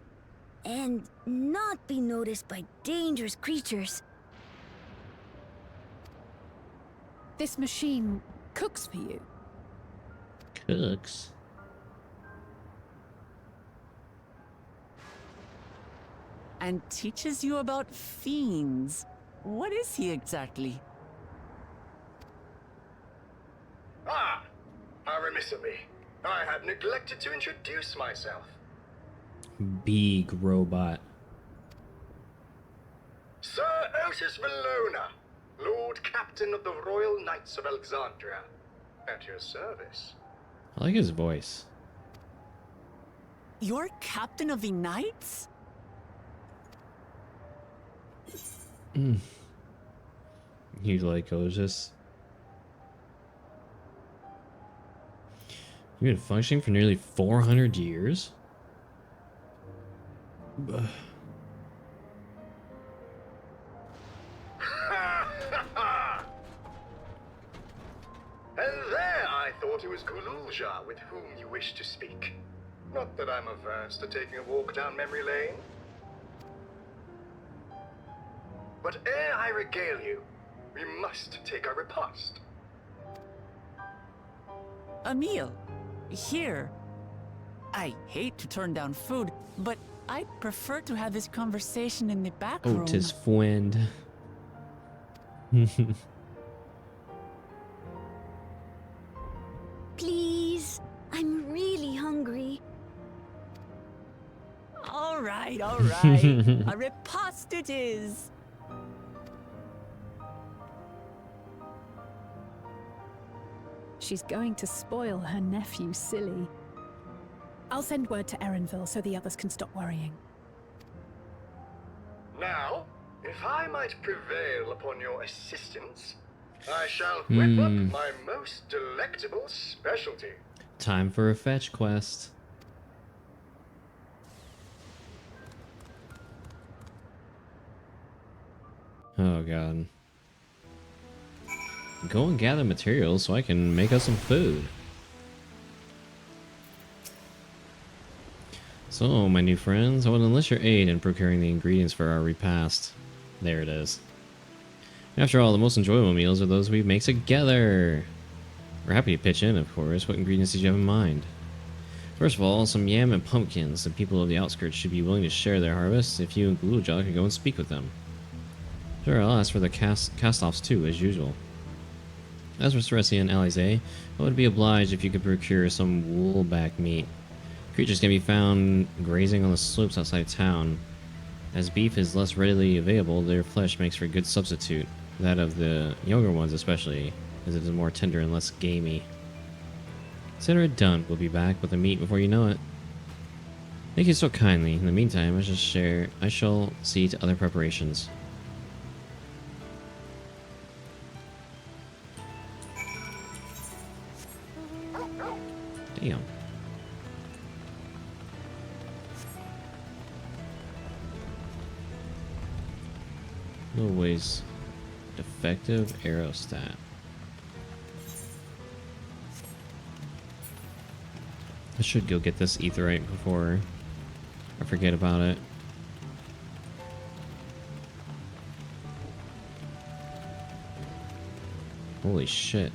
S21: not be noticed by dangerous creatures.
S17: This machine cooks for you.
S1: Cooks?
S2: And teaches you about fiends. What is he exactly?
S14: Ah! How remiss of me. I had neglected to introduce myself.
S1: Big robot.
S14: Sir Otis Valona, Lord Captain of the Royal Knights of Alexandria. At your service.
S1: I like his voice.
S2: You're captain of the knights?
S1: You like Otis? You've been functioning for nearly 400 years?
S14: And there I thought it was Kululja with whom you wished to speak. Not that I'm averse to taking a walk down memory lane. But ere I regale you, we must take our repast.
S2: A meal. Here. I hate to turn down food, but I'd prefer to have this conversation in the back room.
S1: Otis friend.
S21: Please, I'm really hungry.
S2: All right. A repast it is.
S17: She's going to spoil her nephew silly. I'll send word to Erenville so the others can stop worrying.
S14: Now, if I might prevail upon your assistance, I shall whip up my most delectable specialty.
S1: Time for a fetch quest. Oh god. Go and gather materials so I can make us some food. So, my new friends, I will enlist your aid in procuring the ingredients for our repast. There it is. After all, the most enjoyable meals are those we make together. We're happy to pitch in, of course. What ingredients did you have in mind? First of all, some yam and pumpkins. The people of the outskirts should be willing to share their harvest if you and Gluja can go and speak with them. Sure, I'll ask for the cast-offs too, as usual. As for Ceresi and Alize, I would be obliged if you could procure some woolback meat. Creatures can be found grazing on the slopes outside town. As beef is less readily available, their flesh makes for a good substitute. That of the younger ones especially, as it is more tender and less gamey. Consider it done. We'll be back with the meat before you know it. Thank you so kindly. In the meantime, I shall see to other preparations. Damn. Always defective aerostat. I should go get this etherite before I forget about it. Holy shit.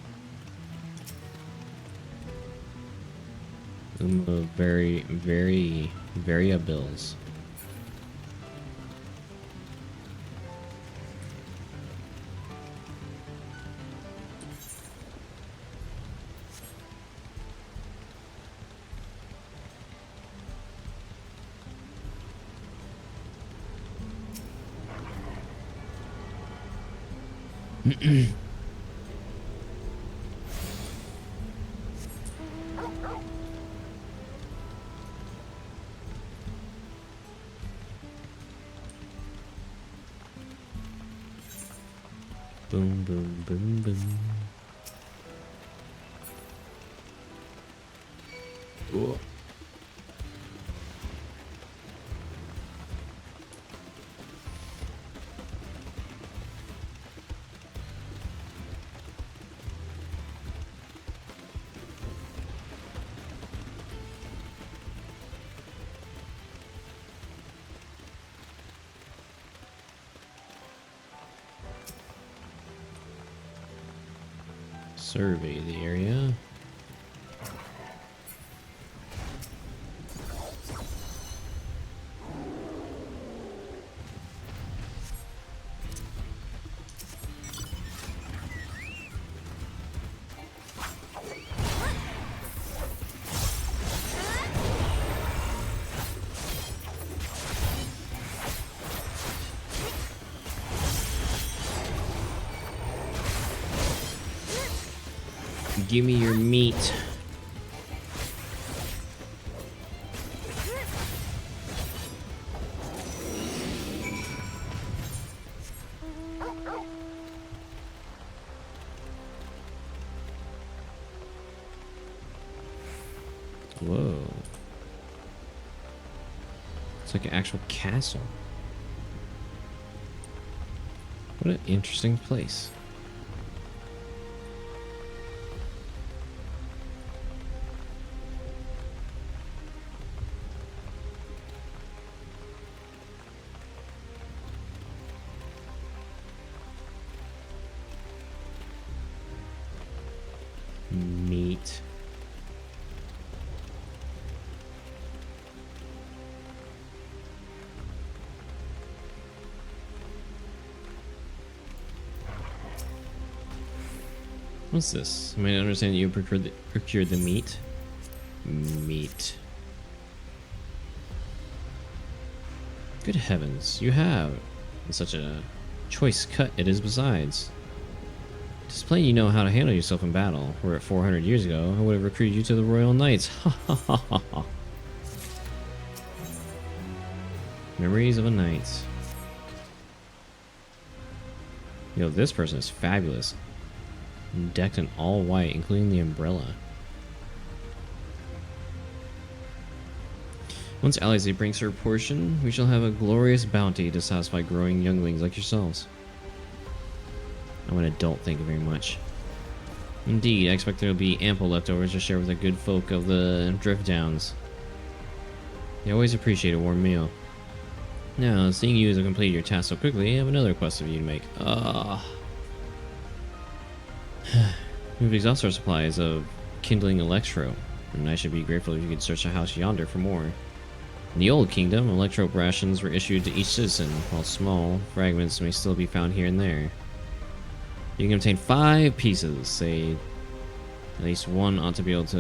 S1: Very variables. Boom, boom, boom, boom. Whoa. Survey the area. Give me your meat. Whoa. It's like an actual castle. What an interesting place. Meat. What's this? I mean, I understand that you procured the meat. Meat. Good heavens, you have. And such a choice cut it is besides. It's plain you know how to handle yourself in battle. Were it 400 years ago, I would have recruited you to the Royal Knights. Ha ha ha ha ha. Memories of a knight. Yo, this person is fabulous. Decked in all white, including the umbrella. Once Alisaie brings her portion, we shall have a glorious bounty to satisfy growing younglings like yourselves. I'm an adult, thank you very much. Indeed, I expect there will be ample leftovers to share with the good folk of the Drift Downs. They always appreciate a warm meal. Now, seeing you as have completed your task so quickly, I have another request of you to make. We've exhausted our supplies of kindling electro, and I should be grateful if you could search the house yonder for more. In the old kingdom, electro rations were issued to each citizen, while small fragments may still be found here and there. You can obtain 5 pieces, say at least one ought to be what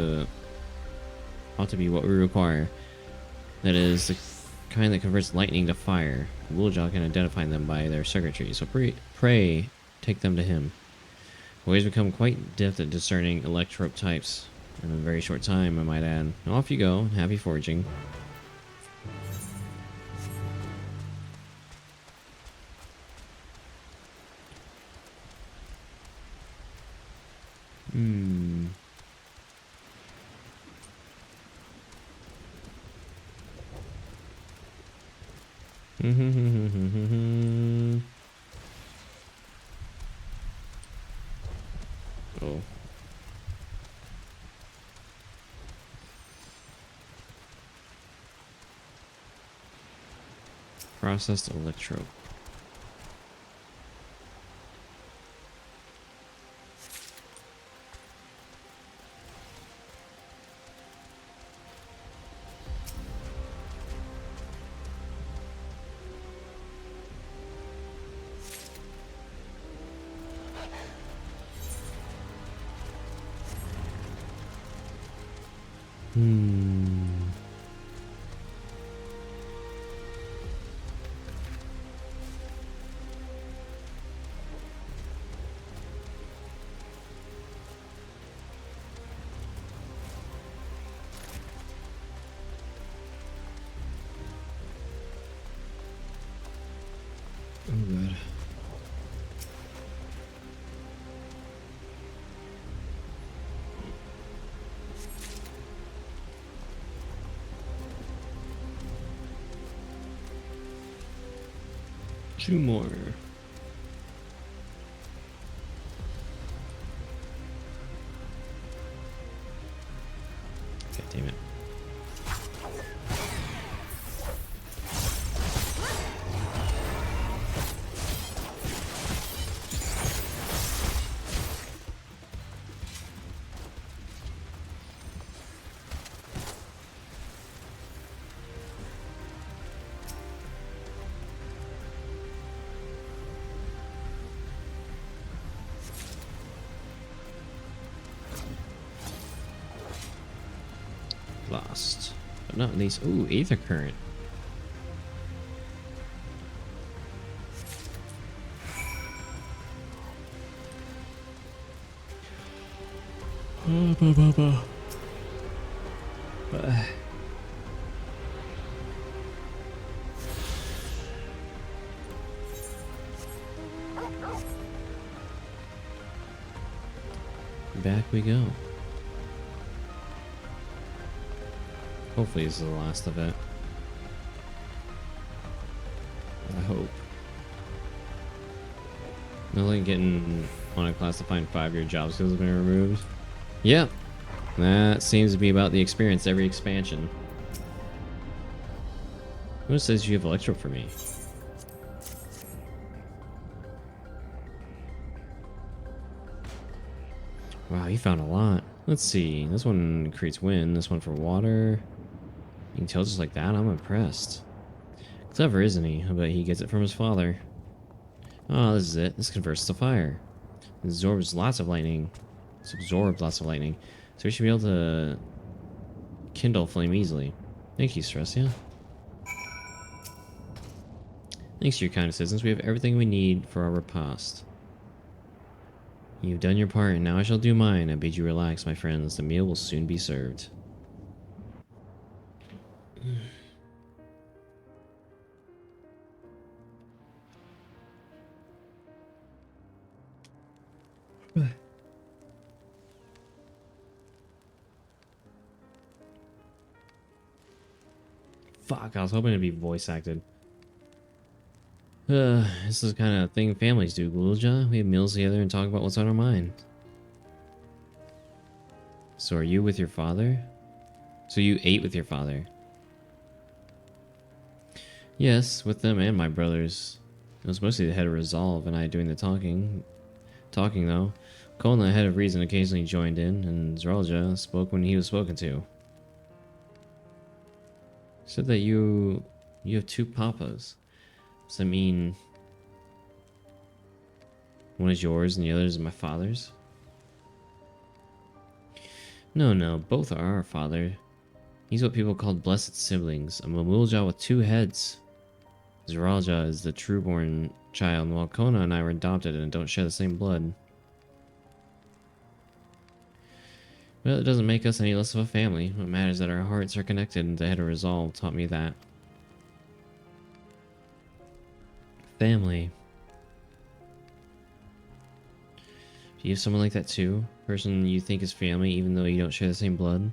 S1: we require. That is the kind that converts lightning to fire. Wooljaw can identify them by their circuitry, so pray take them to him. Boys become quite adept at discerning electrope types in a very short time, I might add. Now off you go, happy foraging. Oh. Processed electro. Oh god. Two more. God damn it. Lost. But not least. Ooh, Aether Current. Back we go. Hopefully this is the last of it. I hope. Nothing getting on a class to find 5-year job skills have been removed. Yep. That seems to be about the experience every expansion. Who says you have Electro for me? Wow, you found a lot. Let's see. This one creates wind. This one for water. You can tell just like that. I'm impressed. Clever, isn't he? I bet he gets it from his father. Oh, this is it. This converts to fire. It absorbs lots of lightning. It's absorbed lots of lightning. So we should be able to kindle flame easily. Thank you, Stresia. Thanks to your kind citizens, we have everything we need for our repast. You've done your part, and now I shall do mine. I bid you relax, my friends. The meal will soon be served. Fuck, I was hoping it'd be voice acted. This is the kind of thing families do, Gulja. We have meals together and talk about what's on our mind. So are you with your father? So you ate with your father? Yes, with them and my brothers. It was mostly the head of Resolve and I doing the talking. Talking though. Colin, the head of Reason, occasionally joined in, and Zeralja spoke when he was spoken to. Said that you have 2 papas. Does that mean one is yours and the other is my father's? No, both are our father. He's what people call blessed siblings. I'm a Mulja with 2 heads. Zeralja is the trueborn child, while Kona and I were adopted and don't share the same blood. Well, it doesn't make us any less of a family. What matters is that our hearts are connected, and the head of Resolve taught me that. Family. Do you have someone like that too? Person you think is family even though you don't share the same blood?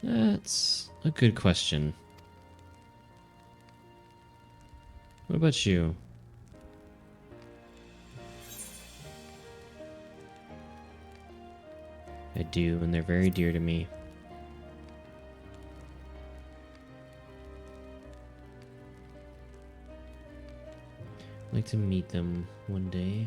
S1: That's a good question. What about you? I do, and they're very dear to me. I'd like to meet them one day.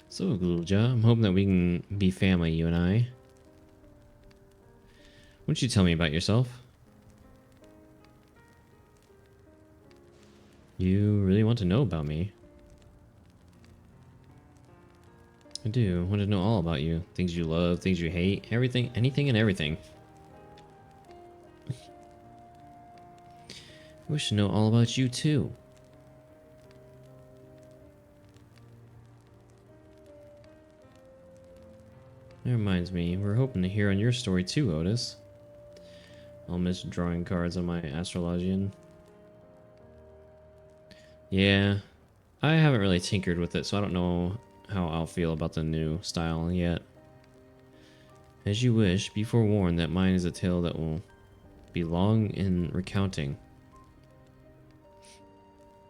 S1: So, Gulja, I'm hoping that we can be family, you and I. Why don't you tell me about yourself? You really want to know about me? I do. I want to know all about you. Things you love, things you hate, everything, anything and everything. I wish to know all about you too. That reminds me, we're hoping to hear on your story too, Otis. I'll miss drawing cards on my Astrologian. Yeah, I haven't really tinkered with it, so I don't know how I'll feel about the new style yet. As you wish, be forewarned that mine is a tale that will be long in recounting.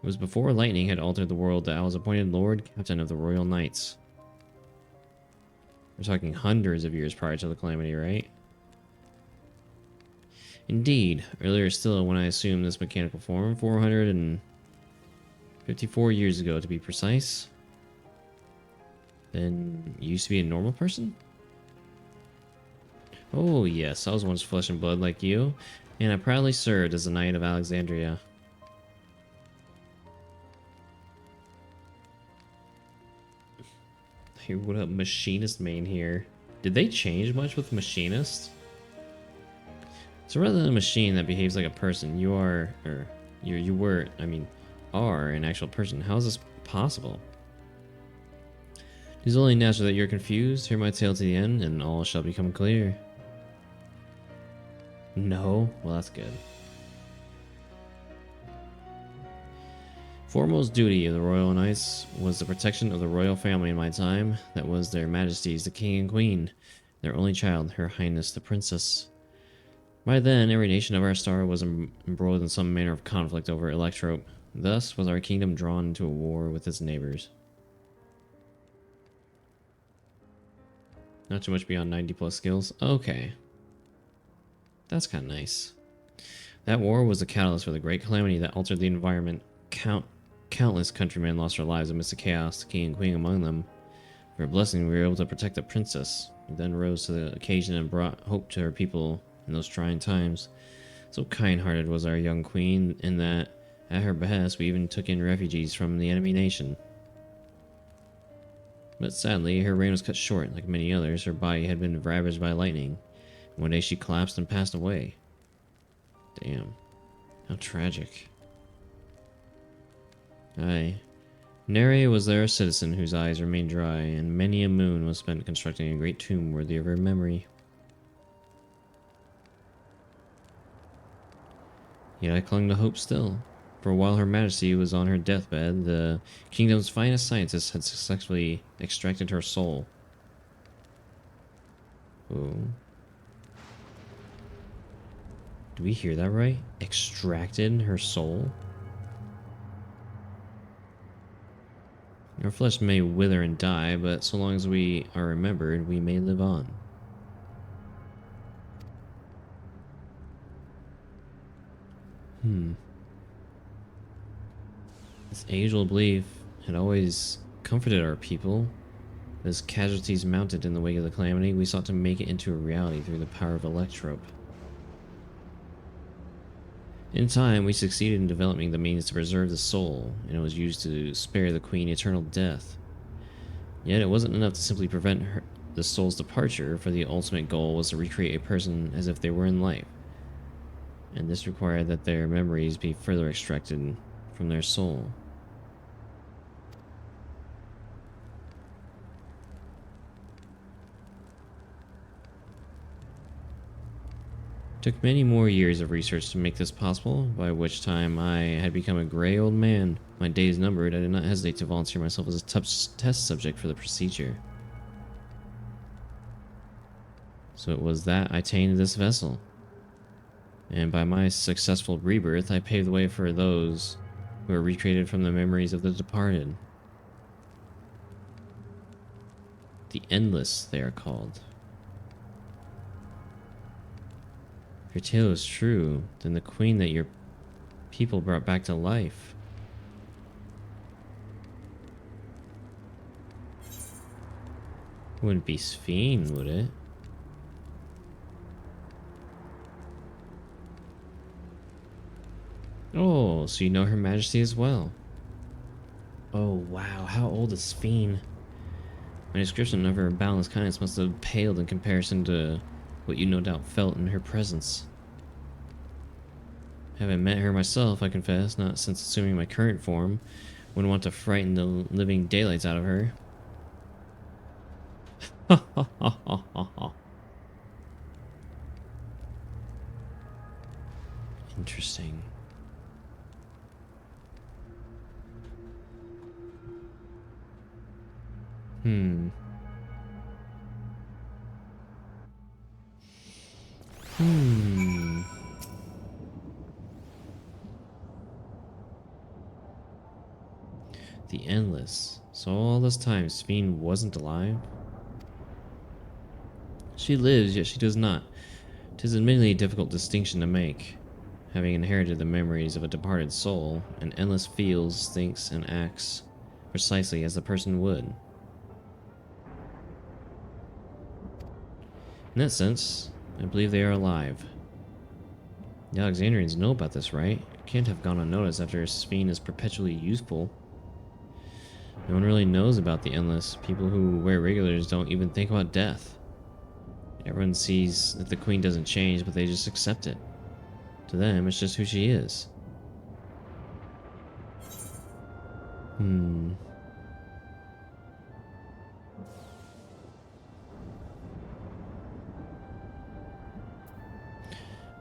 S1: It was before lightning had altered the world that I was appointed Lord Captain of the Royal Knights. We're talking hundreds of years prior to the calamity, right? Indeed, earlier still when I assumed this mechanical form, 454 years ago to be precise. Then you used to be a normal person? Oh yes, I was once flesh and blood like you, and I proudly served as a knight of Alexandria. Hey, what up, Machinist main here? Did they change much with Machinist? So rather than a machine that behaves like a person, you are, or you were, I mean, are an actual person. How is this possible? It is only natural that you're confused. Hear my tale to the end, and all shall become clear. No? Well, that's good. Foremost duty of the Royal Knights was the protection of the royal family in my time. That was their majesties, the king and queen, their only child, her highness the princess. By then, every nation of our star was embroiled in some manner of conflict over Electrope. Thus was our kingdom drawn into a war with its neighbors. Not too much beyond 90 plus skills. Okay. That's kind of nice. That war was the catalyst for the great calamity that altered the environment. Countless countrymen lost their lives amidst the chaos, the king and queen among them. For a blessing, we were able to protect the princess, who then rose to the occasion and brought hope to her people in those trying times. So kind-hearted was our young queen, in that, at her behest, we even took in refugees from the enemy nation. But sadly, her reign was cut short. Like many others, her body had been ravaged by lightning. One day she collapsed and passed away. Damn. How tragic. Aye. Nary was there a citizen whose eyes remained dry, and many a moon was spent constructing a great tomb worthy of her memory. Yet I clung to hope still, for while Her Majesty was on her deathbed, the kingdom's finest scientists had successfully extracted her soul. Oh. Do we hear that right? Extracted her soul? Our flesh may wither and die, but so long as we are remembered, we may live on. This age-old belief had always comforted our people. As casualties mounted in the wake of the calamity, we sought to make it into a reality through the power of Electrope. In time, we succeeded in developing the means to preserve the soul, and it was used to spare the queen eternal death. Yet it wasn't enough to simply prevent the soul's departure, for the ultimate goal was to recreate a person as if they were in life. And this required that their memories be further extracted from their soul. It took many more years of research to make this possible, by which time I had become a gray old man. My days numbered, I did not hesitate to volunteer myself as a test subject for the procedure. So it was that I tainted this vessel. And by my successful rebirth, I paved the way for those who were recreated from the memories of the departed. The Endless, they are called. If your tale is true, then the queen that your people brought back to life. Wouldn't be Sphene, would it? Oh, so you know Her Majesty as well. Oh wow, how old is Sphene? My description of her boundless kindness must have paled in comparison to what you no doubt felt in her presence. Haven't met her myself, I confess, not since assuming my current form. Wouldn't want to frighten the living daylights out of her. Interesting. The Endless. So all this time, Sphene wasn't alive? She lives, yet she does not. 'Tis admittedly a difficult distinction to make. Having inherited the memories of a departed soul, an Endless feels, thinks, and acts precisely as the person would. In that sense, I believe they are alive. The Alexandrians know about this, right? It can't have gone unnoticed after Sphene is perpetually useful. No one really knows about the Endless. People who wear regulars don't even think about death. Everyone sees that the Queen doesn't change, but they just accept it. To them, it's just who she is.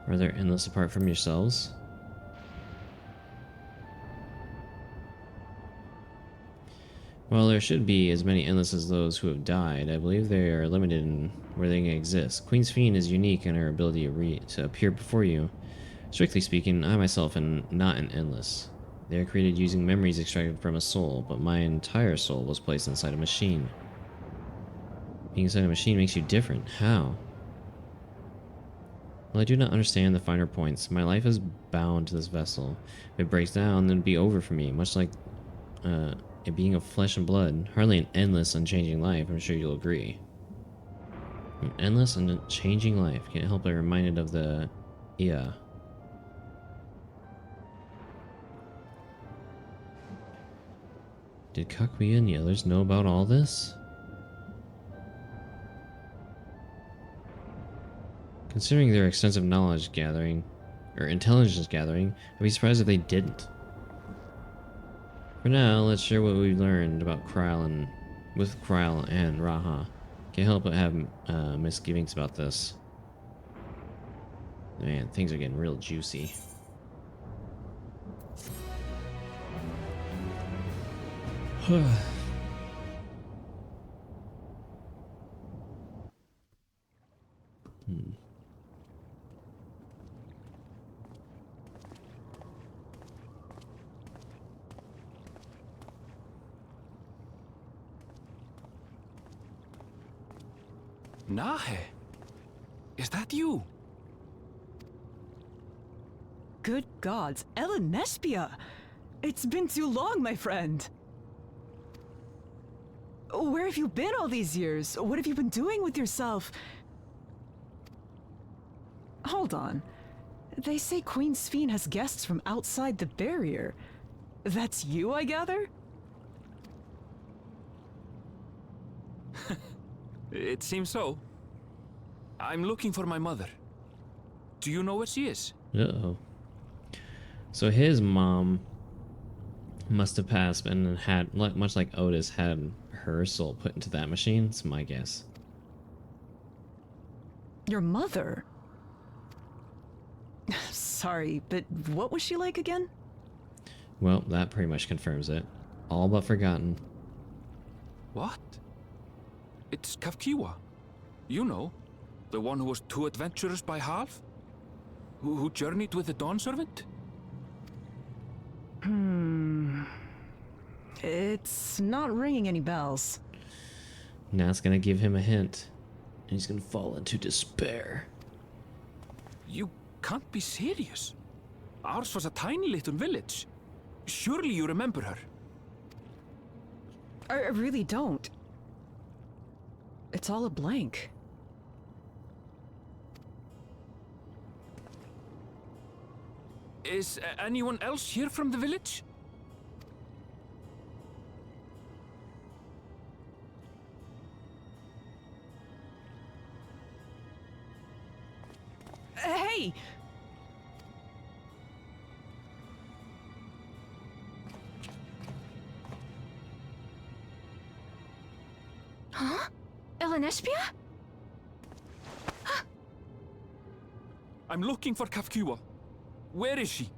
S1: Are there endless apart from yourselves? While there should be as many endless as those who have died, I believe they are limited in where they can exist. Queen Sphene is unique in her ability to appear before you. Strictly speaking, I myself am not an endless. They are created using memories extracted from a soul, but my entire soul was placed inside a machine. Being inside a machine makes you different. How? Well, I do not understand the finer points. My life is bound to this vessel. If it breaks down, then it'd be over for me, much like it being of flesh and blood. Hardly an endless, unchanging life, I'm sure you'll agree. An endless, unchanging life. Can't help but be reminded of the... yeah. Did Kakuya and the others know about all this? Considering their extensive knowledge gathering, or intelligence gathering, I'd be surprised if they didn't. For now, let's share what we've learned about Kryl with Kryl and Raha. Can't help but have misgivings about this. Man, things are getting real juicy.
S20: Nahe, is that you?
S5: Good gods, Ellen Nespia! It's been too long, my friend! Where have you been all these years? What have you been doing with yourself? Hold on. They say Queen Sphene has guests from outside the barrier. That's you, I gather?
S20: It seems so. I'm looking for my mother. Do you know where she is?
S1: Uh-oh. So his mom must have passed and had, much like Otis, had her soul put into that machine. It's my guess.
S5: Your mother? Sorry, but what was she like again?
S1: Well, that pretty much confirms it. All but forgotten.
S20: What? It's Kafkiwa. You know, the one who was too adventurous by half? Who journeyed with the Dawn Servant?
S5: It's not ringing any bells.
S1: Now it's gonna give him a hint. And he's gonna fall into despair.
S20: You can't be serious. Ours was a tiny little village. Surely you remember her.
S5: I really don't. It's all a blank.
S20: Is anyone else here from the village?
S5: Hey!
S15: Huh? Ellen Nespia?
S20: I'm looking for Kafkiwa. Where is she?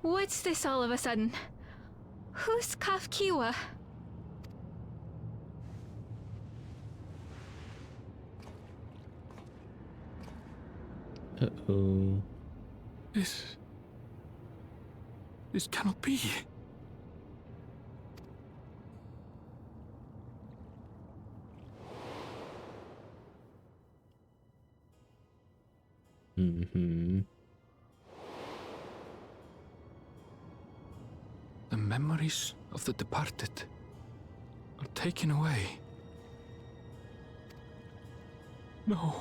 S4: What's this all of a sudden? Who's Kafkiwa?
S1: Uh-oh.
S20: This cannot be.
S1: Mm-hmm.
S20: The memories of the departed are taken away.
S8: No.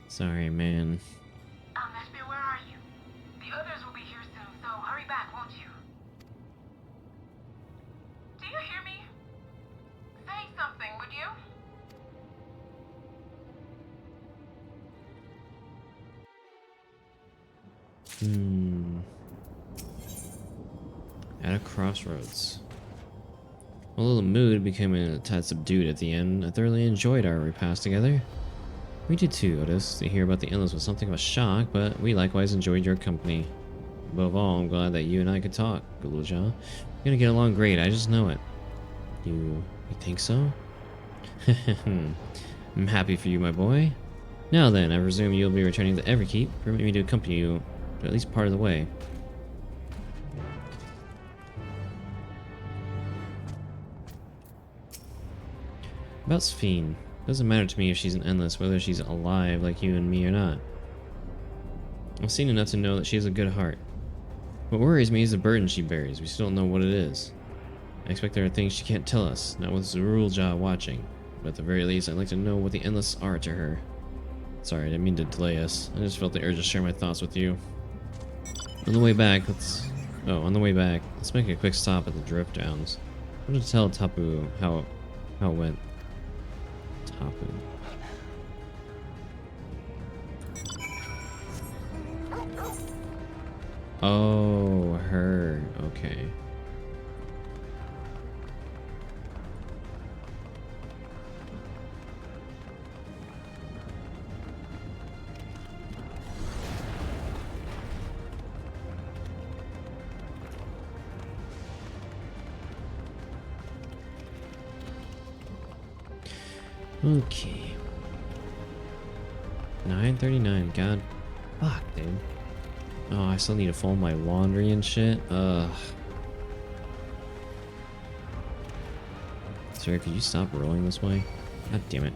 S1: Sorry, man.
S11: Nesby, where are you? The others will be here soon, so hurry back, won't you? Do you hear me? Say something, would you?
S1: At a crossroads. Although the mood became a tad subdued at the end, I thoroughly enjoyed our repast together. We did too, Otis. To hear about the Endless was something of a shock, but we likewise enjoyed your company. Above all, I'm glad that you and I could talk, Gulja. We're gonna get along great, I just know it. You think so? I'm happy for you, my boy. Now then, I presume you'll be returning to Everkeep. Permit me to accompany you to at least part of the way. About Sphene. Doesn't matter to me if she's an Endless, whether she's alive like you and me or not. I've seen enough to know that she has a good heart. What worries me is the burden she bears. We still don't know what it is. I expect there are things she can't tell us, not with Zorulja watching. But at the very least, I'd like to know what the Endless are to her. Sorry, I didn't mean to delay us. I just felt the urge to share my thoughts with you. On the way back, let's make a quick stop at the Drift Downs. I want to tell Tapu how it went. Tapu. Oh, her. Okay. Okay. 9:39. God. Fuck, dude. Oh, I still need to fold my laundry and shit. Ugh. Sorry, could you stop rolling this way? God damn it.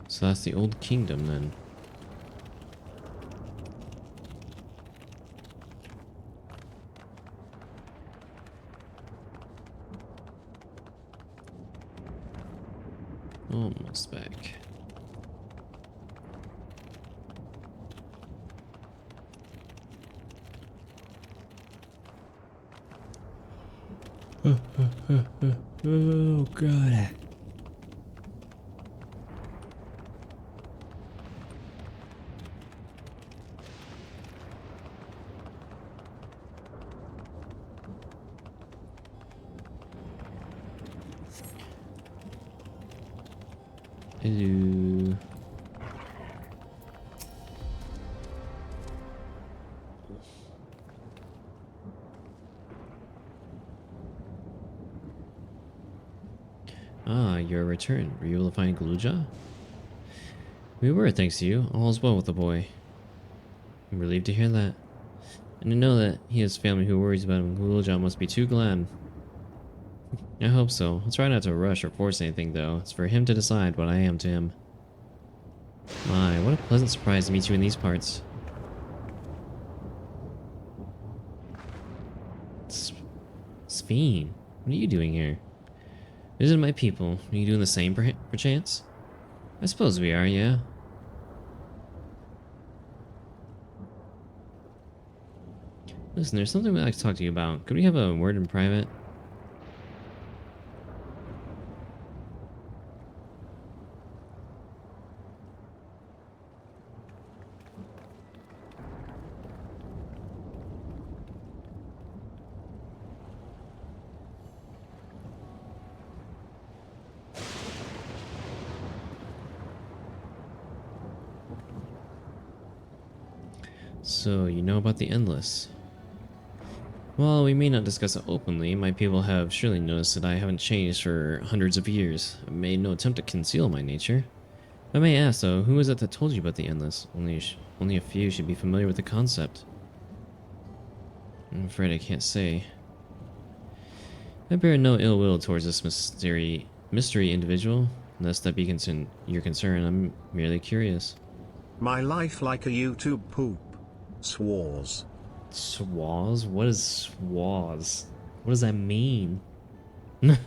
S1: So that's the old kingdom then. Almost back. Oh god. Hello. Ah, you're returned. Were you able to find Gulja? We were, thanks to you. All is well with the boy. I'm relieved to hear that. And to know that he has family who worries about him. Gulja must be too glad. I hope so. I'll try not to rush or force anything, though. It's for him to decide what I am to him. My, what a pleasant surprise to meet you in these parts. Sphene, what are you doing here? Visiting my people. Are you doing the same, perchance? I suppose we are, yeah. Listen, there's something we'd like to talk to you about. Could we have a word in private? So, you know about the Endless. While we may not discuss it openly, my people have surely noticed that I haven't changed for hundreds of years. I've made no attempt to conceal my nature. I may ask, though, who is it that told you about the Endless? Only a few should be familiar with the concept. I'm afraid I can't say. I bear no ill will towards this mystery individual. Unless that be your concern, I'm merely curious.
S16: My life like a YouTube poop. Swars.
S1: Swaz? What is swaz? What does that mean? Oh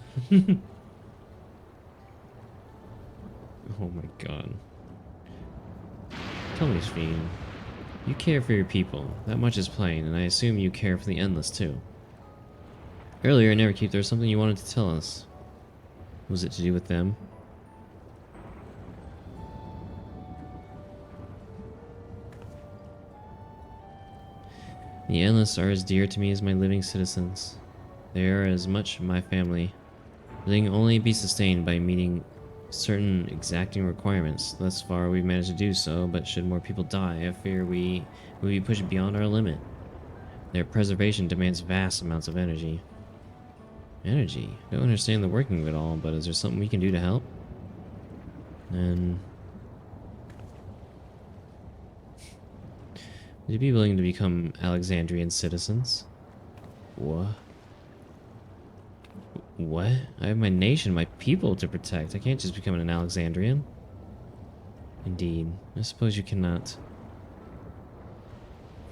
S1: my god. Tell me, Sphene. You care for your people. That much is plain, and I assume you care for the Endless too. Earlier in Neverkeep, there was something you wanted to tell us. Was it to do with them? The Endless are as dear to me as my living citizens. They are as much my family. They can only be sustained by meeting certain exacting requirements. Thus far, we've managed to do so, but should more people die, I fear we will be pushed beyond our limit. Their preservation demands vast amounts of energy. Energy? I don't understand the working of it all, but is there something we can do to help? And would you be willing to become Alexandrian citizens? What? What? I have my nation, my people to protect. I can't just become an Alexandrian. Indeed. I suppose you cannot.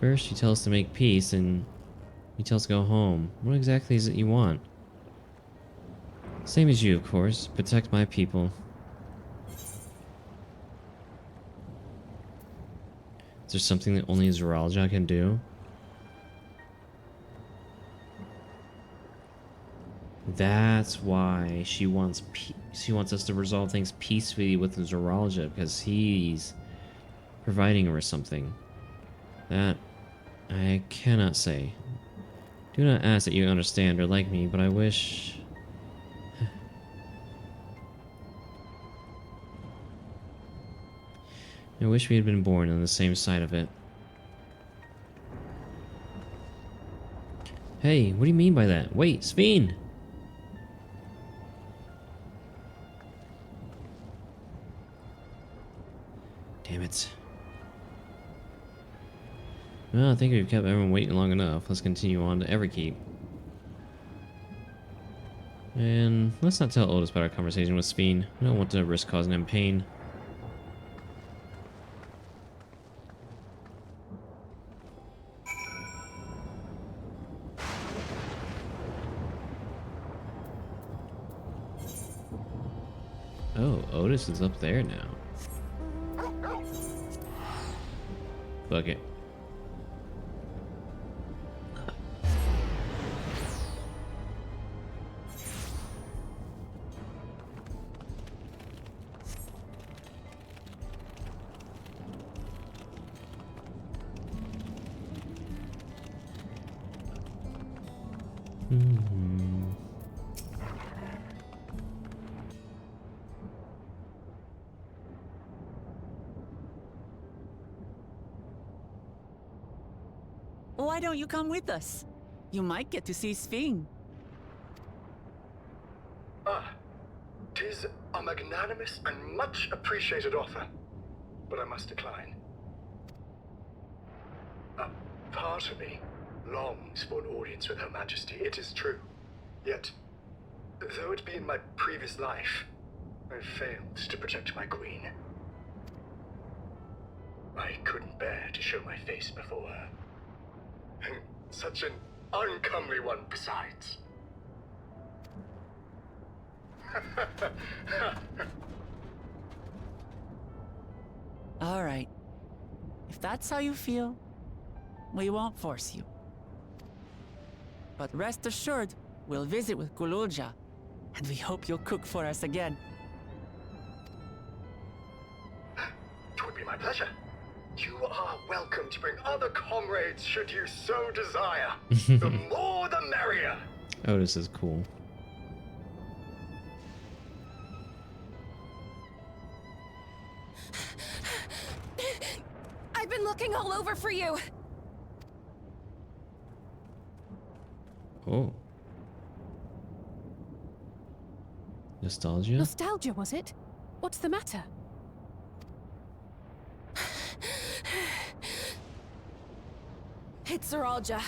S1: First, you tell us to make peace, and you tell us to go home. What exactly is it you want? Same as you, of course. Protect my people. Is there something that only Zeralja can do? That's why she wants us to resolve things peacefully with Zeralja, because he's providing her with something. That I cannot say. Do not ask that you understand or like me, but I wish... I wish we had been born on the same side of it. Hey, what do you mean by that? Wait, Sphene! Damn it. Well, I think we've kept everyone waiting long enough. Let's continue on to Everkeep. And let's not tell Otis about our conversation with Sphene. I don't want to risk causing him pain. Oh, Otis is up there now. Fuck it.
S2: Why don't you come with us? You might get to see Sphene.
S14: Ah, 'tis a magnanimous and much appreciated offer, but I must decline. A part of me longs for an audience with Her Majesty, it is true. Yet, though it be in my previous life, I failed to protect my queen. I couldn't bear to show my face before her. And such an uncomely one besides.
S2: All right. If that's how you feel, we won't force you. But rest assured, we'll visit with Kululja, and we hope you'll cook for us again.
S14: It would be my pleasure. You are welcome to bring other comrades should you so desire. The more the merrier.
S1: Otis is cool.
S15: I've been looking all over for you.
S1: Oh. Nostalgia?
S17: Nostalgia, was it? What's the matter?
S13: It's Zeralja.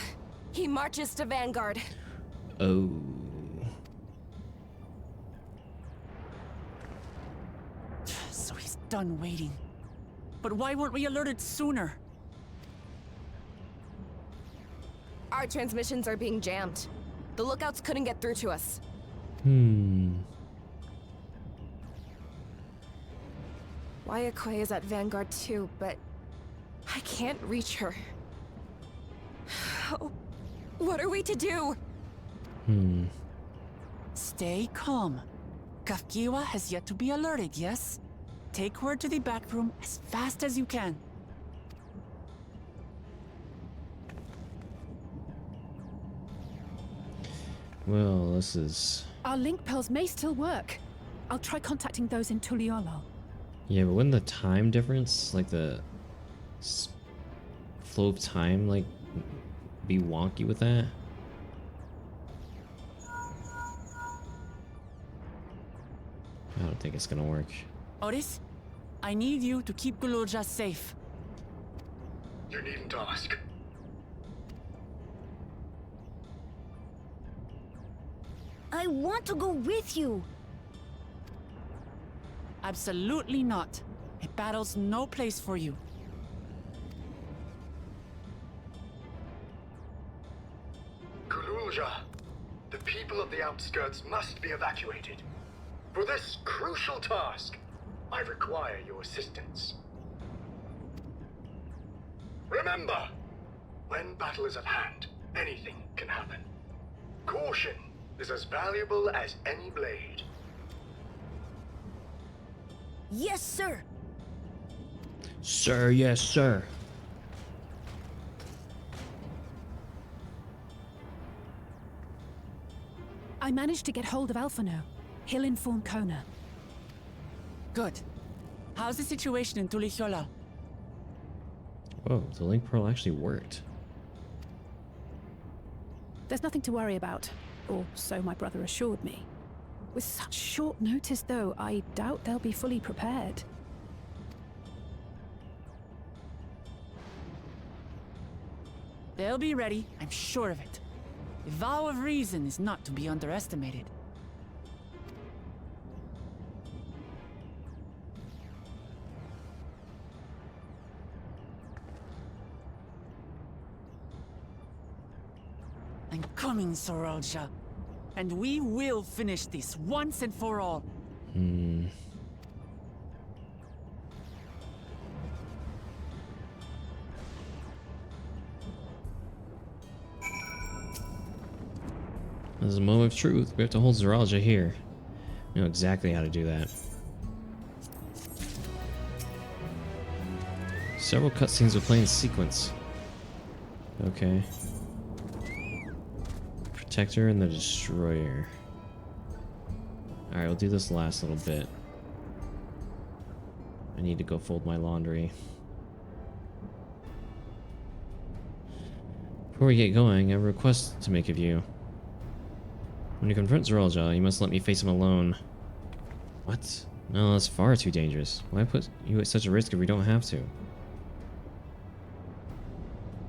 S13: He marches to Vanguard.
S1: Oh.
S2: So he's done waiting. But why weren't we alerted sooner?
S13: Our transmissions are being jammed. The lookouts couldn't get through to us. Wayakwe is at Vanguard too, but I can't reach her. What are we to do?
S2: Stay calm. Kafkiwa has yet to be alerted, yes? Take her to the back room as fast as you can.
S1: Well, this is...
S17: Our link pearls may still work. I'll try contacting those in Tuliolo.
S1: Yeah, but wouldn't the time difference, like the flow of time, like, be wonky with that? I don't think it's gonna work.
S2: Otis, I need you to keep Guloja safe.
S14: You needn't ask.
S21: I want to go with you.
S2: Absolutely not. A battle's no place for you.
S14: Kululja, the people of the outskirts must be evacuated. For this crucial task, I require your assistance. Remember, when battle is at hand, anything can happen. Caution is as valuable as any blade.
S21: Yes, sir.
S1: Sir, yes, sir.
S17: I managed to get hold of Alphano. He'll inform Kona.
S2: Good. How's the situation in Tulichola?
S1: Whoa, the link pearl actually worked.
S17: There's nothing to worry about, or so my brother assured me. With such short notice, though, I doubt they'll be fully prepared.
S2: They'll be ready, I'm sure of it. The vow of reason is not to be underestimated. I'm coming, Soralja. And we will finish this once and for all.
S1: This is a moment of truth. We have to hold Zeralja here. I know exactly how to do that. Several cutscenes will play in sequence. Okay. Protector and the Destroyer. Alright, we'll do this last little bit. I need to go fold my laundry. Before we get going, I have a request to make of you. When you confront Zeralja, you must let me face him alone. What? No, that's far too dangerous. Why put you at such a risk if we don't have to?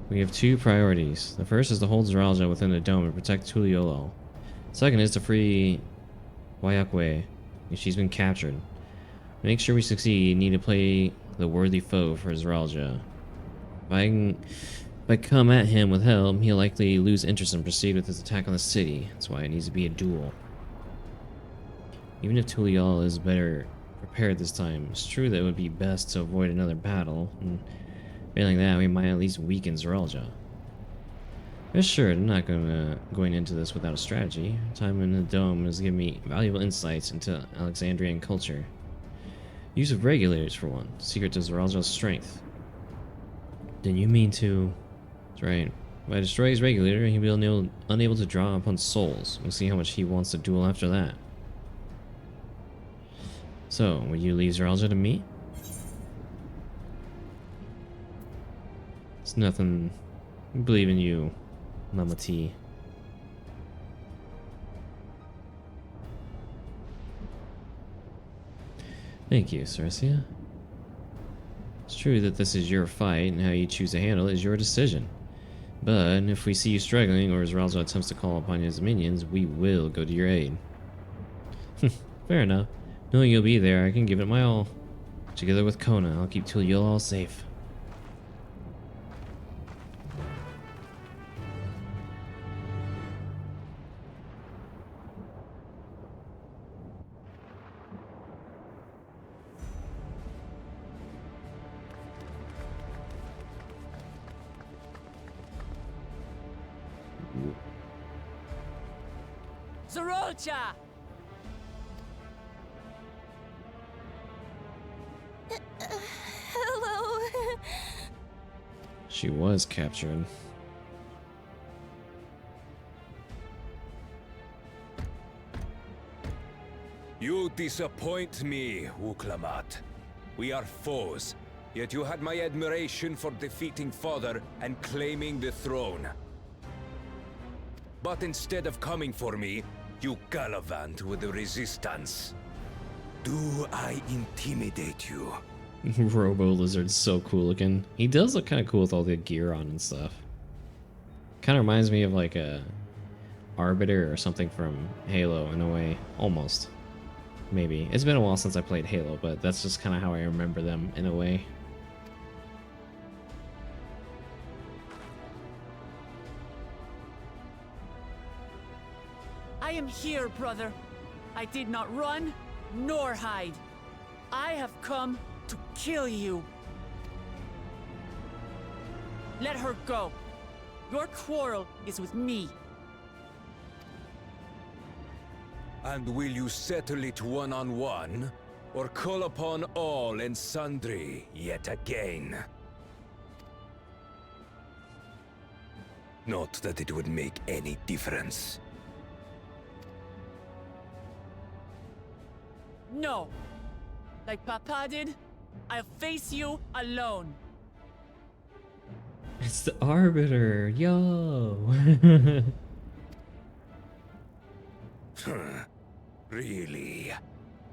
S1: We have two priorities. The first is to hold Zeralja within the dome and protect Tuliolo. The second is to free Wayakwe if she's been captured. To make sure we succeed, you need to play the worthy foe for Zeralja. If I come at him with help, he'll likely lose interest and proceed with his attack on the city. That's why it needs to be a duel. Even if Tuliolo is better prepared this time, it's true that it would be best to avoid another battle, and failing that, we might at least weaken Zeralja. Rest assured, I'm not going into this without a strategy. Time in the dome has given me valuable insights into Alexandrian culture. Use of regulators, for one, secret to Zeralja's strength. Then you mean to... That's right. If I destroy his regulator, he'll be unable to draw upon souls. We'll see how much he wants to duel after that. So, will you leave Zeralja to me? It's nothing. I believe in you, Mama T. Thank you, Ceresia. It's true that this is your fight, and how you choose to handle it is your decision. But if we see you struggling, or as Ralzo attempts to call upon his minions, we will go to your aid. Fair enough. Knowing you'll be there, I can give it my all. Together with Kona, I'll keep Tuliel all safe.
S2: Zorolcha!
S15: Hello.
S1: She was captured.
S10: You disappoint me, Wuklamat. We are foes, yet you had my admiration for defeating Father and claiming the throne. But instead of coming for me, you gallivant with the resistance. Do I intimidate you?
S1: Robo Lizard's so cool looking. He does look kind of cool with all the gear on and stuff. Kind of reminds me of like a Arbiter or something from Halo in a way, almost. Maybe. It's been a while since I played Halo, but that's just kind of how I remember them in a way.
S2: I am here, brother. I did not run, nor hide. I have come to kill you. Let her go. Your quarrel is with me.
S10: And will you settle it one-on-one, or call upon all and sundry yet again? Not that it would make any difference.
S2: No. Like Papa did, I'll face you alone.
S1: It's the Arbiter, yo!
S10: Really?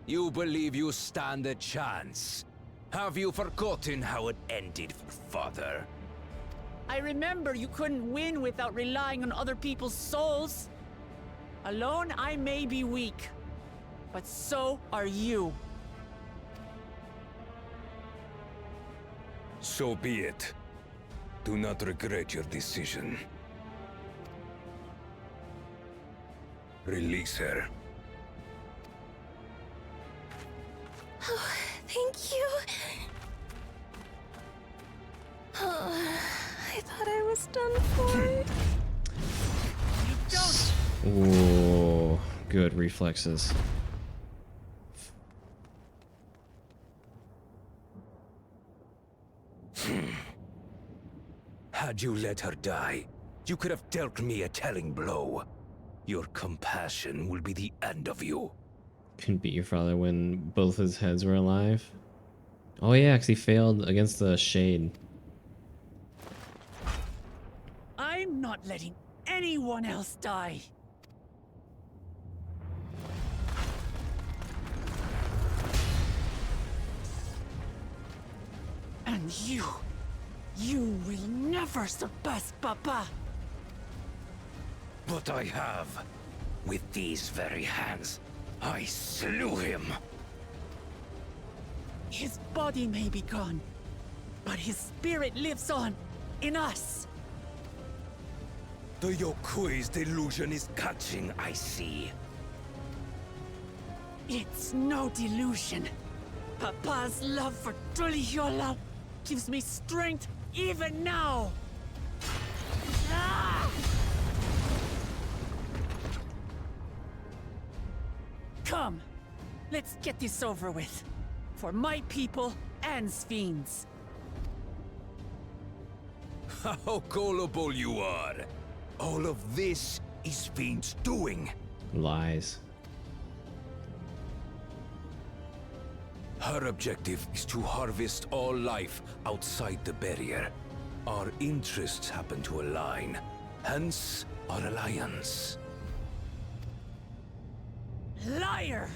S10: You believe you stand a chance? Have you forgotten how it ended for Father?
S2: I remember you couldn't win without relying on other people's souls. Alone, I may be weak, but so are you.
S10: So be it. Do not regret your decision. Release her.
S15: Oh, thank you. Oh, I thought I was done for.
S1: Ooh, good reflexes.
S10: Had you let her die, you could have dealt me a telling blow. Your compassion will be the end of you.
S1: Couldn't beat your father when both his heads were alive. Oh yeah, because he failed against the Shade.
S2: I'm not letting anyone else die. And you will never surpass Papa.
S10: But I have. With these very hands, I slew him.
S2: His body may be gone, but his spirit lives on in us.
S10: The Yokui's delusion is catching, I see.
S2: It's no delusion. Papa's love for Tulihiola gives me strength even now. Ah! Come, let's get this over with. For my people and Sphines.
S10: How gullible you are. All of this is Fiend's doing.
S1: Lies.
S10: Her objective is to harvest all life outside the barrier. Our interests happen to align, hence our alliance.
S2: Liar!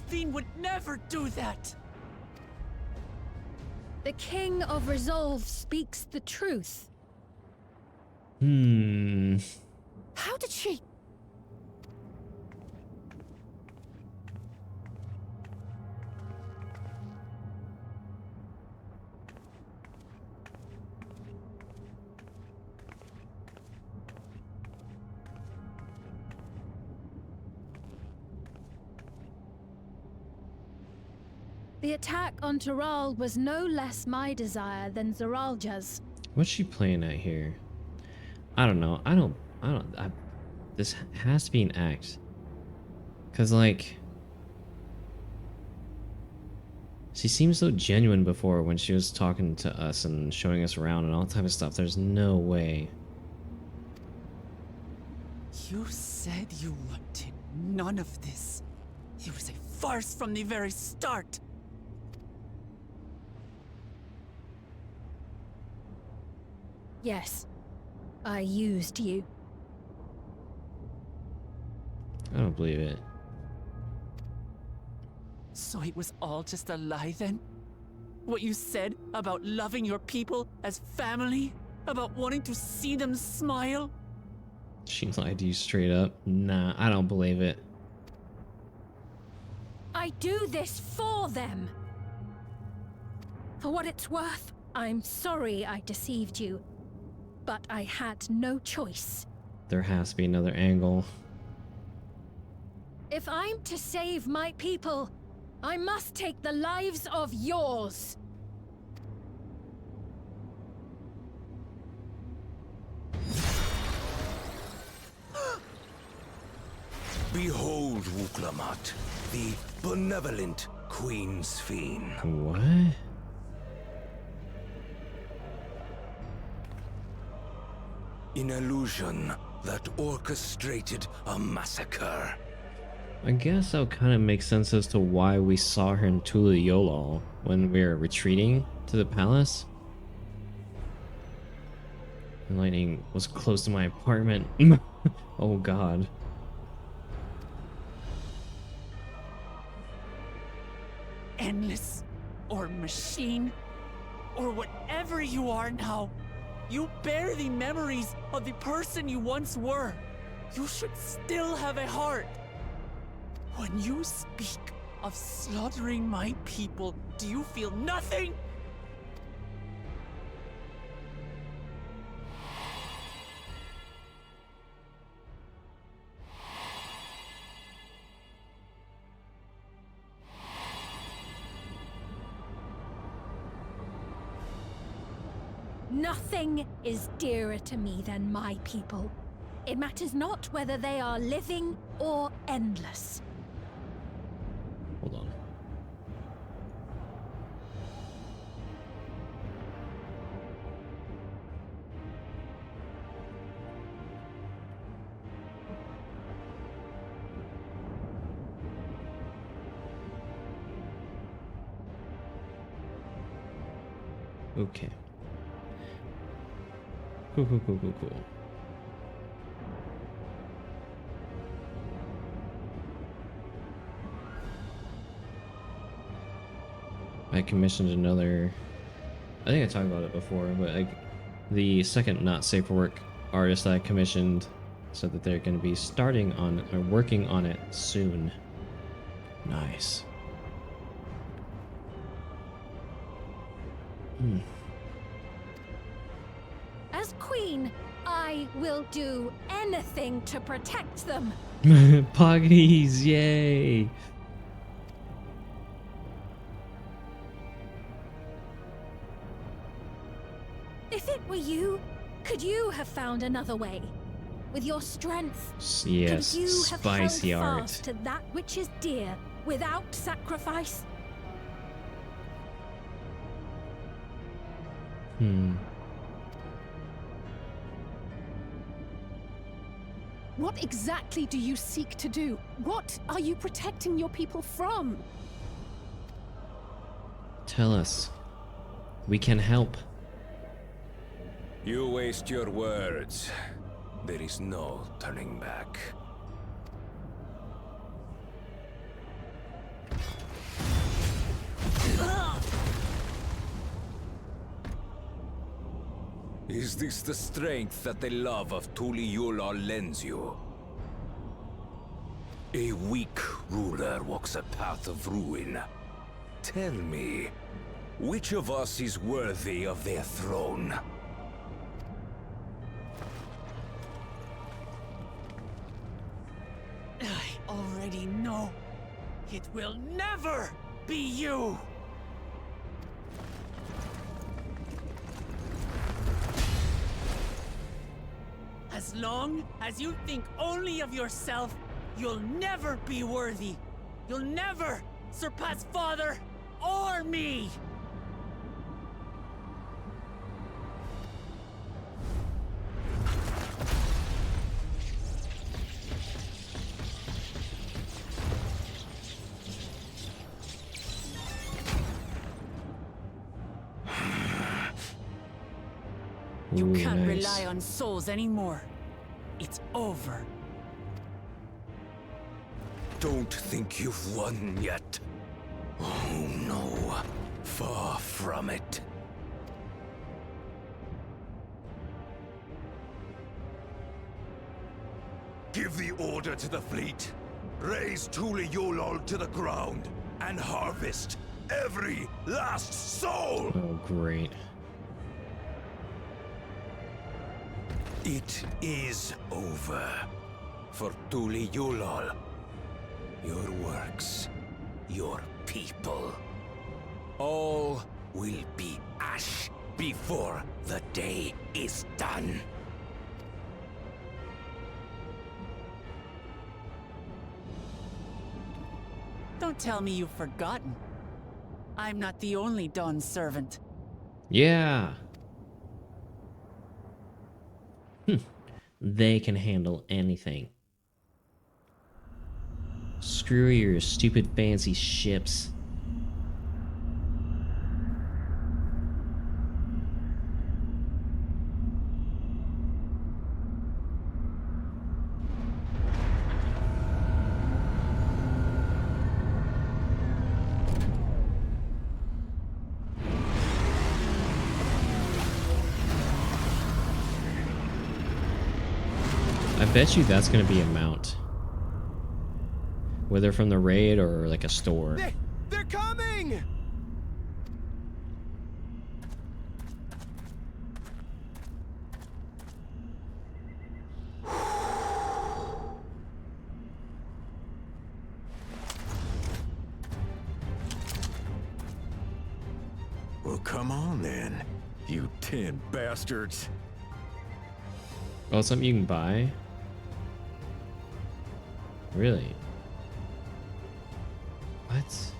S2: Sphene would never do that!
S15: The King of Resolve speaks the truth.
S2: How did she...
S15: The attack on Taral was no less my desire than Zaralja's.
S1: What's she playing at here? I don't know. This has to be an act. Cause like, she seemed so genuine before when she was talking to us and showing us around and all that type of stuff. There's no way.
S2: You said you wanted none of this. It was a farce from the very start.
S15: Yes, I used you.
S1: I don't believe it.
S2: So it was all just a lie then? What you said about loving your people as family? About wanting to see them smile?
S1: She lied to you straight up. Nah, I don't believe it.
S15: I do this for them. For what it's worth, I'm sorry I deceived you. But I had no choice.
S1: There has to be another angle.
S15: If I'm to save my people, I must take the lives of yours.
S10: Behold, Wuklamat, the benevolent Queen Sphene.
S1: What?
S10: An illusion that orchestrated a massacre.
S1: I guess that would kind of make sense as to why we saw her in Tula Yolal when we were retreating to the palace. The lightning was close to my apartment. Oh god.
S2: Endless, or machine, or whatever you are now. You bear the memories of the person you once were. You should still have a heart. When you speak of slaughtering my people, do you feel nothing?
S15: Nothing is dearer to me than my people. It matters not whether they are living or endless.
S1: Hold on. Okay. Cool. I commissioned another, I think I talked about it before, but the second not safe for work artist that I commissioned said that they're going to be starting on or working on it soon. Nice.
S15: As queen, I will do anything to protect them.
S1: Poggies, yay!
S15: If it were you, could you have found another way? With your strength,
S1: yes,
S15: could you have
S1: spicy
S15: held
S1: art.
S15: fast to that which is dear without sacrifice?
S17: What exactly do you seek to do? What are you protecting your people from?
S1: Tell us. We can help.
S10: You waste your words. There is no turning back. Is this the strength that the love of Tuliyola lends you? A weak ruler walks a path of ruin. Tell me, which of us is worthy of their throne?
S2: I already know. It will never be you! As long as you think only of yourself, you'll never be worthy. You'll never surpass Father or me! You can't rely on souls anymore. It's over.
S10: Don't think you've won yet. Oh no, far from it. Give the order to the fleet. Raise Tuliyola to the ground and harvest every last soul!
S1: Oh, great.
S10: It is over. For Tuliyola. Your works, your people. All will be ash before the day is done.
S2: Don't tell me you've forgotten. I'm not the only Dawn servant.
S1: Yeah. They can handle anything. Screw your stupid fancy ships. I bet you that's gonna be a mount. Whether from the raid or like a store.
S6: They're coming! Well, come on then, you 10 bastards.
S1: Oh, something you can buy? Really? What?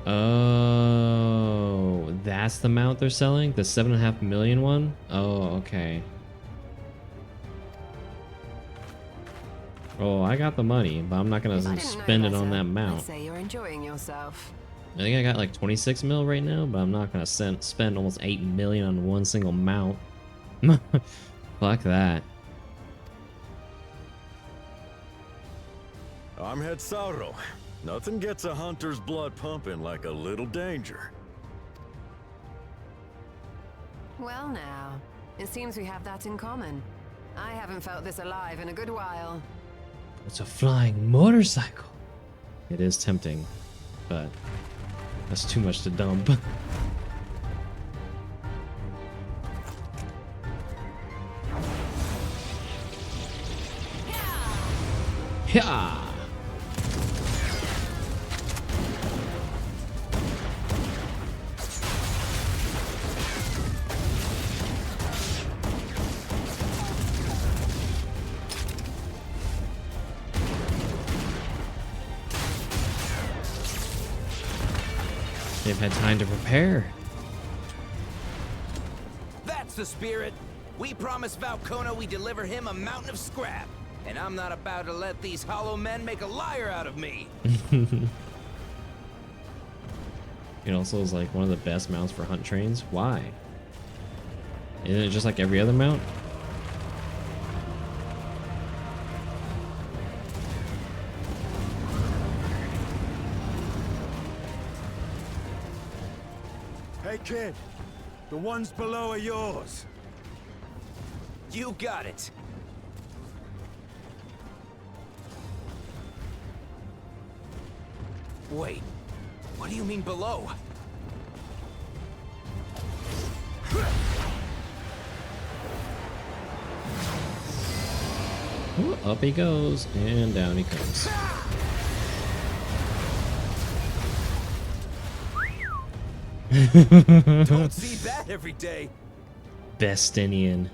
S1: Oh, that's the mount they're selling? The 7.5 million one? Oh, okay. Oh, I got the money, but I'm not gonna spend it on that mount.
S22: I'd say you're enjoying yourself.
S1: I think I got like 26 mil right now, but I'm not gonna spend almost 8 million on one single mount. Fuck that.
S6: I'm Head Sauro. Nothing gets a hunter's blood pumping like a little danger.
S22: Well now, it seems we have that in common. I haven't felt this alive in a good while.
S1: It's a flying motorcycle. It is tempting, but that's too much to dump. Yeah. They've had time to prepare.
S23: That's the spirit. We promised Valcona we deliver him a mountain of scrap. And I'm not about to let these hollow men make a liar out of me.
S1: It also is like one of the best mounts for hunt trains. Why? Isn't it just like every other mount?
S6: Hey kid, the ones below are yours.
S23: You got it. Wait, what do you mean below?
S1: Ooh, up he goes, and down he comes.
S23: Don't see that every day.
S1: Bestinian.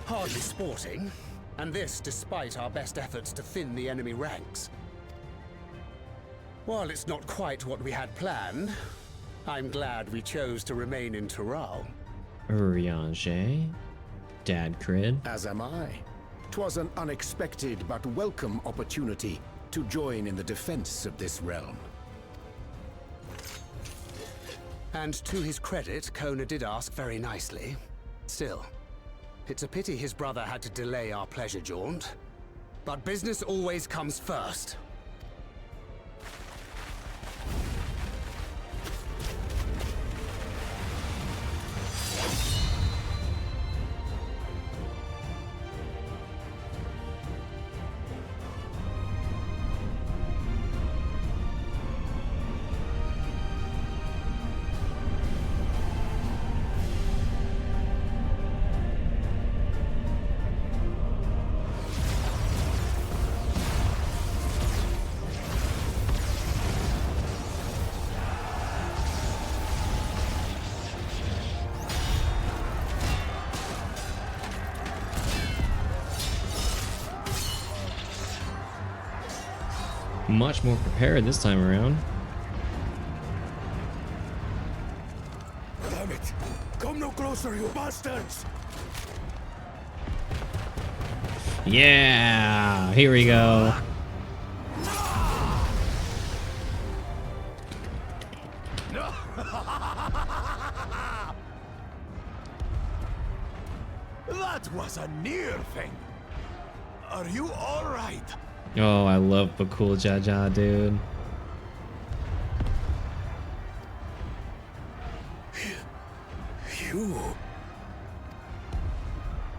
S3: Hardly sporting, and this despite our best efforts to thin the enemy ranks. While it's not quite what we had planned, I'm glad we chose to remain in Tural.
S1: Urianger. Dad Crid.
S7: As am I. 'Twas an unexpected but welcome opportunity to join in the defense of this realm.
S3: And to his credit, Kona did ask very nicely. Still, it's a pity his brother had to delay our pleasure jaunt. But business always comes first.
S1: Much more prepared this time around.
S18: Damn it! Come no closer, you bastards!
S1: Yeah, here we go.
S18: That was a near thing. Are you all right?
S1: Oh, I love Bakul Jaja, dude.
S18: You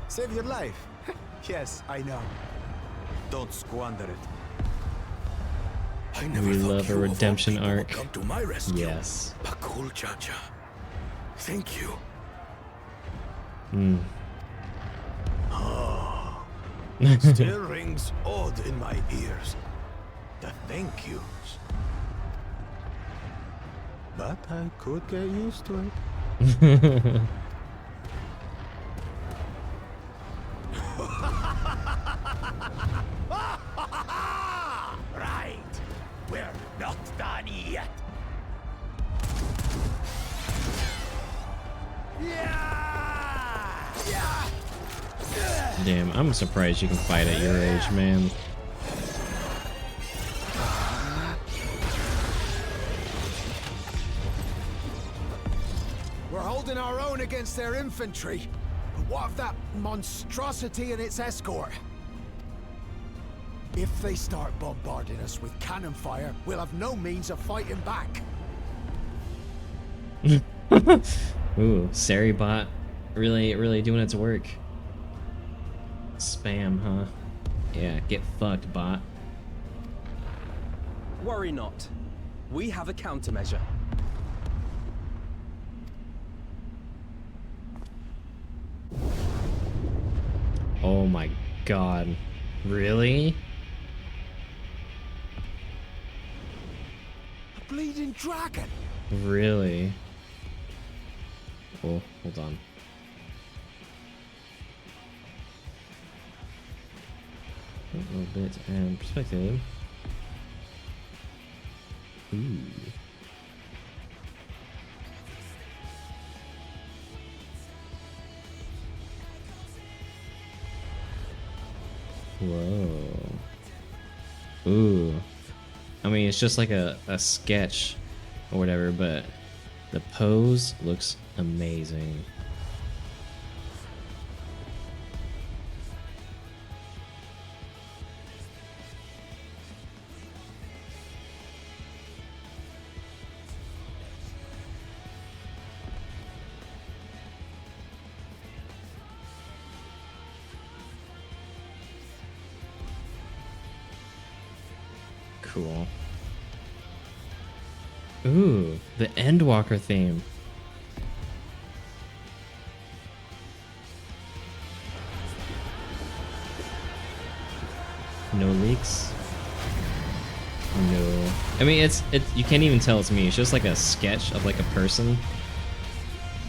S18: save your life. Yes, I know. Don't squander it. I never
S1: We
S18: thought
S1: love a
S18: you of all
S1: redemption
S18: people would
S1: arc.
S18: come to my rescue.
S1: Yes.
S18: Bakul Jaja. Thank you.
S1: Hmm.
S18: Still rings odd in my ears. The thank yous. But I could get used to it. Right. We're not done yet.
S1: Damn, I'm surprised you can fight at your age, man.
S9: We're holding our own against their infantry. But what of that monstrosity and its escort? If they start bombarding us with cannon fire, we'll have no means of fighting back.
S1: Ooh, Saribot really doing its work. Spam, huh? Yeah, get fucked, bot.
S24: Worry not. We have a countermeasure.
S1: Oh my god. Really?
S9: A bleeding dragon!
S1: Really? Oh, hold on. A little bit and perspective. Ooh. Whoa. Ooh. I mean, it's just like a sketch or whatever, but the pose looks amazing. Cool. Ooh, the Endwalker theme. No leaks. No. I mean, it's you can't even tell it's me. It's just like a sketch of like a person.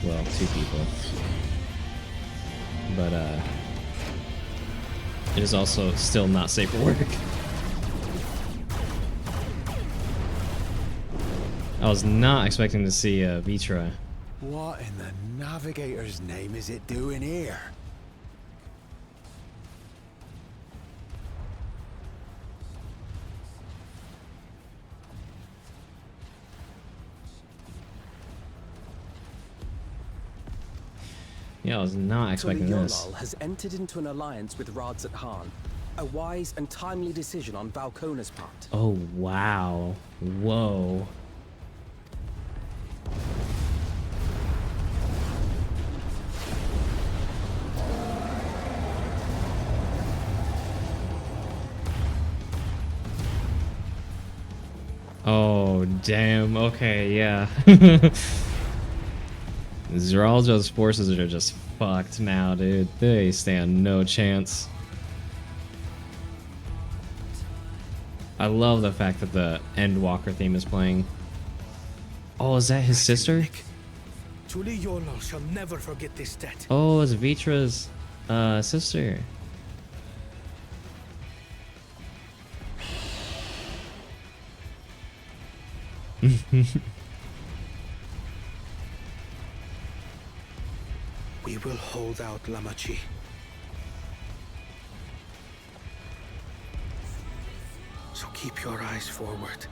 S1: Well, two people. But it is also still not safe for work. I was not expecting to see Vitra.
S9: What in the navigator's name is it doing here?
S1: Yeah, I was not expecting this.
S24: Yolal has entered into an alliance with Rads at Han. A wise and timely decision on Valkona's part.
S1: Oh, wow. Whoa. Oh, damn. Okay, yeah. Zeralja's forces are just fucked now, dude. They stand no chance. I love the fact that the Endwalker theme is playing. Oh, is that his sister?
S4: Truly Yolal shall never forget this debt.
S1: Oh, it's Vitra's sister.
S4: We will hold out, Lamachi. So keep your eyes forward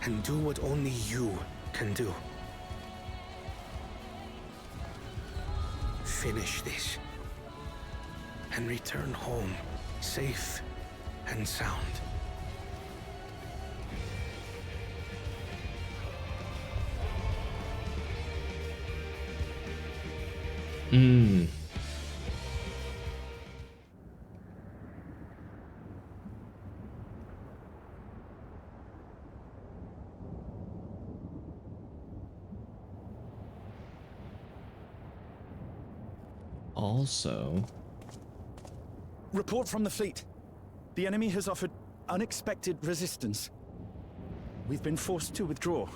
S4: and do what only you can do. Finish this and return home safe and sound.
S1: Hmm. Also,
S8: Report from the fleet. The enemy has offered unexpected resistance. We've been forced to withdraw.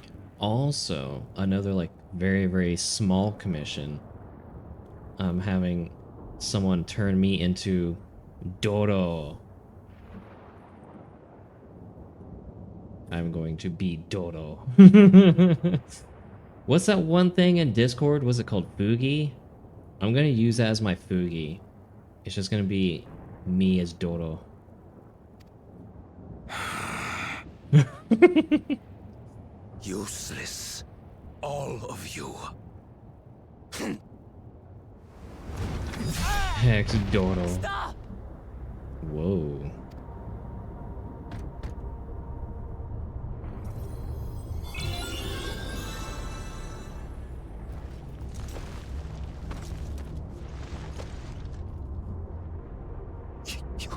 S1: also another like very, very small commission. Having someone turn me into Dodo. I'm going to be Dodo. What's that one thing in Discord? Was it called Fugi? I'm gonna use that as my Fugi. It's just gonna be me as Dodo.
S4: Useless. All of you.
S1: Hex Dodo.
S4: Stop!
S1: Whoa.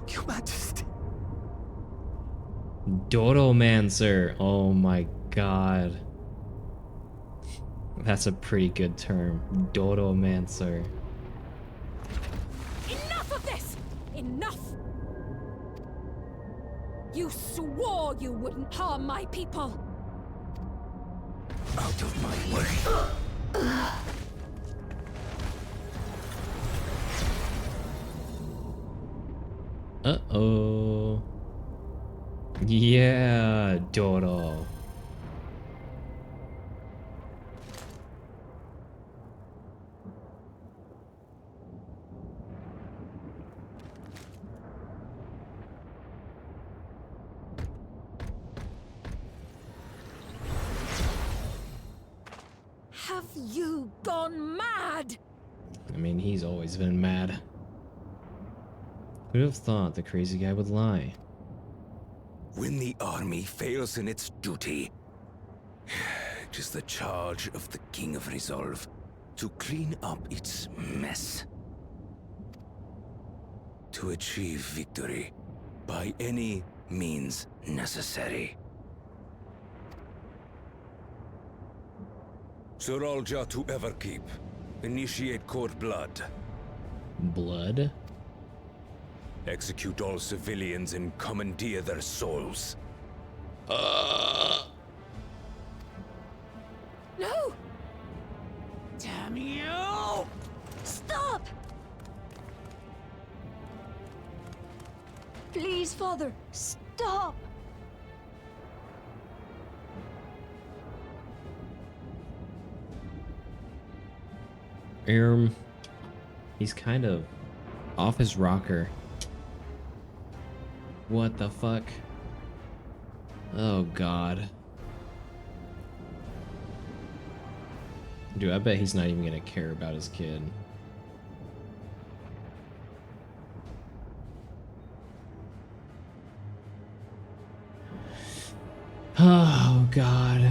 S4: Your Majesty.
S1: Dodomancer. Oh my god. That's a pretty good term. Dodomancer.
S15: Enough of this! Enough! You swore you wouldn't harm my people!
S4: Out of my way.
S1: Uh-oh. Yeah, Dodo.
S15: gone mad!
S1: I mean, he's always been mad. Who'd have thought the crazy guy would lie?
S10: When the army fails in its duty, it is the charge of the King of Resolve to clean up its mess. To achieve victory by any means necessary. Zoralja to Everkeep. Initiate court blood.
S1: Blood?
S10: Execute all civilians and commandeer their souls.
S15: No!
S2: Damn you!
S21: Stop! Please, Father, stop!
S1: He's kind of off his rocker. What the fuck? Oh god. Dude, I bet he's not even gonna care about his kid. Oh god.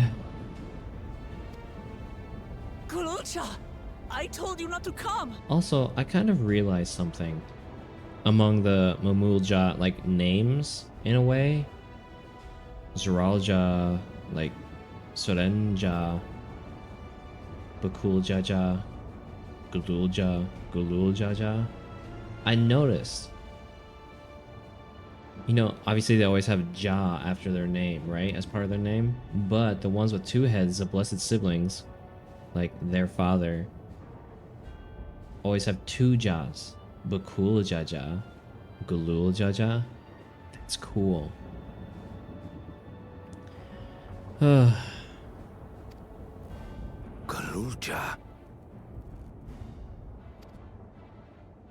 S2: Kulucha! I told you not to come!
S1: Also, I kind of realized something among the Mamulja, like, names, in a way. Zoralja, like, Sorenja, Bakuljaja, Gululjaja. I noticed. You know, obviously they always have Ja after their name, right? As part of their name. But the ones with two heads, the blessed siblings, like their father, always have twoJas. Bakuljaja, Gululjaja. That's cool.
S10: Gululja.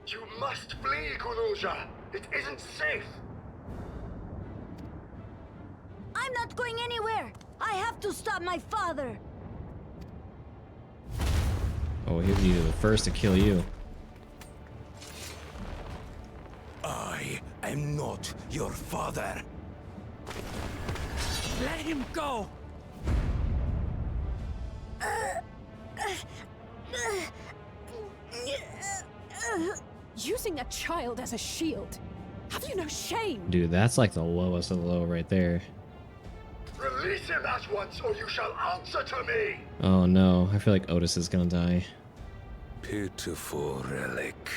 S14: You must flee, Gululja. It isn't safe.
S21: I'm not going anywhere. I have to stop my father.
S1: Oh, he'll be the first to kill you.
S10: I am not your father.
S2: Let him go!
S17: Using a child as a shield. Have you no shame?
S1: Dude, that's like the lowest of the low right there.
S14: Release him at once, or you shall answer to me!
S1: Oh no, I feel like Otis is gonna die.
S10: Pitiful relic.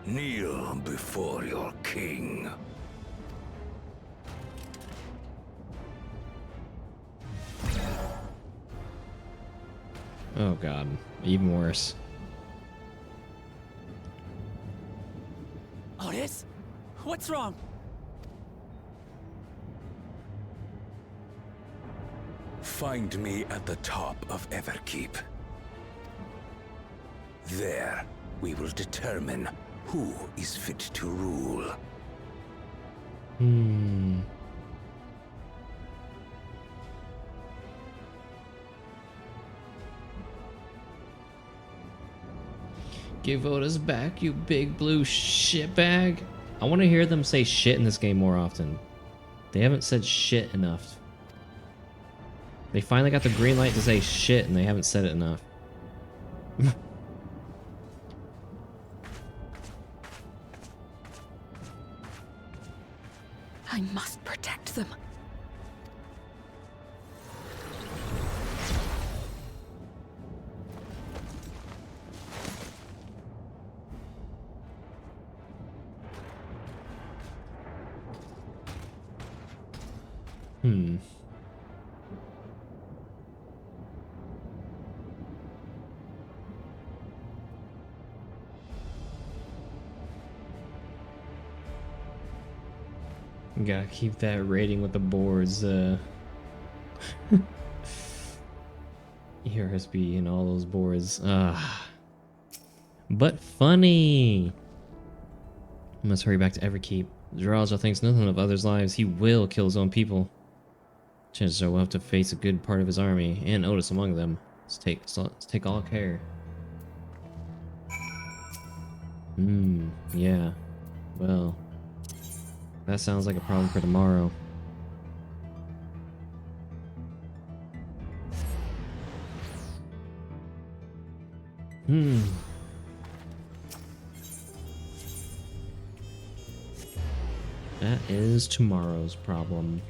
S10: Kneel before your king.
S1: Oh god, even worse.
S2: Otis? What's wrong?
S10: Find me at the top of Everkeep. There, we will determine who is fit to rule.
S1: Give Otis back, you big blue shitbag. I want to hear them say shit in this game more often. They haven't said shit enough. They finally got the green light to say shit and they haven't said it enough.
S17: I must protect them.
S1: Gotta keep that rating with the boards. ERSB and all those boards. But funny. I must hurry back to Everkeep. Zoralja thinks nothing of others' lives. He will kill his own people. Chances are we'll have to face a good part of his army, and Otis among them. Let's take all care. Yeah. Well, that sounds like a problem for tomorrow. That is tomorrow's problem.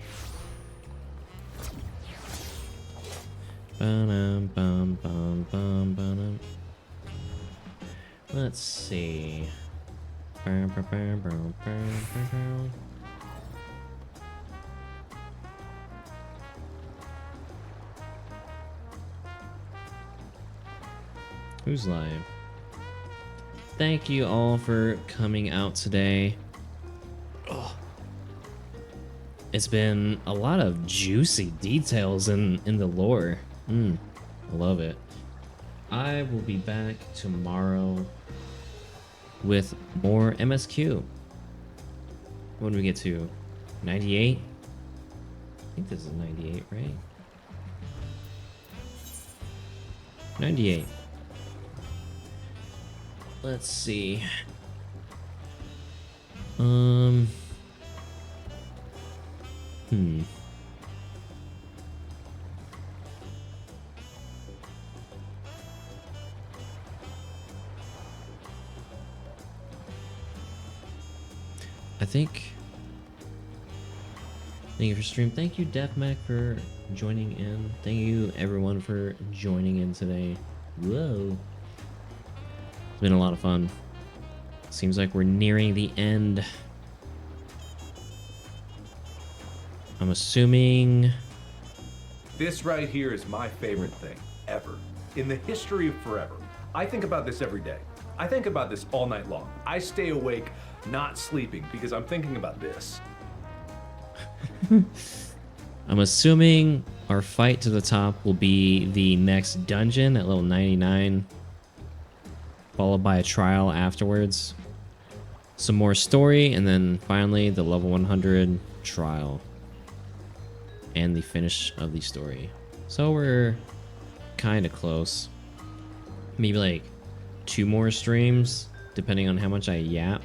S1: Ba-dum-bum-bum-bum-bum. Let's see. Who's live? Thank you all for coming out today. Oh. It's been a lot of juicy details in the lore. I love it. I will be back tomorrow with more MSQ. When we get to 98? I think this is 98, right? 98. Let's see. I think. Thank you for stream. Thank you, DefMac, for joining in. Thank you, everyone, for joining in today. Whoa. It's been a lot of fun. Seems like we're nearing the end. I'm assuming...
S5: This right here is my favorite thing, ever. In the history of forever. I think about this every day. I think about this all night long. I stay awake, not sleeping, because I'm thinking about this.
S1: I'm assuming our fight to the top will be the next dungeon at level 99, followed by a trial afterwards, some more story, and then finally the level 100 trial and the finish of the story. So we're kind of close. Maybe like 2 more streams, depending on how much I yap.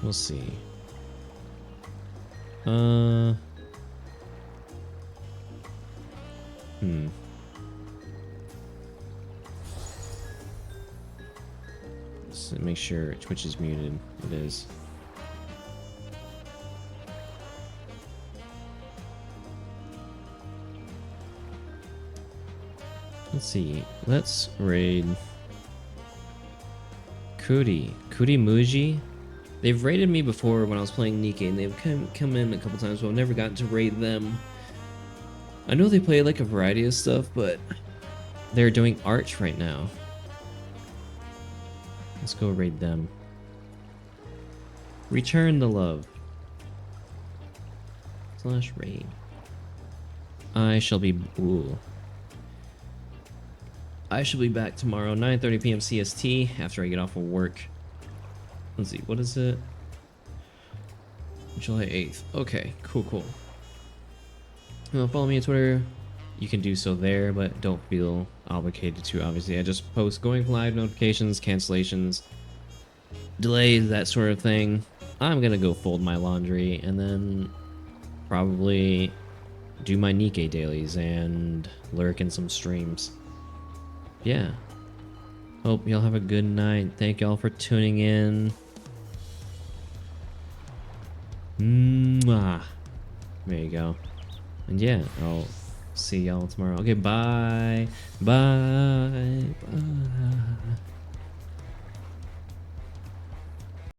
S1: We'll see. Let's make sure Twitch is muted. It is. Let's see. Let's raid Kuti Muji. They've raided me before when I was playing Nikkei, and they've come in a couple times, but I've never gotten to raid them. I know they play like a variety of stuff, but they're doing Arch right now. Let's go raid them. Return the love. / raid. I shall be... Ooh. I shall be back tomorrow, 9:30 p.m. CST, after I get off of work. Let's see, what is it? July 8th. Okay, cool. Follow me on Twitter. You can do so there, but don't feel obligated to, obviously. I just post going live notifications, cancellations, delays, that sort of thing. I'm gonna go fold my laundry and then probably do my Nikkei dailies and lurk in some streams. Yeah. Hope y'all have a good night. Thank y'all for tuning in. Mwah. There you go. And yeah, I'll see y'all tomorrow. Okay, bye. Bye.